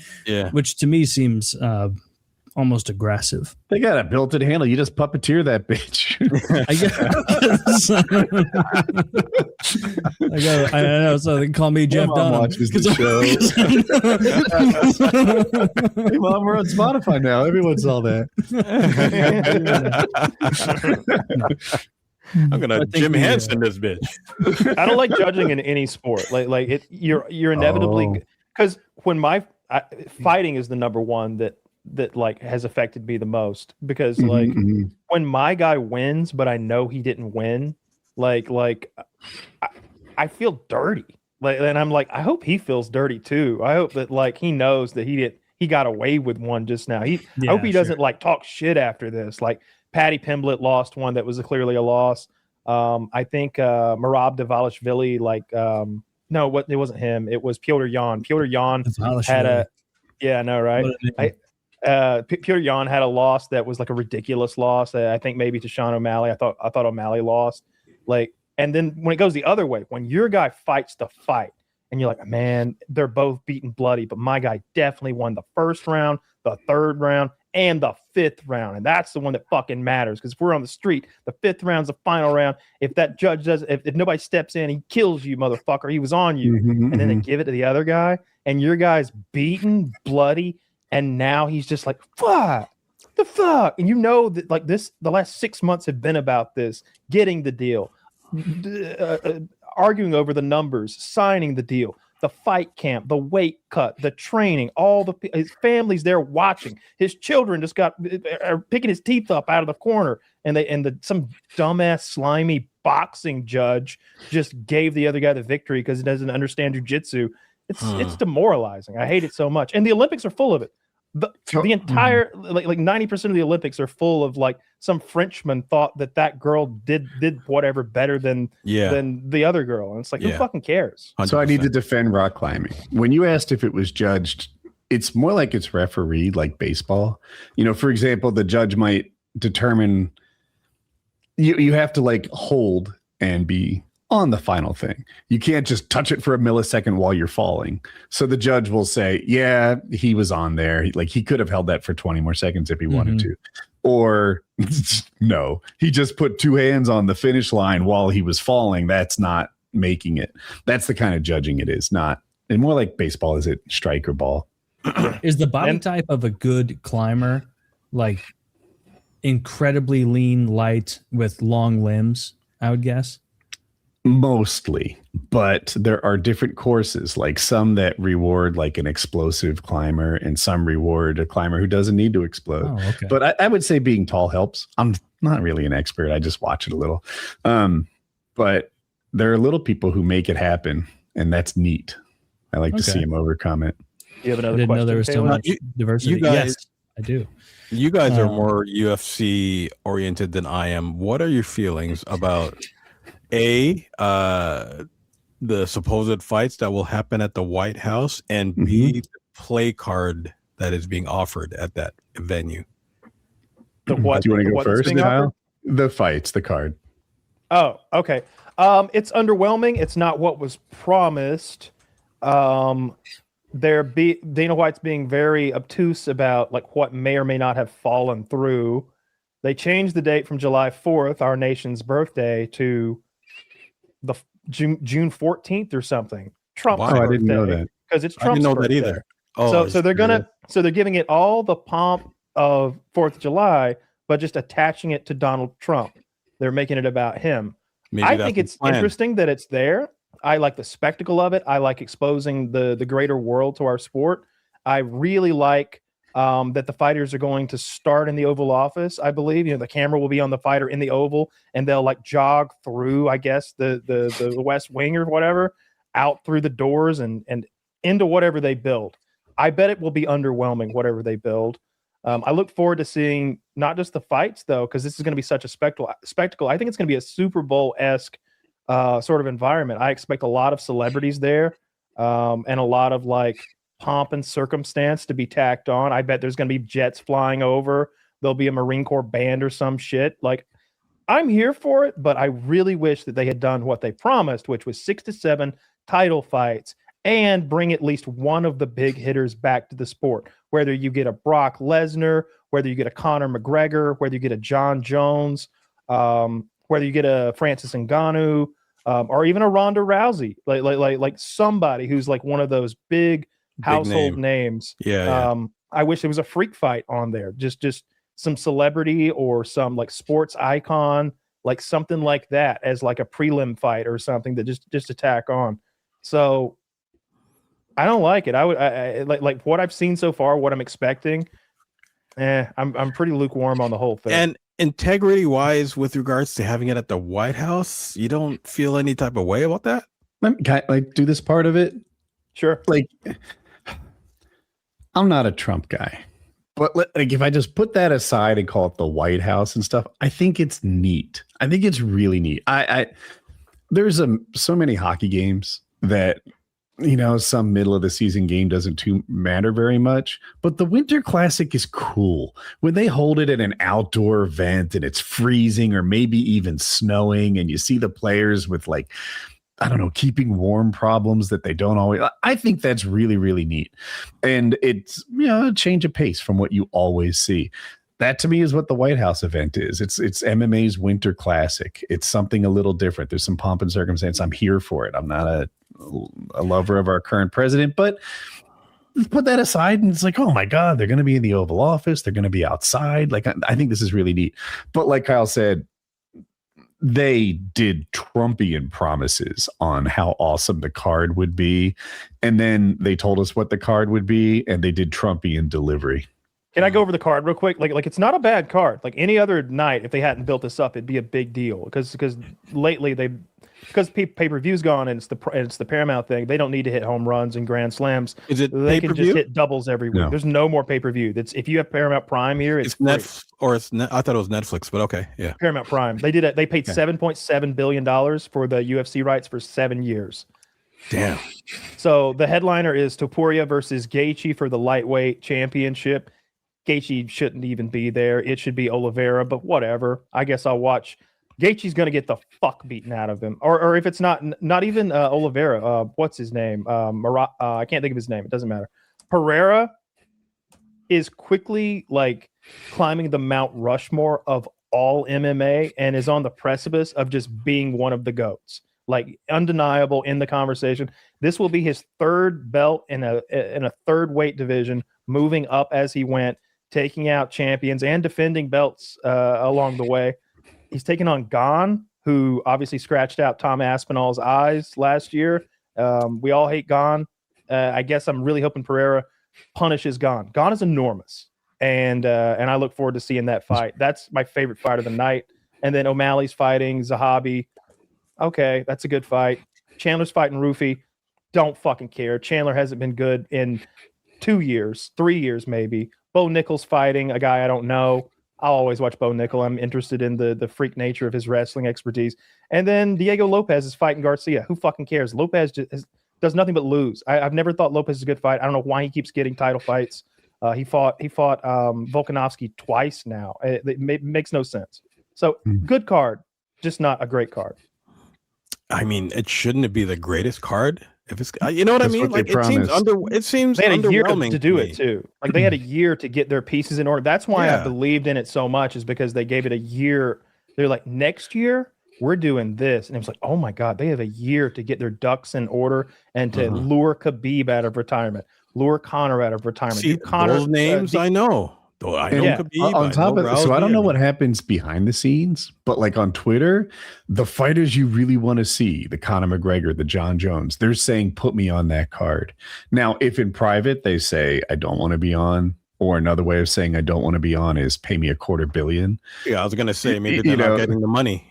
Which to me seems almost aggressive.
They got a built-in handle. You just puppeteer that bitch.
I know. So they call me Jeff Dunham.
Watches the show. Hey, Mom, we're on Spotify now. Everyone saw that.
I'm gonna Jim Henson this bitch.
I don't like judging in any sport. Like it, you're inevitably because when fighting is the number one that like has affected me the most because like when my guy wins but I know he didn't win, like I feel dirty, like, and I'm like, I hope he feels dirty too. I hope that like he knows that he got away with one just now. I hope he doesn't like talk shit after this. Like Paddy Pimblett lost one that was clearly a loss. I think Merab Dvalishvili, like no, it wasn't him, it was Petr Yan. Petr Yan had a right. Petr Yan had a loss that was like a ridiculous loss. I think maybe to Sean O'Malley. I thought O'Malley lost. Like, and then when it goes the other way, when your guy fights the fight, and you're like, man, they're both beaten bloody, but my guy definitely won the first round, the third round, and the fifth round, and that's the one that fucking matters. Because if we're on the street, the fifth round's the final round. If that judge does, if nobody steps in, he kills you, motherfucker. He was on you, and then they give it to the other guy, and your guy's beaten bloody. And now he's just like, fuck, the fuck. And you know that like this, the last 6 months have been about this, getting the deal. arguing over the numbers, signing the deal, the fight camp, the weight cut, the training, his family's there watching. His children just are picking his teeth up out of the corner, and some dumbass slimy boxing judge just gave the other guy the victory because he doesn't understand jujitsu. It's demoralizing. I hate it so much. And the Olympics are full of it. The entire like 90% of the Olympics are full of like some Frenchman thought that girl did whatever better than the other girl, and it's like who fucking cares?
100%.
So I need to defend rock climbing. When you asked if it was judged, it's more like it's refereed like baseball. You know, for example, the judge might determine you have to like hold and be on the final thing. You can't just touch it for a millisecond while you're falling. So the judge will say, yeah, he was on there. He could have held that for 20 more seconds if he wanted to. Or no, he just put two hands on the finish line while he was falling. That's not making it. That's the kind of judging it is, not. And more like baseball, is it strike or ball?
Is the body type of a good climber like incredibly lean, light with long limbs, I would guess?
Mostly, but there are different courses, like some that reward like an explosive climber and some reward a climber who doesn't need to explode.
Oh, okay.
But I would say being tall helps. I'm not really an expert. I just watch it a little. But there are little people who make it happen, and that's neat. I like to see them overcome it.
You have another
I didn't
question,
know there was so
Taylor?
much diversity. Yes, I do.
You guys are more UFC oriented than I am. What are your feelings about the supposed fights that will happen at the White House, and B, the play card that is being offered at that venue?
The what?
Do you want to go first, Kyle?
Offered?
The fights, the card.
Oh, okay. It's underwhelming. It's not what was promised. Dana White's being very obtuse about like what may or may not have fallen through. They changed the date from July 4th, our nation's birthday, to the June 14th or something. Trump's birthday.
I didn't know that.
Because it's Trump's
I didn't know
birthday.
that either. Oh,
so they're giving it all the pomp of 4th of July, but just attaching it to Donald Trump. They're making it about him. I think it's interesting that it's there. I like the spectacle of it. I like exposing the greater world to our sport. I really like that the fighters are going to start in the Oval Office. I believe, the camera will be on the fighter in the Oval, and they'll like jog through, I guess, the West Wing or whatever, out through the doors and into whatever they build. I bet it will be underwhelming, whatever they build. I look forward to seeing not just the fights, though, because this is going to be such a spectacle. I think it's going to be a Super Bowl-esque sort of environment. I expect a lot of celebrities there and a lot of like pomp and circumstance to be tacked on. I bet there's going to be jets flying over. There'll be a Marine Corps band or some shit. Like, I'm here for it, but I really wish that they had done what they promised, which was 6 to 7 title fights and bring at least one of the big hitters back to the sport. Whether you get a Brock Lesnar, whether you get a Conor McGregor, whether you get a John Jones, whether you get a Francis Ngannou, or even a Ronda Rousey, like somebody who's like one of those big household names. I wish there was a freak fight on there, just some celebrity or some like sports icon, like something like that as like a prelim fight or something that just attack on. So I don't like it. I like what I've seen so far, what I'm expecting. I'm pretty lukewarm on the whole thing.
And integrity wise, with regards to having it at the White House, you don't feel any type of way about that?
Can I do this part of it?
Sure.
Like, I'm not a Trump guy, but like if I just put that aside and call it the White House and stuff, I think it's neat. I think it's really neat. There's so many hockey games that, some middle of the season game doesn't matter very much, but the Winter Classic is cool. When they hold it at an outdoor event and it's freezing or maybe even snowing and you see the players with like, I don't know, keeping warm problems that they don't always. I think that's really, really neat. And it's, a change of pace from what you always see. That to me is what the White House event is. It's MMA's Winter Classic. It's something a little different. There's some pomp and circumstance. I'm here for it. I'm not a lover of our current president, but put that aside and it's like, oh my God, they're going to be in the Oval Office. They're going to be outside. Like, I think this is really neat. But like Kyle said, they did Trumpian promises on how awesome the card would be, and then they told us what the card would be, and they did Trumpian delivery.
Can I go over the card real quick? Like it's not a bad card. Like any other night, if they hadn't built this up, it'd be a big deal. Because lately because pay-per-view's gone and it's the Paramount thing. They don't need to hit home runs and grand slams.
Is it
they can
pay-per-view?
just hit doubles every week.
No.
There's no more pay-per-view. That's if you have Paramount Prime here, it's
Netflix or I thought it was Netflix, but okay, yeah.
Paramount Prime. They did it. They paid $7.7 billion for the UFC rights for 7 years.
Damn.
So the headliner is Topuria versus Gaethje for the lightweight championship. Gaethje shouldn't even be there. It should be Oliveira, but whatever. I guess I'll watch. Gaethje's going to get the fuck beaten out of him. Or if it's not even Oliveira, what's his name? I can't think of his name. It doesn't matter. Pereira is quickly like climbing the Mount Rushmore of all MMA and is on the precipice of just being one of the GOATs. Like undeniable in the conversation. This will be his third belt in a third weight division, moving up as he went, taking out champions and defending belts along the way. He's taking on Gon, who obviously scratched out Tom Aspinall's eyes last year. We all hate Gon. I guess I'm really hoping Pereira punishes Gon. Gon is enormous, and I look forward to seeing that fight. That's my favorite fight of the night. And then O'Malley's fighting Zahabi. Okay, that's a good fight. Chandler's fighting Rufy. Don't fucking care. Chandler hasn't been good in 2 years, 3 years maybe. Bo Nickel's fighting a guy I don't know. I'll always watch Bo Nickel. I'm interested in the freak nature of his wrestling expertise. And then Diego Lopez is fighting Garcia. Who fucking cares? Lopez does nothing but lose. I've never thought Lopez is a good fight. I don't know why he keeps getting title fights. He fought Volkanovski twice now. It makes no sense. So good card, just not a great card.
I mean, it shouldn't be the greatest card. If it's, you know what
That's
I mean?
what they
Like it
promised.
seems
They had a year
underwhelming
to do
me.
it too. Like they had a year to get their pieces in order. That's why I
Yeah.
believed in it so much, is because they gave it a year. They're like, next year we're doing this, and it was like, oh my god, they have a year to get their ducks in order and to lure Khabib out of retirement, lure Conor out of retirement.
See,
Conor,
those names I know. Though I know
Yeah.
Khabib,
On top of so I don't know what
happened.
happens behind the scenes, but like on Twitter, the fighters you really want to see, the Conor McGregor, the John Jones, they're saying put me on that card. Now, if in private they say I don't want to be on, or another way of saying I don't want to be on is pay me $250 million.
Yeah, I was gonna say maybe
You
they're not
know,
getting the money.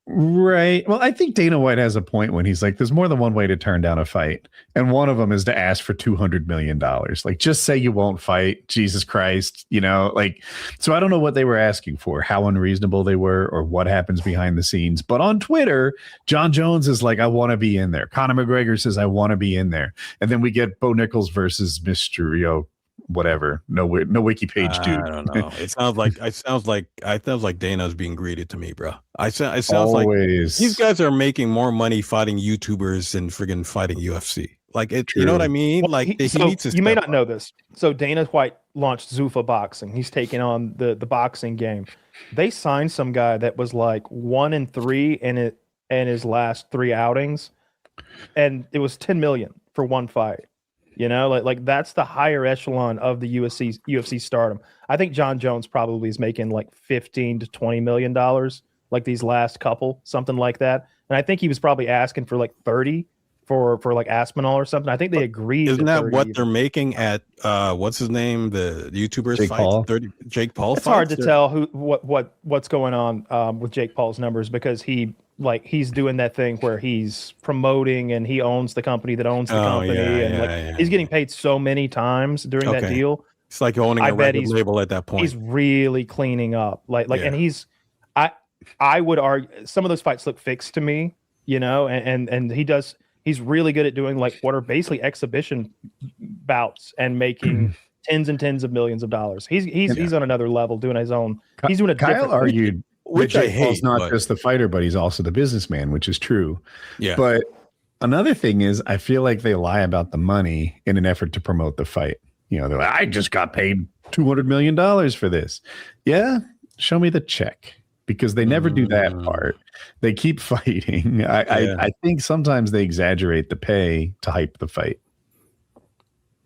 Right. Well, I think Dana White has a point when he's like, there's more than one way to turn down a fight. And one of them is to ask for $200 million. Like, just say you won't fight. Jesus Christ. You know, like, so I don't know what they were asking for, how unreasonable they were, or what happens behind the scenes. But on Twitter, John Jones is like, I want to be in there. Conor McGregor says, I want to be in there. And then we get Bo Nichols versus Mysterio. Whatever, no wiki page, dude.
I don't know. It sounds like Dana's being greedy to me, bro. It sounds like
Always.
these guys are making more money fighting YouTubers than friggin' fighting UFC. Like it, you know
True.
what I mean?
Well,
Like he
so
needs to.
you may
step
not
up.
know this. So Dana White launched Zuffa Boxing. He's taking on the boxing game. They signed some guy that was like 1-3 in his last 3 outings, and it was $10 million for one fight. You know, like that's the higher echelon of the UFC stardom. I think John Jones probably is making like $15 to $20 million, like these last couple, something like that. And I think he was probably asking for like 30 for like Aspinall or something. I think they agreed.
Isn't
to
that
30
what
even.
they're making at what's his name? The YouTubers
Jake
fight
Paul?
Jake Paul.
It's hard to
fights?
tell what's going on with Jake Paul's numbers, because he's doing that thing where he's promoting and he owns the company that owns the company, and he's getting paid so many times during that
Okay.
deal.
It's like owning
I
a
bet
record label at that point.
He's really cleaning up,
Yeah.
and I would argue some of those fights look fixed to me, you know, and he's really good at doing like what are basically exhibition bouts and making tens and tens of millions of dollars. He's on another level doing his own. He's doing a
Kyle
different
argued
Which
that
I
Jake Paul's
hate,
not
but-
just the fighter, but he's also the businessman, which is true.
Yeah.
But another thing is, I feel like they lie about the money in an effort to promote the fight. You know, they're like, I just got paid $200 million for this. Yeah, show me the check, because they never do that part. They keep fighting. I think sometimes they exaggerate the pay to hype the fight.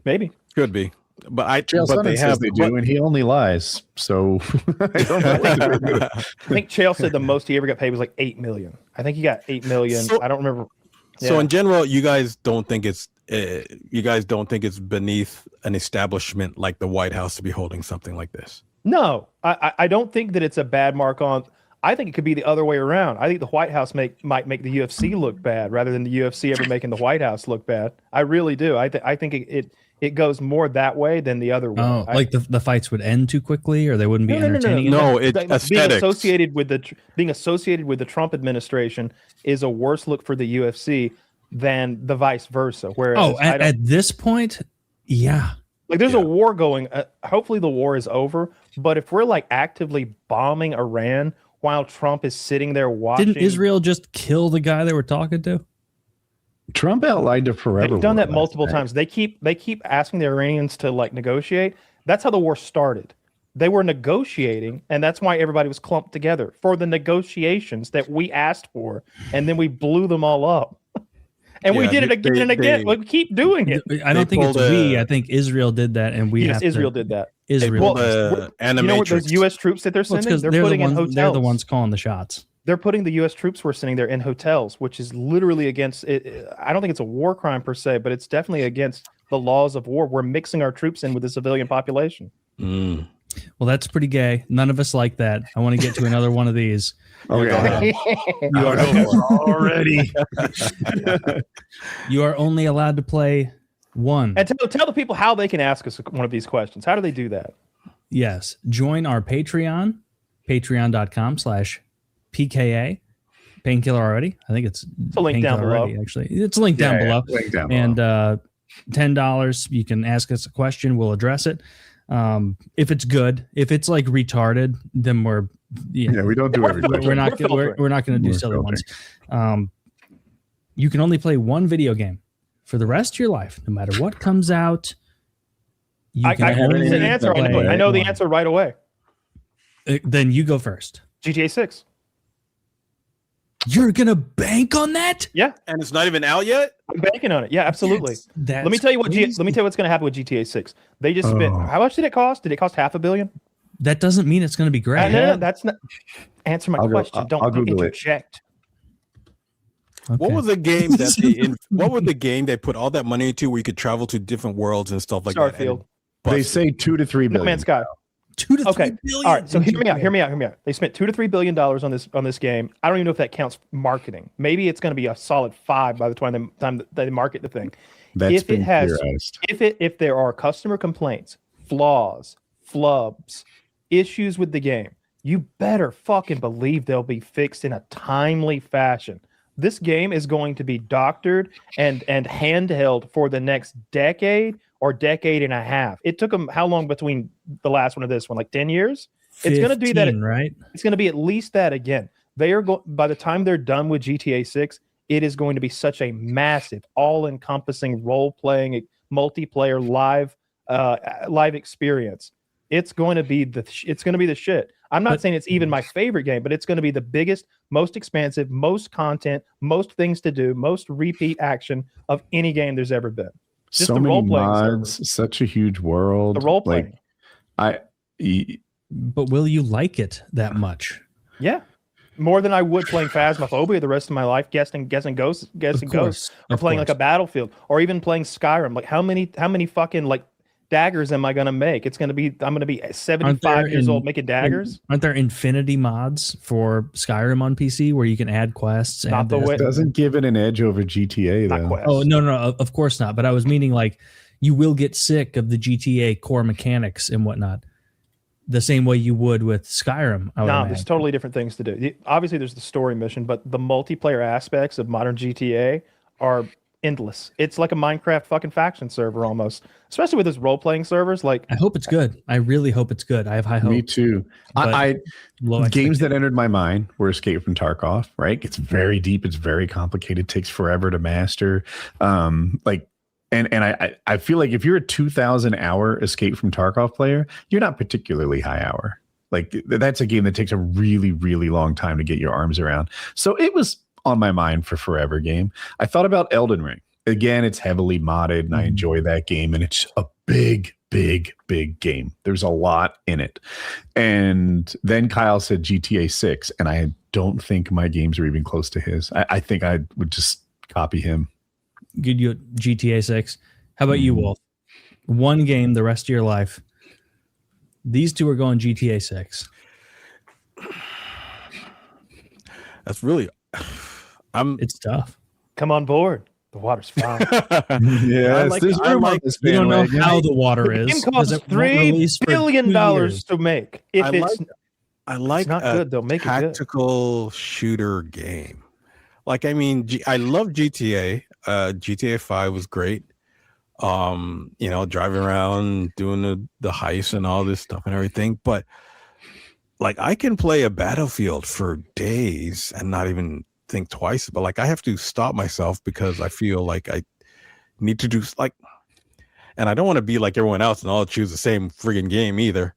maybe.
Could be.
Chael
they
says
have
they do, and he only lies. So I don't know what to do.
I think Chael said the most he ever got paid was like $8 million. I think he got $8 million.
So-
I don't remember.
So
Yeah.
in general, you guys don't think it's beneath an establishment like the White House to be holding something like this?
No, I don't think that it's a bad mark on. I think it could be the other way around. I think the White House might make the UFC look bad rather than the UFC ever making the White House look bad. I really do. I think it goes more that way than the other way.
Oh, like the fights would end too quickly, or they wouldn't be entertaining.
No, it's
being
aesthetics.
associated with the Trump administration is a worse look for the UFC than the vice versa. Whereas
At this point, yeah.
like there's a war going. Hopefully the war is over. But if we're like actively bombing Iran while Trump is sitting there watching,
Didn't Israel just kill the guy they were talking to?
Trump outlined a forever.
they've done
war
that multiple
last night.
times. They keep asking the Iranians to like negotiate. That's how the war started. They were negotiating, and that's why everybody was clumped together for the negotiations that we asked for, and then we blew them all up. And we
Yeah,
did it again and again. We keep doing it.
I don't think it's
pulled
we.
a-
I think Israel did that, and we.
Yes,
have
Israel
to,
did that.
Israel.
They pulled
does.
a
You know what those
animatrix.
U.S. troops that they're
Well, it's
sending?
'cause
They're
they're
putting
the
in
ones.
hotels.
They're the ones calling the shots.
They're putting the U.S. troops we're sending there in hotels, which is literally against it. I don't think it's a war crime per se, but it's definitely against the laws of war. We're mixing our troops in with the civilian population.
Mm.
Well, that's pretty gay. None of us like that. I want to get to another one of these.
Okay.
You are
already.
you are only allowed to play one.
And tell the people how they can ask us one of these questions. How do they do that?
Yes. Join our Patreon, patreon.com/PKA. Painkiller already. I think it's
a link down
Painkiller
below.
Already, actually. It's a link down below.
Link down
And
below.
$10, you can ask us a question. We'll address it. If it's good, if it's like retarded, then we're
Yeah, we don't do everything.
we're not
We're filtering.
we're not going to do
We're
silly ones. You can only play one video game for the rest of your life, no matter what comes out. You
I
can
can
only
an answer.
play
I know the
one.
answer right away.
Then you go first.
GTA 6.
You're gonna bank on that?
Yeah,
And it's not even out yet?
I'm banking on it. Yeah, absolutely.
That's
Let me tell you what.
crazy.
Let me tell you what's going to happen with GTA 6. They just spent.
Oh.
How much did it cost? Did it cost $500 million?
That doesn't mean it's going to be great.
No, that's not. Answer my
I'll go-
question.
I'll
Don't
Google it.
interject.
What
Okay.
was the game what was the game they put all that money into where you could travel to different worlds and stuff like that?
Starfield.
They say 2 to 3
No
billion.
Man's Sky.
2 to 3
Okay.
billion.
All right. So
in
hear me out.
GTA.
Hear me out. Hear me out. They spent $2 to $3 billion on this game. I don't even know if that counts marketing. Maybe it's going to be a solid 5 by the time they market the thing.
That's
if
been
it has,
theorized.
if there are customer complaints, flaws, flubs, issues with the game, you better fucking believe they'll be fixed in a timely fashion. This game is going to be doctored and handheld for the next decade or decade and a half. It took them how long between the last one and this one? Like 10 years? It's going to do that.
15, right?
It's going to be at least that again. They are by the time they're done with GTA 6, it is going to be such a massive, all-encompassing role-playing, multiplayer live experience. It's going to be the shit. I'm not saying it's even my favorite game, but it's going to be the biggest, most expansive, most content, most things to do, most repeat action of any game there's ever been. Just
So
the
many
role-playing
mods, such a huge world.
The role playing.
But will you like it that much?
Yeah. More than I would playing Phasmophobia the rest of my life, guessing ghosts, or playing like a Battlefield, or even playing Skyrim. Like how many fucking like daggers am I gonna make? I'm gonna be 75 years old making daggers.
Aren't there infinity mods for Skyrim on PC where you can add quests?
Not
add
the
this?
way-
It doesn't give it an edge over GTA
Not
though.
quests.
Oh no, of course not. But I was meaning like you will get sick of the GTA core mechanics and whatnot, the same way you would with Skyrim. I would
No,
imagine.
there's totally different things to do. Obviously, there's the story mission, but the multiplayer aspects of modern GTA are endless. It's like a Minecraft fucking faction server almost, especially with those role-playing servers. Like,
I hope it's good. I really hope it's good. I have high hopes.
Me too.
But
I
low
games
expectations.
that entered my mind were Escape from Tarkov, right? It's very deep, it's very complicated, takes forever to master. I feel like if you're a 2,000 hour Escape from Tarkov player, you're not particularly high hour. Like that's a game that takes a really, really long time to get your arms around. So it was on my mind for forever game. I thought about Elden Ring. Again, it's heavily modded and I enjoy that game. And it's a big, big game. There's a lot in it. And then Kyle said GTA 6, and I don't think my games are even close to his. I think I would just copy him.
Good, you GTA 6. How about you, Wolf? One game the rest of your life. These two are going GTA 6.
That's really,
It's tough.
Come on board. The water's fine.
Yes, there's room on this
We don't know
bandwagon.
how the water
The
is.
game
'cause
costs
it won't
$3
release for
billion
2 years.
to make. If
I like
it's not
a
good, they'll make it good.
tactical shooter game. Like, I mean, I love GTA. GTA 5 was great. Driving around, doing the heist and all this stuff and everything. But like, I can play a Battlefield for days and not even think twice. But like, I have to stop myself because I feel like I need to do and I don't want to be like everyone else and all choose the same friggin' game either.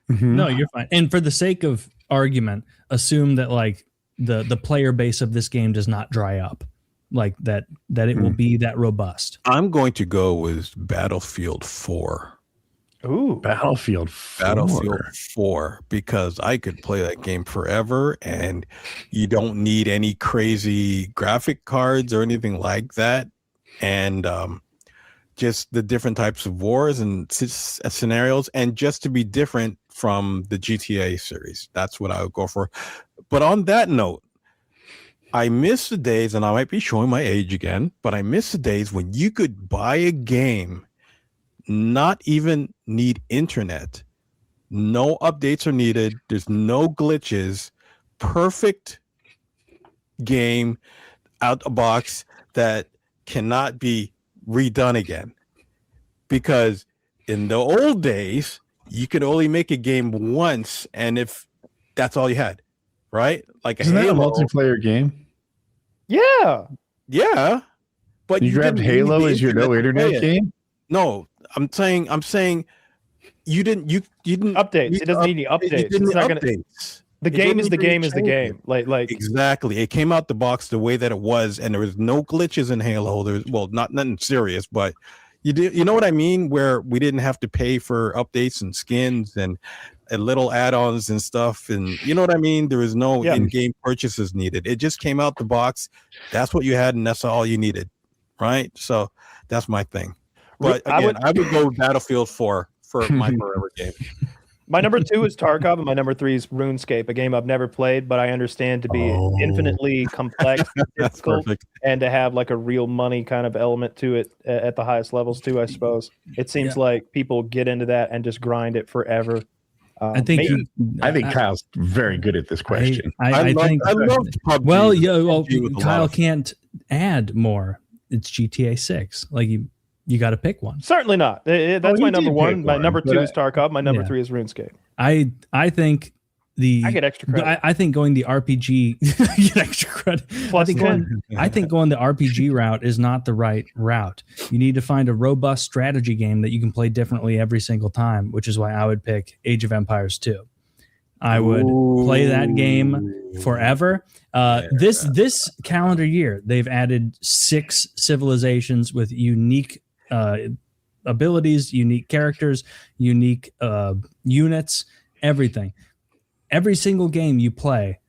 No, you're fine. And for the sake of argument, assume that like the player base of this game does not dry up, like that it will be that robust.
I'm going to go with Battlefield 4.
Ooh.
Battlefield 4.
Battlefield 4, because I could play that game forever, and you don't need any crazy graphic cards or anything like that. And just the different types of wars and scenarios, and just to be different from the GTA series. That's what I would go for. But on that note, I miss the days, and I might be showing my age again, but I miss the days when you could buy a game, not even need internet, no updates are needed, there's no glitches, perfect game out the box that cannot be redone again. Because in the old days, you could only make a game once, and if that's all you had, right? Like
Isn't that a
Halo.
multiplayer game?
Yeah.
Yeah, but
You grabbed
didn't need
Halo
the
as your no
to play
internet
it.
game?
No, I'm saying you didn't
Updates.
need
It doesn't need any
you
updates.
didn't
It's not
need
gonna.
updates.
The
It
game
didn't
is the
even
game is the
change
game. Like
Exactly. It came out the box the way that it was, and there was no glitches in Halo. There's not nothing serious, but you know what I mean, where we didn't have to pay for updates and skins and little add-ons and stuff, and you know what I mean. There was no in-game purchases needed. It just came out the box. That's what you had, and that's all you needed, right? So that's my thing. But again, I would go Battlefield 4 for my forever game.
my number 2 is Tarkov, and my number 3 is RuneScape, a game I've never played, but I understand to be infinitely complex, and
That's
difficult,
perfect.
and to have like a real money kind of element to it at the highest levels too. I suppose it seems like people get into that and just grind it forever.
I think
I think Kyle's very good at this question.
I think.
I love PUBG.
Well, yeah. Well,
PUBG with a lot
Kyle
of-
can't add more. It's GTA 6. Like you got to pick one.
Certainly not. That's
you
my
did
number
pick
1. My
one,
number
but
2 is Tarkov. My number
Yeah.
3 is RuneScape.
I think
I get extra credit.
I think going the RPG you get extra credit.
Plus
I think going the RPG route is not the right route. You need to find a robust strategy game that you can play differently every single time, which is why I would pick Age of Empires 2. I would play that game forever. This calendar year, they've added 6 civilizations with unique abilities, unique characters, unique units, everything. Every single game you play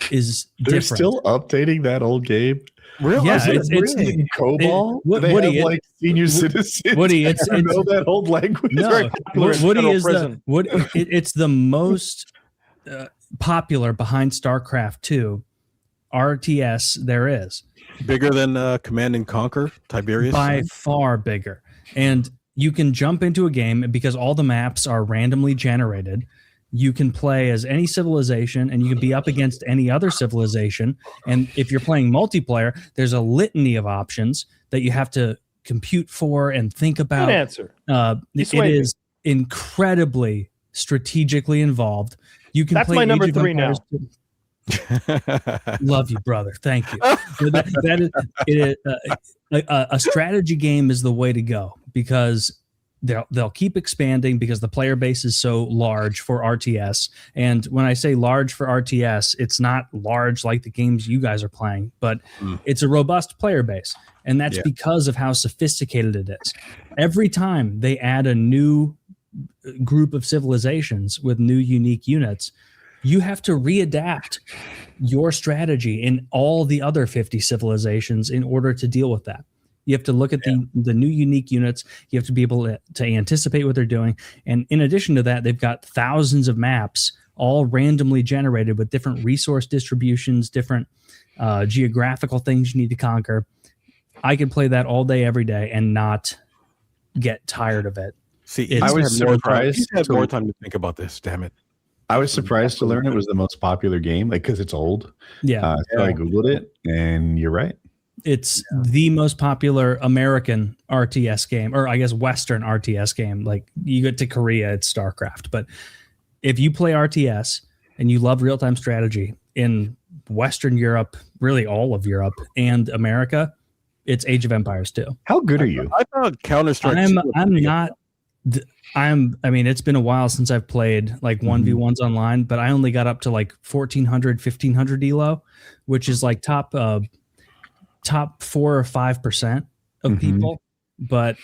is
They're
different.
still updating that old game.
Really?
Yeah,
Is it
it's
really in COBOL?
Woody,
Do they have
it-
like senior citizens.
Woody,
that don't know that old language.
No,
popular in
Woody
federal
is
prison.
it's the most popular behind StarCraft 2 RTS there is,
Bigger than Command and Conquer, Tiberius?
by far bigger. And you can jump into a game because all the maps are randomly generated. You can play as any civilization, and you can be up against any other civilization. And if you're playing multiplayer, there's a litany of options that you have to compute for and think about.
Good answer.
It
swayed me.
is incredibly strategically involved. You can
That's
play
my number
Age of
3 now.
Empires. Love you, brother. Thank you. A strategy game is the way to go because they'll keep expanding because the player base is so large for RTS. And when I say large for RTS, it's not large like the games you guys are playing, but it's a robust player base. And that's because of how sophisticated it is. Every time they add a new group of civilizations with new unique units, you have to readapt your strategy in all the other 50 civilizations in order to deal with that. You have to look at the new unique units. You have to be able to anticipate what they're doing. And in addition to that, they've got thousands of maps all randomly generated with different resource distributions, different geographical things you need to conquer. I could play that all day, every day, and not get tired of it.
See,
I was surprised.
He's had more time to think about this. Damn it!
I was surprised to learn it was the most popular game, like because it's old.
Yeah.
So I googled it, and you're right.
It's the most popular American RTS game, or I guess Western RTS game. Like you get to Korea, it's StarCraft. But if you play RTS and you love real-time strategy in Western Europe, really all of Europe and America, it's Age of Empires 2.
How good are you?
I thought Counter-Strike.
I mean, it's been a while since I've played like 1v1s online, but I only got up to like 1400, 1500 elo, which is like top 4 or 5% of people. But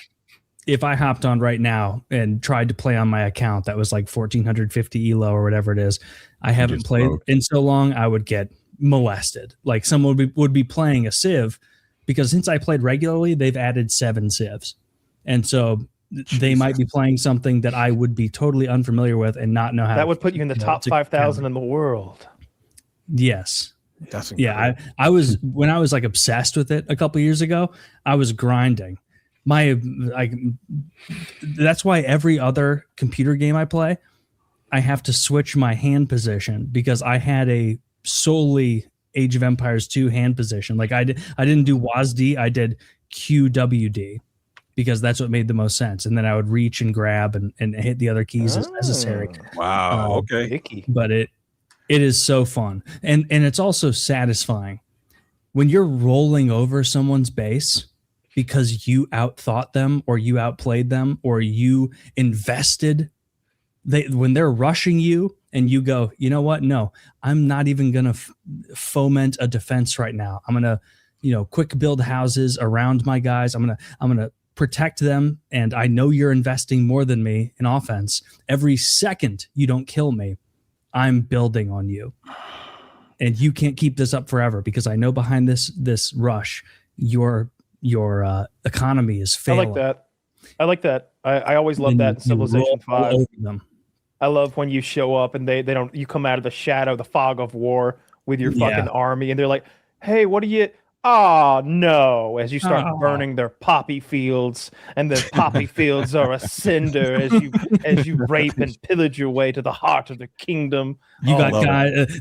if I hopped on right now and tried to play on my account, that was like 1450 elo or whatever it is. I haven't played in so long, I would get molested. Like someone would be playing a Civ, because since I played regularly, they've added 7 Civs. And so they might be playing something that I would be totally unfamiliar with and not know how.
That would put you in the top 5,000 in the world.
Yes.
That's incredible.
Yeah, I was when I was like obsessed with it a couple years ago, I was grinding. That's why every other computer game I play, I have to switch my hand position, because I had a solely Age of Empires 2 hand position. Like I didn't do WASD, I did QWD, because that's what made the most sense. And then I would reach and grab and hit the other keys as necessary.
Wow. Okay.
But it is so fun. And it's also satisfying when you're rolling over someone's base because you outthought them or you outplayed them or you invested. When they're rushing you and you go, you know what? No, I'm not even going to foment a defense right now. I'm going to, quick build houses around my guys. I'm going to protect them. And I know you're investing more than me in offense. Every second you don't kill me, I'm building on you, and you can't keep this up forever, because I know behind this rush, your economy is failing.
I like that. I always love that in Civilization 5. I love when you show up and they don't. You come out of the shadow, the fog of war with your fucking army, and they're like, "Hey, what are you?" Oh no! As you start burning their poppy fields, and the poppy fields are a cinder as you rape and pillage your way to the heart of the kingdom.
You got guys.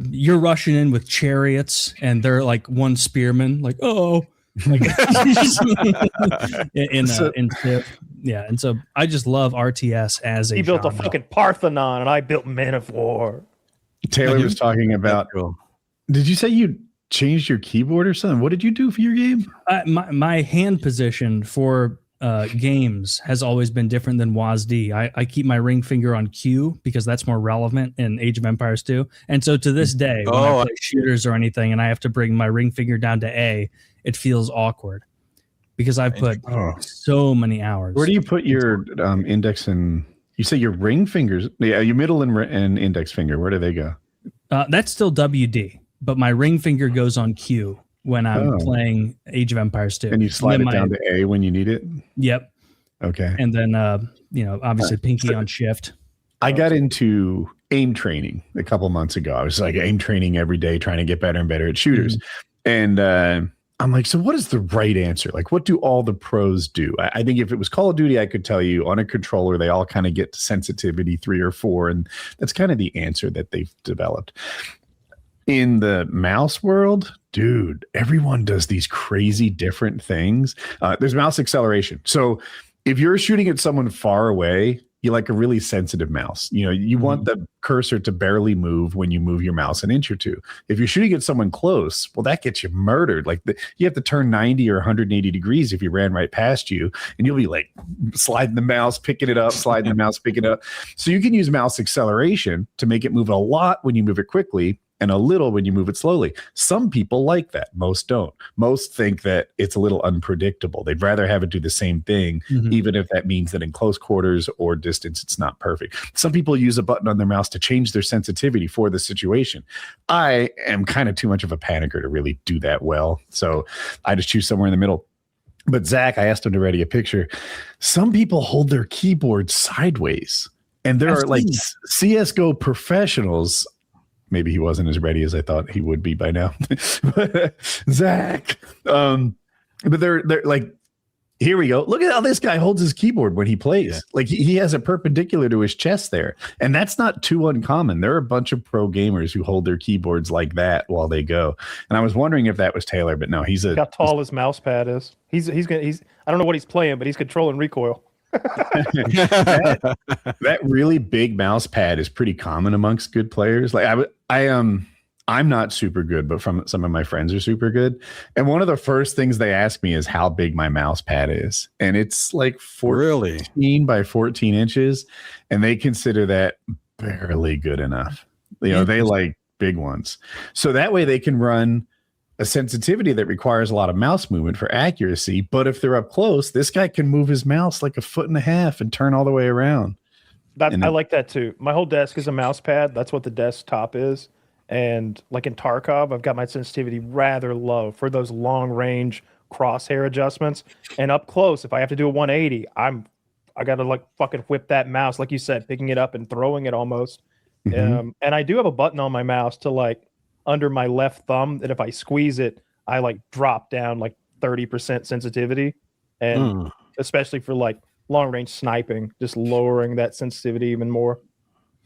You're rushing in with chariots, and they're like one spearman. Like like in Civ. Yeah, and so I just love RTS as a.
He built
genre.
a fucking Parthenon, and I built Men of War.
Taylor was talking about. Did you say you changed your keyboard or something? What did you do for your game?
My hand position for games has always been different than WASD. I keep my ring finger on Q because that's more relevant in Age of Empires 2. And so to this day, when I play shooters or anything and I have to bring my ring finger down to A, it feels awkward because I've put so many hours.
Where do you put your index and you say your ring fingers? Yeah, your middle and index finger. Where do they go?
That's still WD. But my ring finger goes on Q when I'm playing Age of Empires 2.
And you slide it down to A when you need it?
Yep.
Okay.
And then, obviously pinky on shift.
I got into aim training a couple months ago. I was like aim training every day, trying to get better and better at shooters. And I'm like, so what is the right answer? Like, what do all the pros do? I think if it was Call of Duty, I could tell you on a controller, they all kind of get to sensitivity 3 or 4. And that's kind of the answer that they've developed. In the mouse world, dude, everyone does these crazy different things. There's mouse acceleration. So if you're shooting at someone far away, you like a really sensitive mouse. You want the cursor to barely move when you move your mouse an inch or two. If you're shooting at someone close, well, that gets you murdered. Like you have to turn 90 or 180 degrees if you ran right past you, and you'll be like sliding the mouse, picking it up, sliding the mouse, picking it up. So you can use mouse acceleration to make it move a lot when you move it quickly, and a little when you move it slowly. Some people like that. Most don't. Most think that it's a little unpredictable. They'd rather have it do the same thing, even if that means that in close quarters or distance, it's not perfect. Some people use a button on their mouse to change their sensitivity for the situation. I am kind of too much of a panicker to really do that well. So I just choose somewhere in the middle. But Zach, I asked him to ready a picture. Some people hold their keyboard sideways. And there are like CSGO professionals. Maybe he wasn't as ready as I thought he would be by now. Zach. But they're like, here we go. Look at how this guy holds his keyboard when he plays. Yeah. Like he has it perpendicular to his chest there. And that's not too uncommon. There are a bunch of pro gamers who hold their keyboards like that while they go. And I was wondering if that was Taylor, but no, he's
Look how tall his mouse pad is. He's I don't know what he's playing, but he's controlling recoil.
that really big mouse pad is pretty common amongst good players. Like I'm not super good, but from some of my friends are super good. And one of the first things they ask me is how big my mouse pad is. And it's like 14 by 14 inches. And they consider that barely good enough. You know, they like big ones. So that way they can run a sensitivity that requires a lot of mouse movement for accuracy. But if they're up close, this guy can move his mouse like 1.5 feet and turn all the way around.
I like that too. My whole desk is a mouse pad. That's what the desktop is. And like in Tarkov, I've got my sensitivity rather low for those long range crosshair adjustments. And up close, if I have to do a 180, I got to like fucking whip that mouse, like you said, picking it up and throwing it almost. And I do have a button on my mouse to like under my left thumb that if I squeeze it, I like drop down like 30% sensitivity. And especially for like long range sniping, just lowering that sensitivity even more.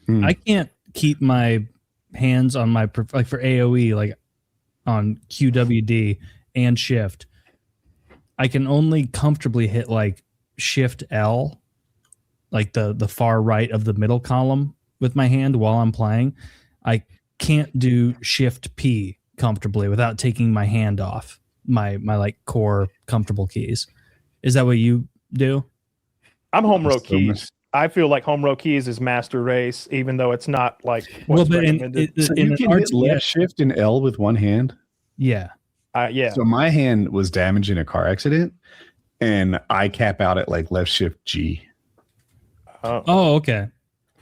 I can't keep my hands on my, like for AoE, like on QWD and shift. I can only comfortably hit like shift L, like the far right of the middle column with my hand while I'm playing. I can't do shift P comfortably without taking my hand off my like core comfortable keys. Is that what you do?
I'm home row keys. I feel like home row keys is master race, even though it's not like what's recommended.
So you can hit left shift and L with one hand?
Yeah.
Yeah.
So my hand was damaged in a car accident, and I cap out at like left shift G.
Oh, okay.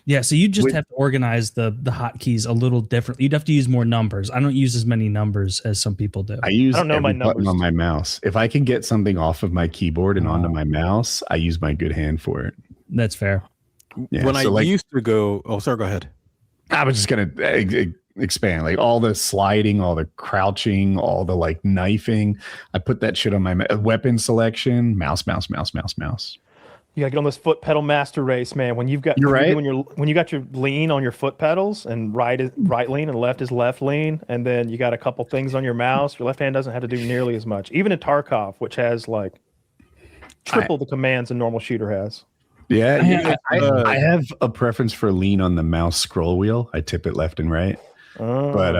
Yeah, so you just have to organize the hotkeys a little differently. You'd have to use more numbers. I don't use as many numbers as some people do.
I don't know my button on my mouse. If I can get something off of my keyboard and onto my mouse, I use my good hand for it.
That's fair.
Yeah, when I used to go, sorry, go ahead.
I was just gonna expand, like all the sliding, all the crouching, all the like knifing. I put that shit on my weapon selection. Mouse.
You gotta get on this foot pedal master race, man. When you've got when you got your lean on your foot pedals, and right is right lean and left is left lean, and then you got a couple things on your mouse. Your left hand doesn't have to do nearly as much. Even in Tarkov, which has like triple the commands a normal shooter has.
Yeah, I have a preference for lean on the mouse scroll wheel. I tip it left and right, but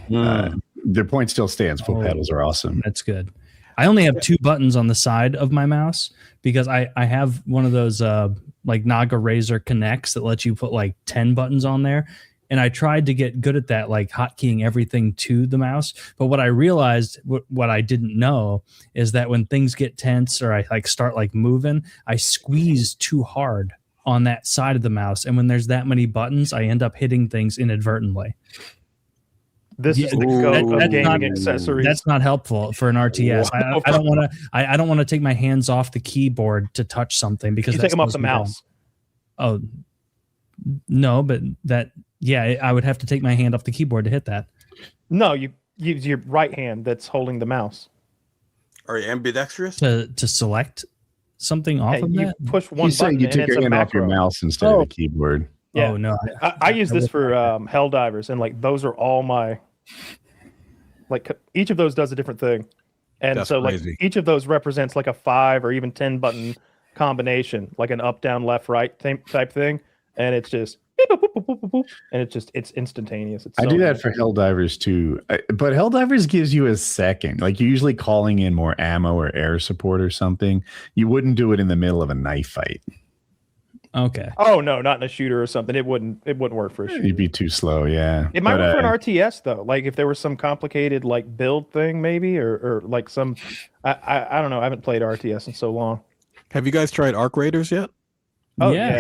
the point still stands. Foot pedals are awesome.
That's good. I only have 2 buttons on the side of my mouse because I have one of those like Naga Razor Connects that lets you put like 10 buttons on there. And I tried to get good at that, like hotkeying everything to the mouse. But what I realized, what I didn't know, is that when things get tense or I like start like moving, I squeeze too hard on that side of the mouse. And when there's that many buttons, I end up hitting things inadvertently.
This is the go of gaming accessories.
That's not helpful for an RTS. I don't want to. I don't want to take my hands off the keyboard to touch something because
you take them off the mouse.
Oh no, but I would have to take my hand off the keyboard to hit that.
No, you use your right hand that's holding the mouse.
Are you ambidextrous?
To select something off of
you
that?
Push one button.
You take your hand off your mouse instead of the keyboard.
Yeah.
Oh no!
I use this for Helldivers, and like those are all my. Like each of those does a different thing, and that's so crazy. Like each of those represents like a 5 or even 10 button combination, like an up, down, left, right type thing, and it's just beep, boop, boop, boop, boop, boop, and it's instantaneous.
I do that for Helldivers too, but Helldivers gives you a second. Like you're usually calling in more ammo or air support or something. You wouldn't do it in the middle of a knife fight.
Okay.
Oh no, not in a shooter or something. It wouldn't work for a shooter.
You'd be too slow. Yeah.
It might work for an RTS though. Like if there was some complicated like build thing, maybe, or like some. I don't know. I haven't played RTS in so long.
Have you guys tried Arc Raiders yet?
Oh
Yeah.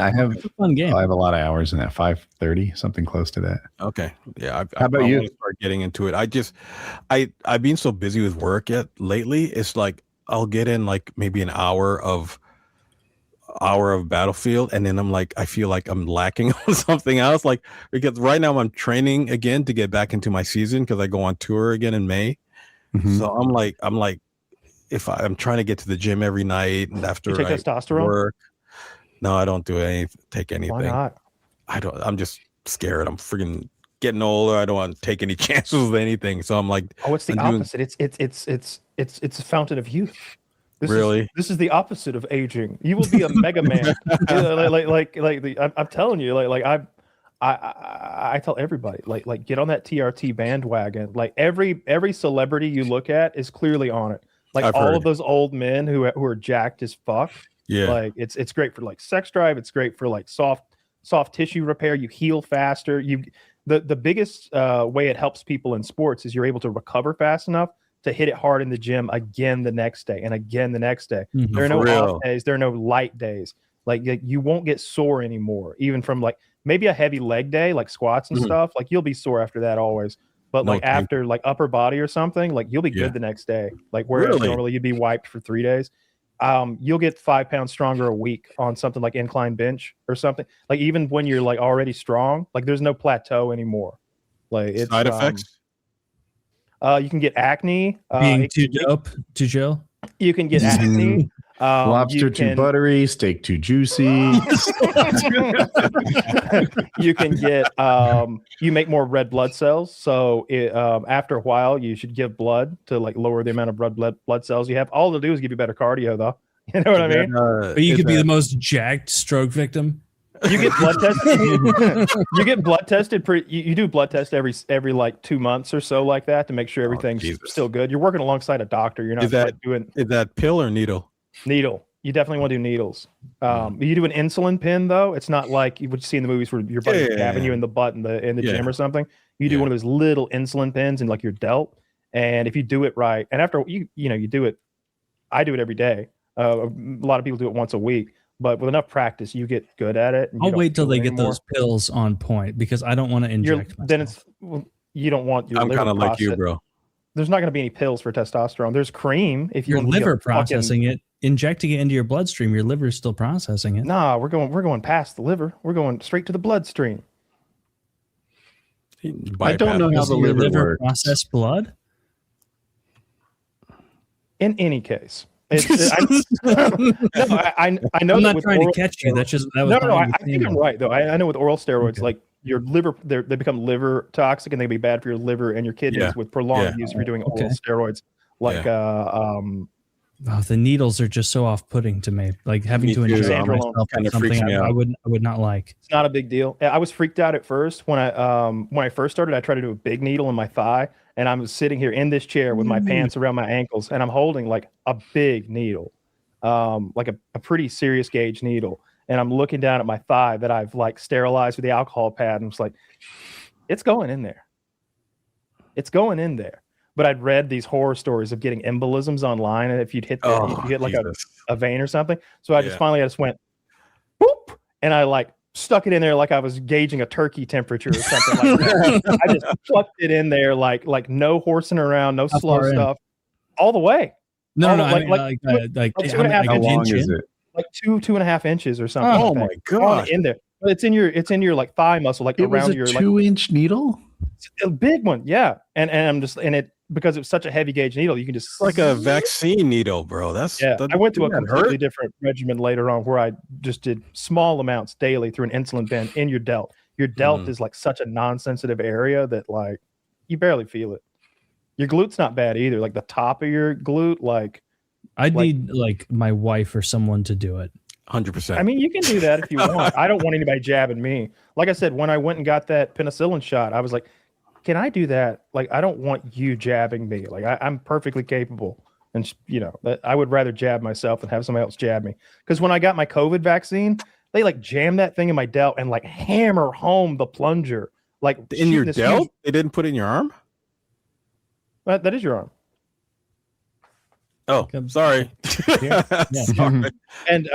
I have.
It's a fun game.
I have a lot of hours in that. 530, something close to that.
Okay. Yeah.
How about you?
Want to start getting into it. I've been so busy with work lately. It's like I'll get in like maybe an hour of Battlefield, and then I'm like, I feel like I'm lacking on something else. Like because right now I'm training again to get back into my season because I go on tour again in May.
Mhm.
So I'm like, if I'm trying to get to the gym every night and after
You take testosterone?
work. No, I don't take anything.
Why not?
I'm just scared. I'm freaking getting older. I don't want to take any chances with anything. So I'm like,
Oh, it's the opposite. It's a fountain of youth. This is the opposite of aging. You will be a mega man. I'm telling you, I tell everybody, like get on that TRT bandwagon. Like every celebrity you look at is clearly on it. Like
I've
all
heard.
of those old men who are jacked as fuck.
yeah,
Like it's great for like sex drive. It's great for like soft tissue repair. You heal faster. The biggest way it helps people in sports is you're able to recover fast enough to hit it hard in the gym again the next day and again the next day.
Mhm.
There are no
For real.
off days. There are no light days. Like you won't get sore anymore, even from like maybe a heavy leg day, like squats and
Mhm.
stuff. Like you'll be sore after that always. But
No,
like
thank
after like upper body or something, like you'll be
Yeah.
good the next day. Like whereas
Really?
normally you'd be wiped for 3 days. You'll get 5 pounds stronger a week on something like incline bench or something. Like even when you're like already strong, like there's no plateau anymore. Like it's
side effects.
you can get acne.
Being too dope to Joe.
You can get acne.
Lobster
you
too
can-
buttery, steak too juicy.
You can get you make more red blood cells. So after a while, you should give blood to like lower the amount of blood cells you have. All it'll do is give you better cardio, though. You know what I mean?
But you could be the most jacked stroke victim.
You get blood tested. You get blood tested. You do blood test every like 2 months or so, like that, to make sure everything's
Jesus.
still good. You're working alongside a doctor. You're not
Is that-
like, doing
Is that pill or needle?
needle. You definitely want to do needles. You do an insulin pen though. It's not like you would see in the movies where your buddy's
Yeah.
stabbing you in the butt in the
Yeah.
gym or something. You do
Yeah.
one of those little insulin pens in like your delt, and if you do it right, and after you do it, I do it every day. A lot of people do it once a week, but with enough practice, you get good at it. And you
I'll
don't
wait till
feel
they
it
get
anymore.
those pills on point because I don't want to inject myself.
Then you don't want your
I'm
liver
kind of like you,
process-
bro.
There's not going to be any pills for testosterone. There's cream if you
your
want to
liver
get fucking-
processing it, injecting it into your bloodstream. Your liver is still processing it.
Nah, we're going past the liver. We're going straight to the bloodstream.
I don't know how
Does
the
your
liver
liver
works.
process blood?
In any case, I know
I'm
that
not
with
trying to
oral
catch you.
steroids-
That's just that was
no.
my
I
understanding.
think I'm right though. I know with oral steroids,
Okay.
like your liver, they become liver toxic and they can be bad for your liver and your kidneys
Yeah.
with prolonged
Yeah.
use if you're doing
Okay.
oral steroids. Like
Oh, the needles are just so off-putting to me. Like having
Me
to
too.
inject
Sandrolone
myself
kinda
with something
freaks me
I
out.
would not like.
it's not a big deal. I was freaked out at first when I first started. I tried to do a big needle in my thigh, and I'm sitting here in this chair with my pants around my ankles, and I'm holding like a big needle, like a pretty serious gauge needle, and I'm looking down at my thigh that I've like sterilized with the alcohol pad, and it's like, it's going in there. It's going in there. But I'd read these horror stories of getting embolisms online, and if you'd hit if you hit like
Jesus.
a vein or something. So I just
Yeah.
finally I just went, boop, and I like stuck it in there like I was gauging a turkey temperature or something like that. I just plucked it in there like no horsing around, no
How
slow
far in?
stuff, all the way,
No,
Oh,
no,
like-
I mean, like
like
how
2.5
many-
How
like an
long
inch
is
in?
it?
like 2.5 inches or something.
Oh
I
my
think.
gosh.
In there, but it's in your like thigh muscle, like
It was
around
a
your like
2-inch needle.
a big one, yeah. And I'm just and it because it's such a heavy gauge needle, you can just
It's like a vaccine needle, bro. That's
Yeah, I went to a
that
completely
hurt?
different regimen later on where I just did small amounts daily through an insulin pen in your delt. Your delt is like such a non-sensitive area that like you barely feel it. Your glute's not bad either. Like the top of your glute, like
I'd
like-
need like my wife or someone to do it.
100%.
I mean, you can do that if you want. I don't want anybody jabbing me. Like I said, when I went and got that penicillin shot, I was like, can I do that? Like, I don't want you jabbing me. Like, I'm perfectly capable. And, I would rather jab myself than have somebody else jab me. Because when I got my COVID vaccine, they like jam that thing in my delt and like hammer home the plunger. Like
in your
this
delt?
huge-
They didn't put it in your arm?
that is your arm.
Oh, sorry.
Yeah.
Sorry.
And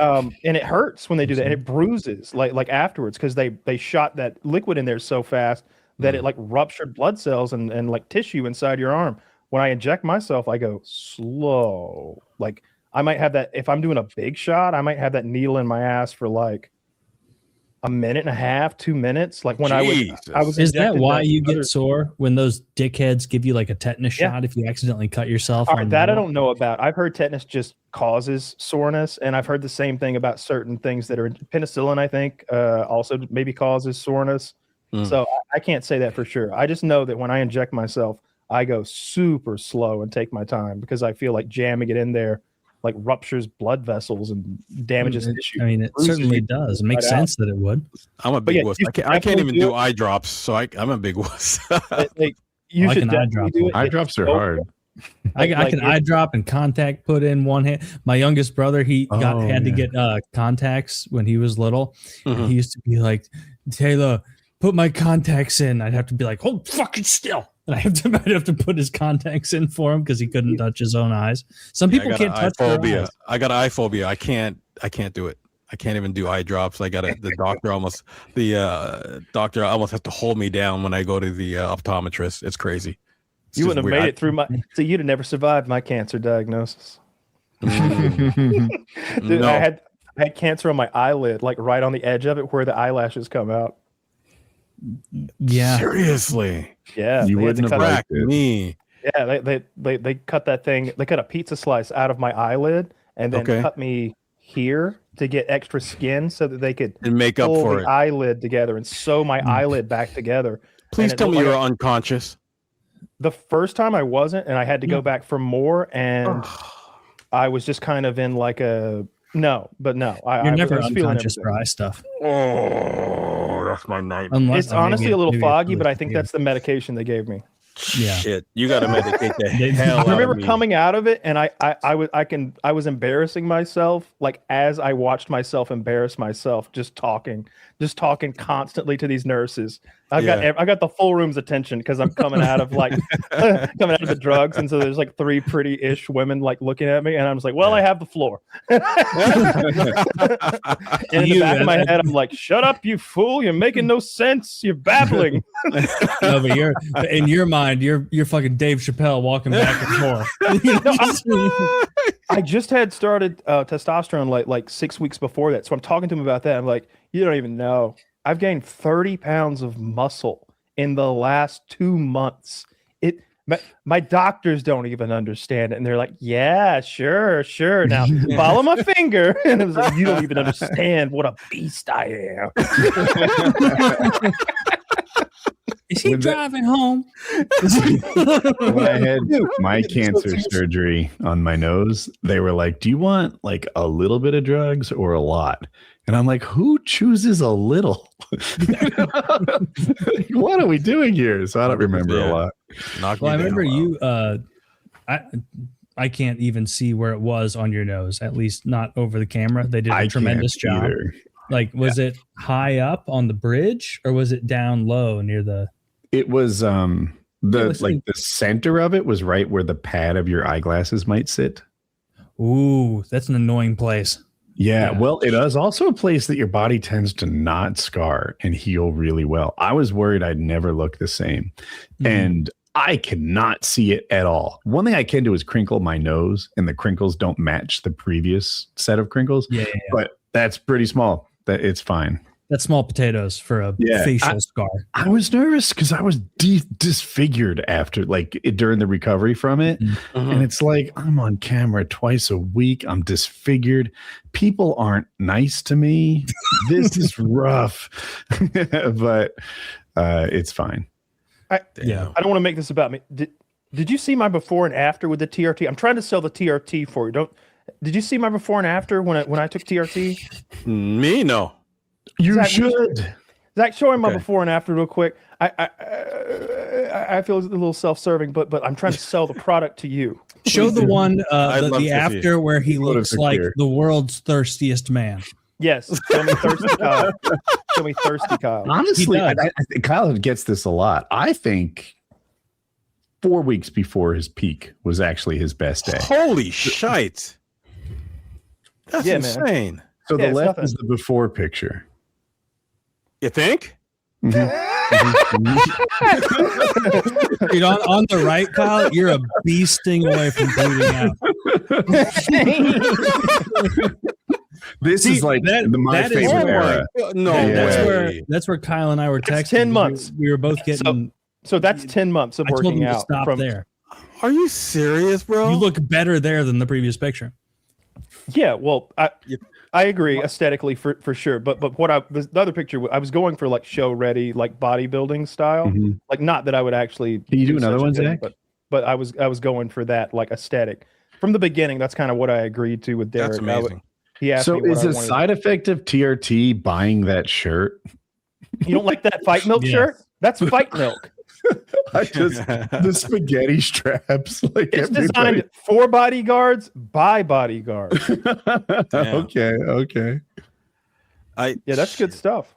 it hurts when they do that, and it bruises like afterwards because they shot that liquid in there so fast that it like ruptured blood cells and like tissue inside your arm. When I inject myself, I go slow. Like I might have that if I'm doing a big shot, I might have that needle in my ass for like a minute and a half, 2 minutes. Like when I was.
Is that
injected
why you
other-
get sore when those dickheads give you like a tetanus shot if you accidentally cut yourself?
All right,
on
that I
metal?
don't know about. I've heard tetanus just causes soreness, and I've heard the same thing about certain things that are penicillin. I think also maybe causes soreness. So I can't say that for sure. I just know that when I inject myself, I go super slow and take my time because I feel like jamming it in there like ruptures blood vessels and damages tissue.
I mean, it certainly does. It makes sense that it would.
I'm a big
yeah,
wuss.
you
I can't even
definitely
do eye drops, so I'm a big wuss.
Like, you
I
should
can eye
definitely
drop
do it.
Eye
It's
drops are
so
hard.
I
Like,
can eye drop and contact put in one hand. My youngest brother, he had to get contacts when he was little. And he used to be like, Taylor, put my contacts in. I'd have to be like, hold fucking still. And I'd have to put his contacts in for him because he couldn't touch his own eyes. Some people can't touch their eyes.
I got eye phobia. I can't do it. I can't even do eye drops. The doctor almost has to hold me down when I go to the optometrist. It's crazy.
You wouldn't have made it through so you'd have never survived my cancer diagnosis. Dude,
No.
I had cancer on my eyelid, like right on the edge of it where the eyelashes come out.
Yeah.
Seriously.
Yeah.
You
they had to
wouldn't have
cut-
Crack me.
Yeah, they cut that thing. They cut a pizza slice out of my eyelid and then
Okay.
cut me here to get extra skin so that they could
And make up
pull
for
the
it.
eyelid together and sew my eyelid back together.
Please
And it
tell me
looked
you
like
were unconscious.
the first time I wasn't, and I had to go back for more, and I was just kind of in like a no. I
You're never
was feeling
unconscious
everything.
for eye stuff.
Oh, that's my nightmare.
Unless
It's honestly a little
maybe
foggy, but I
really
think
weird.
that's the medication they gave me.
Yeah.
Shit, you got to medicate the
They-
hell
I
out
remember
of me.
coming out of it, and I was embarrassing myself, like as I watched myself embarrass myself, just talking constantly to these nurses. I got the full room's attention because I'm coming out of like coming out of the drugs, and so there's like three pretty-ish women like looking at me, and I'm just like, well, I have the floor. And in the back of my head, I'm like, shut up, you fool! You're making no sense. You're babbling.
No, but in your mind, you're fucking Dave Chappelle walking back and forth.
I just had started testosterone like 6 weeks before that. So I'm talking to him about that. I'm like, you don't even know. I've gained 30 pounds of muscle in the last 2 months. My doctors don't even understand it. And they're like, yeah, sure. Now follow my finger. And it was like, you don't even understand what a beast I am.
Is he driving home?
When I had my cancer surgery on my nose, they were like, do you want like a little bit of drugs or a lot? And I'm like, who chooses a little? What are we doing here? So I don't remember a lot.
Knock
Well, I
me down.
remember you. I can't even see where it was on your nose. At least not over the camera. They did a tremendous job.
Either.
Like, was it high up on the bridge or was it down low near the?
It was the
like-
the center of it was right where the pad of your eyeglasses might sit.
Ooh, that's an annoying place.
Yeah,
Yeah.
well, it is also a place that your body tends to not scar and heal really well. I was worried I'd never look the same. And I cannot see it at all. One thing I can do is crinkle my nose, and the crinkles don't match the previous set of crinkles.
Yeah.
But that's pretty small. That it's fine.
That's small potatoes for a facial scar.
I was nervous because I was disfigured after during the recovery from it. And it's like, I'm on camera twice a week. I'm disfigured. People aren't nice to me. This is rough, but it's fine.
I don't want to make this about me. Did you see my before and after with the TRT? I'm trying to sell the TRT for you. Did you see my before and after when I took TRT?
Me? No.
You
Zach,
should.
Zach, show him my
Okay.
before and after real quick. I feel a little self-serving, but I'm trying to sell the product to you.
Show the one,
I'd love to
the
see
after where he looks like
secure.
the world's thirstiest man.
Yes. Show me thirsty Kyle. Show me thirsty Kyle.
Honestly, I think Kyle gets this a lot. I think 4 weeks before his peak was actually his best day.
Holy shite. That's insane.
Man.
So the left
nothing.
is the before picture.
You think?
Dude, on the right, Kyle, you're a bee sting away from bleeding out.
This is like my
that is
favorite
where-
era.
No,
That's where Kyle and I were texting.
10 months.
We were both getting.
So that's 10 months of
I told him
working
to
out.
stop there.
Are you serious, bro?
You look better there than the previous picture.
Yeah, well, I agree aesthetically for sure. But what the other picture, I was going for like show ready, like bodybuilding style.
Mhm.
Like not that I would actually.
Can you do another
such a
one,
thing,
Zach?
But I was going for that like aesthetic from the beginning. That's kind of what I agreed to with Derek.
That's amazing.
He asked
So
me what
is
I
a
wanted.
side effect of TRT buying that shirt?
You don't like that fight milk
Yes.
shirt? That's fight milk.
I just the spaghetti straps. Like
It's
everybody.
designed for bodyguards by bodyguards.
Okay.
Yeah,
That's good stuff.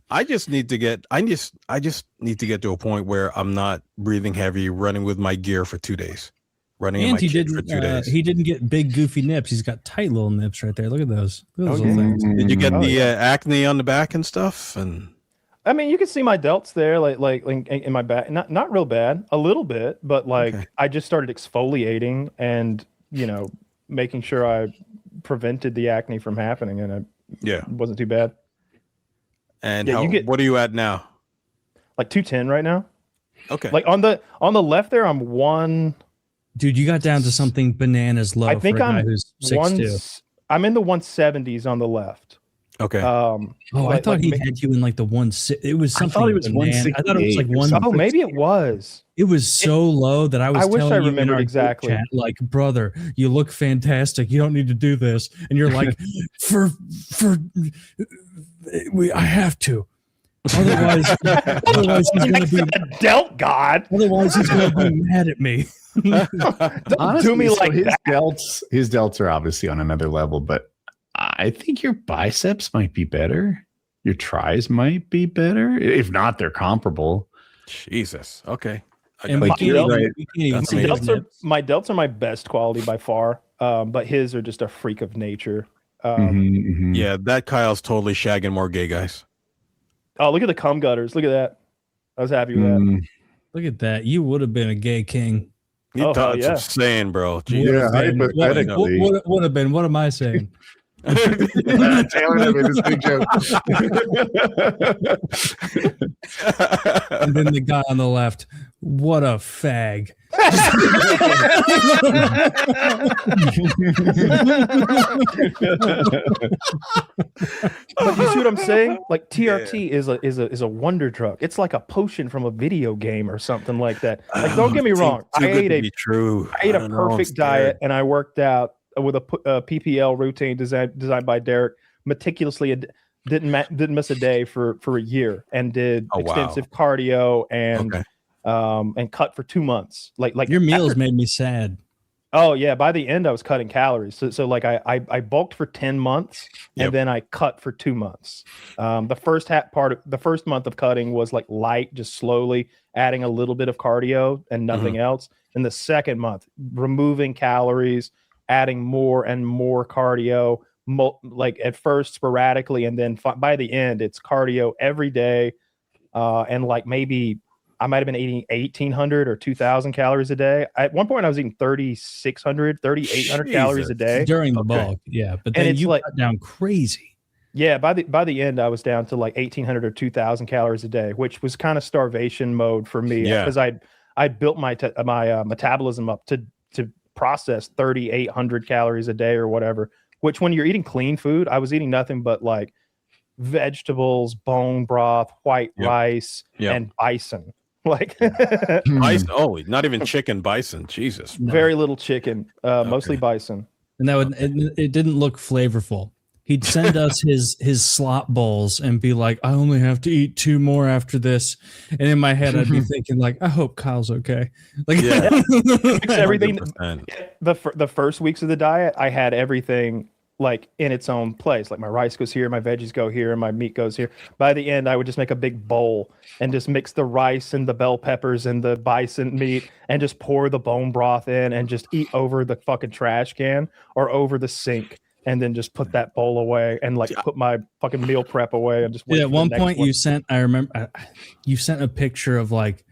I just need to get need to get to a point where I'm not breathing heavy, running with my gear for 2 days. Running in
And
my
he
kit for
didn't.
2 days.
He didn't get big goofy nips. He's got tight little nips right there. Look at those. Look at those
Oh,
little
yeah.
things.
Did you get
Oh,
the acne on the back and stuff? And
I mean, you can see my delts there, like in my back. Not real bad, a little bit, but like
Okay.
I just started exfoliating and making sure I prevented the acne from happening, and it wasn't too bad.
and
Yeah,
what are you at now?
Like 210 right now.
Okay.
Like on the left there, I'm one.
Dude, you got down to something bananas low.
I think
for a guy
I'm
who's 6'2".
I'm in the 170s on the left.
Okay.
Oh, I
like-
thought
like
he
ma-
had you in like the 160. It was
I
something.
thought it was
banana. I thought it was like
168 or
one.
Oh, maybe it was.
It was so low that I was.
I wish
telling
I
you in
remembered
our group
exactly.
Chat, like, brother, you look fantastic. You don't need to do this, and you're like, I have to. Otherwise he's gonna be.
A delt god.
Otherwise he's gonna be mad at me.
Don't do me like
his
that.
his delts are obviously on another level, but I think your biceps might be better. Your tries might be better. If not, they're comparable.
Jesus. Okay. I
And
got
we
Like,
can't
you're
even,
right.
we can't even
That's
see his
amazing.
nips.
My delts are my best quality by far, but his are just a freak of nature.
Yeah, that Kyle's totally shagging more gay guys.
Oh, look at the cum gutters. Look at that. I was happy with that.
Look at that. You would have been a gay king.
You
Oh,
thought
hell yeah.
insane, bro.
Would
Jesus.
Yeah,
have been.
hypothetically.
What would have been? What am I saying?
Taylor that made this big joke.
And then the guy on the left, what a fag.
But you see what I'm saying? Like TRT is a wonder drug. It's like a potion from a video game or something like that. Like, don't get me wrong. I ate a
true.
perfect diet and I worked out with a PPL routine designed by Derek meticulously. Didn't miss a day for a year and did
Oh, wow.
extensive cardio and cut for 2 months. Like
Your meals
after-
made me sad.
Oh yeah, by the end I was cutting calories. So like I bulked for 10 months and
Yep.
then I cut for 2 months. The first month of cutting was like light, just slowly adding a little bit of cardio and nothing else. And the second month, removing calories, adding more and more cardio, like at first sporadically, and then by the end it's cardio every day, and like maybe I might have been eating 1,800 or 2,000 calories a day. At one point, I was eating 3,600, 3,800 calories a day.
During the
Okay.
bulk, yeah. But
And
then
it's
you
like-
cut down crazy.
Yeah, by the end, I was down to like 1,800 or 2,000 calories a day, which was kind of starvation mode for me
Yeah.
because I built my metabolism up to process 3,800 calories a day or whatever. Which, when you're eating clean food, I was eating nothing but like vegetables, bone broth, white
Yep.
rice,
Yep.
and bison. Like
Bison. Oh, not even chicken, bison. Jesus.
very little chicken, mostly bison.
And that it didn't look flavorful. He'd send us his slop bowls and be like, I only have to eat 2 more after this. And in my head, I'd be thinking like, I hope Kyle's okay. Like,
Yeah.
Fix everything.
100%.
The first weeks of the diet, I had everything like in its own place. Like my rice goes here, my veggies go here, and my meat goes here. By the end, I would just make a big bowl and just mix the rice and the bell peppers and the bison meat and just pour the bone broth in and just eat over the fucking trash can or over the sink. And then just put that bowl away and like put my fucking meal prep away and just wait.
Yeah,
for
at
the
one
next
point
one.
you sent, I remember, you sent a picture of like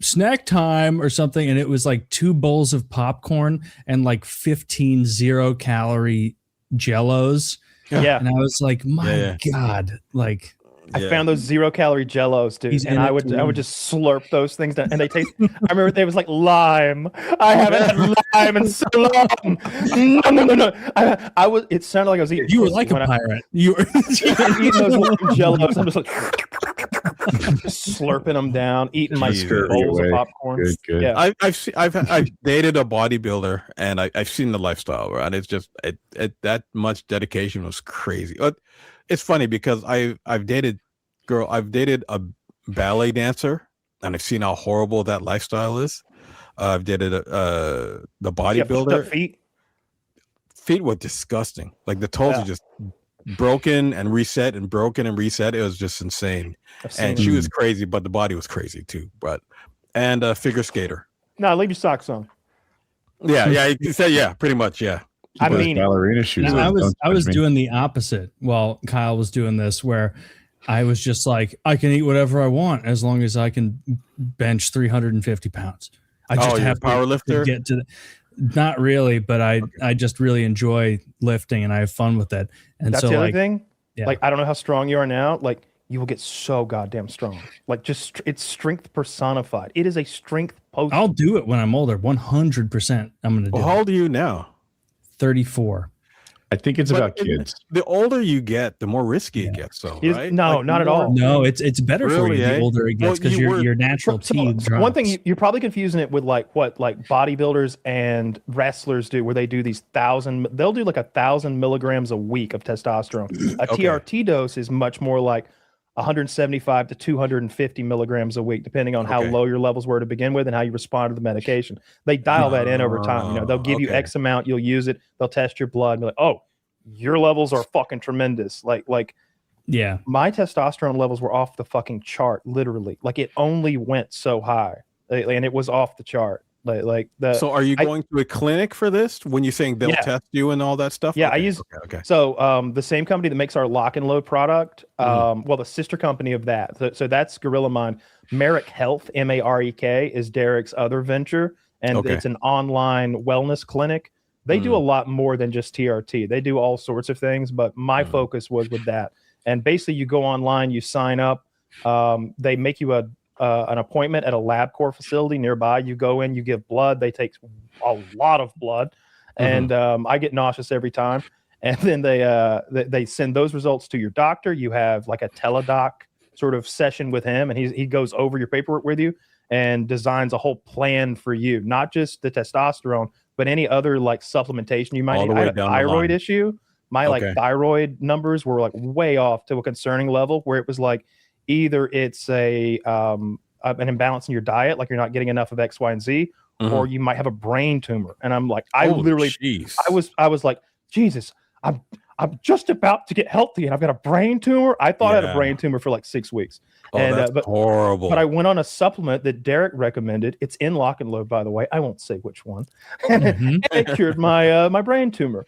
snack time or something, and it was like 2 bowls of popcorn and like 15 0-calorie Jellos.
Yeah.
And I was like, my God, like
I found those 0-calorie Jellos, dude,
He's
and
in
I
it
would
to
just slurp those things down, and they taste. I remember they was like lime. I haven't had lime in so long. No. I was. It sounded like I was eating.
you were
pussy
like a
when
pirate. You were
I'm eating those lime Jellos. I'm just like just slurping them down, eating my
Jesus.
bowls of popcorn.
Good.
Yeah.
I've dated a bodybuilder, and I've seen the lifestyle, right? It's just that much dedication was crazy. But it's funny because I've dated a ballet dancer, and I've seen how horrible that lifestyle is. I've dated the bodybuilder. Feet were disgusting. Like the toes are just broken and reset and broken and reset. It was just insane. And she was crazy, but the body was crazy too. And a figure skater.
No, leave your socks on.
Yeah. You said pretty much. Yeah.
I mean,
ballerina shoes.
I was doing the opposite while Kyle was doing this, where I was just like, I can eat whatever I want as long as I can bench 350 pounds. I just have
power lifter?
to get to not really, but I just really enjoy lifting and I have fun with it. And
that's
so
the other
like,
thing.
yeah.
Like, I don't know how strong you are now. Like, you will get so goddamn strong. Like, just it's strength personified. It is a strength post.
I'll do it when I'm older. 100%. I'm going to do
How old are you now?
34.
I think it's about kids.
The older you get, the more risky it gets. So right?
No,
Like,
not at all.
No, it's better for
Really,
you the older it gets because your natural teeth drops.
One thing you're probably confusing it with like bodybuilders and wrestlers do, where they do these they'll do like 1,000 milligrams a week of testosterone. A TRT dose is much more like 175 to 250 milligrams a week, depending on how low your levels were to begin with and how you respond to the medication. They dial that in over time. You know, they'll give you X amount, you'll use it. They'll test your blood and be like, oh, your levels are fucking tremendous. Like,
yeah,
my testosterone levels were off the fucking chart, literally. Like, it only went so high, and it was off the chart. So
are you going to a clinic for this when you're saying they'll test you and all that stuff?
Yeah, I use so the same company that makes our lock and load product, well, the sister company of that. So that's Gorilla Mind. Marek Health, Marek, is Derek's other venture, and it's an online wellness clinic. They do a lot more than just TRT. They do all sorts of things, but my focus was with that. And basically, you go online, you sign up, they make you an appointment at a LabCorp facility nearby. You go in, you give blood. They take a lot of blood, and I get nauseous every time. And then they send those results to your doctor. You have like a teledoc sort of session with him, and he goes over your paperwork with you and designs a whole plan for you, not just the testosterone, but any other like supplementation you might need. I had a thyroid issue. My like thyroid numbers were like way off to a concerning level, where it was like, either it's an imbalance in your diet, like you're not getting enough of X, Y, and Z, or you might have a brain tumor. And I'm like, I was like, Jesus, I'm just about to get healthy, and I've got a brain tumor. I thought I had a brain tumor for like 6 weeks.
That's horrible.
But I went on a supplement that Derek recommended. It's in Lock and Load, by the way. I won't say which one. And it cured my brain tumor.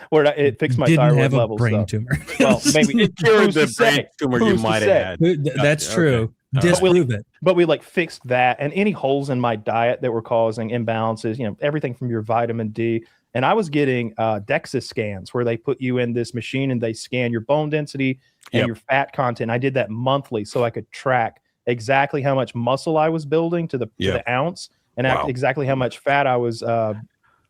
Where it fixed my thyroid levels.
Brain tumor.
Well, maybe
it cured the brain tumor you might have had.
That's true. Disprove it.
But we like fixed that, and any holes in my diet that were causing imbalances. You know, everything from your vitamin D. And I was getting DEXA scans, where they put you in this machine and they scan your bone density and your fat content. I did that monthly so I could track exactly how much muscle I was building to the ounce, and exactly how much fat I was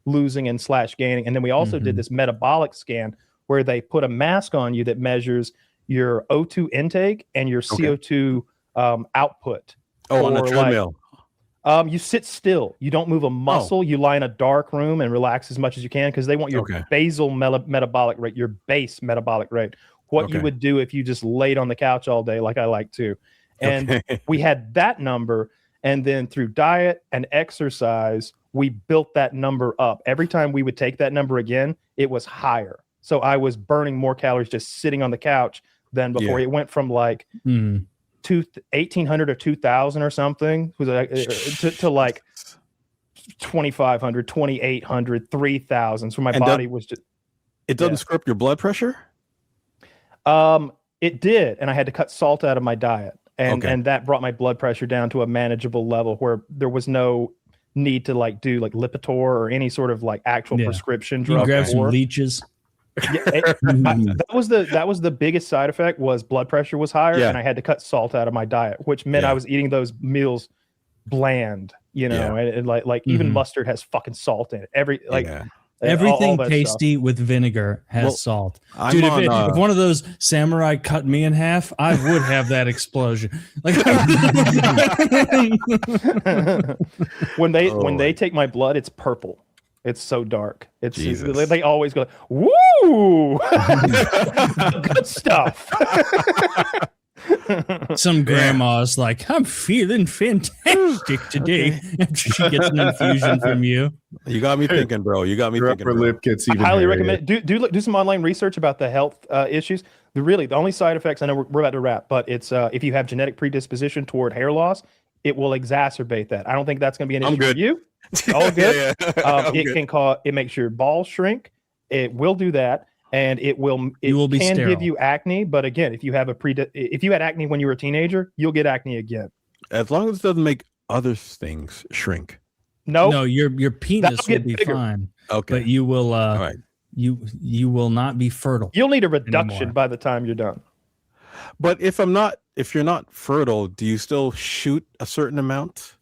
losing and / gaining. And then we also did this metabolic scan, where they put a mask on you that measures your O2 intake and your CO2 output.
On the treadmill.
You sit still. You don't move a muscle. You lie in a dark room and relax as much as you can, because they want your basal metabolic rate, your base metabolic rate. What you would do if you just laid on the couch all day, like I like to. And we had that number, and then through diet and exercise, we built that number up. Every time we would take that number again, it was higher. So I was burning more calories just sitting on the couch than before. It went from like 1,800 or 2,000 or something was like, to like 2,500, 2,800, 3,000. So my body was just.
It doesn't screw up your blood pressure?
It did, and I had to cut salt out of my diet, and that brought my blood pressure down to a manageable level where there was no need to like do like Lipitor or any sort of like actual prescription drug.
You grab some leeches.
That was the biggest side effect was blood pressure was higher, and I had to cut salt out of my diet, which meant I was eating those meals bland, and like even mustard has fucking salt in it.
Everything
all
tasty with vinegar has salt. Dude, if one of those samurai cut me in half, I would have that explosion. Like
when they take my blood, it's purple. It's so dark. It's they always go, woo, good stuff.
Some grandma's like, I'm feeling fantastic today after she gets an infusion from you.
You got me thinking, bro. You got me thinking.
Upper lip gets even.
I highly recommend do some online research about the health issues. The only side effects, I know we're about to wrap, but it's if you have genetic predisposition toward hair loss, it will exacerbate that. I don't think that's going to be an issue for you. All good. It makes your balls shrink. It will do that. And it can give you acne, but again, if you have if you had acne when you were a teenager, you'll get acne again.
As long as it doesn't make other things shrink.
No, your penis will be bigger. Fine.
Okay,
but you will. All right. You will not be fertile.
You'll need a reduction by the time you're done.
But if you're not fertile, do you still shoot a certain amount?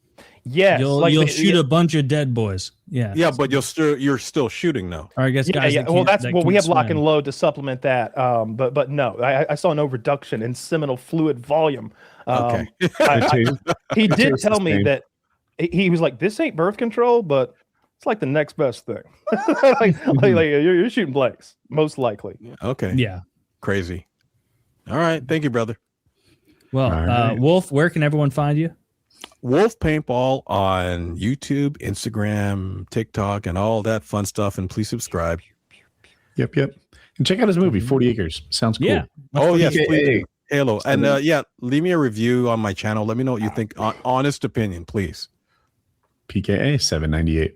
Yes,
you'll shoot a bunch of dead boys. Yeah,
but you're still shooting though.
Or I guess guys.
Well, we have lock and load to supplement that. But no, I saw no reduction in seminal fluid volume. He did tell me that he was like, "This ain't birth control, but it's like the next best thing." like you're shooting blanks, most likely.
Okay.
Yeah.
Crazy. All right. Thank you, brother.
Well, right. Wolf, where can everyone find you?
Wolf Paintball on YouTube, Instagram, TikTok, and all that fun stuff. And please subscribe.
Yep. And check out his movie, 40 Acres. Sounds cool.
Yeah.
Yes, please. Halo. And leave me a review on my channel. Let me know what you think. Honest opinion, please.
PKA798.